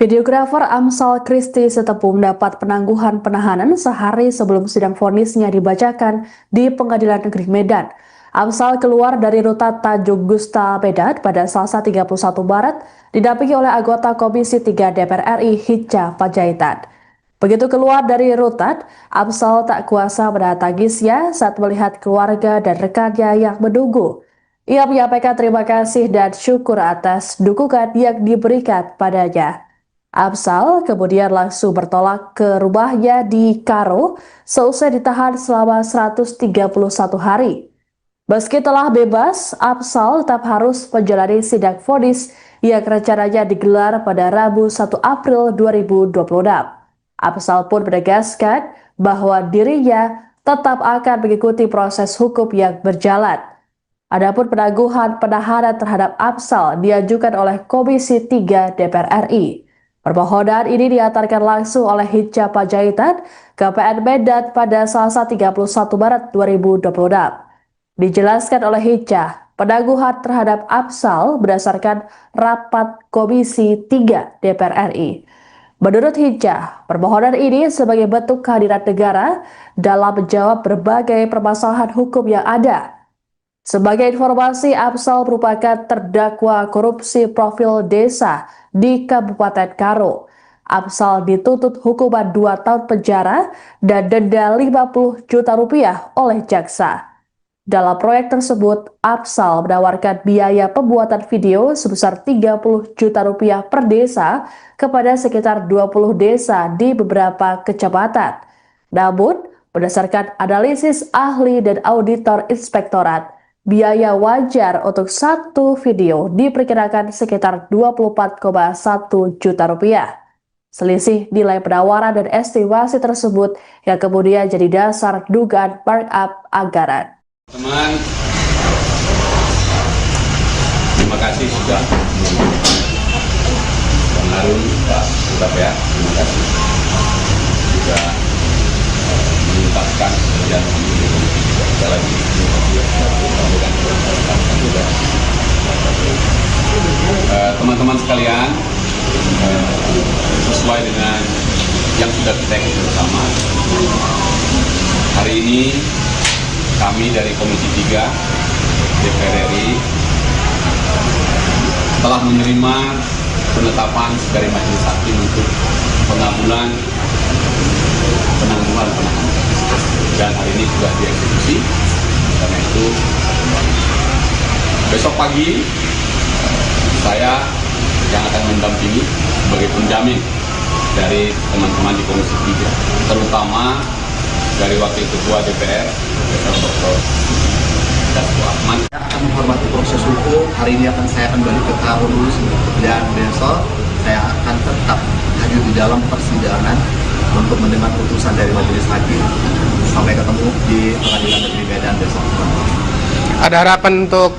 Videografer Amsal Christy Sitepu mendapat penangguhan penahanan sehari sebelum sidang vonisnya dibacakan di Pengadilan Negeri Medan. Amsal keluar dari rutan Tanjung Gusta, Medan pada Selasa 31 Maret didampingi oleh anggota Komisi 3 DPR RI Hinca Panjaitan. Begitu keluar dari rutan, Amsal tak kuasa menahan tangisnya saat melihat keluarga dan rekannya yang menunggu. Ia menyampaikan terima kasih dan syukur atas dukungan yang diberikan padanya. Afsal kemudian langsung bertolak ke rumahnya di Karo seusai ditahan selama 131 hari. Meski telah bebas, Afsal tetap harus menjalani sidang vonis yang rencananya digelar pada Rabu 1 April 2026. Afsal pun menegaskan bahwa dirinya tetap akan mengikuti proses hukum yang berjalan. Adapun penangguhan penahanan terhadap Afsal diajukan oleh Komisi 3 DPR RI. Permohonan ini diantarkan langsung oleh Hinca Panjaitan ke PN Medan pada Selasa 31 Maret 2026. Dijelaskan oleh Hinca, penangguhan terhadap Afsal berdasarkan rapat Komisi 3 DPR RI. Menurut Hinca, permohonan ini sebagai bentuk kehadiran negara dalam menjawab berbagai permasalahan hukum yang ada. Sebagai informasi, Afsal merupakan terdakwa korupsi profil desa di Kabupaten Karo. Afsal dituntut hukuman 2 tahun penjara dan denda 50 juta rupiah oleh jaksa. Dalam proyek tersebut, Afsal menawarkan biaya pembuatan video sebesar 30 juta rupiah per desa kepada sekitar 20 desa di beberapa kecamatan. Namun, berdasarkan analisis ahli dan auditor inspektorat, biaya wajar untuk satu video diperkirakan sekitar 24,1 juta rupiah. Selisih nilai penawaran dan estimasi tersebut yang kemudian jadi dasar dugaan markup anggaran. Teman, terima kasih sudah menonton. Bang Harun, Pak Surabaya, terima kasih juga menuntaskan pekerjaan sekali lagi. Teman-teman sekalian, sesuai dengan yang sudah kita ikuti bersama, hari ini kami dari Komisi 3 DPR RI telah menerima penetapan dari Majelis Hakim untuk penangguhan penahanan, dan hari ini sudah dieksekusi. Karena itu besok pagi saya yang akan mendampingi sebagai penjamin dari teman-teman di Komisi 3, terutama dari Wakil Ketua DPR, Dr. Dasko Ahmad. Saya akan menghormati proses hukum. Hari ini saya akan balik ke Karo dulu, dan besok saya akan tetap hadir di dalam persidangan untuk mendengar putusan dari Majelis Hakim. Sampai ketemu di Pengadilan Negeri Medan besok. Ada harapan untuk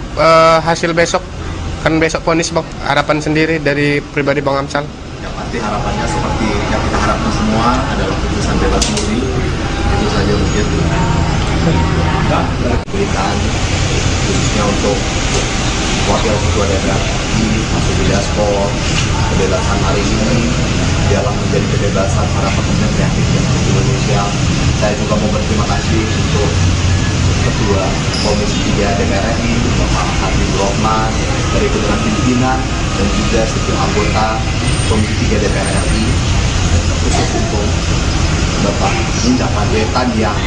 hasil besok? Kan besok vonis, Bang. Harapan sendiri dari pribadi Bang Amsal? Yang pasti harapannya seperti yang kita harapkan semua adalah putusan bebas murni. Itu saja mungkin berikan khususnya untuk Wakil Ketua DPR RI, Mas Dasko, kebebasan hari ini dalam menjadi kebebasan para pekerja kreatif yang ada di Indonesia. Saya juga mau berterima kasih untuk Ketua Komisi 3 DPR RI, Bapak Habibur Rahman, dari dengan pimpinan dan juga setiap anggota Komisi 3 DPR RI, dan khusus untuk Bapak Hinca Panjaitan yang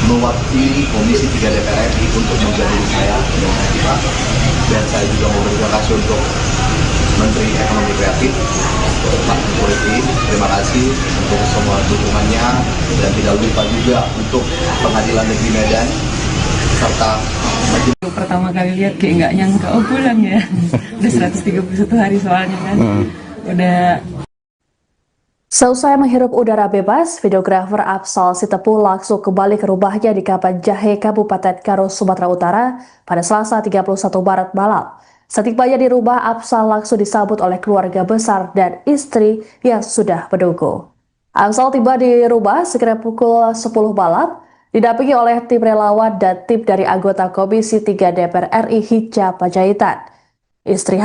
mewakili Komisi 3 DPR RI untuk menjadi saya dengan kita. Dan saya juga mau berterima kasih untuk Menteri Ekonomi Kreatif, Pak Polisi. Terima kasih untuk semua dukungannya, dan tidak lupa juga untuk Pengadilan Negeri Medan serta Majelis. Pertama kali lihat kayak nggak nyangka, oh pulang ya. Udah 131 hari soalnya kan. Udah. Seusai menghirup udara bebas, videografer Afsal Sitepu langsung kembali ke rumahnya di Kapan Jahe, Kabupaten Karo, Sumatera Utara pada Selasa 31 Maret malam. Setibanya di rumah, Afsal langsung disambut oleh keluarga besar dan istri yang sudah menunggu. Afsal tiba di rumah sekitar pukul 10 malam, didampingi oleh tim relawan dan tim dari anggota Komisi 3 DPR RI Hinca Panjaitan. Istri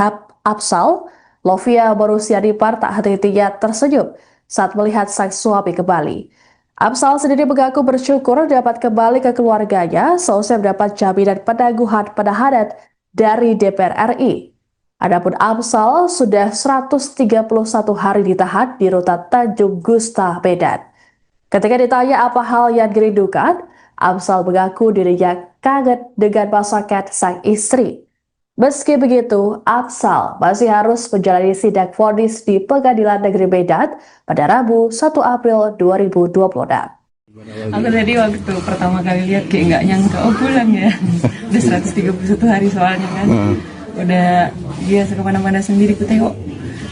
Afsal, Lovia Borusiadipar, tak henti-hentinya tersenyum saat melihat sang suami kembali. Afsal sendiri mengaku bersyukur dapat kembali ke keluarganya seusai mendapat jaminan penangguhan penahanan dari DPR RI. Adapun Afsal sudah 131 hari ditahan di rutan Tanjung Gusta, Medan. Ketika ditanya apa hal yang dirindukan, Afsal mengaku dirinya kangen dengan masakan sang istri. Meski begitu, Afsal masih harus menjalani sidang vonis di Pengadilan Negeri Medan pada Rabu 1 April 2026. Aku tadi waktu pertama kali lihat kayak nggak nyangka, oh pulang ya. Udah 131 hari soalnya kan. Udah biasa kemana-mana sendiri, ku tengok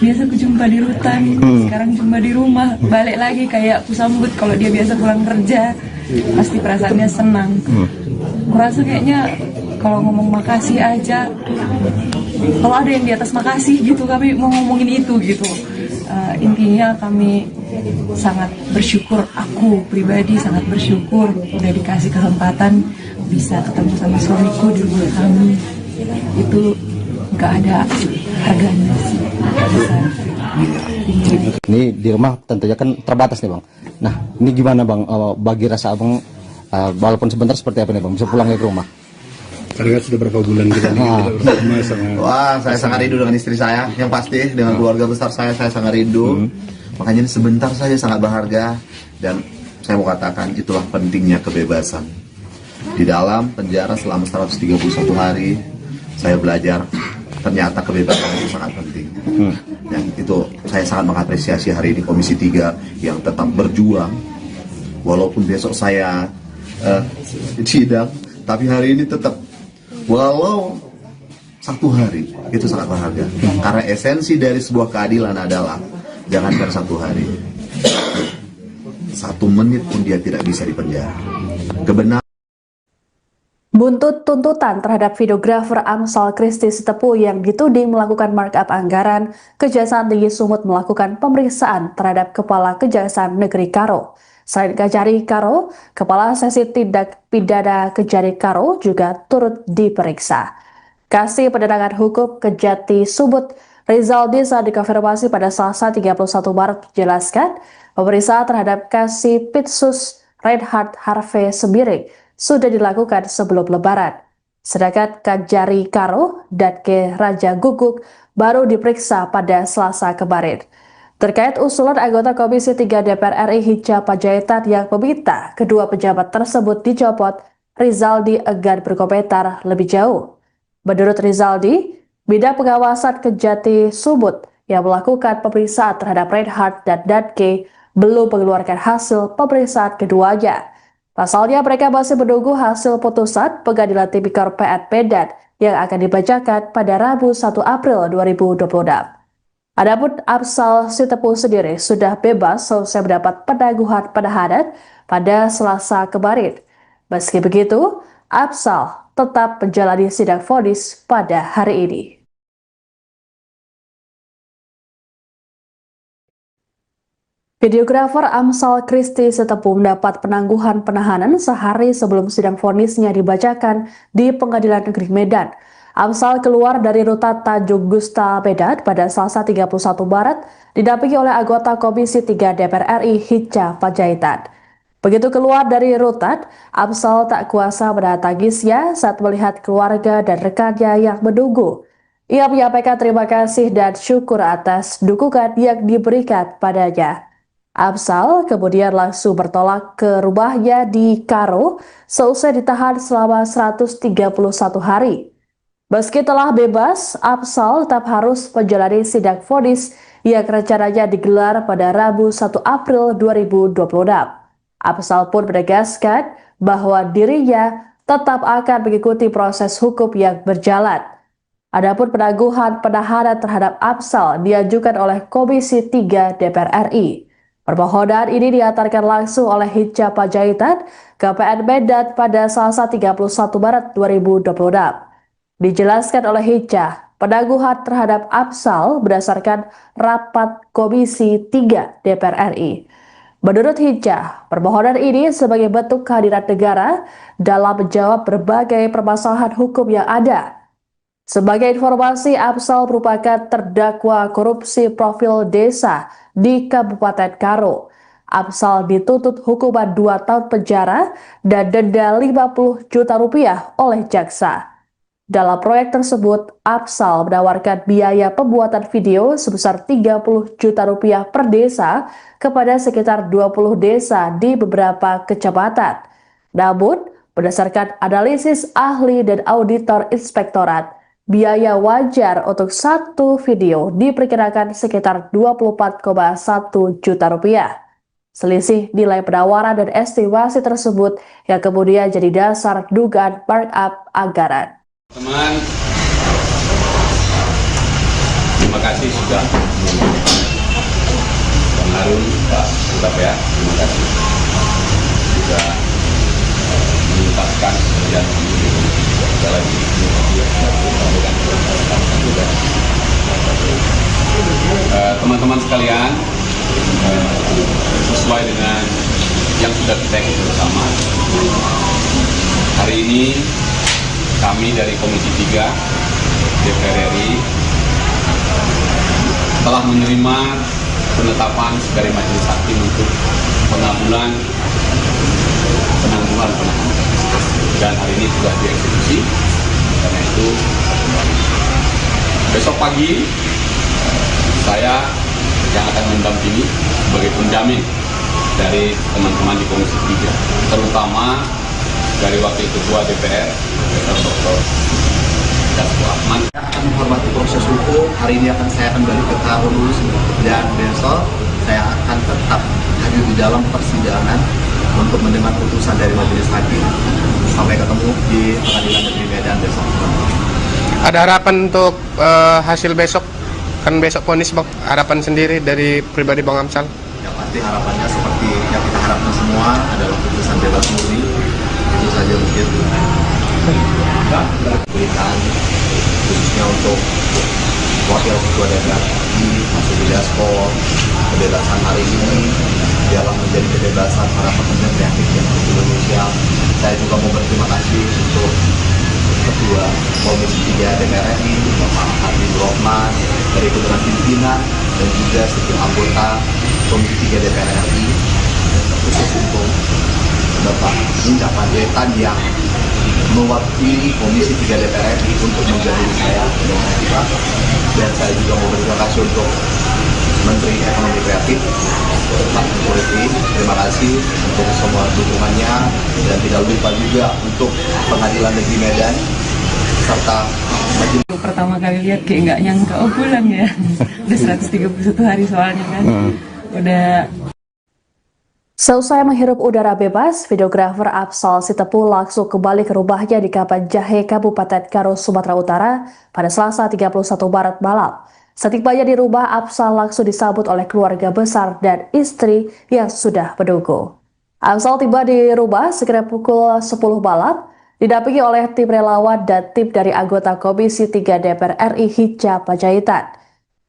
biasa ku jumpa di rutan, sekarang jumpa di rumah, balik lagi kayak ku sambut kalau dia biasa pulang kerja, pasti perasaannya senang. Kurasa kayaknya kalau ngomong makasih aja, kalau ada yang di atas makasih gitu, kami mau ngomongin itu gitu. Intinya kami sangat bersyukur, aku pribadi sangat bersyukur udah dikasih kesempatan bisa ketemu sama suamiku di rumah kami. Itu nggak ada harganya sih. Ini di rumah tentunya kan terbatas nih bang. Nah ini gimana bang, bagi rasa abang, walaupun sebentar seperti apa nih bang, bisa pulang ke rumah? Karena sudah berapa bulan kita bersama sama. Wah, saya sangat rindu dengan istri saya, yang pasti dengan keluarga besar saya sangat rindu. Makanya ini sebentar saja sangat berharga, dan saya mau katakan itulah pentingnya kebebasan. Di dalam penjara selama 131 hari, saya belajar ternyata kebebasan itu sangat penting. Dan itu saya sangat mengapresiasi hari ini Komisi 3 yang tetap berjuang. Walaupun besok saya sidang, tapi hari ini tetap, walau 1 hari, itu sangat berharga. Karena esensi dari sebuah keadilan adalah jangankan 1 hari, 1 menit pun dia tidak bisa dipenjara. Kebenaran. Buntut tuntutan terhadap videografer Amsal Christy Sitepu yang dituding melakukan markup anggaran, Kejaksaan Tinggi Sumut melakukan pemeriksaan terhadap Kepala Kejaksaan Negeri Karo. Selain Kejari Karo, Kepala Sesi Tindak Pidana Kejari Karo juga turut diperiksa. Kasih Pendatangan Hukum Kejati Sumut Rizaldi saat dikonfirmasi pada Selasa 31 Maret menjelaskan pemeriksaan terhadap Kasih Pitsus Reinhard Harvey Sembiring sudah dilakukan sebelum Lebaran. Sedangkan Kejari Karo dan Ke Raja Guguk baru diperiksa pada Selasa kemarin. Terkait usulan anggota Komisi 3 DPR RI Hinca Panjaitan yang meminta kedua pejabat tersebut dicopot, Rizaldi enggan berkomentar lebih jauh. Menurut Rizaldi, Bidang Pengawasan Kejati Sumut yang melakukan pemeriksaan terhadap Reinhard dan Danke belum mengeluarkan hasil pemeriksaan keduanya. Pasalnya mereka masih menunggu hasil putusan Pengadilan Tipikor PN Medan yang akan dibacakan pada Rabu 1 April 2026. Adapun Amsal Sitepu sendiri sudah bebas selesai mendapat penangguhan penahanan pada Selasa kemarin. Meski begitu, Amsal tetap menjalani sidang vonis pada hari ini. Videografer Amsal Christy Sitepu mendapat penangguhan penahanan sehari sebelum sidang vonisnya dibacakan di Pengadilan Negeri Medan. Amsal keluar dari rutan Tanjung Gusta Medan pada Selasa 31 Maret didampingi oleh anggota Komisi 3 DPR RI Hinca Panjaitan. Begitu keluar dari rutan, Amsal tak kuasa menahan tangisnya saat melihat keluarga dan rekannya yang menunggu. Ia menyampaikan terima kasih dan syukur atas dukungan yang diberikan padanya. Amsal kemudian langsung bertolak ke rumahnya di Karo seusai ditahan selama 131 hari. Meski telah bebas, Amsal tetap harus menjalani sidang vonis yang rencananya digelar pada Rabu 1 April 2026. Amsal pun menegaskan bahwa dirinya tetap akan mengikuti proses hukum yang berjalan. Adapun penangguhan penahanan terhadap Amsal diajukan oleh Komisi 3 DPR RI. Permohonan ini diantarkan langsung oleh Hinca Panjaitan ke PN Medan pada Selasa 31 Maret 2026. Dijelaskan oleh Hinca, penangguhan terhadap Amsal berdasarkan rapat Komisi 3 DPR RI. Menurut Hinca, permohonan ini sebagai bentuk kehadiran negara dalam menjawab berbagai permasalahan hukum yang ada. Sebagai informasi, Amsal merupakan terdakwa korupsi profil desa di Kabupaten Karo. Amsal dituntut hukuman 2 tahun penjara dan denda 50 juta rupiah oleh jaksa. Dalam proyek tersebut, Amsal menawarkan biaya pembuatan video sebesar 30 juta rupiah per desa kepada sekitar 20 desa di beberapa kecamatan. Namun, berdasarkan analisis ahli dan auditor inspektorat, Biaya wajar untuk satu video diperkirakan sekitar 24,1 juta rupiah. Selisih nilai penawaran dan estimasi tersebut yang kemudian jadi dasar dugaan markup anggaran. Teman, terima kasih sudah Bang Harun, Pak Utap ya, terima kasih sudah menuntaskan pekerjaan ini. Sekali lagi teman-teman sekalian, sesuai dengan yang sudah kita ikuti bersama, hari ini kami dari Komisi 3 DPR RI telah menerima penetapan dari Majelis Hakim untuk penangguhan penahanan, dan hari ini sudah dieksekusi. Karena itu besok pagi saya yang akan mendampingi sebagai penjamin dari teman-teman di Komisi 3, terutama dari Wakil Ketua DPR Dr. Dasko Ahmad. Saya akan menghormati proses hukum. Hari ini saya akan balik ke tahun dulu, dan besok saya akan tetap hadir di dalam persidangan untuk mendengar putusan dari Majelis Hakim. Sampai ketemu di Pengadilan Negeri Medan besok. Ada harapan untuk hasil besok, kan besok vonis Bang, harapan sendiri dari pribadi Bang Amsal? Yang pasti harapannya seperti yang kita harapkan semua adalah putusan bebas murni. Itu saja mungkin. Berikan khususnya untuk Wakil Ketua DPR Mas Dasko, kebebasan hari ini dalam menjadi kebebasan para pekerja kreatif yang ada di Indonesia. Saya juga mau berterima kasih untuk Ketua Komisi 3 DPR RI, Bapak Habibur Rahman, dari ketua pimpinan dan juga setiap anggota Komisi 3 DPR RI, khusus untuk Bapak Indra Panjaitan yang mewakili Komisi 3 DPR RI untuk menjadi saya dengan hebat. Dan saya juga mau berterima kasih untuk Menteri Ekonomi Kreatif Pak Menteri. Terima kasih untuk semua dukungannya, dan tidak lupa juga untuk Pengadilan Negeri Medan serta Majelis. Pertama kali lihat kayak nggak nyangka, oh pulang ya. Udah 131 hari soalnya kan. Udah. Seusai menghirup udara bebas, videografer Afsal Sitepu langsung kembali ke rumahnya di Kapan Jahe, Kabupaten Karo, Sumatera Utara pada Selasa 31 Maret malam. Setibanya di rumah, Afsal langsung disambut oleh keluarga besar dan istri yang sudah menunggu. Afsal tiba di rumah sekitar pukul 10 malam, didampingi oleh tim relawan dan tim dari anggota Komisi 3 DPR RI Hinca Panjaitan.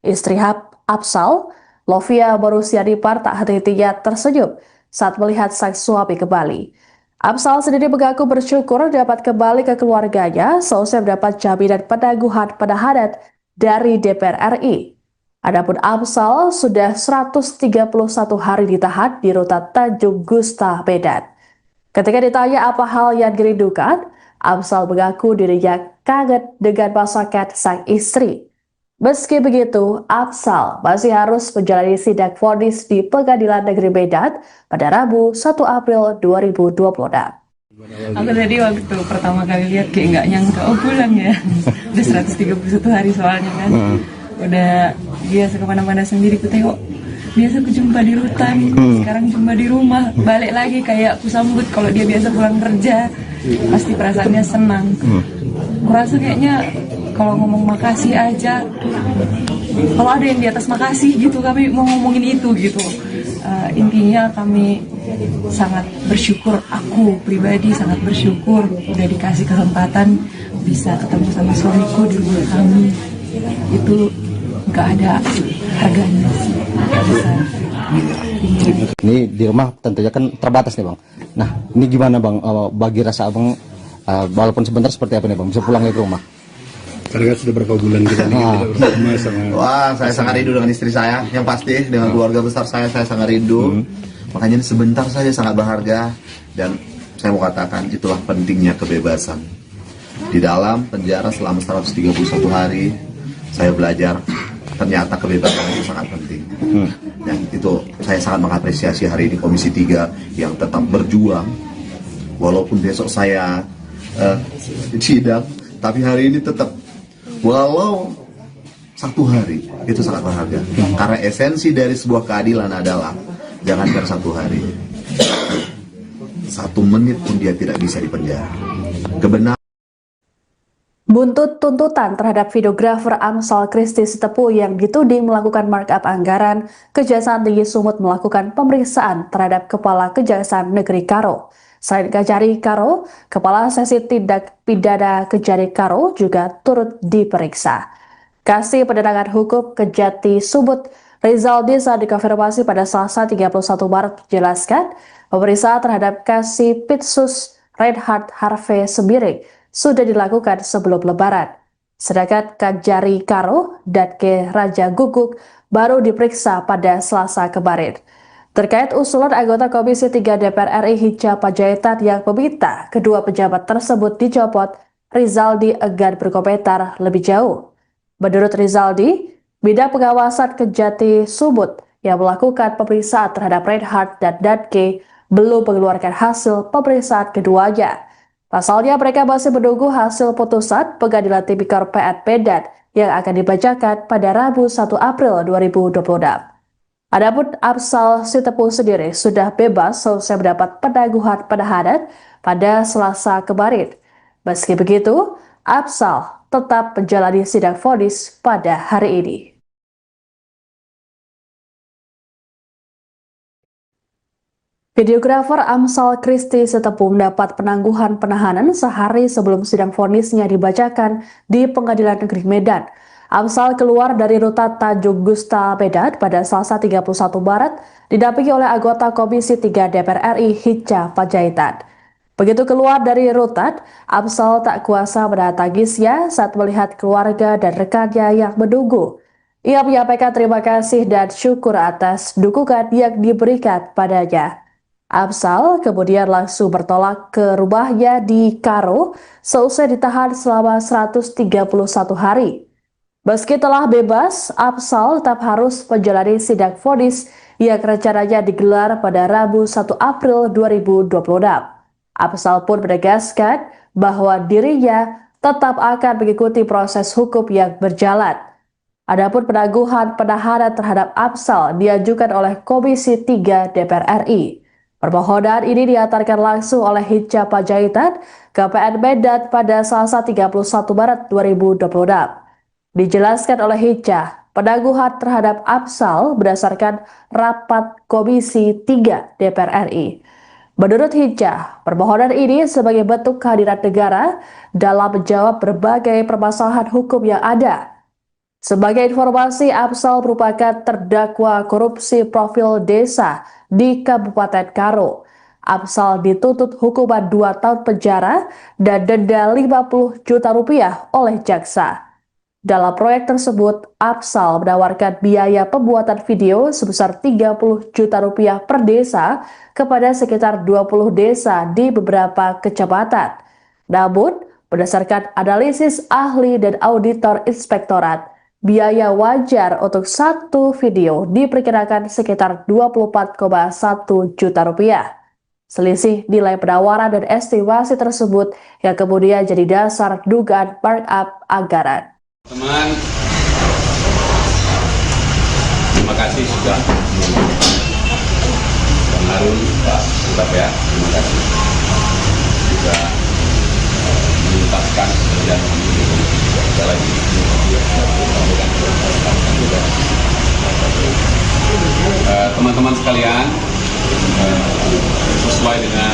Istri Afsal, Lovia Borusiadipar, tak henti-hentinya tersenyum saat melihat sang suami kembali. Afsal sendiri mengaku bersyukur dapat kembali ke keluarganya seusai mendapat jaminan penangguhan penahanan dari DPR RI. Adapun Afsal sudah 131 hari ditahan di rutan Tanjung Gusta, Medan. Ketika ditanya apa hal yang dirindukan, Afsal mengaku dirinya kangen dengan masakan sang istri. Meski begitu, Afsal masih harus menjalani sidang vonis di Pengadilan Negeri Medan pada Rabu 1 April 2026. Aku tadi waktu pertama kali lihat kayak nggak nyangka, oh pulang ya. Udah 131 hari soalnya kan. Udah biasa kemana-mana sendiri, ku tengok biasa aku jumpa di rutan, sekarang jumpa di rumah, balik lagi kayak aku sambut kalau dia biasa pulang kerja, pasti perasaannya senang. Kurasa kayaknya kalau ngomong makasih aja, kalau ada yang di atas makasih gitu, kami mau ngomongin itu gitu. Intinya kami sangat bersyukur, aku pribadi sangat bersyukur udah dikasih kesempatan bisa ketemu sama suamiku di rumah kami. Itu nggak ada harganya sih, nggak bisa. Ini di rumah tentunya kan terbatas nih Bang. Nah ini gimana Bang, bagi rasa Abang, walaupun sebentar seperti apa nih Bang, bisa pulang ke rumah? Karena sudah berapa bulan kita tidak bersama sama. Wah, saya sangat rindu dengan istri saya, yang pasti dengan keluarga besar saya sangat rindu. Makanya ini sebentar saja sangat berharga, dan saya mau katakan itulah pentingnya kebebasan. Di dalam penjara selama 131 hari, saya belajar ternyata kebebasan itu sangat penting. Dan itu saya sangat mengapresiasi hari ini Komisi 3 yang tetap berjuang, walaupun besok saya sidang, tapi hari ini tetap walau 1 hari itu sangat berharga. Karena esensi dari sebuah keadilan adalah jangankan 1 hari, 1 menit pun dia tidak bisa dipenjara. Kebenaran. Buntut tuntutan terhadap videografer Amsal Christy Sitepu yang dituding melakukan markup anggaran, Kejaksaan Tinggi Sumut melakukan pemeriksaan terhadap Kepala Kejaksaan Negeri Karo. Selain Kejari Karo, Kepala Sesi Tindak Pidana Kejari Karo juga turut diperiksa. Kasih Penerangan Hukum Kejati Sumut, Rizaldi saat dikonfirmasi pada Selasa 31 Maret menjelaskan, pemeriksaan terhadap Kasih Pitsus Reinhard Harvey Sembiring sudah dilakukan sebelum Lebaran. Sedangkan Kejari Karo dan Ke Raja Guguk baru diperiksa pada Selasa kemarin. Terkait usulan anggota Komisi 3 DPR RI Hinca Panjaitan yang meminta kedua pejabat tersebut dicopot, Rizaldi enggan berkomentar lebih jauh. Menurut Rizaldi, bidang pengawasan Kejati Sumut yang melakukan pemeriksaan terhadap Reinhard dan Danke belum mengeluarkan hasil pemeriksaan keduanya. Pasalnya mereka masih menunggu hasil putusan Pengadilan Tipikor PN Medan yang akan dibacakan pada Rabu 1 April 2026. Adapun Amsal Sitepu sendiri sudah bebas selesai mendapat penangguhan penahanan pada Selasa kemarin. Meski begitu, Amsal tetap menjalani sidang vonis pada hari ini. Videografer Amsal Christy Sitepu mendapat penangguhan penahanan sehari sebelum sidang vonisnya dibacakan di Pengadilan Negeri Medan. Amsal keluar dari rutan Tanjung Gusta Medan pada Selasa 31 Maret didampingi oleh anggota Komisi 3 DPR RI Hinca Panjaitan. Begitu keluar dari rutan, Amsal tak kuasa menahan tangisnya saat melihat keluarga dan rekannya yang menunggu. Ia menyampaikan terima kasih dan syukur atas dukungan yang diberikan padanya. Amsal kemudian langsung bertolak ke rumahnya di Karo seusai ditahan selama 131 hari. Meski telah bebas, Amsal tetap harus menjalani sidang vonis yang rencananya digelar pada Rabu 1 April 2026. Amsal pun menegaskan bahwa dirinya tetap akan mengikuti proses hukum yang berjalan. Adapun penangguhan penahanan terhadap Amsal diajukan oleh Komisi 3 DPR RI. Permohonan ini diantarkan langsung oleh Hinca Panjaitan ke PN Medan pada Selasa 31 Maret 2026. Dijelaskan oleh Hinca, penangguhan terhadap Amsal berdasarkan rapat Komisi 3 DPR RI. Menurut Hinca, permohonan ini sebagai bentuk kehadiran negara dalam menjawab berbagai permasalahan hukum yang ada. Sebagai informasi, Amsal merupakan terdakwa korupsi profil desa di Kabupaten Karo. Amsal dituntut hukuman 2 tahun penjara dan denda 50 juta rupiah oleh jaksa. Dalam proyek tersebut, Amsal menawarkan biaya pembuatan video sebesar 30 juta rupiah per desa kepada sekitar 20 desa di beberapa kecamatan. Namun, berdasarkan analisis ahli dan auditor inspektorat, biaya wajar untuk satu video diperkirakan sekitar 24,1 juta rupiah. Selisih nilai penawaran dan estimasi tersebut yang kemudian jadi dasar dugaan markup anggaran. Teman, terima kasih sudah Bang Harun, Pak Surabaya, terima kasih juga menuntaskan pekerjaan kami sekali lagi teman-teman sekalian, sesuai dengan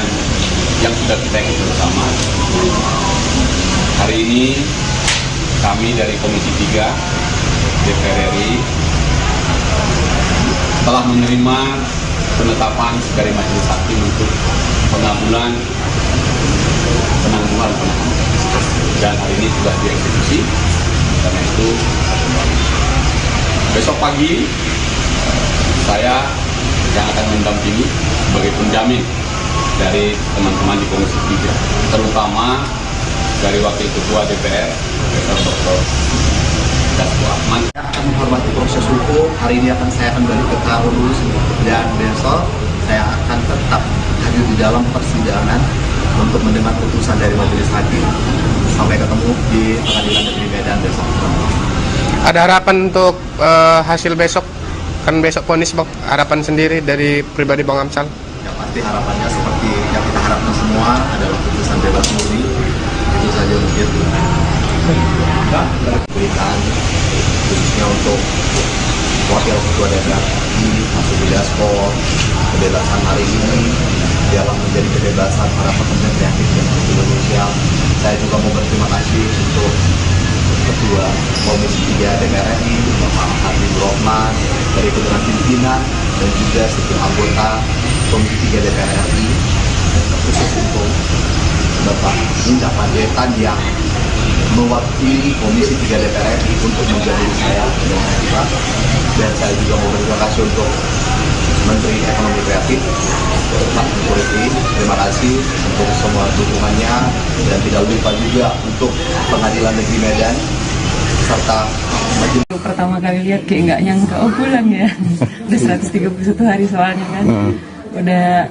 yang sudah kita ikuti bersama. Hari ini kami dari Komisi 3 DPR RI telah menerima penetapan dari Majelis Hakim untuk pengabulan penangguhan penahanan, dan hari ini sudah dieksekusi. Karena itu besok pagi saya yang akan mendampingi sebagai penjamin dari teman-teman di Komisi 3, terutama dari Wakil Ketua DPR, Profesor Dr. Dasko Ahmad. Saya akan menghormati proses hukum. Hari ini saya akan balik ke Karo dulu, dan besok saya akan tetap hadir di dalam persidangan untuk mendengar putusan dari Majelis Hakim. sampai ketemu di Pengadilan Negeri Medan besok. Ada harapan untuk hasil besok, kan besok vonis Bang. Harapan sendiri dari pribadi Bang Amsal. Yang pasti harapannya seperti yang kita harapkan semua adalah putusan bebas murni. Itu saja mungkin. Berikan khususnya untuk wakil ketua DPR Mas Sugi Dasko, kebebasan hari ini dialah menjadi kebebasan para pekerja kreatif dan Indonesia. Saya juga mau berterima kasih untuk Ketua Komisi 3 DPR RI, Bapak Habibur Rahman, dari dengan pimpinan dan juga setiap anggota Komisi 3 DPR RI, dan khusus untuk Bapak Indah Panjaitan yang mewakili Komisi 3 DPR RI untuk menjadi saya dan saya juga mau berterima kasih untuk Menteri Ekonomi Kreatif Pak Menteri. Terima kasih untuk semua dukungannya dan tidak lupa juga untuk Pengadilan Negeri Medan serta majelis. Pertama kali lihat kayak nggak nyangka, oh pulang ya. Udah 131 hari soalnya kan. Udah.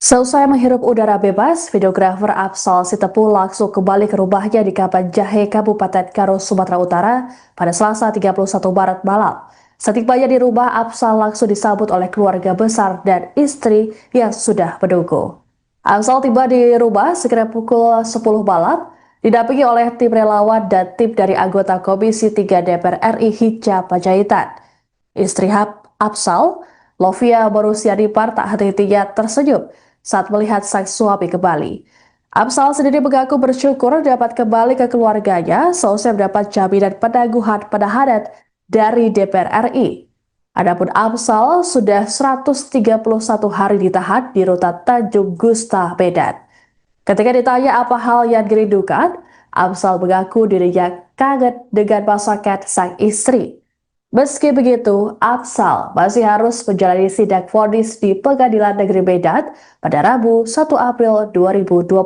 Selesai menghirup udara bebas, videografer Afsal Sitepu langsung kembali ke rumahnya di Kapan Jahe, Kabupaten Karo, Sumatera Utara pada Selasa 31 Maret malam. Setibanya di rumah, Afsal langsung disambut oleh keluarga besar dan istri yang sudah menunggu. Afsal tiba di rumah sekitar pukul 10 malam, didampingi oleh tim relawan dan tim dari anggota Komisi 3 DPR RI Hinca Panjaitan. Istri Afsal, Lovia Borusianipar, tak henti-hentinya tersenyum saat melihat sang suami kembali. Afsal sendiri mengaku bersyukur dapat kembali ke keluarganya seusai mendapat jaminan penangguhan penahanan dari DPR RI. Adapun Afsal sudah 131 hari ditahan di rutan Tanjung Gusta, Medan. Ketika ditanya apa hal yang dirindukan, Afsal mengaku dirinya kangen dengan masakan sang istri. Meski begitu, Afsal masih harus menjalani sidang vonis di Pengadilan Negeri Medan pada Rabu 1 April 2026.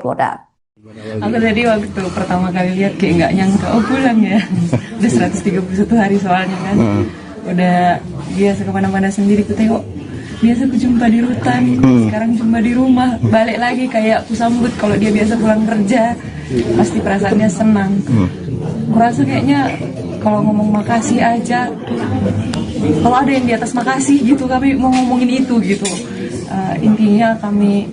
Aku tadi waktu pertama kali lihat kayak nggak nyangka, oh pulang ya. Udah 131 hari soalnya kan. Udah biasa kemana-mana sendiri ku tengok. Biasa ku jumpa di rutan, sekarang jumpa di rumah. Balik lagi kayak aku sambut kalau dia biasa pulang kerja. Pasti perasaannya senang. Kurasa kayaknya kalau ngomong makasih aja, kalau ada yang di atas makasih gitu, kami mau ngomongin itu gitu. Intinya kami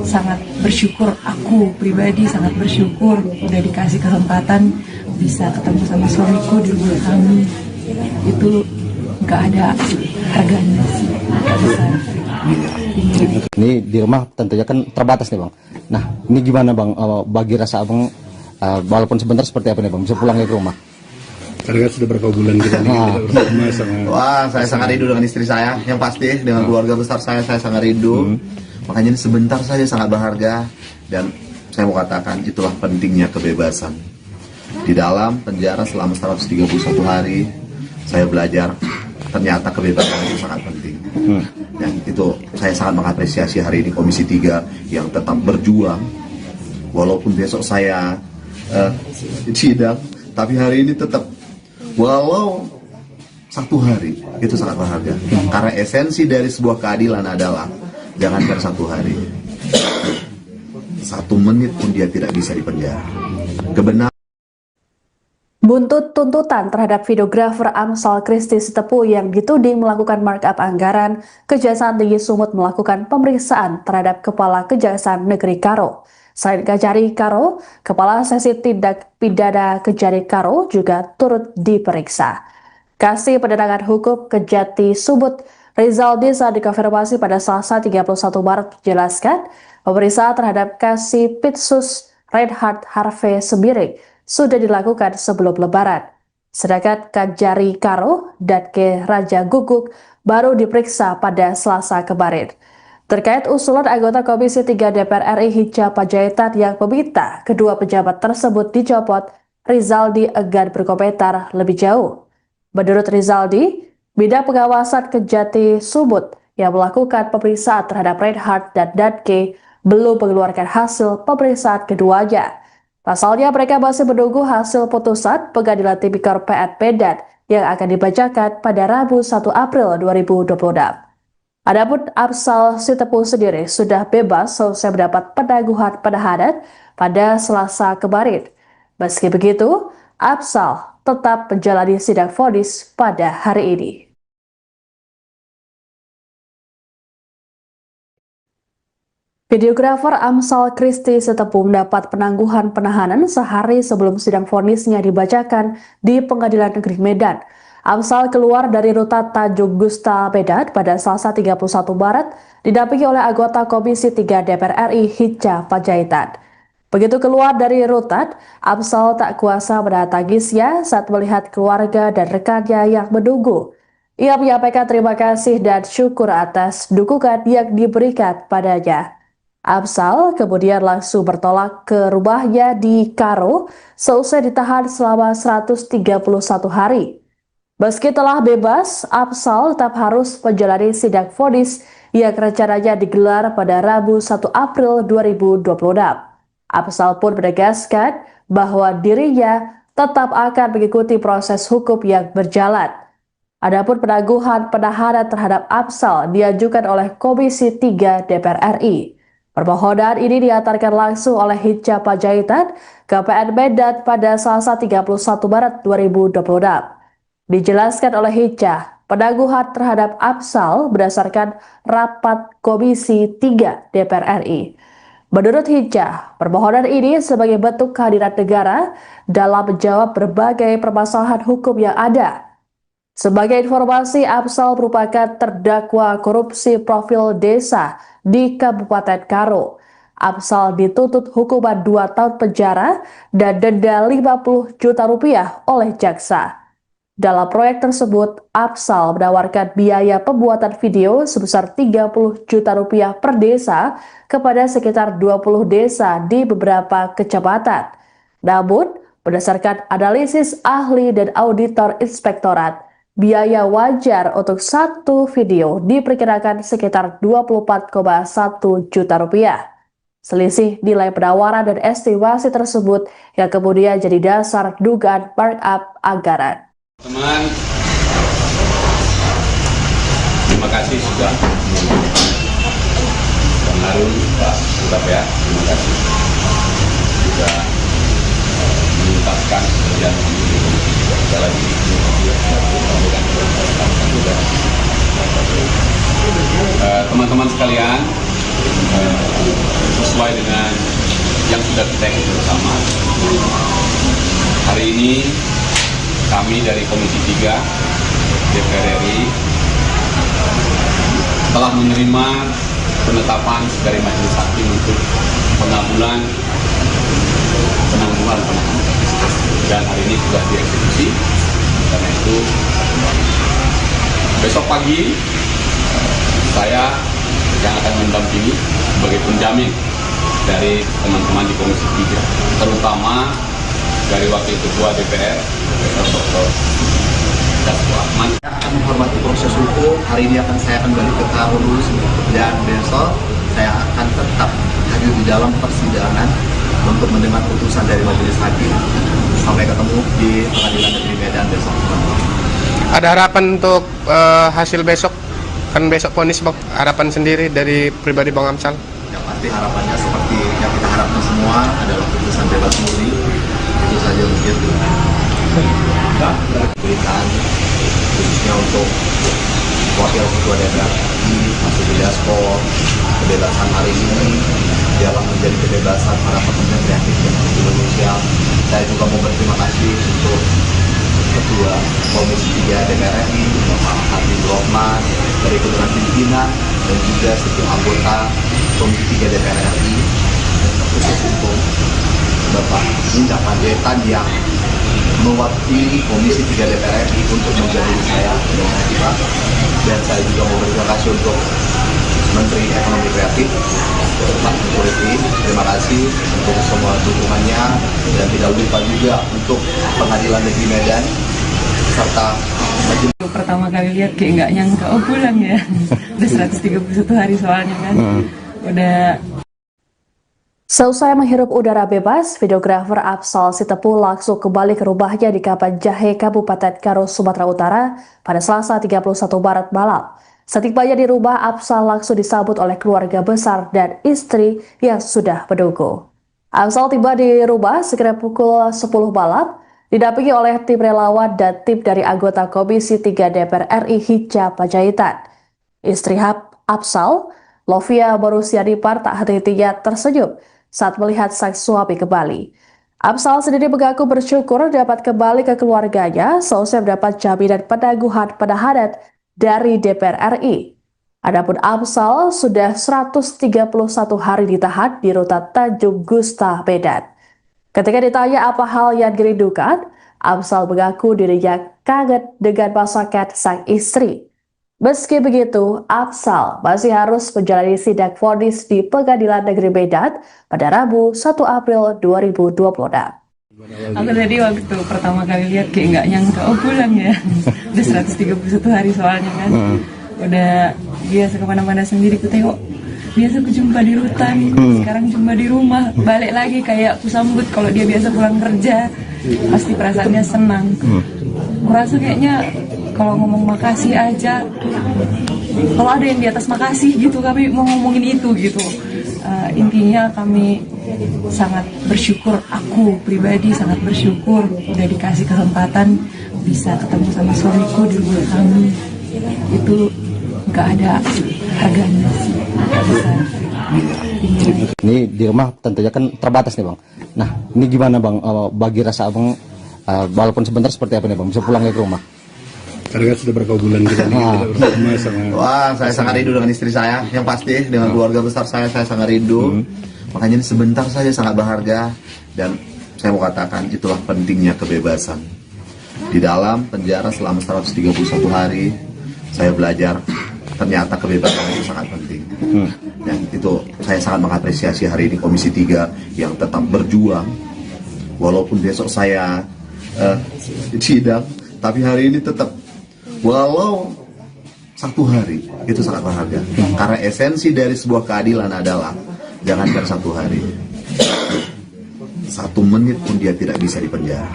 sangat bersyukur, aku pribadi sangat bersyukur udah dikasih kesempatan bisa ketemu sama suamiku di rumah kami. Itu nggak ada harganya sih, nggak bisa. Ini di rumah tentunya kan terbatas nih Bang. Nah ini gimana Bang, bagi rasa Abang walaupun sebentar seperti apa nih Bang, bisa pulang ke rumah? Karena sudah berapa bulan kita di rumah sama. Wah, saya sangat rindu dengan istri saya, yang pasti dengan keluarga besar saya sangat rindu. Makanya ini sebentar saja sangat berharga dan saya mau katakan itulah pentingnya kebebasan. Di dalam penjara selama 131 hari saya belajar ternyata kebebasan itu sangat penting. Dan itu saya sangat mengapresiasi hari ini Komisi 3 yang tetap berjuang walaupun besok saya sidang, tapi hari ini tetap walau 1 hari itu sangat berharga. Karena esensi dari sebuah keadilan adalah jangankan 1 hari, 1 menit pun dia tidak bisa dipenjara. Kebenaran. Buntut tuntutan terhadap videografer Amsal Kristi Sitepu yang dituding melakukan markup anggaran, Kejaksaan Tinggi Sumut melakukan pemeriksaan terhadap Kepala Kejaksaan Negeri Karo. Selain Kejari Karo, Kepala Sesi Tindak Pidana Kejari Karo juga turut diperiksa. Kasih Penerangan Hukum Kejati Sumut Rizaldi saat dikonfirmasi pada Selasa 31 Maret menjelaskan pemeriksaan terhadap Kasih Pitsus Reinhard Harvey Sembiring sudah dilakukan sebelum Lebaran. Sedangkan Kejari Karo dan Ke Raja Guguk baru diperiksa pada Selasa kemarin. Terkait usulan anggota Komisi 3 DPR RI Hinca Panjaitan yang meminta kedua pejabat tersebut dicopot, Rizaldi enggan berkomentar lebih jauh. Menurut Rizaldi, bidang pengawasan Kejati Sumut yang melakukan pemeriksaan terhadap Reinhard dan Danke belum mengeluarkan hasil pemeriksaan keduanya. Pasalnya mereka masih menunggu hasil putusan Pengadilan Tipikor PN Medan yang akan dibacakan pada Rabu 1 April 2026. Adapun Afsal Sitepu sendiri sudah bebas selesai mendapat penangguhan penahanan pada Selasa kemarin. Meski begitu, Afsal tetap menjalani sidang vonis pada hari ini. Videografer Amsal Christy Sitepu mendapat penangguhan penahanan sehari sebelum sidang vonisnya dibacakan di Pengadilan Negeri Medan. Amsal keluar dari rutan Tanjung Gusta Medan pada Selasa 31 Maret didampingi oleh anggota Komisi 3 DPR RI Hinca Panjaitan. Begitu keluar dari rutan, Amsal tak kuasa menahan tangisnya saat melihat keluarga dan rekannya yang menunggu. Ia menyampaikan terima kasih dan syukur atas dukungan yang diberikan padanya. Amsal kemudian langsung bertolak ke rumahnya di Karo seusai ditahan selama 131 hari. Meski telah bebas, Amsal tetap harus menjalani sidang vonis yang rencananya digelar pada Rabu 1 April 2026. Amsal pun menegaskan bahwa dirinya tetap akan mengikuti proses hukum yang berjalan. Adapun penangguhan penahanan terhadap Amsal diajukan oleh Komisi 3 DPR RI. Permohonan ini diantarkan langsung oleh Hinca Panjaitan ke PN Medan pada Selasa 31 Maret 2026. Dijelaskan oleh Hinca, penangguhan terhadap Amsal berdasarkan rapat Komisi 3 DPR RI. Menurut Hinca, permohonan ini sebagai bentuk kehadiran negara dalam menjawab berbagai permasalahan hukum yang ada. Sebagai informasi, Amsal merupakan terdakwa korupsi profil desa di Kabupaten Karo. Amsal dituntut hukuman 2 tahun penjara dan denda 50 juta rupiah oleh jaksa. Dalam proyek tersebut, Amsal menawarkan biaya pembuatan video sebesar 30 juta rupiah per desa kepada sekitar 20 desa di beberapa kecamatan. Namun, berdasarkan analisis ahli dan auditor inspektorat, biaya wajar untuk satu video diperkirakan sekitar 24,1 juta rupiah. Selisih nilai penawaran dan estimasi tersebut yang kemudian jadi dasar dugaan markup anggaran. Teman, terima kasih sudah Bang Harun, Pak Utap ya, terima kasih sudah menuntaskan pekerjaan ini. Sekali lagi teman-teman sekalian, sesuai dengan yang sudah kita ikuti bersama, hari ini kami dari Komisi 3 DPR RI telah menerima penetapan dari Majelis Hakim untuk penangguhan penahanan dan hari ini sudah dieksekusi. Karena itu besok pagi saya yang akan mendampingi sebagai penjamin dari teman-teman di Komisi 3, terutama dari Wakil Ketua DPR, Dr. Dasko Ahmad. Saya akan menghormati proses hukum. Hari ini saya akan balik ke Karo dulu dan besok saya akan tetap hadir di dalam persidangan untuk mendengar putusan dari Majelis Hakim. Sampai ketemu di Pengadilan Negeri Medan besok. Ada harapan untuk hasil besok? Kan besok vonis, Bang. Harapan sendiri dari pribadi Bang Amsal? Yang pasti harapannya seperti yang kita harapkan semua adalah putusan bebas murni. Itu saja mungkin. Berikan khususnya untuk Wakil Ketua DPR Mas Dasko, kebebasan hari ini dalam menjadi kebebasan para pekerja kreatif di Indonesia. Saya juga mau berterima kasih untuk Ketua Komisi 3 DPR RI, Bapak Habibur Rahman, dari ketua pimpinan dan juga setiap anggota Komisi 3 DPR RI, khusus untuk Bapak Hinca Panjaitan yang mewakili Komisi 3 DPR RI untuk menjadi saya dengan kita. Dan saya juga mau berterima kasih untuk Menteri Ekonomi Kreatif, Pak Menteri. Terima kasih untuk semua dukungannya dan tidak lupa juga untuk Pengadilan Negeri Medan serta Majelis. Pertama kali lihat kayak nggak nyangka, oh pulang ya. Udah 131 hari soalnya kan. Udah. Seusai menghirup udara bebas, videografer Afsal Sitepu langsung kembali ke rumahnya di Kapanjahe, Kabupaten Karo, Sumatera Utara pada Selasa 31 Maret malam. Setibanya di rumah, Afsal langsung disambut oleh keluarga besar dan istri yang sudah menunggu. Afsal tiba di rumah sekitar pukul 10 malam, didampingi oleh tim relawan dan tim dari anggota Komisi 3 DPR RI Hinca Panjaitan. Istri Afsal, Lovia Borusiadipar, tak henti-hentinya tersenyum saat melihat sang suami kembali. Afsal sendiri mengaku bersyukur dapat kembali ke keluarganya seusai mendapat jaminan penangguhan penahanan dari DPR RI. Adapun Afsal sudah 131 hari ditahan di rutan Tanjung Gusta, Medan. Ketika ditanya apa hal yang dirindukan, Afsal mengaku dirinya kangen dengan masakan sang istri. Meski begitu, Afsal masih harus menjalani sidang vonis di Pengadilan Negeri Medan pada Rabu 1 April 2026. Aku tadi waktu pertama kali lihat kayak nggak nyangka, oh pulang ya. Udah 131 hari soalnya kan. Udah biasa kemana-mana sendiri ku tengok. Biasa ku jumpa di rutan, sekarang jumpa di rumah. Balik lagi kayak ku sambut kalau dia biasa pulang kerja. Pasti perasaannya senang. Kurasa kayaknya kalau ngomong makasih aja, kalau ada yang di atas makasih gitu, kami mau ngomongin itu gitu. Intinya kami sangat bersyukur, aku pribadi sangat bersyukur udah dikasih kesempatan bisa ketemu sama suamiku di rumah kami. Itu nggak ada harganya sih, nggak bisa. Ini di rumah tentunya kan terbatas nih bang. Nah ini gimana bang, bagi rasa abang, walaupun sebentar seperti apa nih bang, bisa pulang ke rumah? Karena kan sudah berapa bulan kita bersama sama. Wah, saya sangat rindu dengan istri saya, yang pasti dengan keluarga besar saya sangat rindu. Makanya ini sebentar saja sangat berharga, dan saya mau katakan itulah pentingnya kebebasan. Di dalam penjara selama 131 hari, saya belajar ternyata kebebasan itu sangat penting. Dan itu saya sangat mengapresiasi hari ini Komisi 3 yang tetap berjuang. Walaupun besok saya sidang, tapi hari ini tetap, walau 1 hari, itu sangat berharga. Karena esensi dari sebuah keadilan adalah jangankan 1 hari, 1 menit pun dia tidak bisa dipenjara.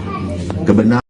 Kebenaran.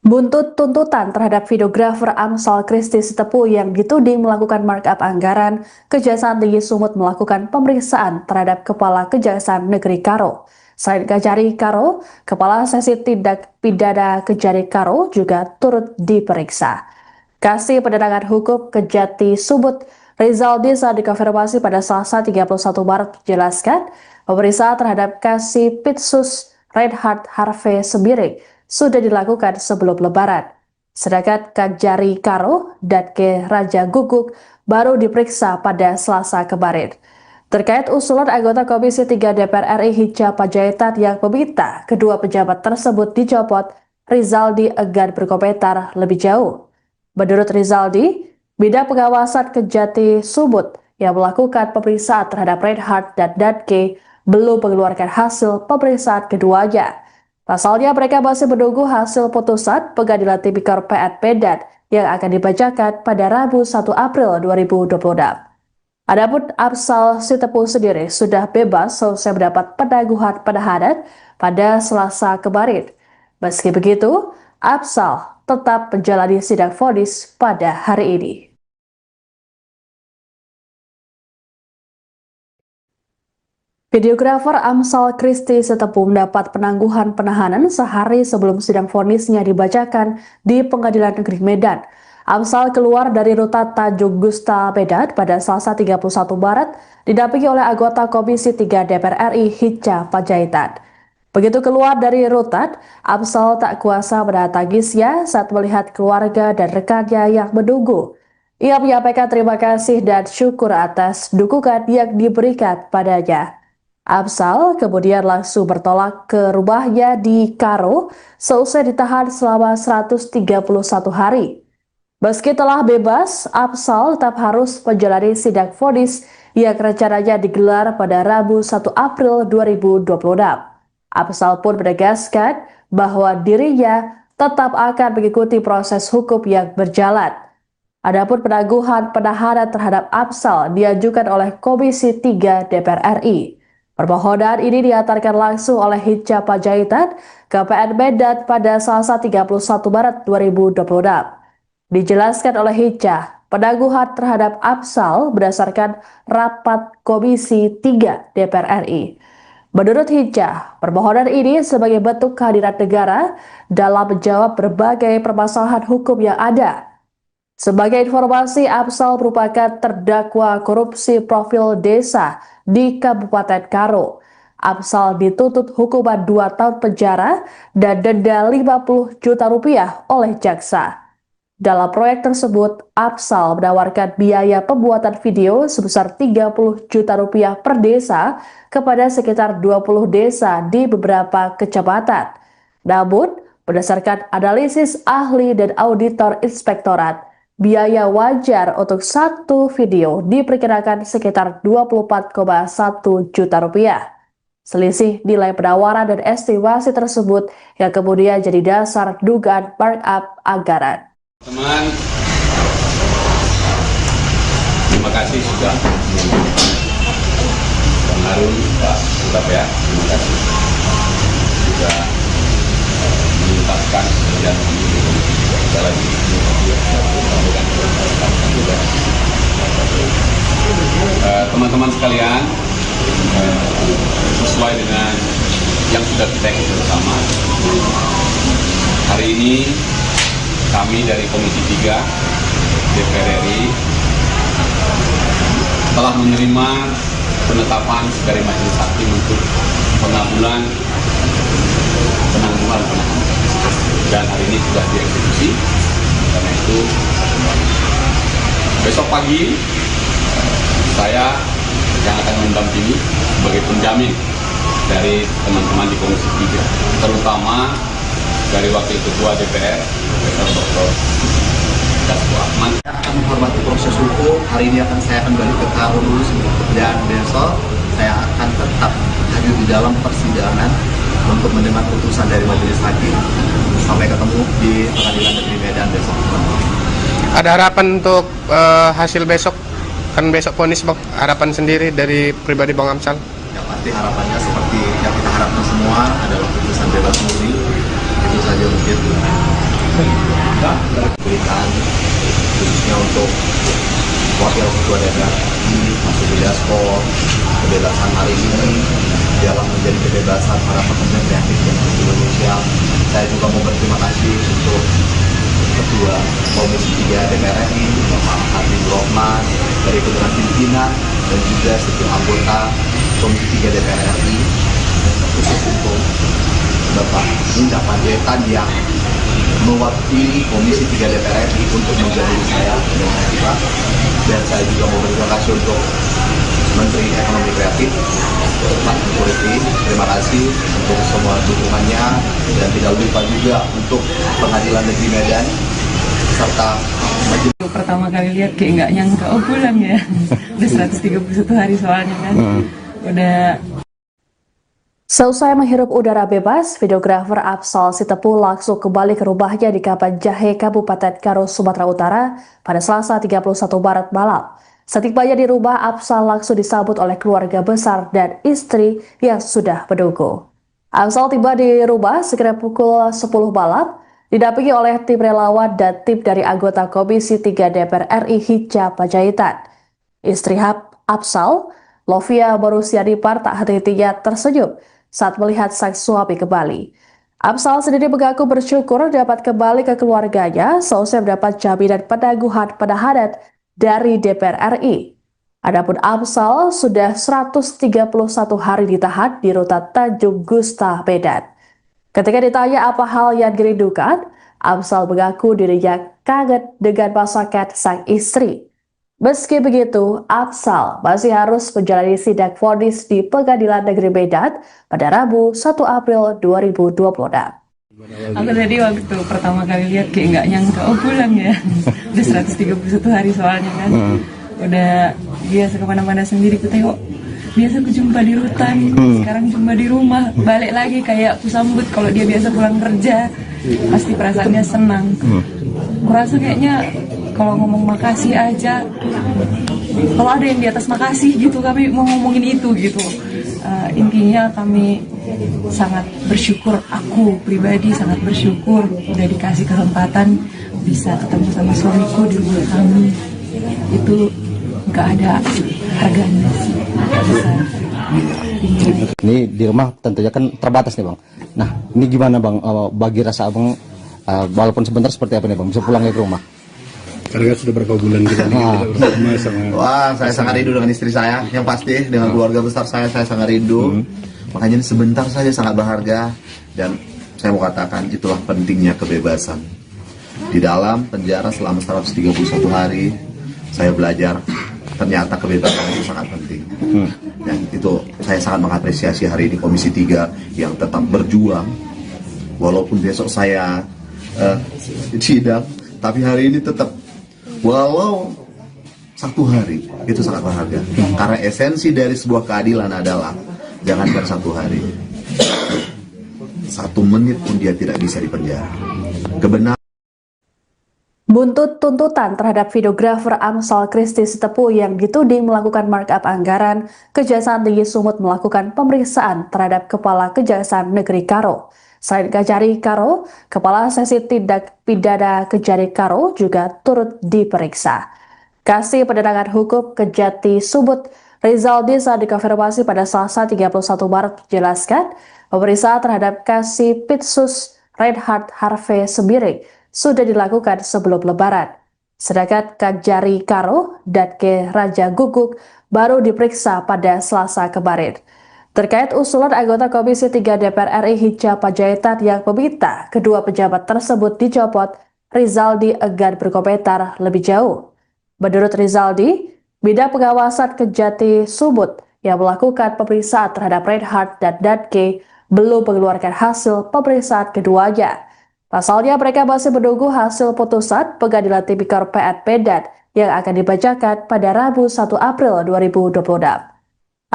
Buntut tuntutan terhadap videografer Amsal Christy Sitepu yang dituding melakukan markup anggaran, Kejaksaan Tinggi Sumut melakukan pemeriksaan terhadap Kepala Kejaksaan Negeri Karo. Selain Kejari Karo, Kepala Seksi Tindak Pidana Kejari Karo juga turut diperiksa. Kasih Penerangan Hukum Kejati Sumut Rizaldi saat dikonfirmasi pada Selasa 31 Maret menjelaskan pemeriksaan terhadap Kasih Pitsus Reinhard Harvey Sembiring sudah dilakukan sebelum Lebaran. Sedangkan Kejari Karo dan Ke Raja Guguk baru diperiksa pada Selasa kemarin. Terkait usulan anggota Komisi 3 DPR RI Hinca Panjaitan yang meminta kedua pejabat tersebut dicopot, Rizaldi enggan berkomentar lebih jauh. Menurut Rizaldi, bidang pengawasan Kejati Sumut yang melakukan pemeriksaan terhadap Reinhard dan Danke belum mengeluarkan hasil pemeriksaan keduanya. Pasalnya mereka masih menunggu hasil putusan Pengadilan Tipikor PN Medan yang akan dibacakan pada Rabu 1 April 2026. Adapun Afsal Sitepu sendiri sudah bebas selesai mendapat penangguhan penahanan pada Selasa kemarin. Meski begitu, Afsal tetap menjalani sidang vonis pada hari ini. Videografer Amsal Christy Sitepu mendapat penangguhan penahanan sehari sebelum sidang vonisnya dibacakan di Pengadilan Negeri Medan. Amsal keluar dari rutan Tanjung Gusta, Medan pada Selasa 31 Maret didampingi oleh anggota Komisi 3 DPR RI Hinca Panjaitan. Begitu keluar dari rutan, Amsal tak kuasa menahan tangisnya saat melihat keluarga dan rekannya yang menunggu. Ia menyampaikan terima kasih dan syukur atas dukungan yang diberikan padanya. Amsal kemudian langsung bertolak ke rumahnya di Karo seusai ditahan selama 131 hari. Meski telah bebas, Amsal tetap harus menjalani sidang vonis yang rencananya digelar pada Rabu 1 April 2026. Amsal pun menegaskan bahwa dirinya tetap akan mengikuti proses hukum yang berjalan. Adapun penangguhan penahanan terhadap Amsal diajukan oleh Komisi 3 DPR RI. Permohonan ini diantarkan langsung oleh Hinca Panjaitan ke PN Medan pada Selasa 31 Maret 2026. Dijelaskan oleh Hinca, penaguhan terhadap Afsal berdasarkan rapat Komisi 3 DPR RI. Menurut Hinca, permohonan ini sebagai bentuk kehadiran negara dalam menjawab berbagai permasalahan hukum yang ada. Sebagai informasi, Afsal merupakan terdakwa korupsi profil desa di Kabupaten Karo. Afsal dituntut hukuman 2 tahun penjara dan denda 50 juta rupiah oleh jaksa. Dalam proyek tersebut, Afsal menawarkan biaya pembuatan video sebesar 30 juta rupiah per desa kepada sekitar 20 desa di beberapa kecamatan. Namun, berdasarkan analisis ahli dan auditor inspektorat, biaya wajar untuk satu video diperkirakan sekitar 24,1 juta rupiah. Selisih nilai penawaran dan estimasi tersebut yang kemudian jadi dasar dugaan markup anggaran. Teman, terima kasih sudah Bang Harun, Pak Surabaya, terima kasih sudah mengungkapkan sekian sekali lagi teman-teman sekalian, sesuai dengan yang sudah kita ikuti bersama. Hari ini kami dari Komisi 3 DPR RI telah menerima penetapan dari Majelis Hakim untuk penangguhan penahanan, dan hari ini sudah dieksekusi. Karena itu besok pagi saya yang akan mendampingi sebagai penjamin dari teman-teman di Komisi 3, terutama dari Wakil Ketua DPR, Profesor Dr. Dasko Ahmad. Saya akan menghormati proses hukum. Hari ini saya akan balik ke Karo dulu, dan besok saya akan tetap hadir di dalam persidangan untuk mendengar putusan dari Majelis Hakim. Sampai ketemu di Pengadilan Negeri Medan besok. Ada harapan untuk hasil besok? Kan besok vonis Bang, harapan sendiri dari pribadi Bang Amsal? Yang pasti harapannya seperti yang kita harapkan semua adalah putusan bebas murni. Itu saja mungkin berikan khususnya untuk Wakil Ketua DPR Mas Dasko. Kebebasan hari ini dalam menjadi kebebasan para pekerja kreatif di Indonesia. Saya juga mau berterima kasih untuk Ketua Komisi 3 DPR RI, Bapak Habibur Rahman, dari ketua pimpinan dan juga setiap anggota Komisi 3 DPR RI, khusus untuk Bapak Linda Panjaitan yang mewakili Komisi 3 DPR RI untuk menjadi saya dan saya juga mau berterima kasih untuk Menteri Ekonomi Kreatif Pak Menteri. Terima kasih untuk semua dukungannya, dan tidak lupa juga untuk Pengadilan Negeri Medan serta majelis. Pertama kali lihat kayak nggak nyangka, oh pulang ya. Udah 131 hari soalnya kan. Udah. Selesai menghirup udara bebas, videografer Afsal Sitepu langsung kembali ke rumahnya di Kapan Jahe, Kabupaten Karo, Sumatera Utara pada Selasa 31 Maret malam. Setibanya di rumah, Afsal langsung disambut oleh keluarga besar dan istri yang sudah menunggu. Afsal tiba di rumah sekitar pukul 10 malam, didampingi oleh tim relawan dan tim dari anggota Komisi 3 DPR RI Hinca Panjaitan. Istri Afsal, Lovia Borusianipar, tak henti-hentinya tersenyum saat melihat sang suami kembali. Afsal sendiri mengaku bersyukur dapat kembali ke keluarganya seusai mendapat jaminan penangguhan penahanan dari DPR RI. Adapun Afsal sudah 131 hari ditahan di rutan Tanjung Gusta, Medan. Ketika ditanya apa hal yang dirindukan, Afsal mengaku dirinya kaget dengan masakan sang istri. Meski begitu, Afsal masih harus menjalani sidang vonis di Pengadilan Negeri Medan pada Rabu 1 April 2026. Aku tadi waktu pertama kali lihat kayak nggak nyangka, oh pulang ya. Udah 131 hari soalnya kan. Udah biasa kemana-mana sendiri ku tengok. Biasa aku jumpa di rutan, sekarang jumpa di rumah. Balik lagi kayak aku sambut kalau dia biasa pulang kerja. Pasti perasaannya senang. Kurasa kayaknya kalau ngomong makasih aja, kalau ada yang di atas makasih gitu, kami mau ngomongin itu gitu. Intinya kami sangat bersyukur, aku pribadi sangat bersyukur udah dikasih kesempatan bisa ketemu sama suamiku di rumah kami. itu nggak ada harganya sih, nggak bisa dinilai. Ini di rumah tentunya kan terbatas nih bang. Nah ini gimana bang, bagi rasa abang, walaupun sebentar seperti apa nih bang, bisa pulang ke rumah? Karena sudah berapa bulan kita rumah sama. Wah, saya sangat rindu dengan istri saya, yang pasti dengan keluarga besar saya sangat rindu. Makanya ini sebentar saja sangat berharga, dan saya mau katakan itulah pentingnya kebebasan. Di dalam penjara selama 131 hari, saya belajar ternyata kebebasan itu sangat penting. Dan itu saya sangat mengapresiasi hari ini Komisi 3 yang tetap berjuang. Walaupun besok saya sidang, tapi hari ini tetap, walau 1 hari, itu sangat berharga. Karena esensi dari sebuah keadilan adalah jangankan 1 hari, 1 menit pun dia tidak bisa dipenjara. Kebenaran. Buntut tuntutan terhadap videografer Amsal Christy Sitepu yang dituding melakukan markup anggaran, Kejaksaan Tinggi Sumut melakukan pemeriksaan terhadap Kepala Kejaksaan Negeri Karo. Selain Kejari Karo, Kepala Sesi Tindak Pidana Kejari Karo juga turut diperiksa. Kasih Penerangan Hukum Kejati Sumut, Rizaldi saat dikonfirmasi pada Selasa 31 Maret menjelaskan, pemeriksaan terhadap Kasih Pitsus Reinhard Harvey Sembiring sudah dilakukan sebelum Lebaran. Sedangkan Kejari Karo dan Ke Raja Guguk baru diperiksa pada Selasa kemarin. Terkait usulan anggota Komisi 3 DPR RI Hinca Panjaitan yang meminta kedua pejabat tersebut dicopot, Rizaldi enggan berkomentar lebih jauh. Menurut Rizaldi, bidang pengawasan Kejati Sumut yang melakukan pemeriksaan terhadap Reinhard dan Danke belum mengeluarkan hasil pemeriksaan keduanya. Pasalnya mereka masih menunggu hasil putusan Pengadilan Tipikor PN Medan yang akan dibacakan pada Rabu 1 April 2026.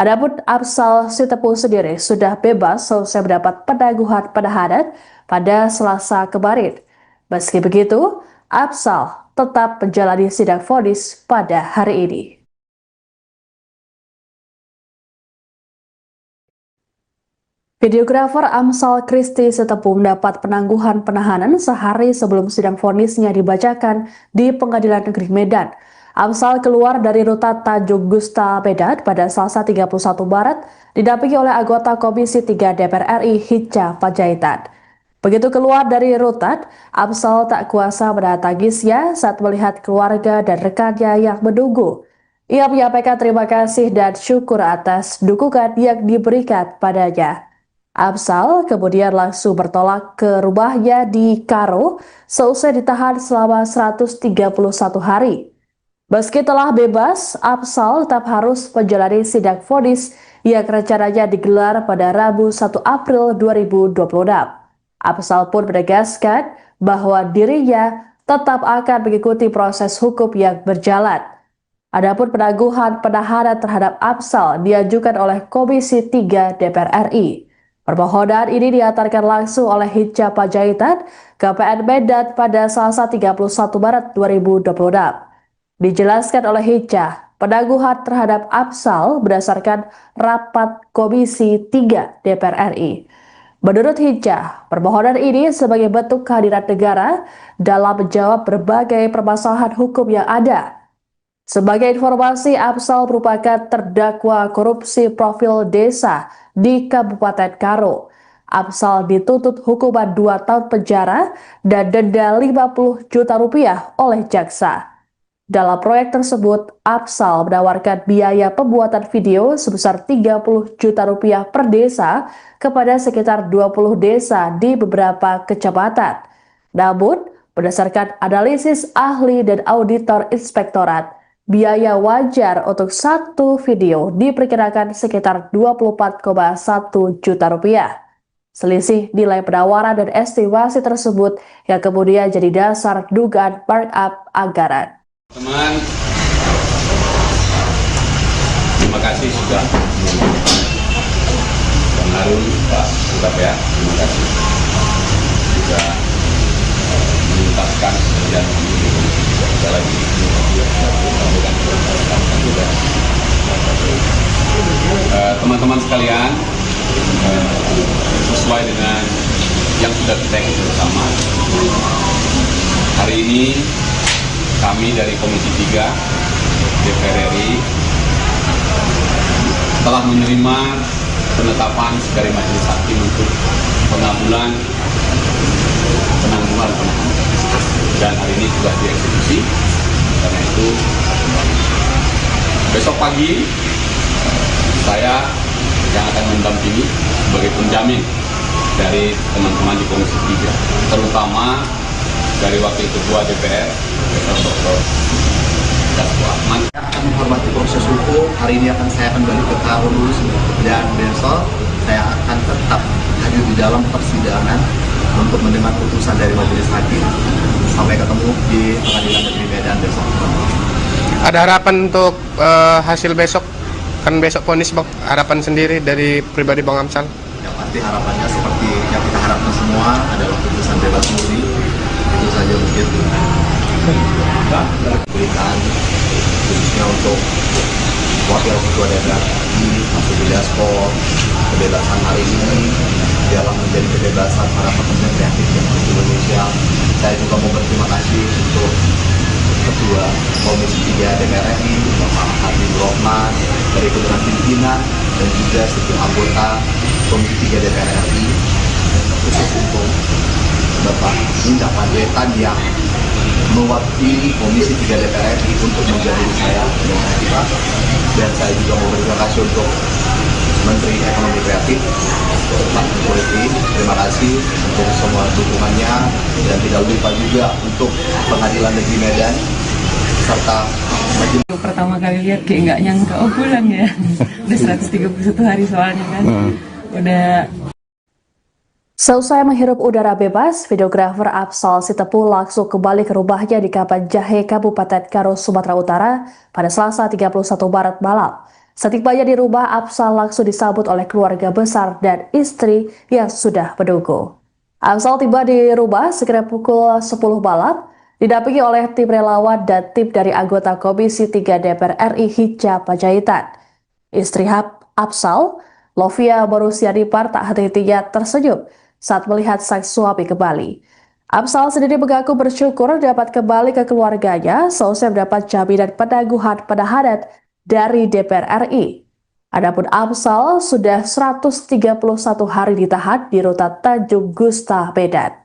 Adapun Amsal Sitepu sendiri sudah bebas selesai mendapat penangguhan penahanan pada Selasa kemarin. Meski begitu, Amsal tetap menjalani sidang vonis pada hari ini. Videografer Amsal Christy Sitepu mendapat penangguhan penahanan sehari sebelum sidang vonisnya dibacakan di Pengadilan Negeri Medan. Amsal keluar dari rutan Tanjung Gusta Medan pada Selasa 31 Maret didampingi oleh anggota Komisi 3 DPR RI Hinca Panjaitan. Begitu keluar dari rutan, Amsal tak kuasa menahan tangisnya saat melihat keluarga dan rekannya yang menunggu. Ia menyampaikan terima kasih dan syukur atas dukungan yang diberikan padanya. Amsal kemudian langsung bertolak ke rumahnya di Karo seusai ditahan selama 131 hari. Meski telah bebas, Amsal tetap harus menjalani sidang vonis yang rencananya digelar pada Rabu 1 April 2026. Amsal pun menegaskan bahwa dirinya tetap akan mengikuti proses hukum yang berjalan. Adapun penangguhan penahanan terhadap Amsal diajukan oleh Komisi 3 DPR RI. Permohonan ini diantarkan langsung oleh Hinca Panjaitan ke PN Medan pada Selasa 31 Maret 2026. Dijelaskan oleh Hinca, penangguhan terhadap Amsal berdasarkan rapat Komisi 3 DPR RI. Menurut Hinca, permohonan ini sebagai bentuk kehadiran negara dalam menjawab berbagai permasalahan hukum yang ada. Sebagai informasi, Amsal merupakan terdakwa korupsi profil desa di Kabupaten Karo. Amsal dituntut hukuman 2 tahun penjara dan denda 50 juta rupiah oleh jaksa. Dalam proyek tersebut, Amsal menawarkan biaya pembuatan video sebesar 30 juta rupiah per desa kepada sekitar 20 desa di beberapa kecamatan. Namun, berdasarkan analisis ahli dan auditor inspektorat, biaya wajar untuk satu video diperkirakan sekitar 24,1 juta rupiah. Selisih nilai penawaran dan estimasi tersebut yang kemudian jadi dasar dugaan markup anggaran. Teman, terima kasih sudah Bang Harun, Pak Ketua ya, terima kasih sudah menuntaskan pekerjaan ini. Sekali lagi teman-teman sekalian, sesuai dengan yang sudah kita ikuti bersama, hari ini kami dari Komisi 3 DPR RI telah menerima penetapan dari Majelis Hakim untuk pengabulan penangguhan penahanan, dan hari ini sudah dieksekusi. Karena itu besok pagi saya yang akan mendampingi sebagai penjamin dari teman-teman di Komisi 3, terutama dari Wakil Ketua DPR Dr. Dasko Ahmad. Akan menghormati proses hukum. Hari ini saya akan balik ke Karo dulu, dan besok saya akan tetap hadir di dalam persidangan untuk mendengar putusan dari Majelis Hakim. Sampai ketemu di Pengadilan Negeri Medan besok. Ada harapan untuk hasil besok, kan besok vonis Bang, harapan sendiri dari pribadi Bang Amsal. Yang pasti harapannya seperti yang kita harapkan semua adalah putusan bebas murni. Itu saja mungkin. Berikan khususnya untuk Wakil Ketua DPR Mas Dasko, kebebasan hari ini dalam menjadi kebebasan para pekerja kreatif yang ada di Indonesia. Saya juga mau berterima kasih untuk Ketua Komisi 3 DPR RI, Bapak Habibur Rahman, dari Ketua Pimpinan, dan juga setiap anggota Komisi 3 DPR RI, khusus untuk Bapak Indah Panjaitan yang mewakili Komisi 3 DPR RI untuk menjadi saya dengan kita. Dan saya juga mau berterima kasih untuk Menteri Ekonomi Kreatif, Pak Menteri. Terima kasih untuk semua dukungannya, dan tidak lupa juga untuk Pengadilan Negeri Medan serta Majelis. Pertama kali lihat kayak nggak nyangka, oh pulang ya. Udah 131 hari soalnya kan. Udah. Seusai menghirup udara bebas, videografer Afsal Sitepu langsung kembali ke rumahnya di Kapan Jahe, Kabupaten Karo, Sumatera Utara pada Selasa 31 Maret malam. Setibanya di rumah, Afsal langsung disambut oleh keluarga besar dan istri yang sudah menunggu. Afsal tiba di rumah sekitar pukul 10 malam, didampingi oleh tim relawan dan tim dari anggota Komisi 3 DPR RI Hinca Panjaitan. Istri Afsal, Lovia Marusianipar, tak henti-hentinya tersenyum saat melihat sang suami kembali. Afsal sendiri mengaku bersyukur dapat kembali ke keluarganya seusai mendapat jaminan penangguhan penahanan dari DPR RI. Adapun Afsal sudah 131 hari ditahan di rutan Tanjung Gusta, Medan.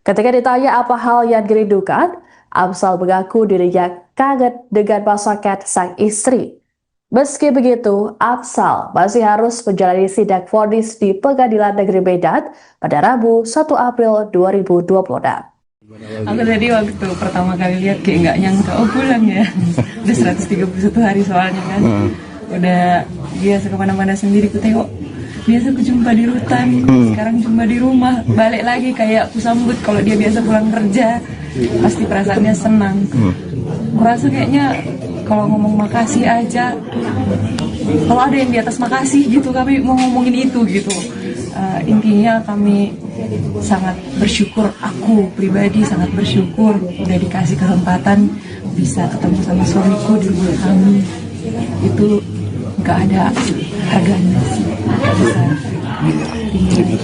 Ketika ditanya apa hal yang dirindukan, Afsal mengaku dirinya kangen dengan masakan sang istri. Meski begitu, Afsal masih harus menjalani sidang vonis di Pengadilan Negeri Medan pada Rabu 1 April 2026. Aku tadi waktu pertama kali lihat kayak nggak nyangka, oh pulang ya. Udah 131 hari soalnya kan. Udah biasa kemana-mana sendiri ku tengok. Biasa aku jumpa di rutan, sekarang jumpa di rumah. Balik lagi kayak aku sambut kalau dia biasa pulang kerja. Pasti perasaannya senang. Kurasa kayaknya kalau ngomong makasih aja, kalau ada yang di atas makasih gitu, kami mau ngomongin itu gitu. Intinya kami sangat bersyukur, aku pribadi sangat bersyukur udah dikasih kesempatan bisa ketemu sama suamiku di rumah kami. Itu nggak ada harganya sih, nggak bisa.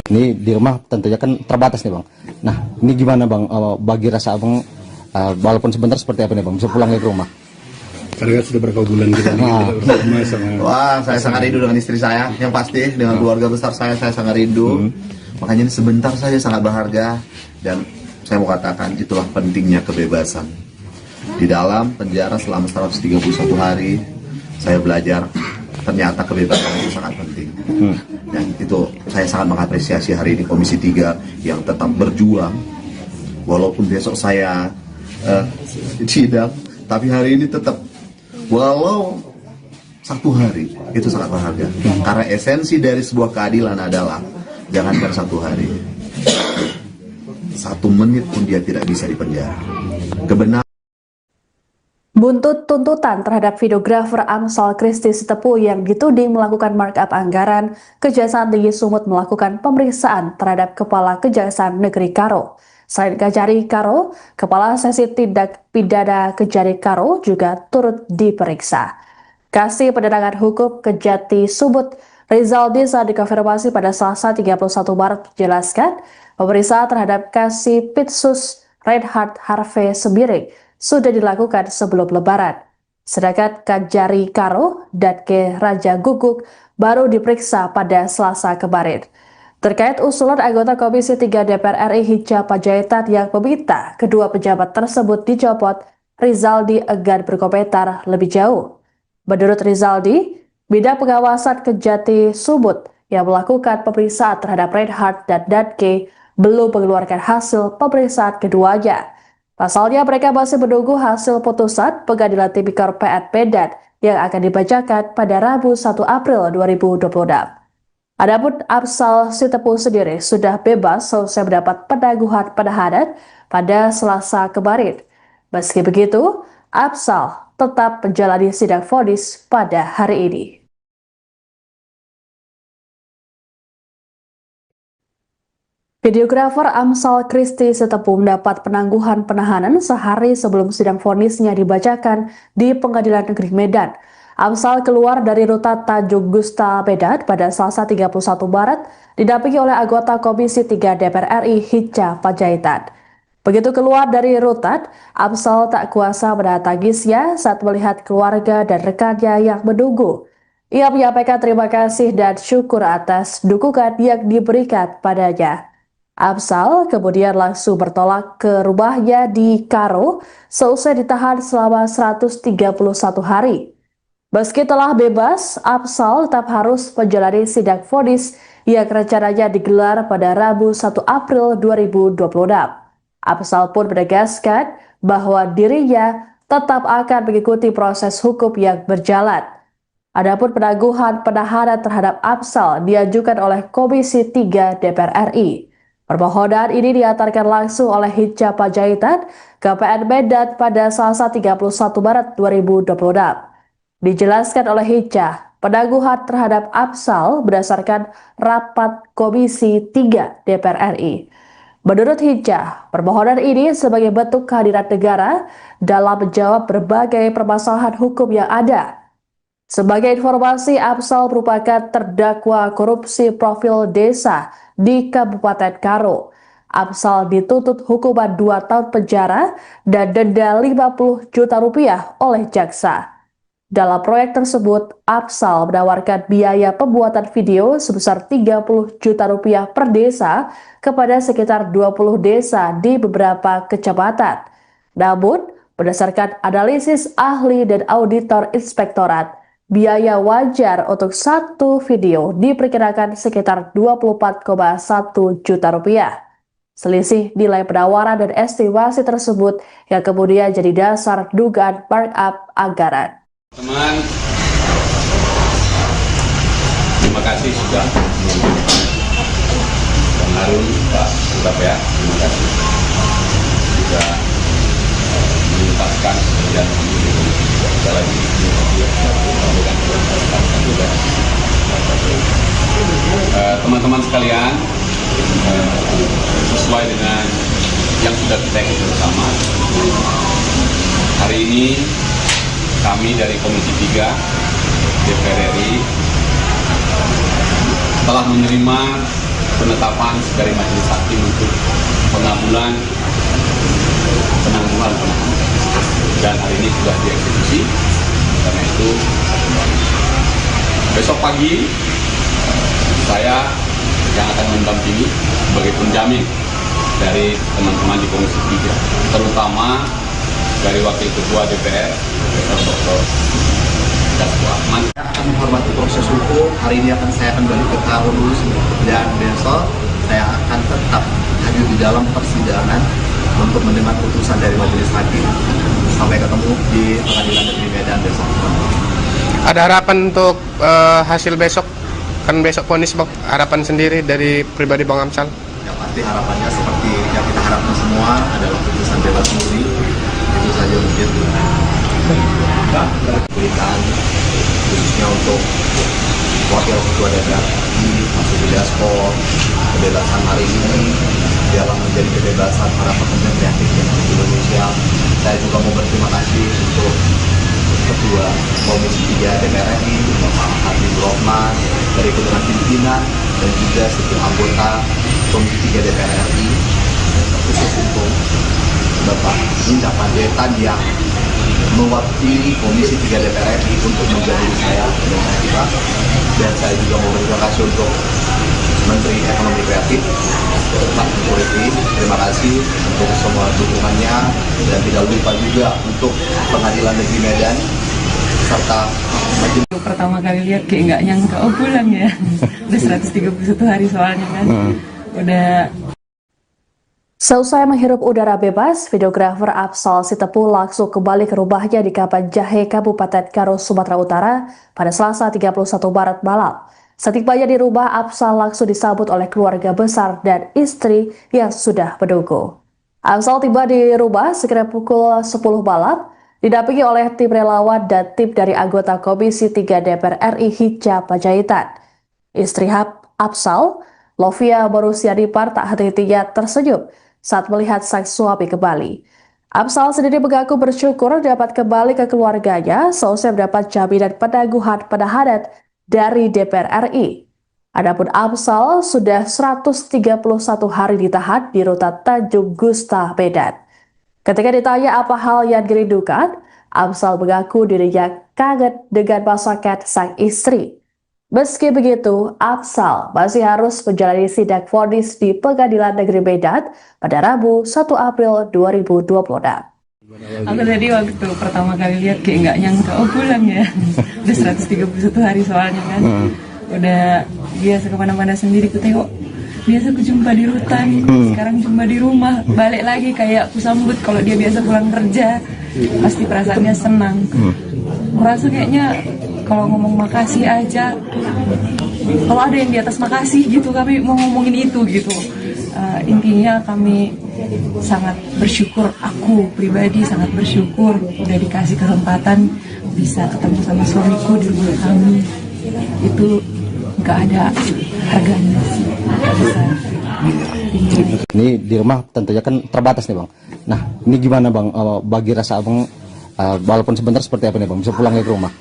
Ini di rumah tentunya kan terbatas nih Bang. Nah ini gimana Bang, bagi rasa Abang, walaupun sebentar seperti apa nih Bang, bisa pulang ke rumah? Karena sudah berapa bulan kita bersama sama. Wah, saya sangat rindu dengan istri saya, yang pasti dengan keluarga besar saya sangat rindu. Makanya ini sebentar saja sangat berharga, dan saya mau katakan itulah pentingnya kebebasan. Di dalam penjara selama 131 hari, saya belajar ternyata kebebasan itu sangat penting. Dan itu saya sangat mengapresiasi hari ini Komisi 3 yang tetap berjuang. Walaupun besok saya sidang, tapi hari ini tetap, walau 1 hari, itu sangat berharga. Karena esensi dari sebuah keadilan adalah jangankan 1 hari, 1 menit pun dia tidak bisa dipenjara. Kebenaran. Buntut tuntutan terhadap videografer Amsal Kristi Sitepu yang dituding melakukan markup anggaran, Kejaksaan Tinggi Sumut melakukan pemeriksaan terhadap Kepala Kejaksaan Negeri Karo. Selain Kejari Karo, Kepala Seksi Tindak Pidana Kejari Karo juga turut diperiksa. Kasih Penerangan Hukum Kejati Sumut Rizal Disa dikonfirmasi pada Selasa 31 Maret menjelaskan pemeriksaan terhadap Kasih Pitsus Reinhard Harvey Sembiring sudah dilakukan sebelum Lebaran. Sedangkan Kajari Karo dan Ke Raja Guguk baru diperiksa pada Selasa kemarin. Terkait usulan anggota Komisi 3 DPR RI Hinca Panjaitan yang meminta kedua pejabat tersebut dicopot, Rizaldi enggan berkomentar lebih jauh. Menurut Rizaldi, bidang pengawasan Kejati Sumut yang melakukan pemeriksaan terhadap Reinhardt dan Danke belum mengeluarkan hasil pemeriksaan keduanya. Pasalnya mereka masih menunggu hasil putusan Pengadilan Tipikor PN Medan yang akan dibacakan pada Rabu 1 April 2026. Adapun Afsal Sitepu sendiri sudah bebas selesai mendapat penangguhan penahanan pada Selasa kemarin. Meski begitu, Afsal tetap menjalani sidang vonis pada hari ini. Videografer Amsal Christy Sitepu mendapat penangguhan penahanan sehari sebelum sidang vonisnya dibacakan di Pengadilan Negeri Medan. Amsal keluar dari rutan Tanjung Gusta Medan pada Selasa 31 Maret didampingi oleh anggota Komisi 3 DPR RI Hinca Panjaitan. Begitu keluar dari rutan, Amsal tak kuasa menahan tangisnya saat melihat keluarga dan rekannya yang menunggu. Ia menyampaikan terima kasih dan syukur atas dukungan yang diberikan padanya. Amsal kemudian langsung bertolak ke rumahnya di Karo seusai ditahan selama 131 hari. Meski telah bebas, Amsal tetap harus menjalani sidang vonis yang rencananya digelar pada Rabu 1 April 2026. Amsal pun menegaskan bahwa dirinya tetap akan mengikuti proses hukum yang berjalan. Adapun penangguhan penahanan terhadap Amsal diajukan oleh Komisi 3 DPR RI. Permohonan ini diantarkan langsung oleh Hinca Panjaitan ke PN Medan pada Selasa 31 Maret 2026. Dijelaskan oleh Hinca, penangguhan terhadap Amsal berdasarkan rapat Komisi 3 DPR RI. Menurut Hinca, permohonan ini sebagai bentuk kehadiran negara dalam menjawab berbagai permasalahan hukum yang ada. Sebagai informasi, Amsal merupakan terdakwa korupsi profil desa di Kabupaten Karo. Amsal dituntut hukuman 2 tahun penjara dan denda 50 juta rupiah oleh jaksa. Dalam proyek tersebut, Amsal menawarkan biaya pembuatan video sebesar 30 juta rupiah per desa kepada sekitar 20 desa di beberapa kecamatan. Namun, berdasarkan analisis ahli dan auditor inspektorat, biaya wajar untuk satu video diperkirakan sekitar 24,1 juta rupiah. Selisih nilai penawaran dan estimasi tersebut yang kemudian jadi dasar dugaan markup anggaran. Teman, terima kasih sudah menunjukkan Bang Harun, Pak Surabaya, terima kasih sudah menuntaskan pekerjaan kita lagi teman-teman sekalian, sesuai dengan yang sudah kita ikuti bersama. Hari ini kami dari Komisi 3 DPR RI telah menerima penetapan dari Majelis Hakim untuk penangguhan penahanan dan hari ini sudah dieksekusi. Karena itu besok pagi saya yang akan mendampingi sebagai penjamin dari teman-teman di Komisi 3, terutama dari Wakil Ketua DPR, Dr. Dasko Ahmad. Saya akan menghormati proses hukum. Hari ini saya akan balik ke Karo dulu dan besok saya akan tetap hadir di dalam persidangan untuk menerima putusan dari Majelis Hakim. Sampai ketemu di Pengadilan Negeri Medan besok. Ada harapan untuk hasil besok? Kan besok vonis, Bang. Harapan sendiri dari pribadi Bang Amsal? Yang pasti harapannya seperti yang kita harapkan semua adalah putusan bebas murni. Itu saja mungkin. Berikan khususnya untuk Wakil Ketua DPR Mas Dasko, kebebasan hari ini dalam menjadi kebebasan para pekerja kreatif yang ada di Indonesia. Saya juga mau berterima kasih untuk Ketua Komisi 3 DPR RI, Bapak Habibur Rahman, dari ketua pimpinan dan juga setiap anggota Komisi 3 DPR RI, khusus untuk Bapak Hinca Panjaitan yang mewakili Komisi 3 DPR RI untuk menjadi saya dengan dan saya juga mau berterima kasih untuk Menteri Ekonomi Kreatif Pak Purwiti, terima kasih untuk semua dukungannya dan tidak lupa juga untuk Pengadilan Negeri Medan serta majelis. Pertama kali lihat kayak nggak nyangka, oh pulang ya. Udah 131 hari soalnya kan. Udah. Seusai menghirup udara bebas, videografer Afsal Sitepu langsung kembali ke rumahnya di Kapan Jahe, Kabupaten Karo, Sumatera Utara pada Selasa 31 Maret malam. Setibanya di rumah, Afsal langsung disambut oleh keluarga besar dan istri yang sudah menunggu. Afsal tiba di rumah sekitar pukul 10 malam, didampingi oleh tim relawan dan tim dari anggota Komisi 3 DPR RI Hinca Panjaitan. Istri Afsal, Lovia Borusiadipar, tak henti-hentinya tersenyum saat melihat sang suami kembali. Afsal sendiri mengaku bersyukur dapat kembali ke keluarganya seusai mendapat jaminan penangguhan penahanan dari DPR RI. Adapun Afsal sudah 131 hari ditahan di rutan Tanjung Gusta, Medan. Ketika ditanya apa hal yang dirindukan, Afsal mengaku dirinya kaget dengan masakan sang istri. Meski begitu, Afsal masih harus menjalani sidang vonis di Pengadilan Negeri Medan pada Rabu 1 April 2026. Aku tadi waktu pertama kali lihat kayak nggak nyangka, oh pulang ya. Udah 131 hari soalnya kan. Udah biasa kemana-mana sendiri ku tengok. Biasa ku jumpa di rutan, sekarang jumpa di rumah. Balik lagi kayak ku sambut kalau dia biasa pulang kerja. Pasti perasaannya senang. Merasa kayaknya kalau ngomong makasih aja, kalau ada yang di atas makasih gitu, kami mau ngomongin itu gitu. Intinya kami sangat bersyukur, aku pribadi sangat bersyukur udah dikasih kesempatan bisa ketemu sama suamiku di rumah kami. Itu nggak ada harganya sih, nggak bisa. Ini di rumah tentunya kan terbatas nih bang. Nah ini gimana bang, bagi rasa abang, walaupun sebentar seperti apa nih bang, bisa pulang ke rumah?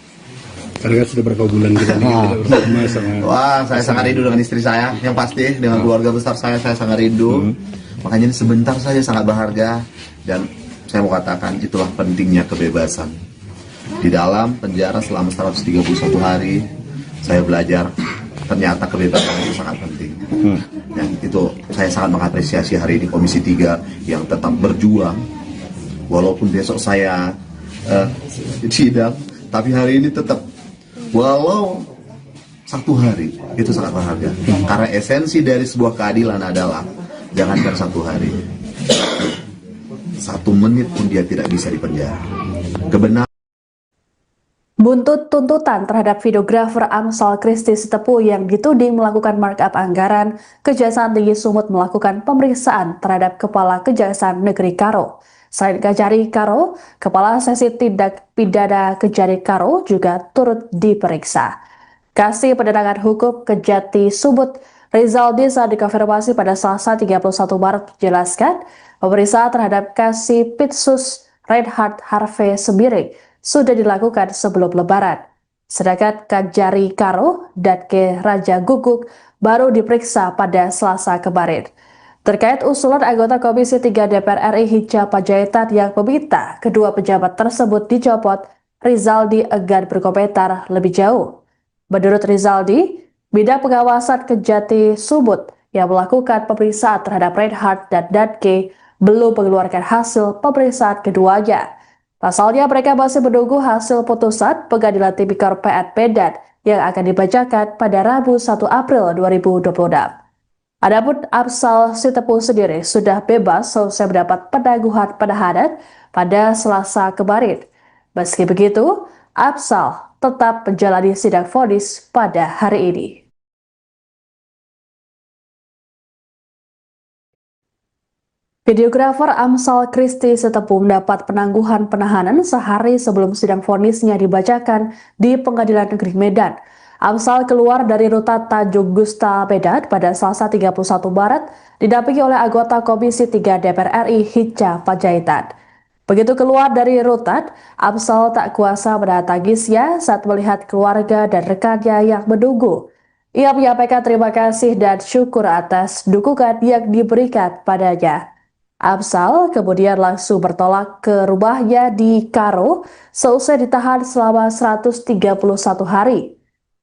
Karena kan sudah berapa bulan kita nih tidak bersama sangat. Wah, saya sangat rindu dengan istri saya, yang pasti dengan keluarga besar saya sangat rindu. Makanya ini sebentar saja sangat berharga dan saya mau katakan itulah pentingnya kebebasan. Di dalam penjara selama 131 hari saya belajar ternyata kebebasan itu sangat penting. Dan itu saya sangat mengapresiasi hari ini Komisi 3 yang tetap berjuang walaupun besok saya sidang, tapi hari ini tetap walau 1 hari itu sangat berharga. Karena esensi dari sebuah keadilan adalah jangankan 1 hari, 1 menit pun dia tidak bisa dipenjara. Kebenaran. Buntut tuntutan terhadap videografer Amsal Christy Sitepu yang dituding melakukan markup anggaran, Kejaksaan Tinggi Sumut melakukan pemeriksaan terhadap Kepala Kejaksaan Negeri Karo. Selain Kejari Karo, Kepala Sesi Tindak Pidana Kejari Karo juga turut diperiksa. Kasih Pendangan Hukum Kejati Sumut Rizaldi saat dikonfirmasi pada Selasa 31 Maret menjelaskan pemeriksaan terhadap Kasih Pitsus Reinhard Harvey Sembiring sudah dilakukan sebelum Lebaran. Sedangkan Kejari Karo dan Ke Raja Guguk baru diperiksa pada Selasa kemarin. Terkait usulan anggota Komisi 3 DPR RI Hinca Panjaitan yang meminta kedua pejabat tersebut dicopot, Rizaldi enggan berkomentar lebih jauh. Menurut Rizaldi, bidang pengawasan Kejati Sumut yang melakukan pemeriksaan terhadap Reinhard dan Danke belum mengeluarkan hasil pemeriksaan keduanya. Pasalnya mereka masih menunggu hasil putusan Pengadilan Tipikor PN Medan yang akan dibacakan pada Rabu 1 April 2026. Adapun Afsal Sitepu sendiri sudah bebas selesai mendapat penangguhan penahanan pada Selasa kemarin. Meski begitu, Afsal tetap menjalani sidang vonis pada hari ini. Videografer Amsal Christy Sitepu mendapat penangguhan penahanan sehari sebelum sidang vonisnya dibacakan di Pengadilan Negeri Medan. Amsal keluar dari rutan Tanjung Gusta, Medan pada Selasa 31 Maret didampingi oleh anggota Komisi 3 DPR RI Hinca Panjaitan. Begitu keluar dari rutan, Amsal tak kuasa menahan tangisnya saat melihat keluarga dan rekannya yang menunggu. Ia menyampaikan terima kasih dan syukur atas dukungan yang diberikan padanya. Afsal kemudian langsung bertolak ke rumahnya di Karo seusai ditahan selama 131 hari.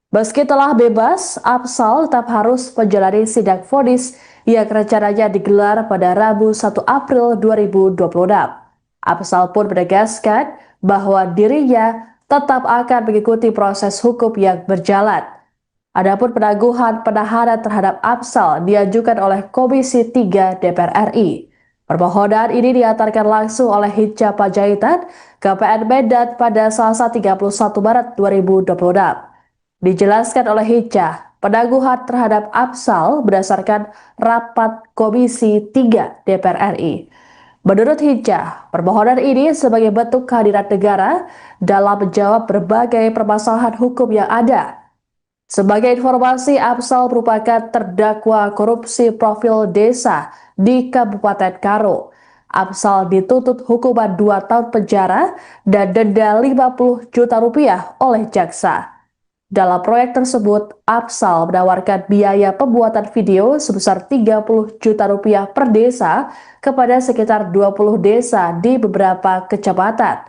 Meski telah bebas, Afsal tetap harus menjalani sidang vonis yang rencananya digelar pada Rabu 1 April 2026. Afsal pun menegaskan bahwa dirinya tetap akan mengikuti proses hukum yang berjalan. Adapun penangguhan penahanan terhadap Afsal diajukan oleh Komisi 3 DPR RI. Permohonan ini diantarkan langsung oleh Hinca Panjaitan ke PN Medan pada Selasa 31 Maret 2026. Dijelaskan oleh Hinca, penangguhan terhadap Afsal berdasarkan rapat Komisi 3 DPR RI. Menurut Hinca, permohonan ini sebagai bentuk kehadiran negara dalam menjawab berbagai permasalahan hukum yang ada. Sebagai informasi, Afsal merupakan terdakwa korupsi profil desa di Kabupaten Karo. Afsal dituntut hukuman 2 tahun penjara dan denda 50 juta rupiah oleh jaksa. Dalam proyek tersebut, Afsal menawarkan biaya pembuatan video sebesar 30 juta rupiah per desa kepada sekitar 20 desa di beberapa kecamatan.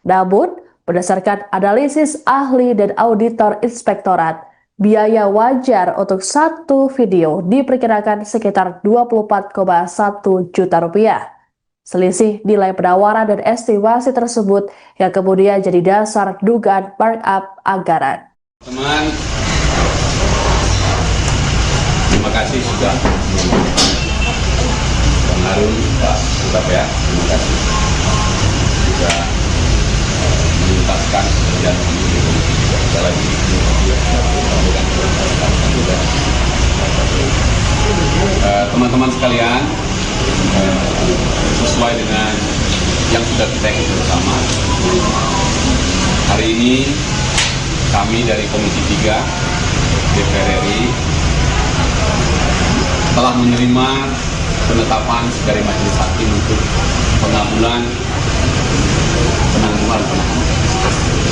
Namun, berdasarkan analisis ahli dan auditor inspektorat, biaya wajar untuk satu video diperkirakan sekitar 24,1 juta rupiah. Selisih nilai penawaran dan estimasi tersebut yang kemudian jadi dasar dugaan markup anggaran. Teman, terima kasih sudah menonton. Bang Harun, Pak Bupati ya, terima kasih juga menuntaskan pekerjaan Komisi kita lagi teman-teman sekalian, sesuai dengan yang sudah kita ikuti bersama. Hari ini kami dari Komisi 3 DPR RI telah menerima penetapan dari Majelis Hakim untuk pengabulan penangguhan penahanan,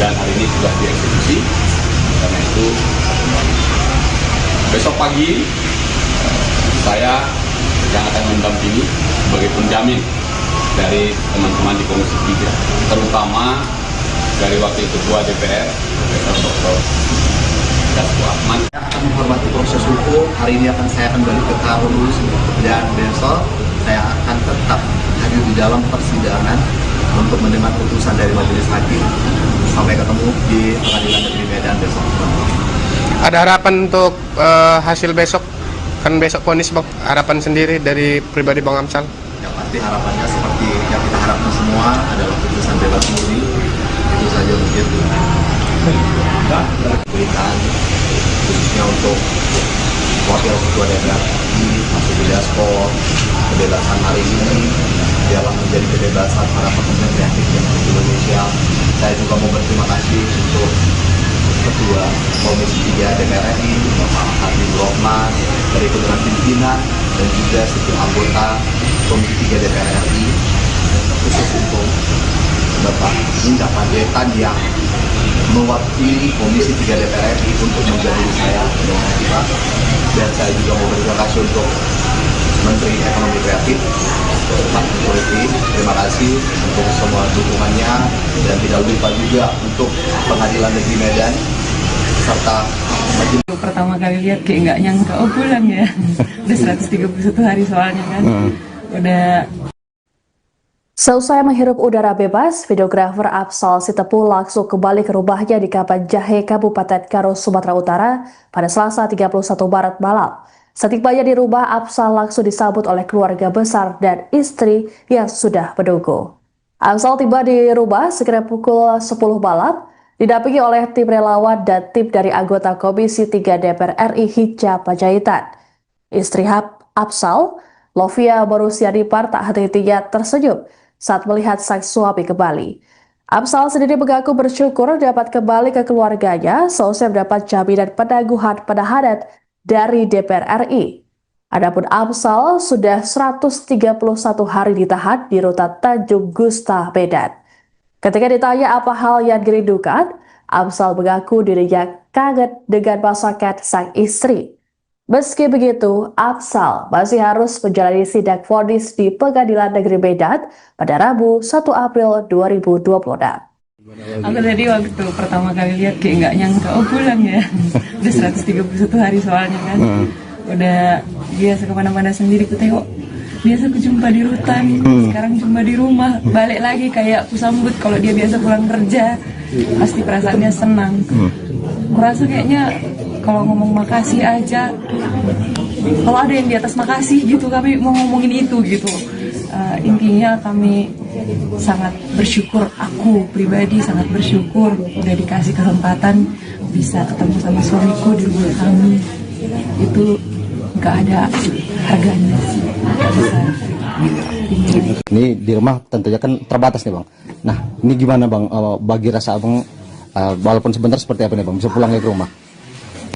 dan hari ini sudah dieksekusi. Karena itu besok pagi saya yang akan mendampingi sebagai penjamin dari teman-teman di Komisi 3, terutama dari Wakil Ketua DPR, Profesor Dr. Dasko Ahmad. Saya akan menghormati proses hukum. Hari ini saya akan balik ke Karo dulu, dan besok saya akan tetap hadir di dalam persidangan untuk mendengar putusan dari Majelis Hakim. Sampai ketemu di Pengadilan Negeri Medan besok. Ada harapan untuk hasil besok? Kan besok vonis, Bang. Harapan sendiri dari pribadi Bang Amsal? Yang pasti harapannya seperti yang kita harapkan semua adalah putusan bebas murni. Itu saja mungkin berikan khususnya untuk Wakil Ketua DPR RI, Mas Dasko. Kebebasan hari ini dalam menjadi kebebasan para pekerja kreatif yang ada di Indonesia. Saya juga mau berterima kasih untuk Ketua Komisi 3 DPR RI, Bapak Habibur Rahman, dari dengan pimpinan dan juga setiap anggota Komisi 3 DPR RI, khusus untuk Bapak Hinca Panjaitan yang mewakili Komisi 3 DPR RI untuk menjadi saya dengan Pak. Dan saya juga mau berterima kasih untuk Menteri Ekonomi Kreatif, Pak Jokowi. Terima kasih untuk semua dukungannya, dan tidak lupa juga untuk Pengadilan Negeri Medan serta majelis. Pertama kali lihat kayak nggak nyangka, oh pulang ya. Udah 131 hari soalnya kan. Udah. Seusai menghirup udara bebas, videografer Afsal Sitepu langsung kembali ke rumahnya di Kapan Jahe, Kabupaten Karo, Sumatera Utara pada Selasa 31 Maret malam. Setibanya di rumah, Afsal langsung disambut oleh keluarga besar dan istri yang sudah menunggu. Afsal tiba di rumah sekitar pukul 10 malam, didampingi oleh tim relawan dan tim dari anggota Komisi 3 DPR RI Hinca Panjaitan. Istri Afsal, Lovia Borusiadipar, tak henti-hentinya tersenyum saat melihat sang suami kembali. Afsal sendiri mengaku bersyukur dapat kembali ke keluarganya seusai mendapat jaminan penangguhan penahanan dari DPR RI. Adapun Afsal sudah 131 hari ditahan di rutan Tanjung Gusta, Medan. Ketika ditanya apa hal yang dirindukan, Afsal mengaku dirinya kangen dengan masakan sang istri. Meski begitu, Afsal masih harus menjalani sidang vonis di Pengadilan Negeri Medan pada Rabu 1 April 2026. Aku tadi waktu pertama kali lihat kayak nggak nyangka, oh pulang ya. Udah 131 hari soalnya kan. Udah biasa kemana-mana sendiri, ku tengok biasa aku jumpa di rutan, sekarang jumpa di rumah, balik lagi kayak aku sambut kalau dia biasa pulang kerja, pasti perasaannya senang. Merasa kayaknya kalau ngomong makasih aja, kalau ada yang di atas makasih gitu, kami mau ngomongin itu gitu. Intinya kami sangat bersyukur, aku pribadi sangat bersyukur udah dikasih kesempatan bisa ketemu sama suamiku di rumah kami. Itu nggak ada harganya sih, nggak bisa. Ini di rumah tentunya kan terbatas nih bang. Nah ini gimana bang, bagi rasa abang, walaupun sebentar seperti apa nih bang, bisa pulang ke rumah?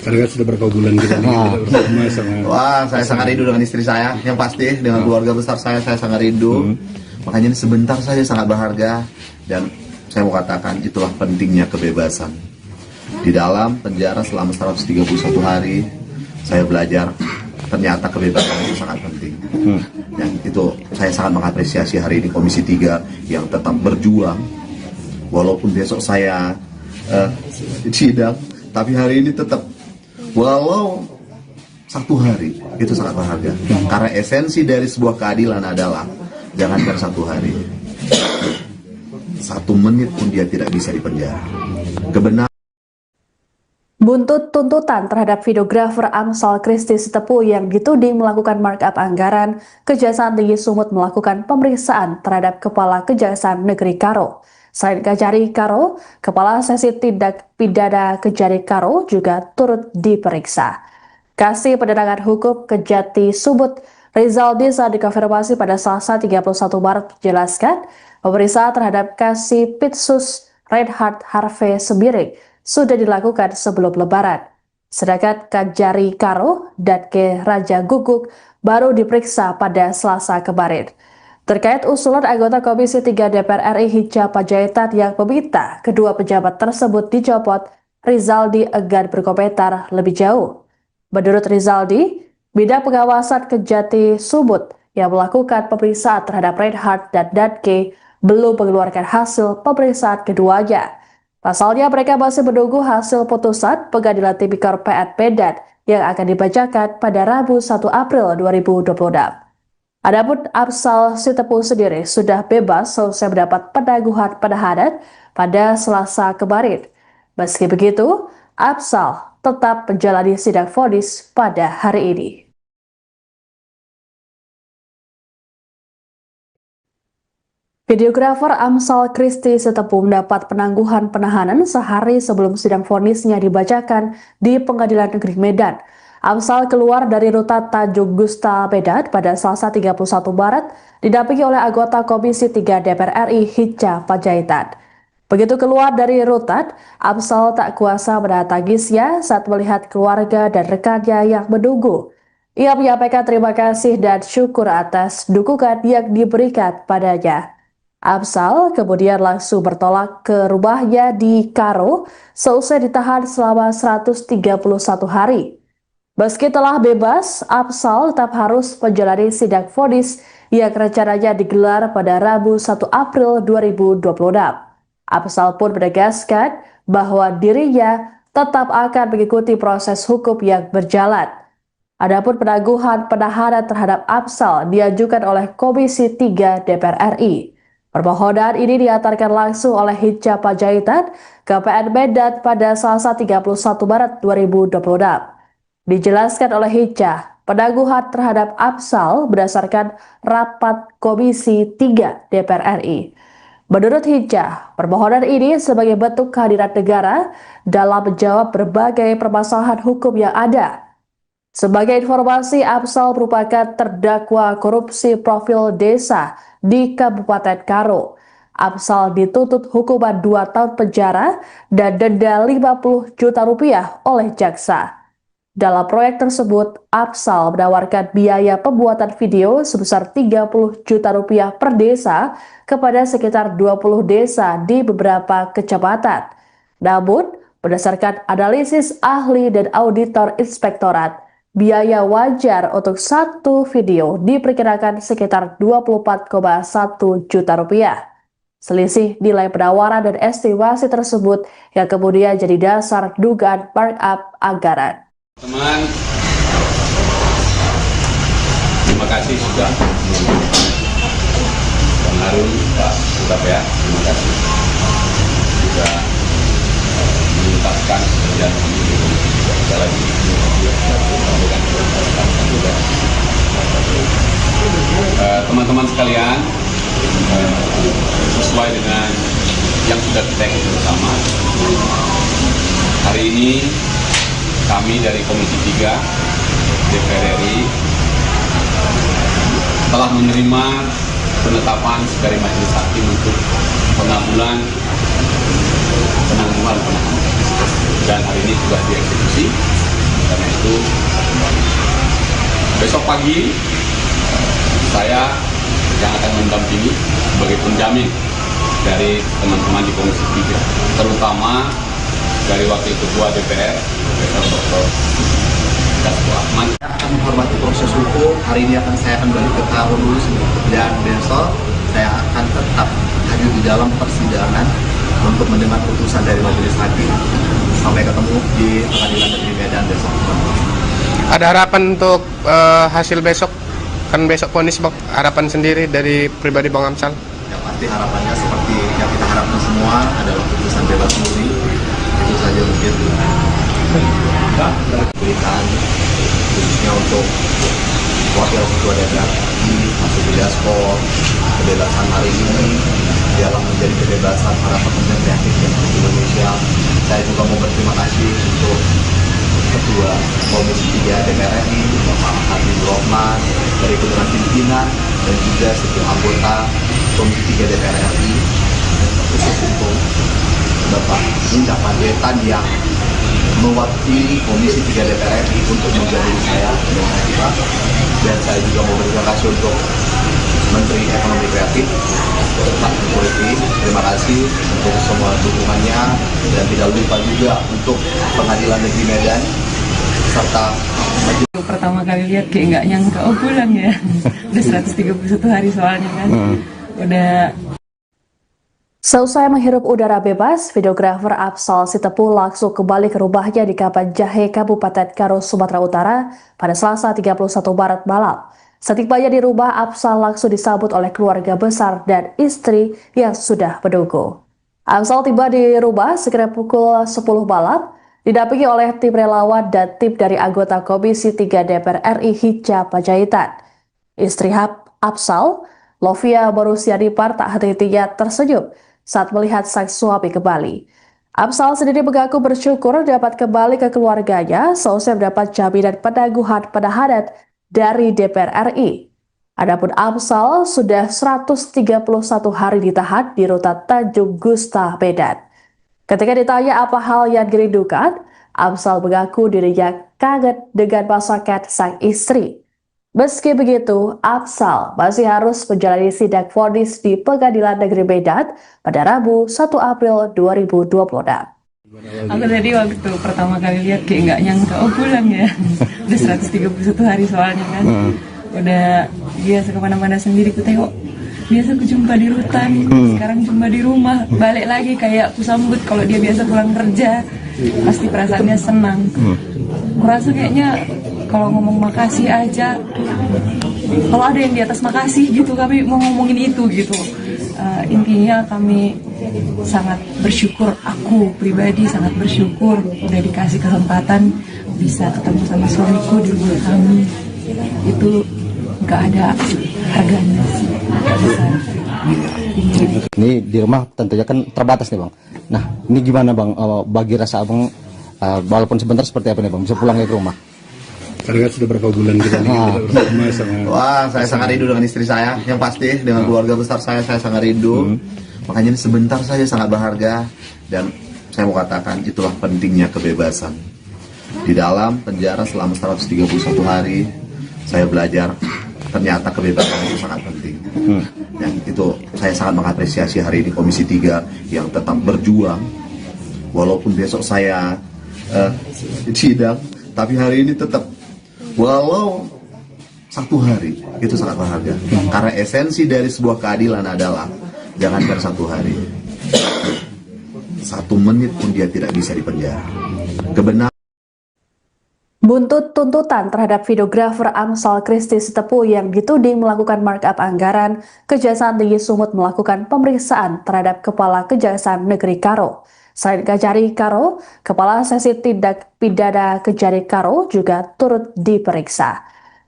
Karena sudah berapa bulan kita bersama sama. Wah, saya sangat rindu dengan istri saya, yang pasti dengan keluarga besar saya sangat rindu. Makanya ini sebentar saja sangat berharga, dan saya mau katakan itulah pentingnya kebebasan. Di dalam penjara selama 131 hari, saya belajar ternyata kebebasan itu sangat penting. Dan itu saya sangat mengapresiasi hari ini Komisi 3 yang tetap berjuang. Walaupun besok saya sidang, tapi hari ini tetap, walau 1 hari, itu sangat berharga. Karena esensi dari sebuah keadilan adalah jangankan 1 hari, 1 menit pun dia tidak bisa dipenjara. Kebenaran. Buntut tuntutan terhadap videografer Amsal Christy Sitepu yang dituding melakukan markup anggaran, Kejaksaan Tinggi Sumut melakukan pemeriksaan terhadap Kepala Kejaksaan Negeri Karo. Selain Kejari Karo, Kepala Sesi Tindak Pidana Kejari Karo juga turut diperiksa. Kasih Pendatangan Hukum Kejati Sumut Rizaldi saat dikonfirmasi pada Selasa 31 Maret menjelaskan pemeriksaan terhadap Kasih Pitsus Reinhard Harvey Sembiring sudah dilakukan sebelum Lebaran. Sedangkan Kejari Karo dan Ke Raja Guguk baru diperiksa pada Selasa kemarin. Terkait usulan anggota Komisi 3 DPR RI Hinca Panjaitan yang meminta kedua pejabat tersebut dicopot, Rizaldi enggan berkomentar lebih jauh. Menurut Rizaldi, Bidang Pengawasan Kejati Sumut yang melakukan pemeriksaan terhadap Reinhard dan Danke belum mengeluarkan hasil pemeriksaan keduanya. Pasalnya mereka masih menunggu hasil putusan Pengadilan Tipikor PN Medan yang akan dibacakan pada Rabu 1 April 2026. Adapun Amsal Sitepu sendiri sudah bebas selesai mendapat penangguhan penahanan pada Selasa kemarin. Meski begitu, Amsal tetap menjalani sidang vonis pada hari ini. Videografer Amsal Christy Sitepu mendapat penangguhan penahanan sehari sebelum sidang vonisnya dibacakan di Pengadilan Negeri Medan. Amsal keluar dari rutan Tanjung Gusta Medan pada Selasa 31 Maret didampingi oleh anggota Komisi 3 DPR RI Hinca Panjaitan. Begitu keluar dari rutan, Amsal tak kuasa menahan tangisnya saat melihat keluarga dan rekannya yang menunggu. Ia menyampaikan terima kasih dan syukur atas dukungan yang diberikan padanya. Amsal kemudian langsung bertolak ke rumahnya di Karo seusai ditahan selama 131 hari. Meski telah bebas, Amsal tetap harus menjalani sidang vonis yang rencananya digelar pada Rabu 1 April 2026. Amsal pun menegaskan bahwa dirinya tetap akan mengikuti proses hukum yang berjalan. Adapun penangguhan penahanan terhadap Amsal diajukan oleh Komisi 3 DPR RI. Permohonan ini diantarkan langsung oleh Hinca Panjaitan ke PN Medan pada Selasa 31 Maret 2026. Dijelaskan oleh Hinca, penangguhan terhadap Amsal berdasarkan rapat Komisi 3 DPR RI. Menurut Hinca, permohonan ini sebagai bentuk kehadiran negara dalam menjawab berbagai permasalahan hukum yang ada. Sebagai informasi, Amsal merupakan terdakwa korupsi profil desa di Kabupaten Karo. Amsal dituntut hukuman 2 tahun penjara dan denda 50 juta rupiah oleh jaksa. Dalam proyek tersebut, Amsal menawarkan biaya pembuatan video sebesar 30 juta rupiah per desa kepada sekitar 20 desa di beberapa kecamatan. Namun, berdasarkan analisis ahli dan auditor inspektorat, Biaya wajar untuk satu video diperkirakan sekitar 24,1 juta rupiah. Selisih nilai penawaran dan estimasi tersebut yang kemudian jadi dasar dugaan markup anggaran. Teman, terima kasih sudah Bang Harun, Pak Surabaya, terima kasih sudah menuntaskan pekerjaan kami. Sekali lagi, teman-teman sekalian, sesuai dengan yang sudah kita ikuti bersama, hari ini kami dari Komisi 3 DPR RI telah menerima penetapan dari Majelis Hakim untuk pengabulan penangguhan penahanan, dan hari ini sudah dieksekusi. Karena itu besok pagi saya yang akan mendampingi sebagai penjamin dari teman-teman di Komisi 3, terutama dari Wakil Ketua DPR, Profesor Dr. Dasko Ahmad. Saya akan menghormati proses hukum. Hari ini saya akan balik ke tahun dulu, dan besok saya akan tetap hadir di dalam persidangan untuk mendengar putusan dari Majelis Hakim. Sampai ketemu di Pengadilan Negeri Medan besok. Ada harapan untuk hasil besok? Kan besok vonis, Bang. Harapan sendiri dari pribadi Bang Amsal? Yang pasti harapannya seperti yang kita harapkan semua adalah putusan bebas murni. Itu saja mungkin. Berikan khususnya untuk Wakil Ketua DPR Mas Dasko, kebebasan hari ini dialah menjadi kebebasan para pekerja kreatif yang ada di Indonesia. Saya juga mau berterima kasih untuk Ketua Komisi 3 DPR RI, Bapak Habibur Rahman, dari kebetulan pimpinan dan juga setiap anggota Komisi 3 DPR RI, khusus untuk Bapak Indah Panjaitan yang mewakili Komisi 3 DPR RI untuk menjadi saya dengan Pak. Dan saya juga mau berterima kasih untuk Menteri Ekonomi Kreatif, Pak Jokowi. Terima kasih untuk semua dukungannya, dan tidak lupa juga untuk Pengadilan Negeri Medan serta Pertama kali lihat kayak nggak nyangka, oh pulang ya. Udah 131 hari soalnya kan. Udah. Seusai menghirup udara bebas, videografer Afsal Sitepu langsung kembali ke rumahnya di Kapan Jahe, Kabupaten Karo, Sumatera Utara pada Selasa 31 Maret malam. Setibanya di rumah, Afsal langsung disambut oleh keluarga besar dan istri yang sudah menunggu. Afsal tiba di rumah sekitar pukul 10 malam, didampingi oleh tim relawan dan tim dari anggota Komisi 3 DPR RI Hinca Panjaitan. Istri Afsal, Lovia Marusianipar, tak henti-hentinya tersenyum saat melihat sang suami kembali. Afsal sendiri mengaku bersyukur dapat kembali ke keluarganya seusai mendapat jaminan penangguhan penahanan dari DPR RI. Adapun Afsal sudah 131 hari ditahan di rutan Tanjung Gusta, Medan. Ketika ditanya apa hal yang dirindukan, Afsal mengaku dirinya kangen dengan masakan sang istri. Meski begitu, Afsal masih harus menjalani sidang vonis di Pengadilan Negeri Medan pada Rabu 1 April 2026. Aku tadi waktu pertama kali lihat kayak nggak nyangka, oh pulang ya. Udah 131 hari soalnya kan. Udah biasa kemana-mana sendiri ku tengok. Biasa aku jumpa di rutan, sekarang jumpa di rumah. Balik lagi kayak aku sambut kalau dia biasa pulang kerja. Pasti perasaannya senang. Kurasa kayaknya kalau ngomong makasih aja, kalau ada yang di atas makasih gitu, kami mau ngomongin itu gitu. Intinya kami sangat bersyukur, aku pribadi sangat bersyukur udah dikasih kesempatan bisa ketemu sama suamiku di rumah kami. Itu nggak ada harganya sih, nggak bisa. Ini di rumah tentunya kan terbatas nih Bang. Nah ini gimana Bang, bagi rasa Abang, walaupun sebentar seperti apa nih Bang, bisa pulang ke rumah? Karena sudah berapa bulan kita bersama sama. Wah, saya sangat rindu dengan istri saya, yang pasti dengan keluarga besar saya sangat rindu. Makanya ini sebentar saja sangat berharga, dan saya mau katakan itulah pentingnya kebebasan. Di dalam penjara selama 131 hari, saya belajar ternyata kebebasan itu sangat penting. Dan itu saya sangat mengapresiasi hari ini Komisi 3 yang tetap berjuang. Walaupun besok saya sidang, tapi hari ini tetap walau 1 hari itu sangat berharga. Karena esensi dari sebuah keadilan adalah jangankan 1 hari, 1 menit pun dia tidak bisa dipenjara. Kebenaran. Buntut tuntutan terhadap videografer Amsal Christy Sitepu yang dituding melakukan markup anggaran, Kejaksaan Tinggi Sumut melakukan pemeriksaan terhadap Kepala Kejaksaan Negeri Karo. Selain Kejari Karo, Kepala Seksi Tindak Pidana Kejari Karo juga turut diperiksa.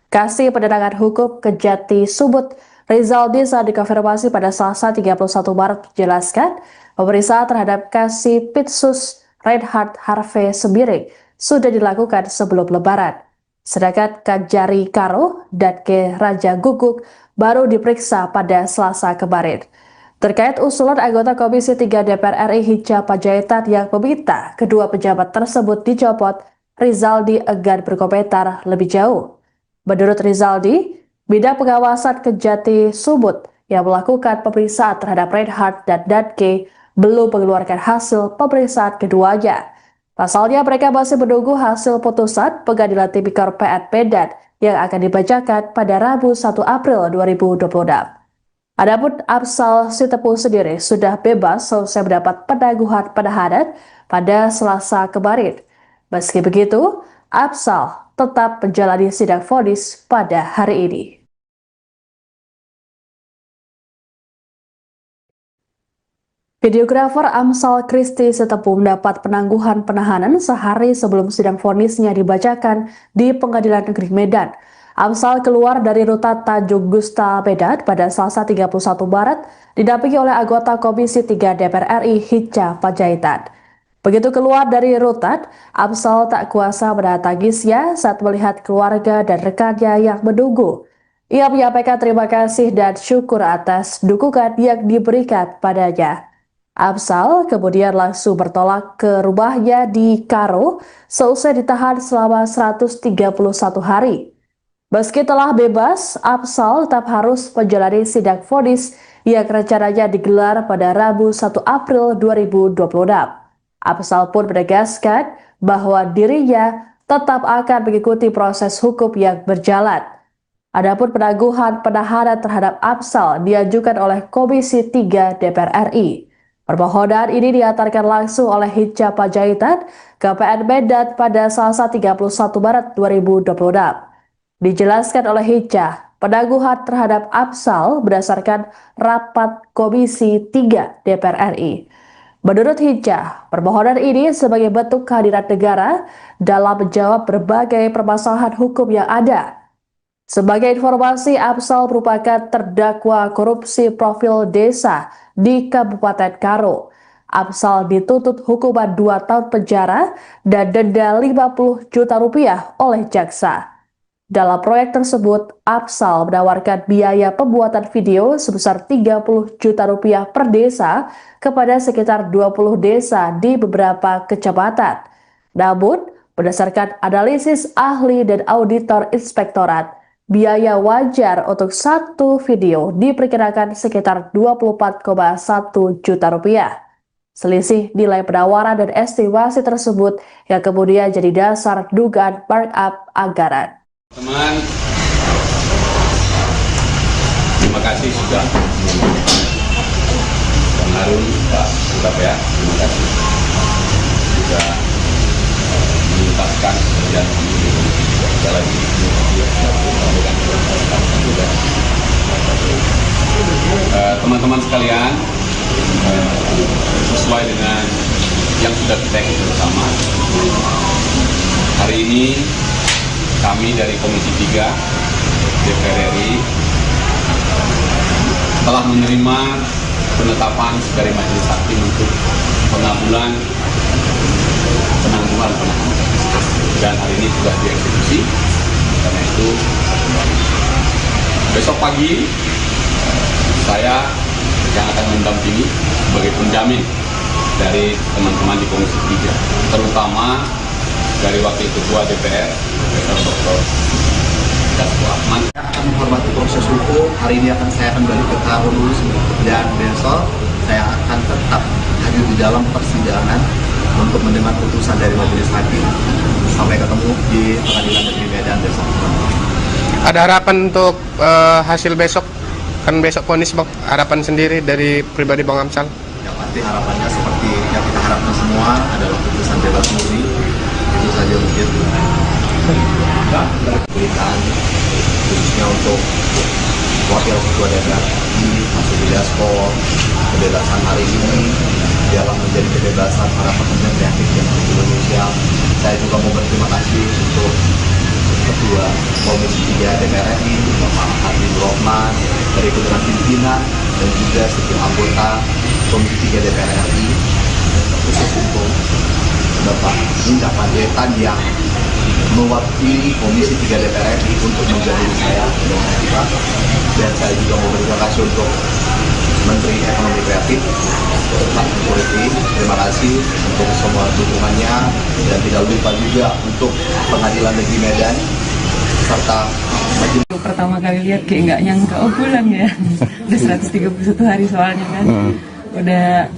Kasih Penerangan Hukum Kejati Sumut, Rizaldi saat dikonfirmasi pada Selasa 31 Maret menjelaskan, pemeriksaan terhadap Kasih Pitsus Reinhard Harvey Sembiring sudah dilakukan sebelum Lebaran. Sedangkan Kejari Karo dan Ke Raja Guguk baru diperiksa pada Selasa kemarin. Terkait usulan anggota Komisi 3 DPR RI Hinca Panjaitan yang meminta kedua pejabat tersebut dicopot, Rizaldi enggan berkomentar lebih jauh. Menurut Rizaldi, Bidang Pengawasan Kejati Sumut yang melakukan pemeriksaan terhadap Reinhard dan Danke belum mengeluarkan hasil pemeriksaan keduanya. Pasalnya mereka masih menunggu hasil putusan Pengadilan Tipikor PN Medan yang akan dibacakan pada Rabu 1 April 2026. Adapun Amsal Sitepu sendiri sudah bebas selesai mendapat penangguhan penahanan pada Selasa kemarin. Meski begitu, Amsal tetap menjalani sidang vonis pada hari ini. Videografer Amsal Christy Sitepu mendapat penangguhan penahanan sehari sebelum sidang vonisnya dibacakan di Pengadilan Negeri Medan. Amsal keluar dari rutan Tanjung Gusta Medan pada Selasa 31 Maret didampingi oleh anggota Komisi 3 DPR RI Hinca Panjaitan. Begitu keluar dari rutan, Amsal tak kuasa menahan tangisnya saat melihat keluarga dan rekannya yang menunggu. Ia menyampaikan terima kasih dan syukur atas dukungan yang diberikan padanya. Amsal kemudian langsung bertolak ke rumahnya di Karo seusai ditahan selama 131 hari. Meski telah bebas, Amsal tetap harus menjalani sidang vonis yang rencananya digelar pada Rabu 1 April 2026. Amsal pun menegaskan bahwa dirinya tetap akan mengikuti proses hukum yang berjalan. Adapun penangguhan penahanan terhadap Amsal diajukan oleh Komisi 3 DPR RI. Permohonan ini diantarkan langsung oleh Hinca Panjaitan ke PN Medan pada Selasa 31 Maret 2026. Dijelaskan oleh Hinca, penangguhan terhadap Amsal berdasarkan rapat Komisi 3 DPR RI. Menurut Hinca, permohonan ini sebagai bentuk kehadiran negara dalam menjawab berbagai permasalahan hukum yang ada. Sebagai informasi, Amsal merupakan terdakwa korupsi profil desa di Kabupaten Karo. Amsal dituntut hukuman 2 tahun penjara dan denda 50 juta rupiah oleh jaksa. Dalam proyek tersebut, Amsal menawarkan biaya pembuatan video sebesar 30 juta rupiah per desa kepada sekitar 20 desa di beberapa kecamatan. Namun, berdasarkan analisis ahli dan auditor inspektorat, biaya wajar untuk satu video diperkirakan sekitar 24,1 juta rupiah. Selisih nilai penawaran dan estimasi tersebut yang kemudian jadi dasar dugaan markup anggaran. Teman, terima kasih sudah Bang Harun, Pak Surabaya, terima kasih sudah menuntaskan pekerjaan kami. Sekali lagi, teman-teman sekalian, sesuai dengan yang sudah kita ikuti bersama, hari ini kami dari Komisi 3 DPR RI telah menerima penetapan dari Majelis Hakim untuk penangguhan penahanan, dan hari ini sudah dieksekusi. Karena itu besok pagi saya yang akan mendampingi sebagai penjamin dari teman-teman di Komisi 3, terutama dari Wakil Ketua DPR, Dr. Dasko Ahmad. Saya akan menghormati proses hukum. Hari ini saya akan balik ke Karo dulu, dan besok saya akan tetap hadir di dalam persidangan untuk mendengar putusan dari Majelis Hakim. sampai ketemu di Pengadilan Negeri Medan besok. Ada harapan untuk hasil besok, kan besok vonis bang. Harapan sendiri dari pribadi Bang Amsal. Yang pasti harapannya seperti yang kita harapkan semua adalah putusan bebas murni. Itu saja mungkin. Berikan khususnya untuk wakil ketua DPR Mas Rudi Dasko, kebebasan hari ini dialah menjadi kebebasan para pekerja kreatif yang ada di Indonesia. Saya juga mau berterima kasih untuk Ketua Komisi 3 DPR RI, Bapak Habibur Rahman, dari ketua pimpinan dan juga setiap anggota Komisi 3 DPR RI, khusus untuk Bapak Indra Panjaitan yang mewakili Komisi 3 DPR RI untuk menjadi saya dan saya juga mau berterima kasih untuk Menteri Ekonomi Kreatif Pak Menteri, terima kasih untuk semua dukungannya dan tidak lupa juga untuk Pengadilan Negeri Medan serta majelis. Pertama kali lihat kayak nggak nyangka, oh pulang ya. Udah 131 hari soalnya kan. Udah.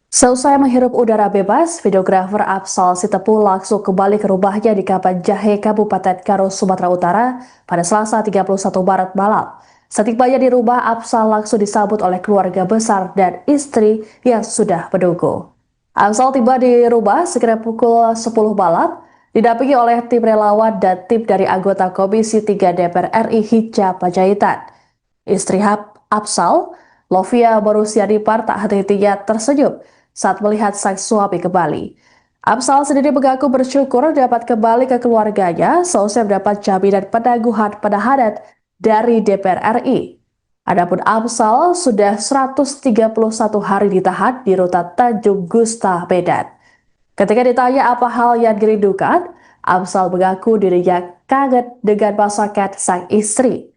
Seusai menghirup udara bebas, videografer Afsal Sitepu langsung kembali ke rumahnya di Kapan Jahe, Kabupaten Karo, Sumatera Utara pada Selasa 31 Maret malam. Setibanya di rumah, Afsal langsung disambut oleh keluarga besar dan istri yang sudah menunggu. Afsal tiba di rumah sekitar pukul 10 malam, didampingi oleh tim relawan dan tim dari anggota Komisi 3 DPR RI Hinca Panjaitan. Istri Afsal, Lovia Borusiadipar, tak henti-hentinya tersenyum saat melihat sang suami kembali. Afsal sendiri mengaku bersyukur dapat kembali ke keluarganya seusai mendapat jaminan penangguhan penahanan dari DPR RI. Adapun Afsal sudah 131 hari ditahan di rutan Tanjung Gusta, Medan. Ketika ditanya apa hal yang dirindukan, Afsal mengaku dirinya kaget dengan masakan sang istri.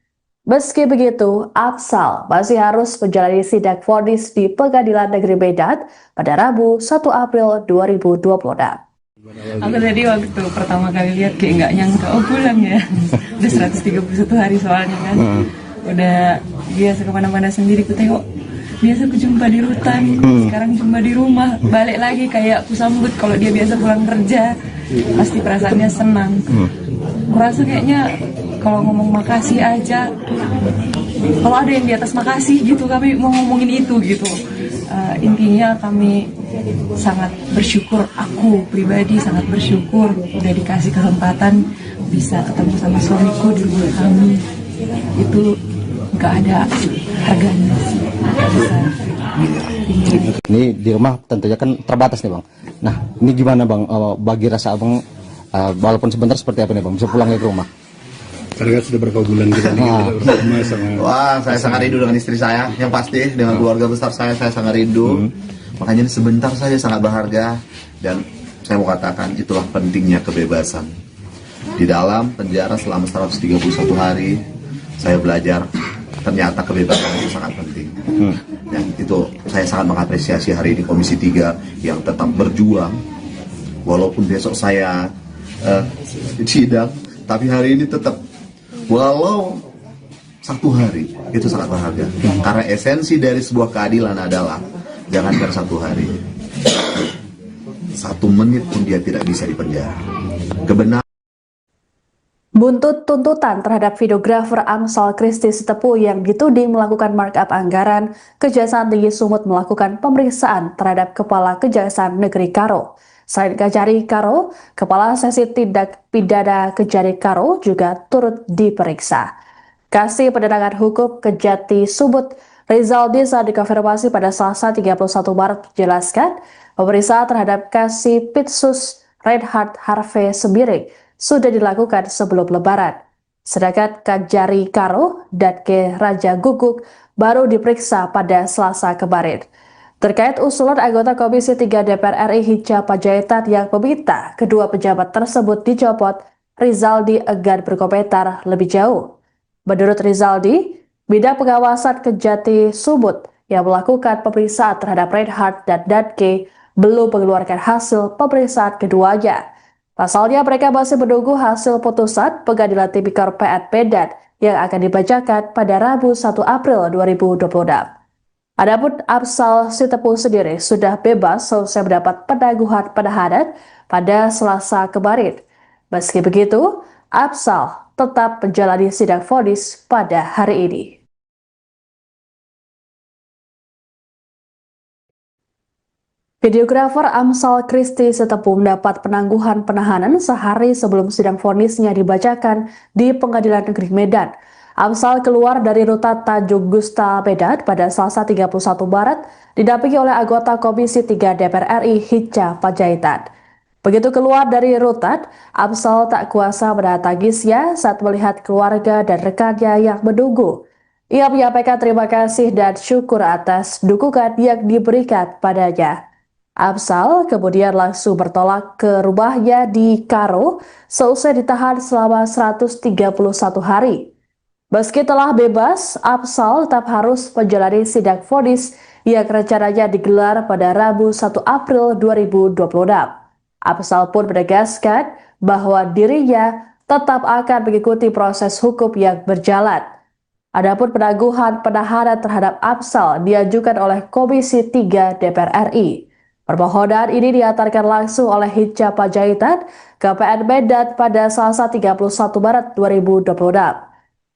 Meski begitu, Afsal masih harus menjalani sidang vonis di Pengadilan Negeri Medan pada Rabu 1 April 2026. Aku tadi waktu pertama kali lihat kayak nggak nyangka, oh pulang ya. Udah 131 hari soalnya kan. Udah biasa kemana-mana sendiri ku tengok. Biasa ku jumpa di rutan, sekarang jumpa di rumah. Balik lagi kayak ku sambut kalau dia biasa pulang kerja. Pasti perasaannya senang. Kurasa kayaknya kalau ngomong makasih aja, kalau ada yang di atas makasih gitu, kami mau ngomongin itu gitu. Intinya kami sangat bersyukur, aku pribadi sangat bersyukur udah dikasih kesempatan bisa ketemu sama suamiku di rumah kami. Itu nggak ada harganya sih, nggak bisa. Ini di rumah tentunya kan terbatas nih bang. Nah ini gimana bang, bagi rasa abang, walaupun sebentar seperti apa nih bang, bisa pulang ke rumah? Karena sudah berapa bulan kita nih kita bersama sangat. Wah, saya sangat rindu dengan istri saya. Yang pasti dengan keluarga besar saya sangat rindu. Makanya ini sebentar saja sangat berharga. Dan saya mau katakan itulah pentingnya kebebasan. Di dalam penjara selama 131 hari, saya belajar ternyata kebebasan itu sangat penting. Dan itu saya sangat mengapresiasi hari ini Komisi 3 yang tetap berjuang. Walaupun besok saya sidang, tapi hari ini tetap walau 1 hari itu sangat berharga. Karena esensi dari sebuah keadilan adalah jangankan 1 hari, 1 menit pun dia tidak bisa dipenjara. Kebenaran. Buntut tuntutan terhadap videografer Amsal Kristi Sitepu yang dituding melakukan markup anggaran, Kejaksaan Tinggi Sumut melakukan pemeriksaan terhadap Kepala Kejaksaan Negeri Karo. Selain Kejari Karo, Kepala Sesi Tindak Pidana Kejari Karo juga turut diperiksa. Kasih Penenangan Hukum Kejati Sumut Rizaldi saat dikonfirmasi pada Selasa 31 Maret menjelaskan pemeriksaan terhadap Kasih Pitsus Reinhard Harvey Sembiring sudah dilakukan sebelum Lebaran. Sedangkan Kejari Karo dan Ke Raja Guguk baru diperiksa pada Selasa kemarin. Terkait usulan anggota Komisi 3 DPR RI Hinca Panjaitan yang meminta kedua pejabat tersebut dicopot, Rizaldi enggan berkomentar lebih jauh. Menurut Rizaldi, bidang pengawasan Kejati Sumut yang melakukan pemeriksaan terhadap Reinhard dan Danke belum mengeluarkan hasil pemeriksaan keduanya. Pasalnya mereka masih menunggu hasil putusan Pengadilan Tipikor PN Medan yang akan dibacakan pada Rabu 1 April 2026. Adapun Afsal Sitepu sendiri sudah bebas selesai mendapat penangguhan penahanan pada Selasa kemarin. Meski begitu, Afsal tetap menjalani sidang vonis pada hari ini. Videografer Amsal Christy Sitepu mendapat penangguhan penahanan sehari sebelum sidang vonisnya dibacakan di Pengadilan Negeri Medan. Amsal keluar dari rutan Tanjung Gusta Medan pada Selasa 31 Maret, didampingi oleh anggota Komisi 3 DPR RI Hinca Panjaitan. Begitu keluar dari rutan, Amsal tak kuasa menahan tangisnya saat melihat keluarga dan rekannya yang menunggu. Ia menyampaikan terima kasih dan syukur atas dukungan yang diberikan padanya. Amsal kemudian langsung bertolak ke rumahnya di Karo seusai ditahan selama 131 hari. Meski telah bebas, Amsal tetap harus menjalani sidang vonis yang rencananya digelar pada Rabu 1 April 2026. Amsal pun menegaskan bahwa dirinya tetap akan mengikuti proses hukum yang berjalan. Adapun penangguhan penahanan terhadap Amsal diajukan oleh Komisi 3 DPR RI. Permohonan ini diantarkan langsung oleh Hinca Panjaitan ke PN Medan pada Selasa 31 Maret 2026.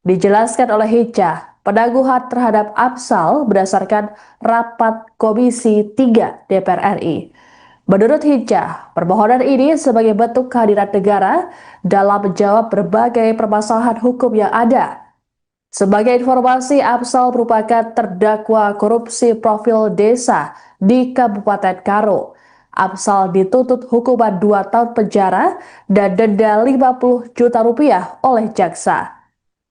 Dijelaskan oleh Hinca, penangguhan terhadap Amsal berdasarkan rapat Komisi 3 DPR RI. Menurut Hinca, permohonan ini sebagai bentuk kehadiran negara dalam menjawab berbagai permasalahan hukum yang ada. Sebagai informasi, Amsal merupakan terdakwa korupsi profil desa di Kabupaten Karo. Amsal dituntut hukuman 2 tahun penjara dan denda 50 juta rupiah oleh jaksa.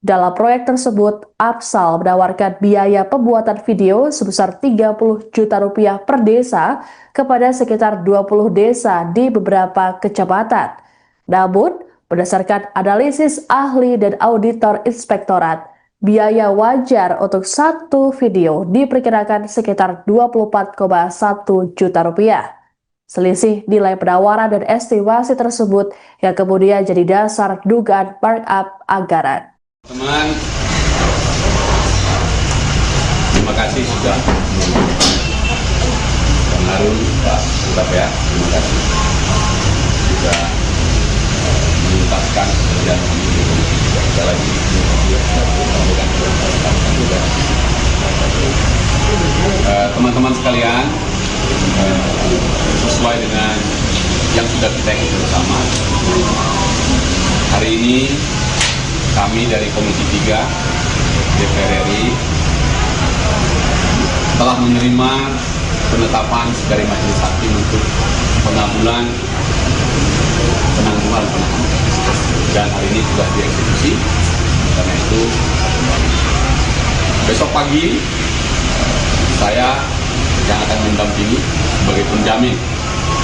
Dalam proyek tersebut, Amsal menawarkan biaya pembuatan video sebesar 30 juta rupiah per desa kepada sekitar 20 desa di beberapa kecamatan. Namun, berdasarkan analisis ahli dan auditor inspektorat, biaya wajar untuk satu video diperkirakan sekitar 24,1 juta rupiah. Selisih nilai penawaran dan estimasi tersebut yang kemudian jadi dasar dugaan markup anggaran. Teman, terima kasih sudah Bang Harun, Pak Surabaya, terima kasih sudah menuntaskan pekerjaan kami di Komisi 3. Sekali lagi, teman-teman sekalian, sesuai dengan yang sudah kita ikuti bersama, hari ini kami dari Komisi 3 DPR RI telah menerima penetapan dari Majelis Hakim untuk penangguhan penahanan, dan hari ini sudah dieksekusi. Karena itu besok pagi saya yang akan mendampingi sebagai penjamin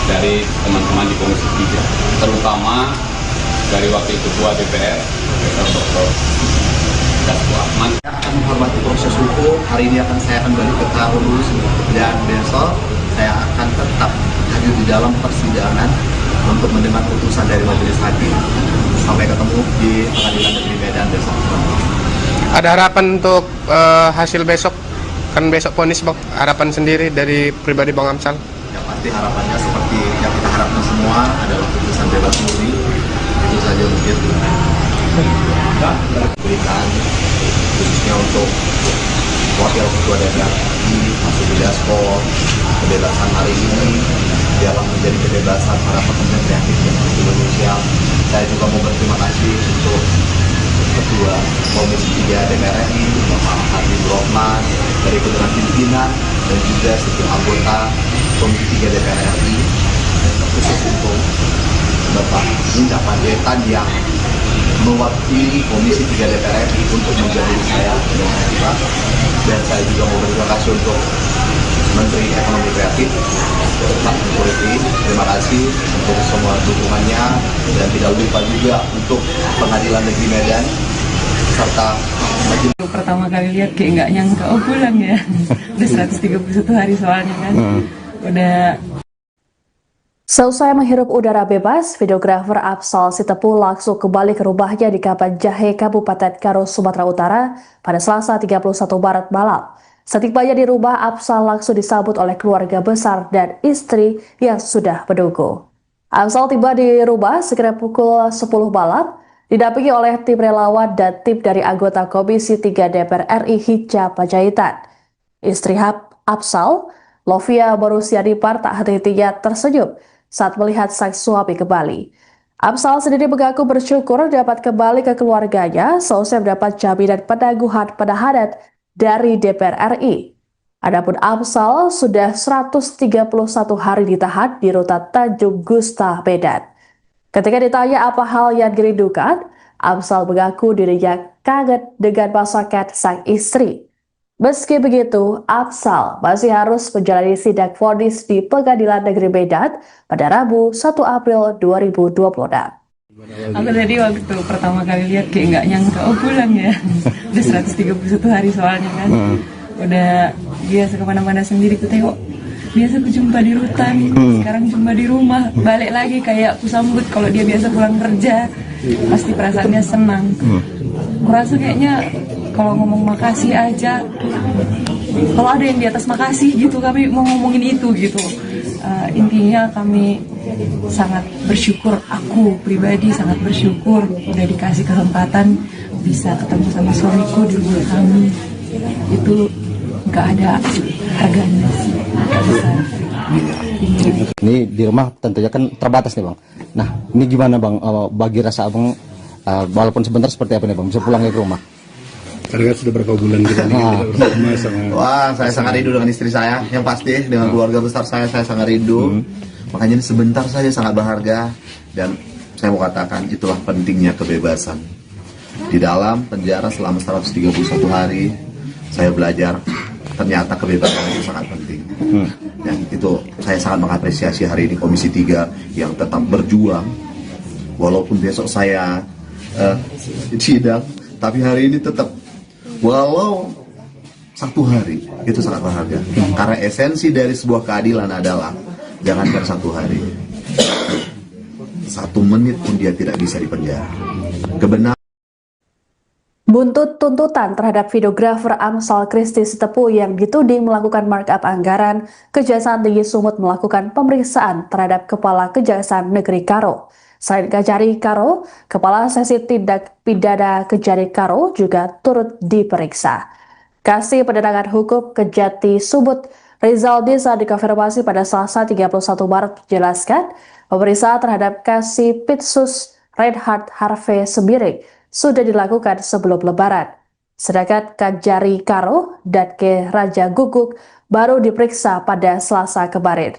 dari teman-teman di Komisi 3, terutama dari Wakil Ketua DPR, Dr. Dasko Ahmad. Saya akan menghormati proses hukum. Hari ini saya akan balik ke Karo dan besok saya akan tetap hadir di dalam persidangan untuk mendengar putusan dari Majelis Hakim. Sampai ketemu di Pengadilan Negeri Medan besok. Ada harapan untuk hasil besok? Kan besok vonis, Bang. Harapan sendiri dari pribadi Bang Amsal? Yang pasti harapannya seperti yang kita harapkan semua adalah putusan bebas murni. Itu saja mungkin. Berikan khususnya untuk Wakil Ketua DPR Mas Dasko, kebebasan hari ini dalam menjadi kebebasan para pekerja kreatif dan Indonesia. Saya juga mau berterima kasih untuk Ketua Komisi 3 DPR RI, Bapak Habibur Rahman, dari dengan pimpinan dan juga setiap anggota Komisi 3 DPR RI, dan khusus untuk Bapak Hinca Panjaitan yang mewakili Komisi 3 DPR RI untuk menjadi saya dengan Pak. Dan saya juga mau berterima kasih untuk Menteri Ekonomi Kreatif Pak Nurul. Terima kasih untuk semua dukungannya, dan tidak lupa juga untuk Pengadilan Negeri Medan serta majelis. Pertama kali lihat kayak nggak nyangka, oh pulang ya. Udah 131 hari soalnya kan. Udah. Selesai menghirup udara bebas, videografer Amsal Sitepu langsung kembali ke rumahnya di Kabanjahe, Kabupaten Karo, Sumatera Utara pada Selasa 31 Maret malam. Setibanya di rumah, Afsal langsung disambut oleh keluarga besar dan istri yang sudah menunggu. Afsal tiba di rumah sekitar pukul 10 malam, didampingi oleh tim relawan dan tim dari anggota Komisi 3 DPR RI Hinca Panjaitan. Istri Afsal, Lovia Borusiadipar, tak henti-hentinya tersenyum saat melihat sang suami kembali. Afsal sendiri mengaku bersyukur dapat kembali ke keluarganya seusai mendapat jaminan penangguhan penahanan dari DPR RI. Adapun Afsal sudah 131 hari ditahan di rutan Tanjung Gusta, Medan. Ketika ditanya apa hal yang dirindukan, Afsal mengaku dirinya kangen dengan masakan sang istri. Meski begitu, Afsal masih harus menjalani sidang vonis di Pengadilan Negeri Medan pada Rabu 1 April 2026. Aku tadi waktu pertama kali lihat kayak nggak nyangka, oh pulang ya. Udah 131 hari soalnya kan. Udah biasa kemana-mana sendiri, ku tengok biasa ku jumpa di rutan, sekarang jumpa di rumah, balik lagi kayak aku sambut kalau dia biasa pulang kerja, pasti perasaannya senang. Kurasa kayaknya kalau ngomong makasih aja, kalau ada yang di atas makasih gitu, kami mau ngomongin itu gitu. Intinya kami sangat bersyukur, aku pribadi sangat bersyukur udah dikasih kesempatan bisa ketemu sama suamiku di rumah kami. Itu nggak ada harganya sih, nggak bisa. Ini di rumah tentunya kan terbatas nih bang. Nah ini gimana bang, bagi rasa abang, walaupun sebentar seperti apa nih bang, bisa pulang ke rumah? Karena sudah berapa bulan kita bersama sama. Wah, saya sangat rindu dengan istri saya, yang pasti dengan keluarga besar saya sangat rindu. Makanya ini sebentar saja sangat berharga, dan saya mau katakan itulah pentingnya kebebasan. Di dalam penjara selama 131 hari, saya belajar ternyata kebebasan itu sangat penting. Dan itu saya sangat mengapresiasi hari ini Komisi 3 yang tetap berjuang. Walaupun besok saya sidang, tapi hari ini tetap, walau 1 hari, itu sangat berharga. Karena esensi dari sebuah keadilan adalah jangankan 1 hari, 1 menit pun dia tidak bisa dipenjara. Kebenaran. Buntut tuntutan terhadap videografer Amsal Christy Sitepu yang dituding melakukan markup anggaran, Kejaksaan Tinggi Sumut melakukan pemeriksaan terhadap Kepala Kejaksaan Negeri Karo. Selain Kejari Karo, Kepala Seksi Tindak Pidana Kejari Karo juga turut diperiksa. Kasih Pendangan Hukum Kejati Sumut, Rizaldi saat dikonfirmasi pada Selasa 31 Maret menjelaskan, pemeriksaan terhadap Kasih Pitsus Reinhard Harvey Sembiring sudah dilakukan sebelum Lebaran. Sedangkan Kejari Karo dan Ke Raja Guguk baru diperiksa pada Selasa kemarin.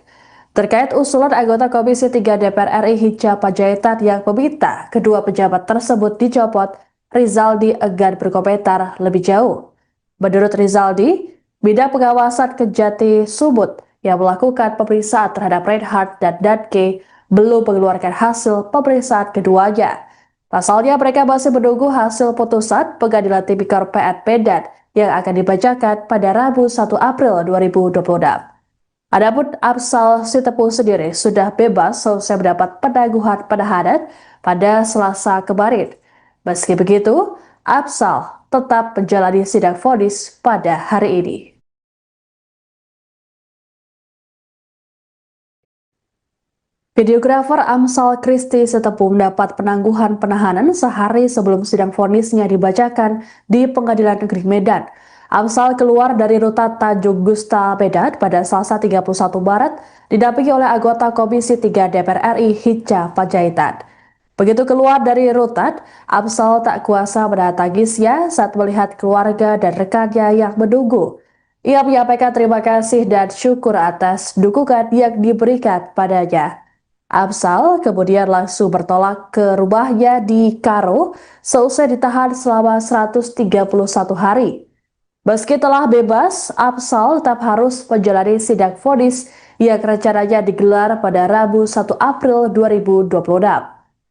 Terkait usulan anggota Komisi 3 DPR RI Hinca Panjaitan yang meminta kedua pejabat tersebut dicopot, Rizaldi enggan berkomentar lebih jauh. Menurut Rizaldi, Bidang Pengawasan Kejati Sumut yang melakukan pemeriksaan terhadap Reinhard dan Danke belum mengeluarkan hasil pemeriksaan keduanya. Pasalnya mereka masih menunggu hasil putusan Pengadilan Tipikor PN Medan yang akan dibacakan pada Rabu 1 April 2026. Adapun Afsal Sitepu sendiri sudah bebas selesai mendapat penangguhan penahanan pada Selasa kemarin. Meski begitu, Afsal tetap menjalani sidang vonis pada hari ini. Videografer Amsal Christy Sitepu mendapat penangguhan penahanan sehari sebelum sidang vonisnya dibacakan di Pengadilan Negeri Medan. Amsal keluar dari rutan Tanjung Gusta, Medan pada Selasa 31 Maret didampingi oleh anggota Komisi 3 DPR RI Hinca Panjaitan. Begitu keluar dari rutan, Amsal tak kuasa menahan tangisnya saat melihat keluarga dan rekannya yang menunggu. Ia menyampaikan terima kasih dan syukur atas dukungan yang diberikan padanya. Amsal kemudian langsung bertolak ke rumahnya di Karo seusai ditahan selama 131 hari. Meski telah bebas, Amsal tetap harus menjalani sidang vonis yang rencananya digelar pada Rabu 1 April 2026.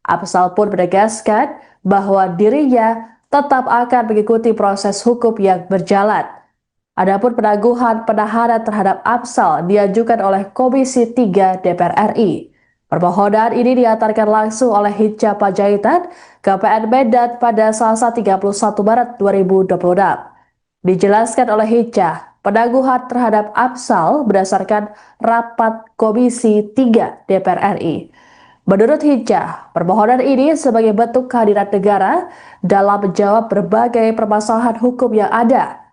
Amsal pun menegaskan bahwa dirinya tetap akan mengikuti proses hukum yang berjalan. Adapun penangguhan penahanan terhadap Amsal diajukan oleh Komisi 3 DPR RI. Permohonan ini diantarkan langsung oleh Hinca Panjaitan ke PN Medan pada Selasa 31 Maret 2026. Dijelaskan oleh Hinca, penaguhan terhadap Afsal berdasarkan rapat Komisi 3 DPR RI. Menurut Hinca, permohonan ini sebagai bentuk kehadiran negara dalam menjawab berbagai permasalahan hukum yang ada.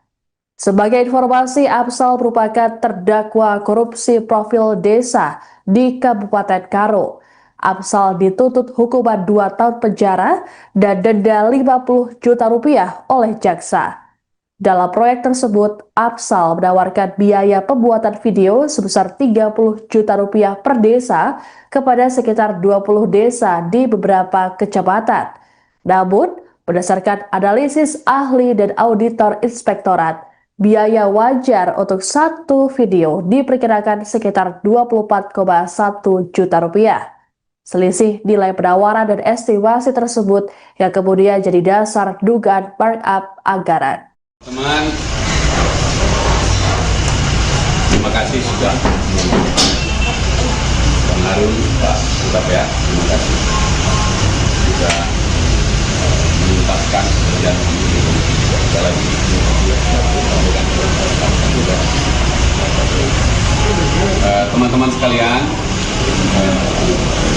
Sebagai informasi, Afsal merupakan terdakwa korupsi profil desa di Kabupaten Karo. Afsal dituntut hukuman 2 tahun penjara dan denda 50 juta rupiah oleh jaksa. Dalam proyek tersebut, Afsal menawarkan biaya pembuatan video sebesar 30 juta rupiah per desa kepada sekitar 20 desa di beberapa kecamatan. Namun, berdasarkan analisis ahli dan auditor inspektorat, biaya wajar untuk satu video diperkirakan sekitar 24,1 juta rupiah. Selisih nilai penawaran dan estimasi tersebut yang kemudian jadi dasar dugaan markup anggaran. Teman, terima kasih sudah Bang Harun, Pak Utapea, terima kasih sudah menuntaskan pekerjaan ini. Sekali lagi, teman-teman sekalian,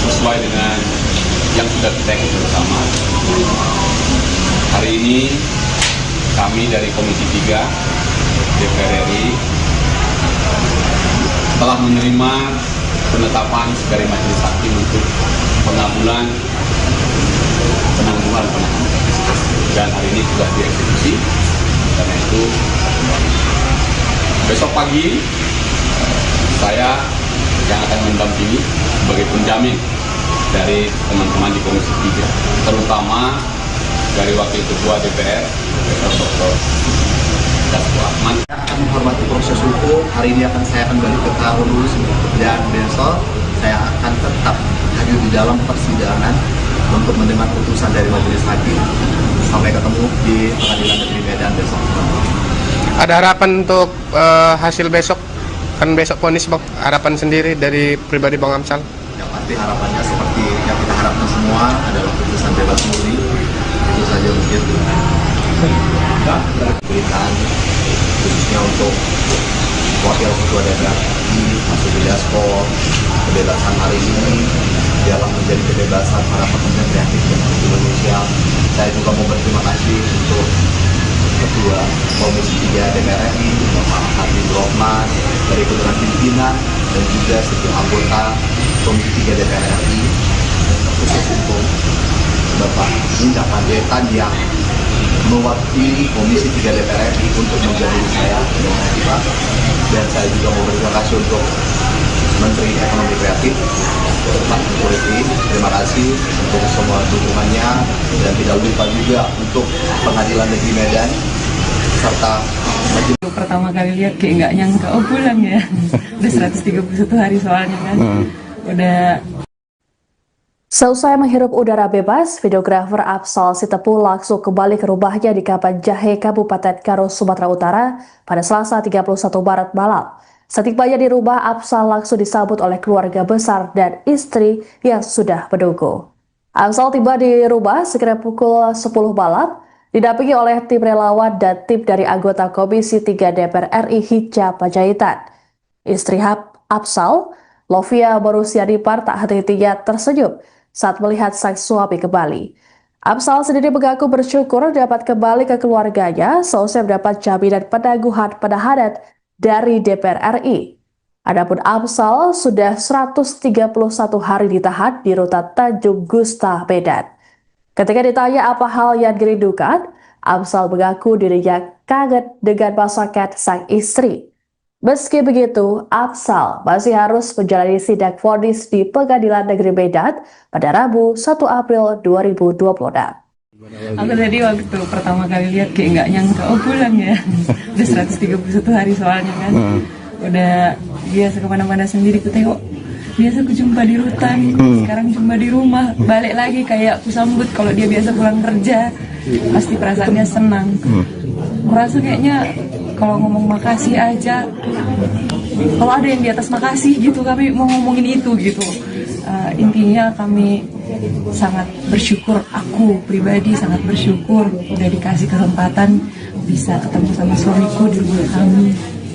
sesuai dengan yang sudah kita ikuti bersama, hari ini kami dari Komisi 3 DPR RI telah menerima penetapan dari Majelis Hakim untuk pengabulan penangguhan penahanan, dan hari ini sudah dieksekusi. Karena itu besok pagi saya yang akan mendampingi sebagai penjamin dari teman-teman di Komisi 3, terutama dari Wakil Ketua DPR, Profesor Dr. Dasko Ahmad. Akan menghormati proses hukum. Hari ini saya akan balik ke Karo dulu, dan besok saya akan tetap hadir di dalam persidangan untuk mendengar putusan dari Majelis Hakim. Sampai ketemu di Pengadilan Negeri Medan besok. Ada harapan untuk hasil besok? Kan besok vonis, Bang. Harapan sendiri dari pribadi Bang Amsal? Yang pasti harapannya seperti yang kita harapkan semua adalah putusan bebas murni. Itu saja mungkin. Berikan khususnya untuk Wakil Ketua DPR Mas Sugi Dasko, kebebasan hari ini dalam menjadi kebebasan para pekerja kreatif di Indonesia. Saya juga mau berterima kasih untuk Ketua Komisi 3 DPR RI, Bapak Habib Rohman, dari ketua pimpinan dan juga setiap anggota Komisi 3 DPR RI, khusus untuk Bapak Hinca Panjaitan yang mewakili Komisi 3 DPR RI untuk menjadi saya dengan Pak. Dan saya juga mau berterima kasih untuk Menteri Ekonomi Kreatif Pak Puriti. Terima kasih untuk semua dukungannya, dan tidak lupa juga untuk Pengadilan Negeri Medan serta Pertama kali lihat kayak nggak nyangka, oh pulang ya. Udah 131 hari soalnya kan. Udah. Seusai menghirup udara bebas, videografer Afsal Sitepu langsung kembali ke rumahnya di Kapan Jahe, Kabupaten Karo, Sumatera Utara pada Selasa 31 Maret malam. Setibanya di rumah, Afsal langsung disambut oleh keluarga besar dan istri yang sudah menunggu. Afsal tiba di rumah sekitar pukul 10 malam, didampingi oleh tim relawan dan tim dari anggota Komisi 3 DPR RI Hinca Panjaitan. Istri Afsal, Lovia Marusianipar, tak henti-hentinya tersenyum saat melihat sang suami kembali. Afsal sendiri mengaku bersyukur dapat kembali ke keluarganya seusai mendapat jaminan penangguhan penahanan dari DPR RI. Adapun Afsal sudah 131 hari ditahan di rutan Tanjung Gusta, Medan. Ketika ditanya apa hal yang dirindukan, Afsal mengaku dirinya kangen dengan masakan sang istri. Meski begitu, Afsal masih harus menjalani sidang vonis di Pengadilan Negeri Medan pada Rabu 1 April 2026. Aku tadi waktu pertama kali lihat kayak nggak nyangka, oh pulang ya. Udah 131 hari soalnya kan. Udah biasa kemana-mana sendiri ku tengok. Biasa ku jumpa di rutan, sekarang jumpa di rumah. Balik lagi kayak aku sambut kalau dia biasa pulang kerja. Pasti perasaannya senang. Merasa kayaknya kalau ngomong makasih aja, kalau ada yang di atas makasih gitu, kami mau ngomongin itu gitu. Intinya kami sangat bersyukur, aku pribadi sangat bersyukur udah dikasih kesempatan bisa ketemu sama suamiku di rumah kami.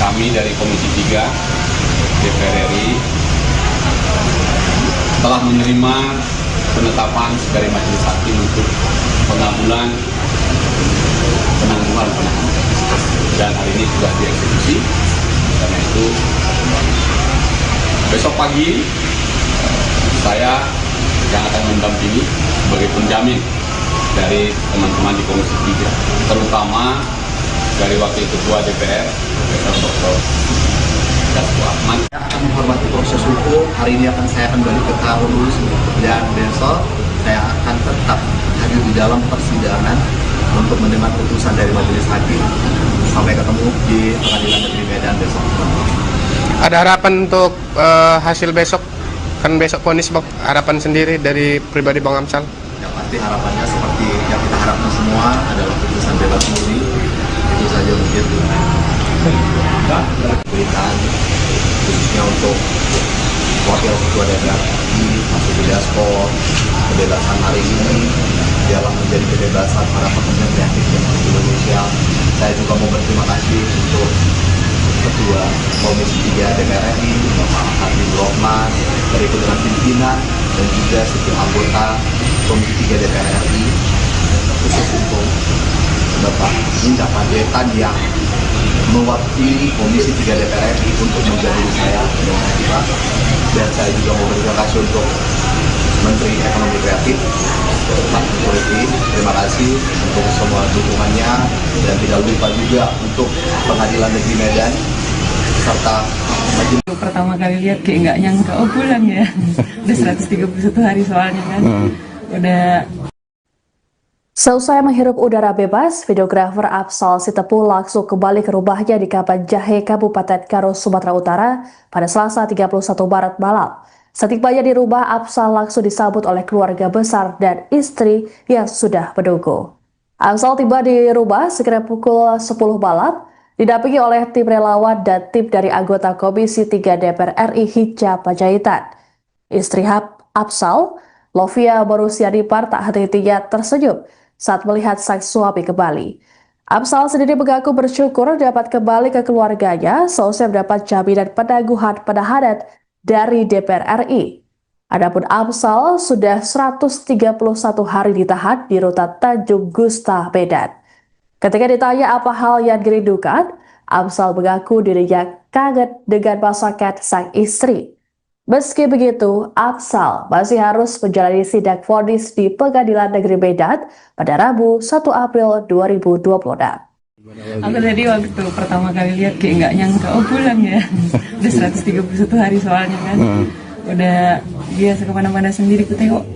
kami dari Komisi 3 DPR RI telah menerima penetapan dari Majelis Hakim untuk pengabulan penangguhan penahanan, dan hari ini sudah dieksekusi. Karena itu besok pagi saya yang akan mendampingi sebagai penjamin dari teman-teman di Komisi 3, terutama dari Wakil Ketua DPR, Profesor Dr. Dasko Ahmad. Saya akan menghormati proses hukum. Hari ini saya akan balik ke KU dulu, dan besok saya akan tetap hadir di dalam persidangan untuk mendengar putusan dari Majelis Hakim. Sampai ketemu di Pengadilan Negeri Medan besok. Ada harapan untuk hasil besok, kan besok vonis Bang. Harapan sendiri dari pribadi Bang Amsal. Yang pasti harapannya seperti yang kita harapkan semua adalah putusan bebas murni. Itu saja mungkin. Berikan khususnya untuk Wakil Ketua DPR RI, Mas Dasko, kebebasan hari ini dialah menjadi kebebasan para pekerja kreatif yang ada di Indonesia. Saya juga mau berterima kasih untuk Ketua Komisi 3 DPR RI, Bapak Habibur Rahman, berikut dengan pimpinan dan juga setiap anggota Komisi 3 DPR RI, khusus untuk Bapak Hinca Panjaitan yang mewakili Komisi 3 DPR RI untuk menjadi saya dengan Pak. Dan saya juga mau berterima kasih untuk Menteri Ekonomi Kreatif Pak Menteri, terima kasih untuk semua dukungannya, dan tidak lupa juga untuk Pengadilan Negeri Medan serta Majelis. Pertama kali lihat kayak nggak nyangka, oh pulang ya. Udah 131 hari soalnya kan. Udah. Seusai menghirup udara bebas, videografer Afsal Sitepu langsung kembali ke rumahnya di Kapan Jahe, Kabupaten Karo, Sumatera Utara pada Selasa 31 Maret malam. Setibanya di rumah, Afsal langsung disambut oleh keluarga besar dan istri yang sudah menunggu. Afsal tiba di rumah sekitar pukul 10 malam, didampingi oleh tim relawan dan tim dari anggota Komisi 3 DPR RI Hinca Panjaitan. Istri Afsal, Lovia Borusianipar, tak henti-hentinya tersenyum saat melihat sang suami kembali. Afsal sendiri mengaku bersyukur dapat kembali ke keluarganya seusai mendapat jaminan penangguhan penahanan dari DPR RI. Adapun Afsal sudah 131 hari ditahan di rutan Tanjung Gusta, Medan. Ketika ditanya apa hal yang dirindukan, Afsal mengaku dirinya kaget dengan masakan sang istri. Meski begitu, Afsal masih harus menjalani sidang vonis di Pengadilan Negeri Medan pada Rabu 1 April 2026. Aku tadi waktu pertama kali lihat kayak nggak nyangka, oh pulang ya. Udah 131 hari soalnya kan. Udah biasa kemana-mana sendiri ku tengok.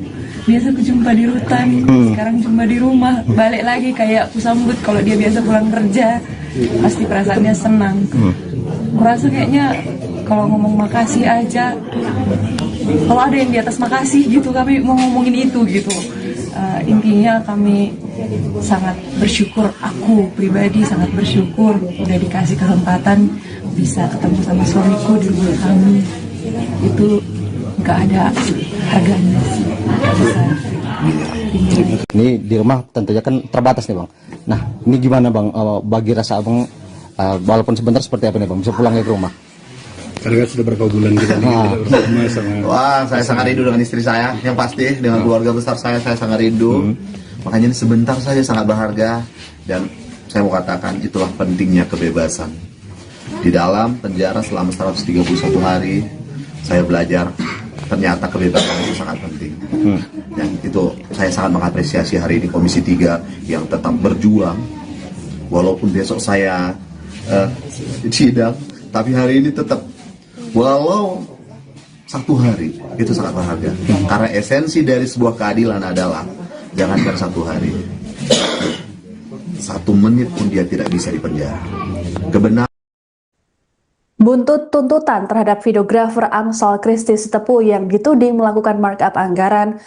Biasa aku jumpa di rutan, sekarang jumpa di rumah. Balik lagi kayak aku sambut kalau dia biasa pulang kerja. Pasti perasaannya senang. Kurasa kayaknya kalau ngomong makasih aja, kalau ada yang di atas makasih gitu, kami mau ngomongin itu gitu. Intinya kami sangat bersyukur, aku pribadi sangat bersyukur udah dikasih kesempatan bisa ketemu sama suamiku di rumah kami. Itu nggak ada harganya sih, nggak bisa. Ini di rumah tentunya kan terbatas nih Bang. Nah ini gimana Bang, bagi rasa Abang, walaupun sebentar seperti apa nih Bang, bisa pulang ke rumah? Karena kan sudah berapa bulan kita bersama sama. Wah, saya sangat rindu dengan istri saya, yang pasti dengan keluarga besar saya sangat rindu. Makanya ini sebentar saja sangat berharga, dan saya mau katakan itulah pentingnya kebebasan. Di dalam penjara selama 131 hari, saya belajar ternyata kebebasan itu sangat penting. Dan itu saya sangat mengapresiasi hari ini Komisi 3 yang tetap berjuang. Walaupun besok saya sidang, tapi hari ini tetap, walau 1 hari, itu sangat berharga. Karena esensi dari sebuah keadilan adalah jangankan 1 hari, 1 menit pun dia tidak bisa dipenjara. Kebenaran. Buntut tuntutan terhadap videografer Amsal Kristi Sitepu yang dituding melakukan markup anggaran,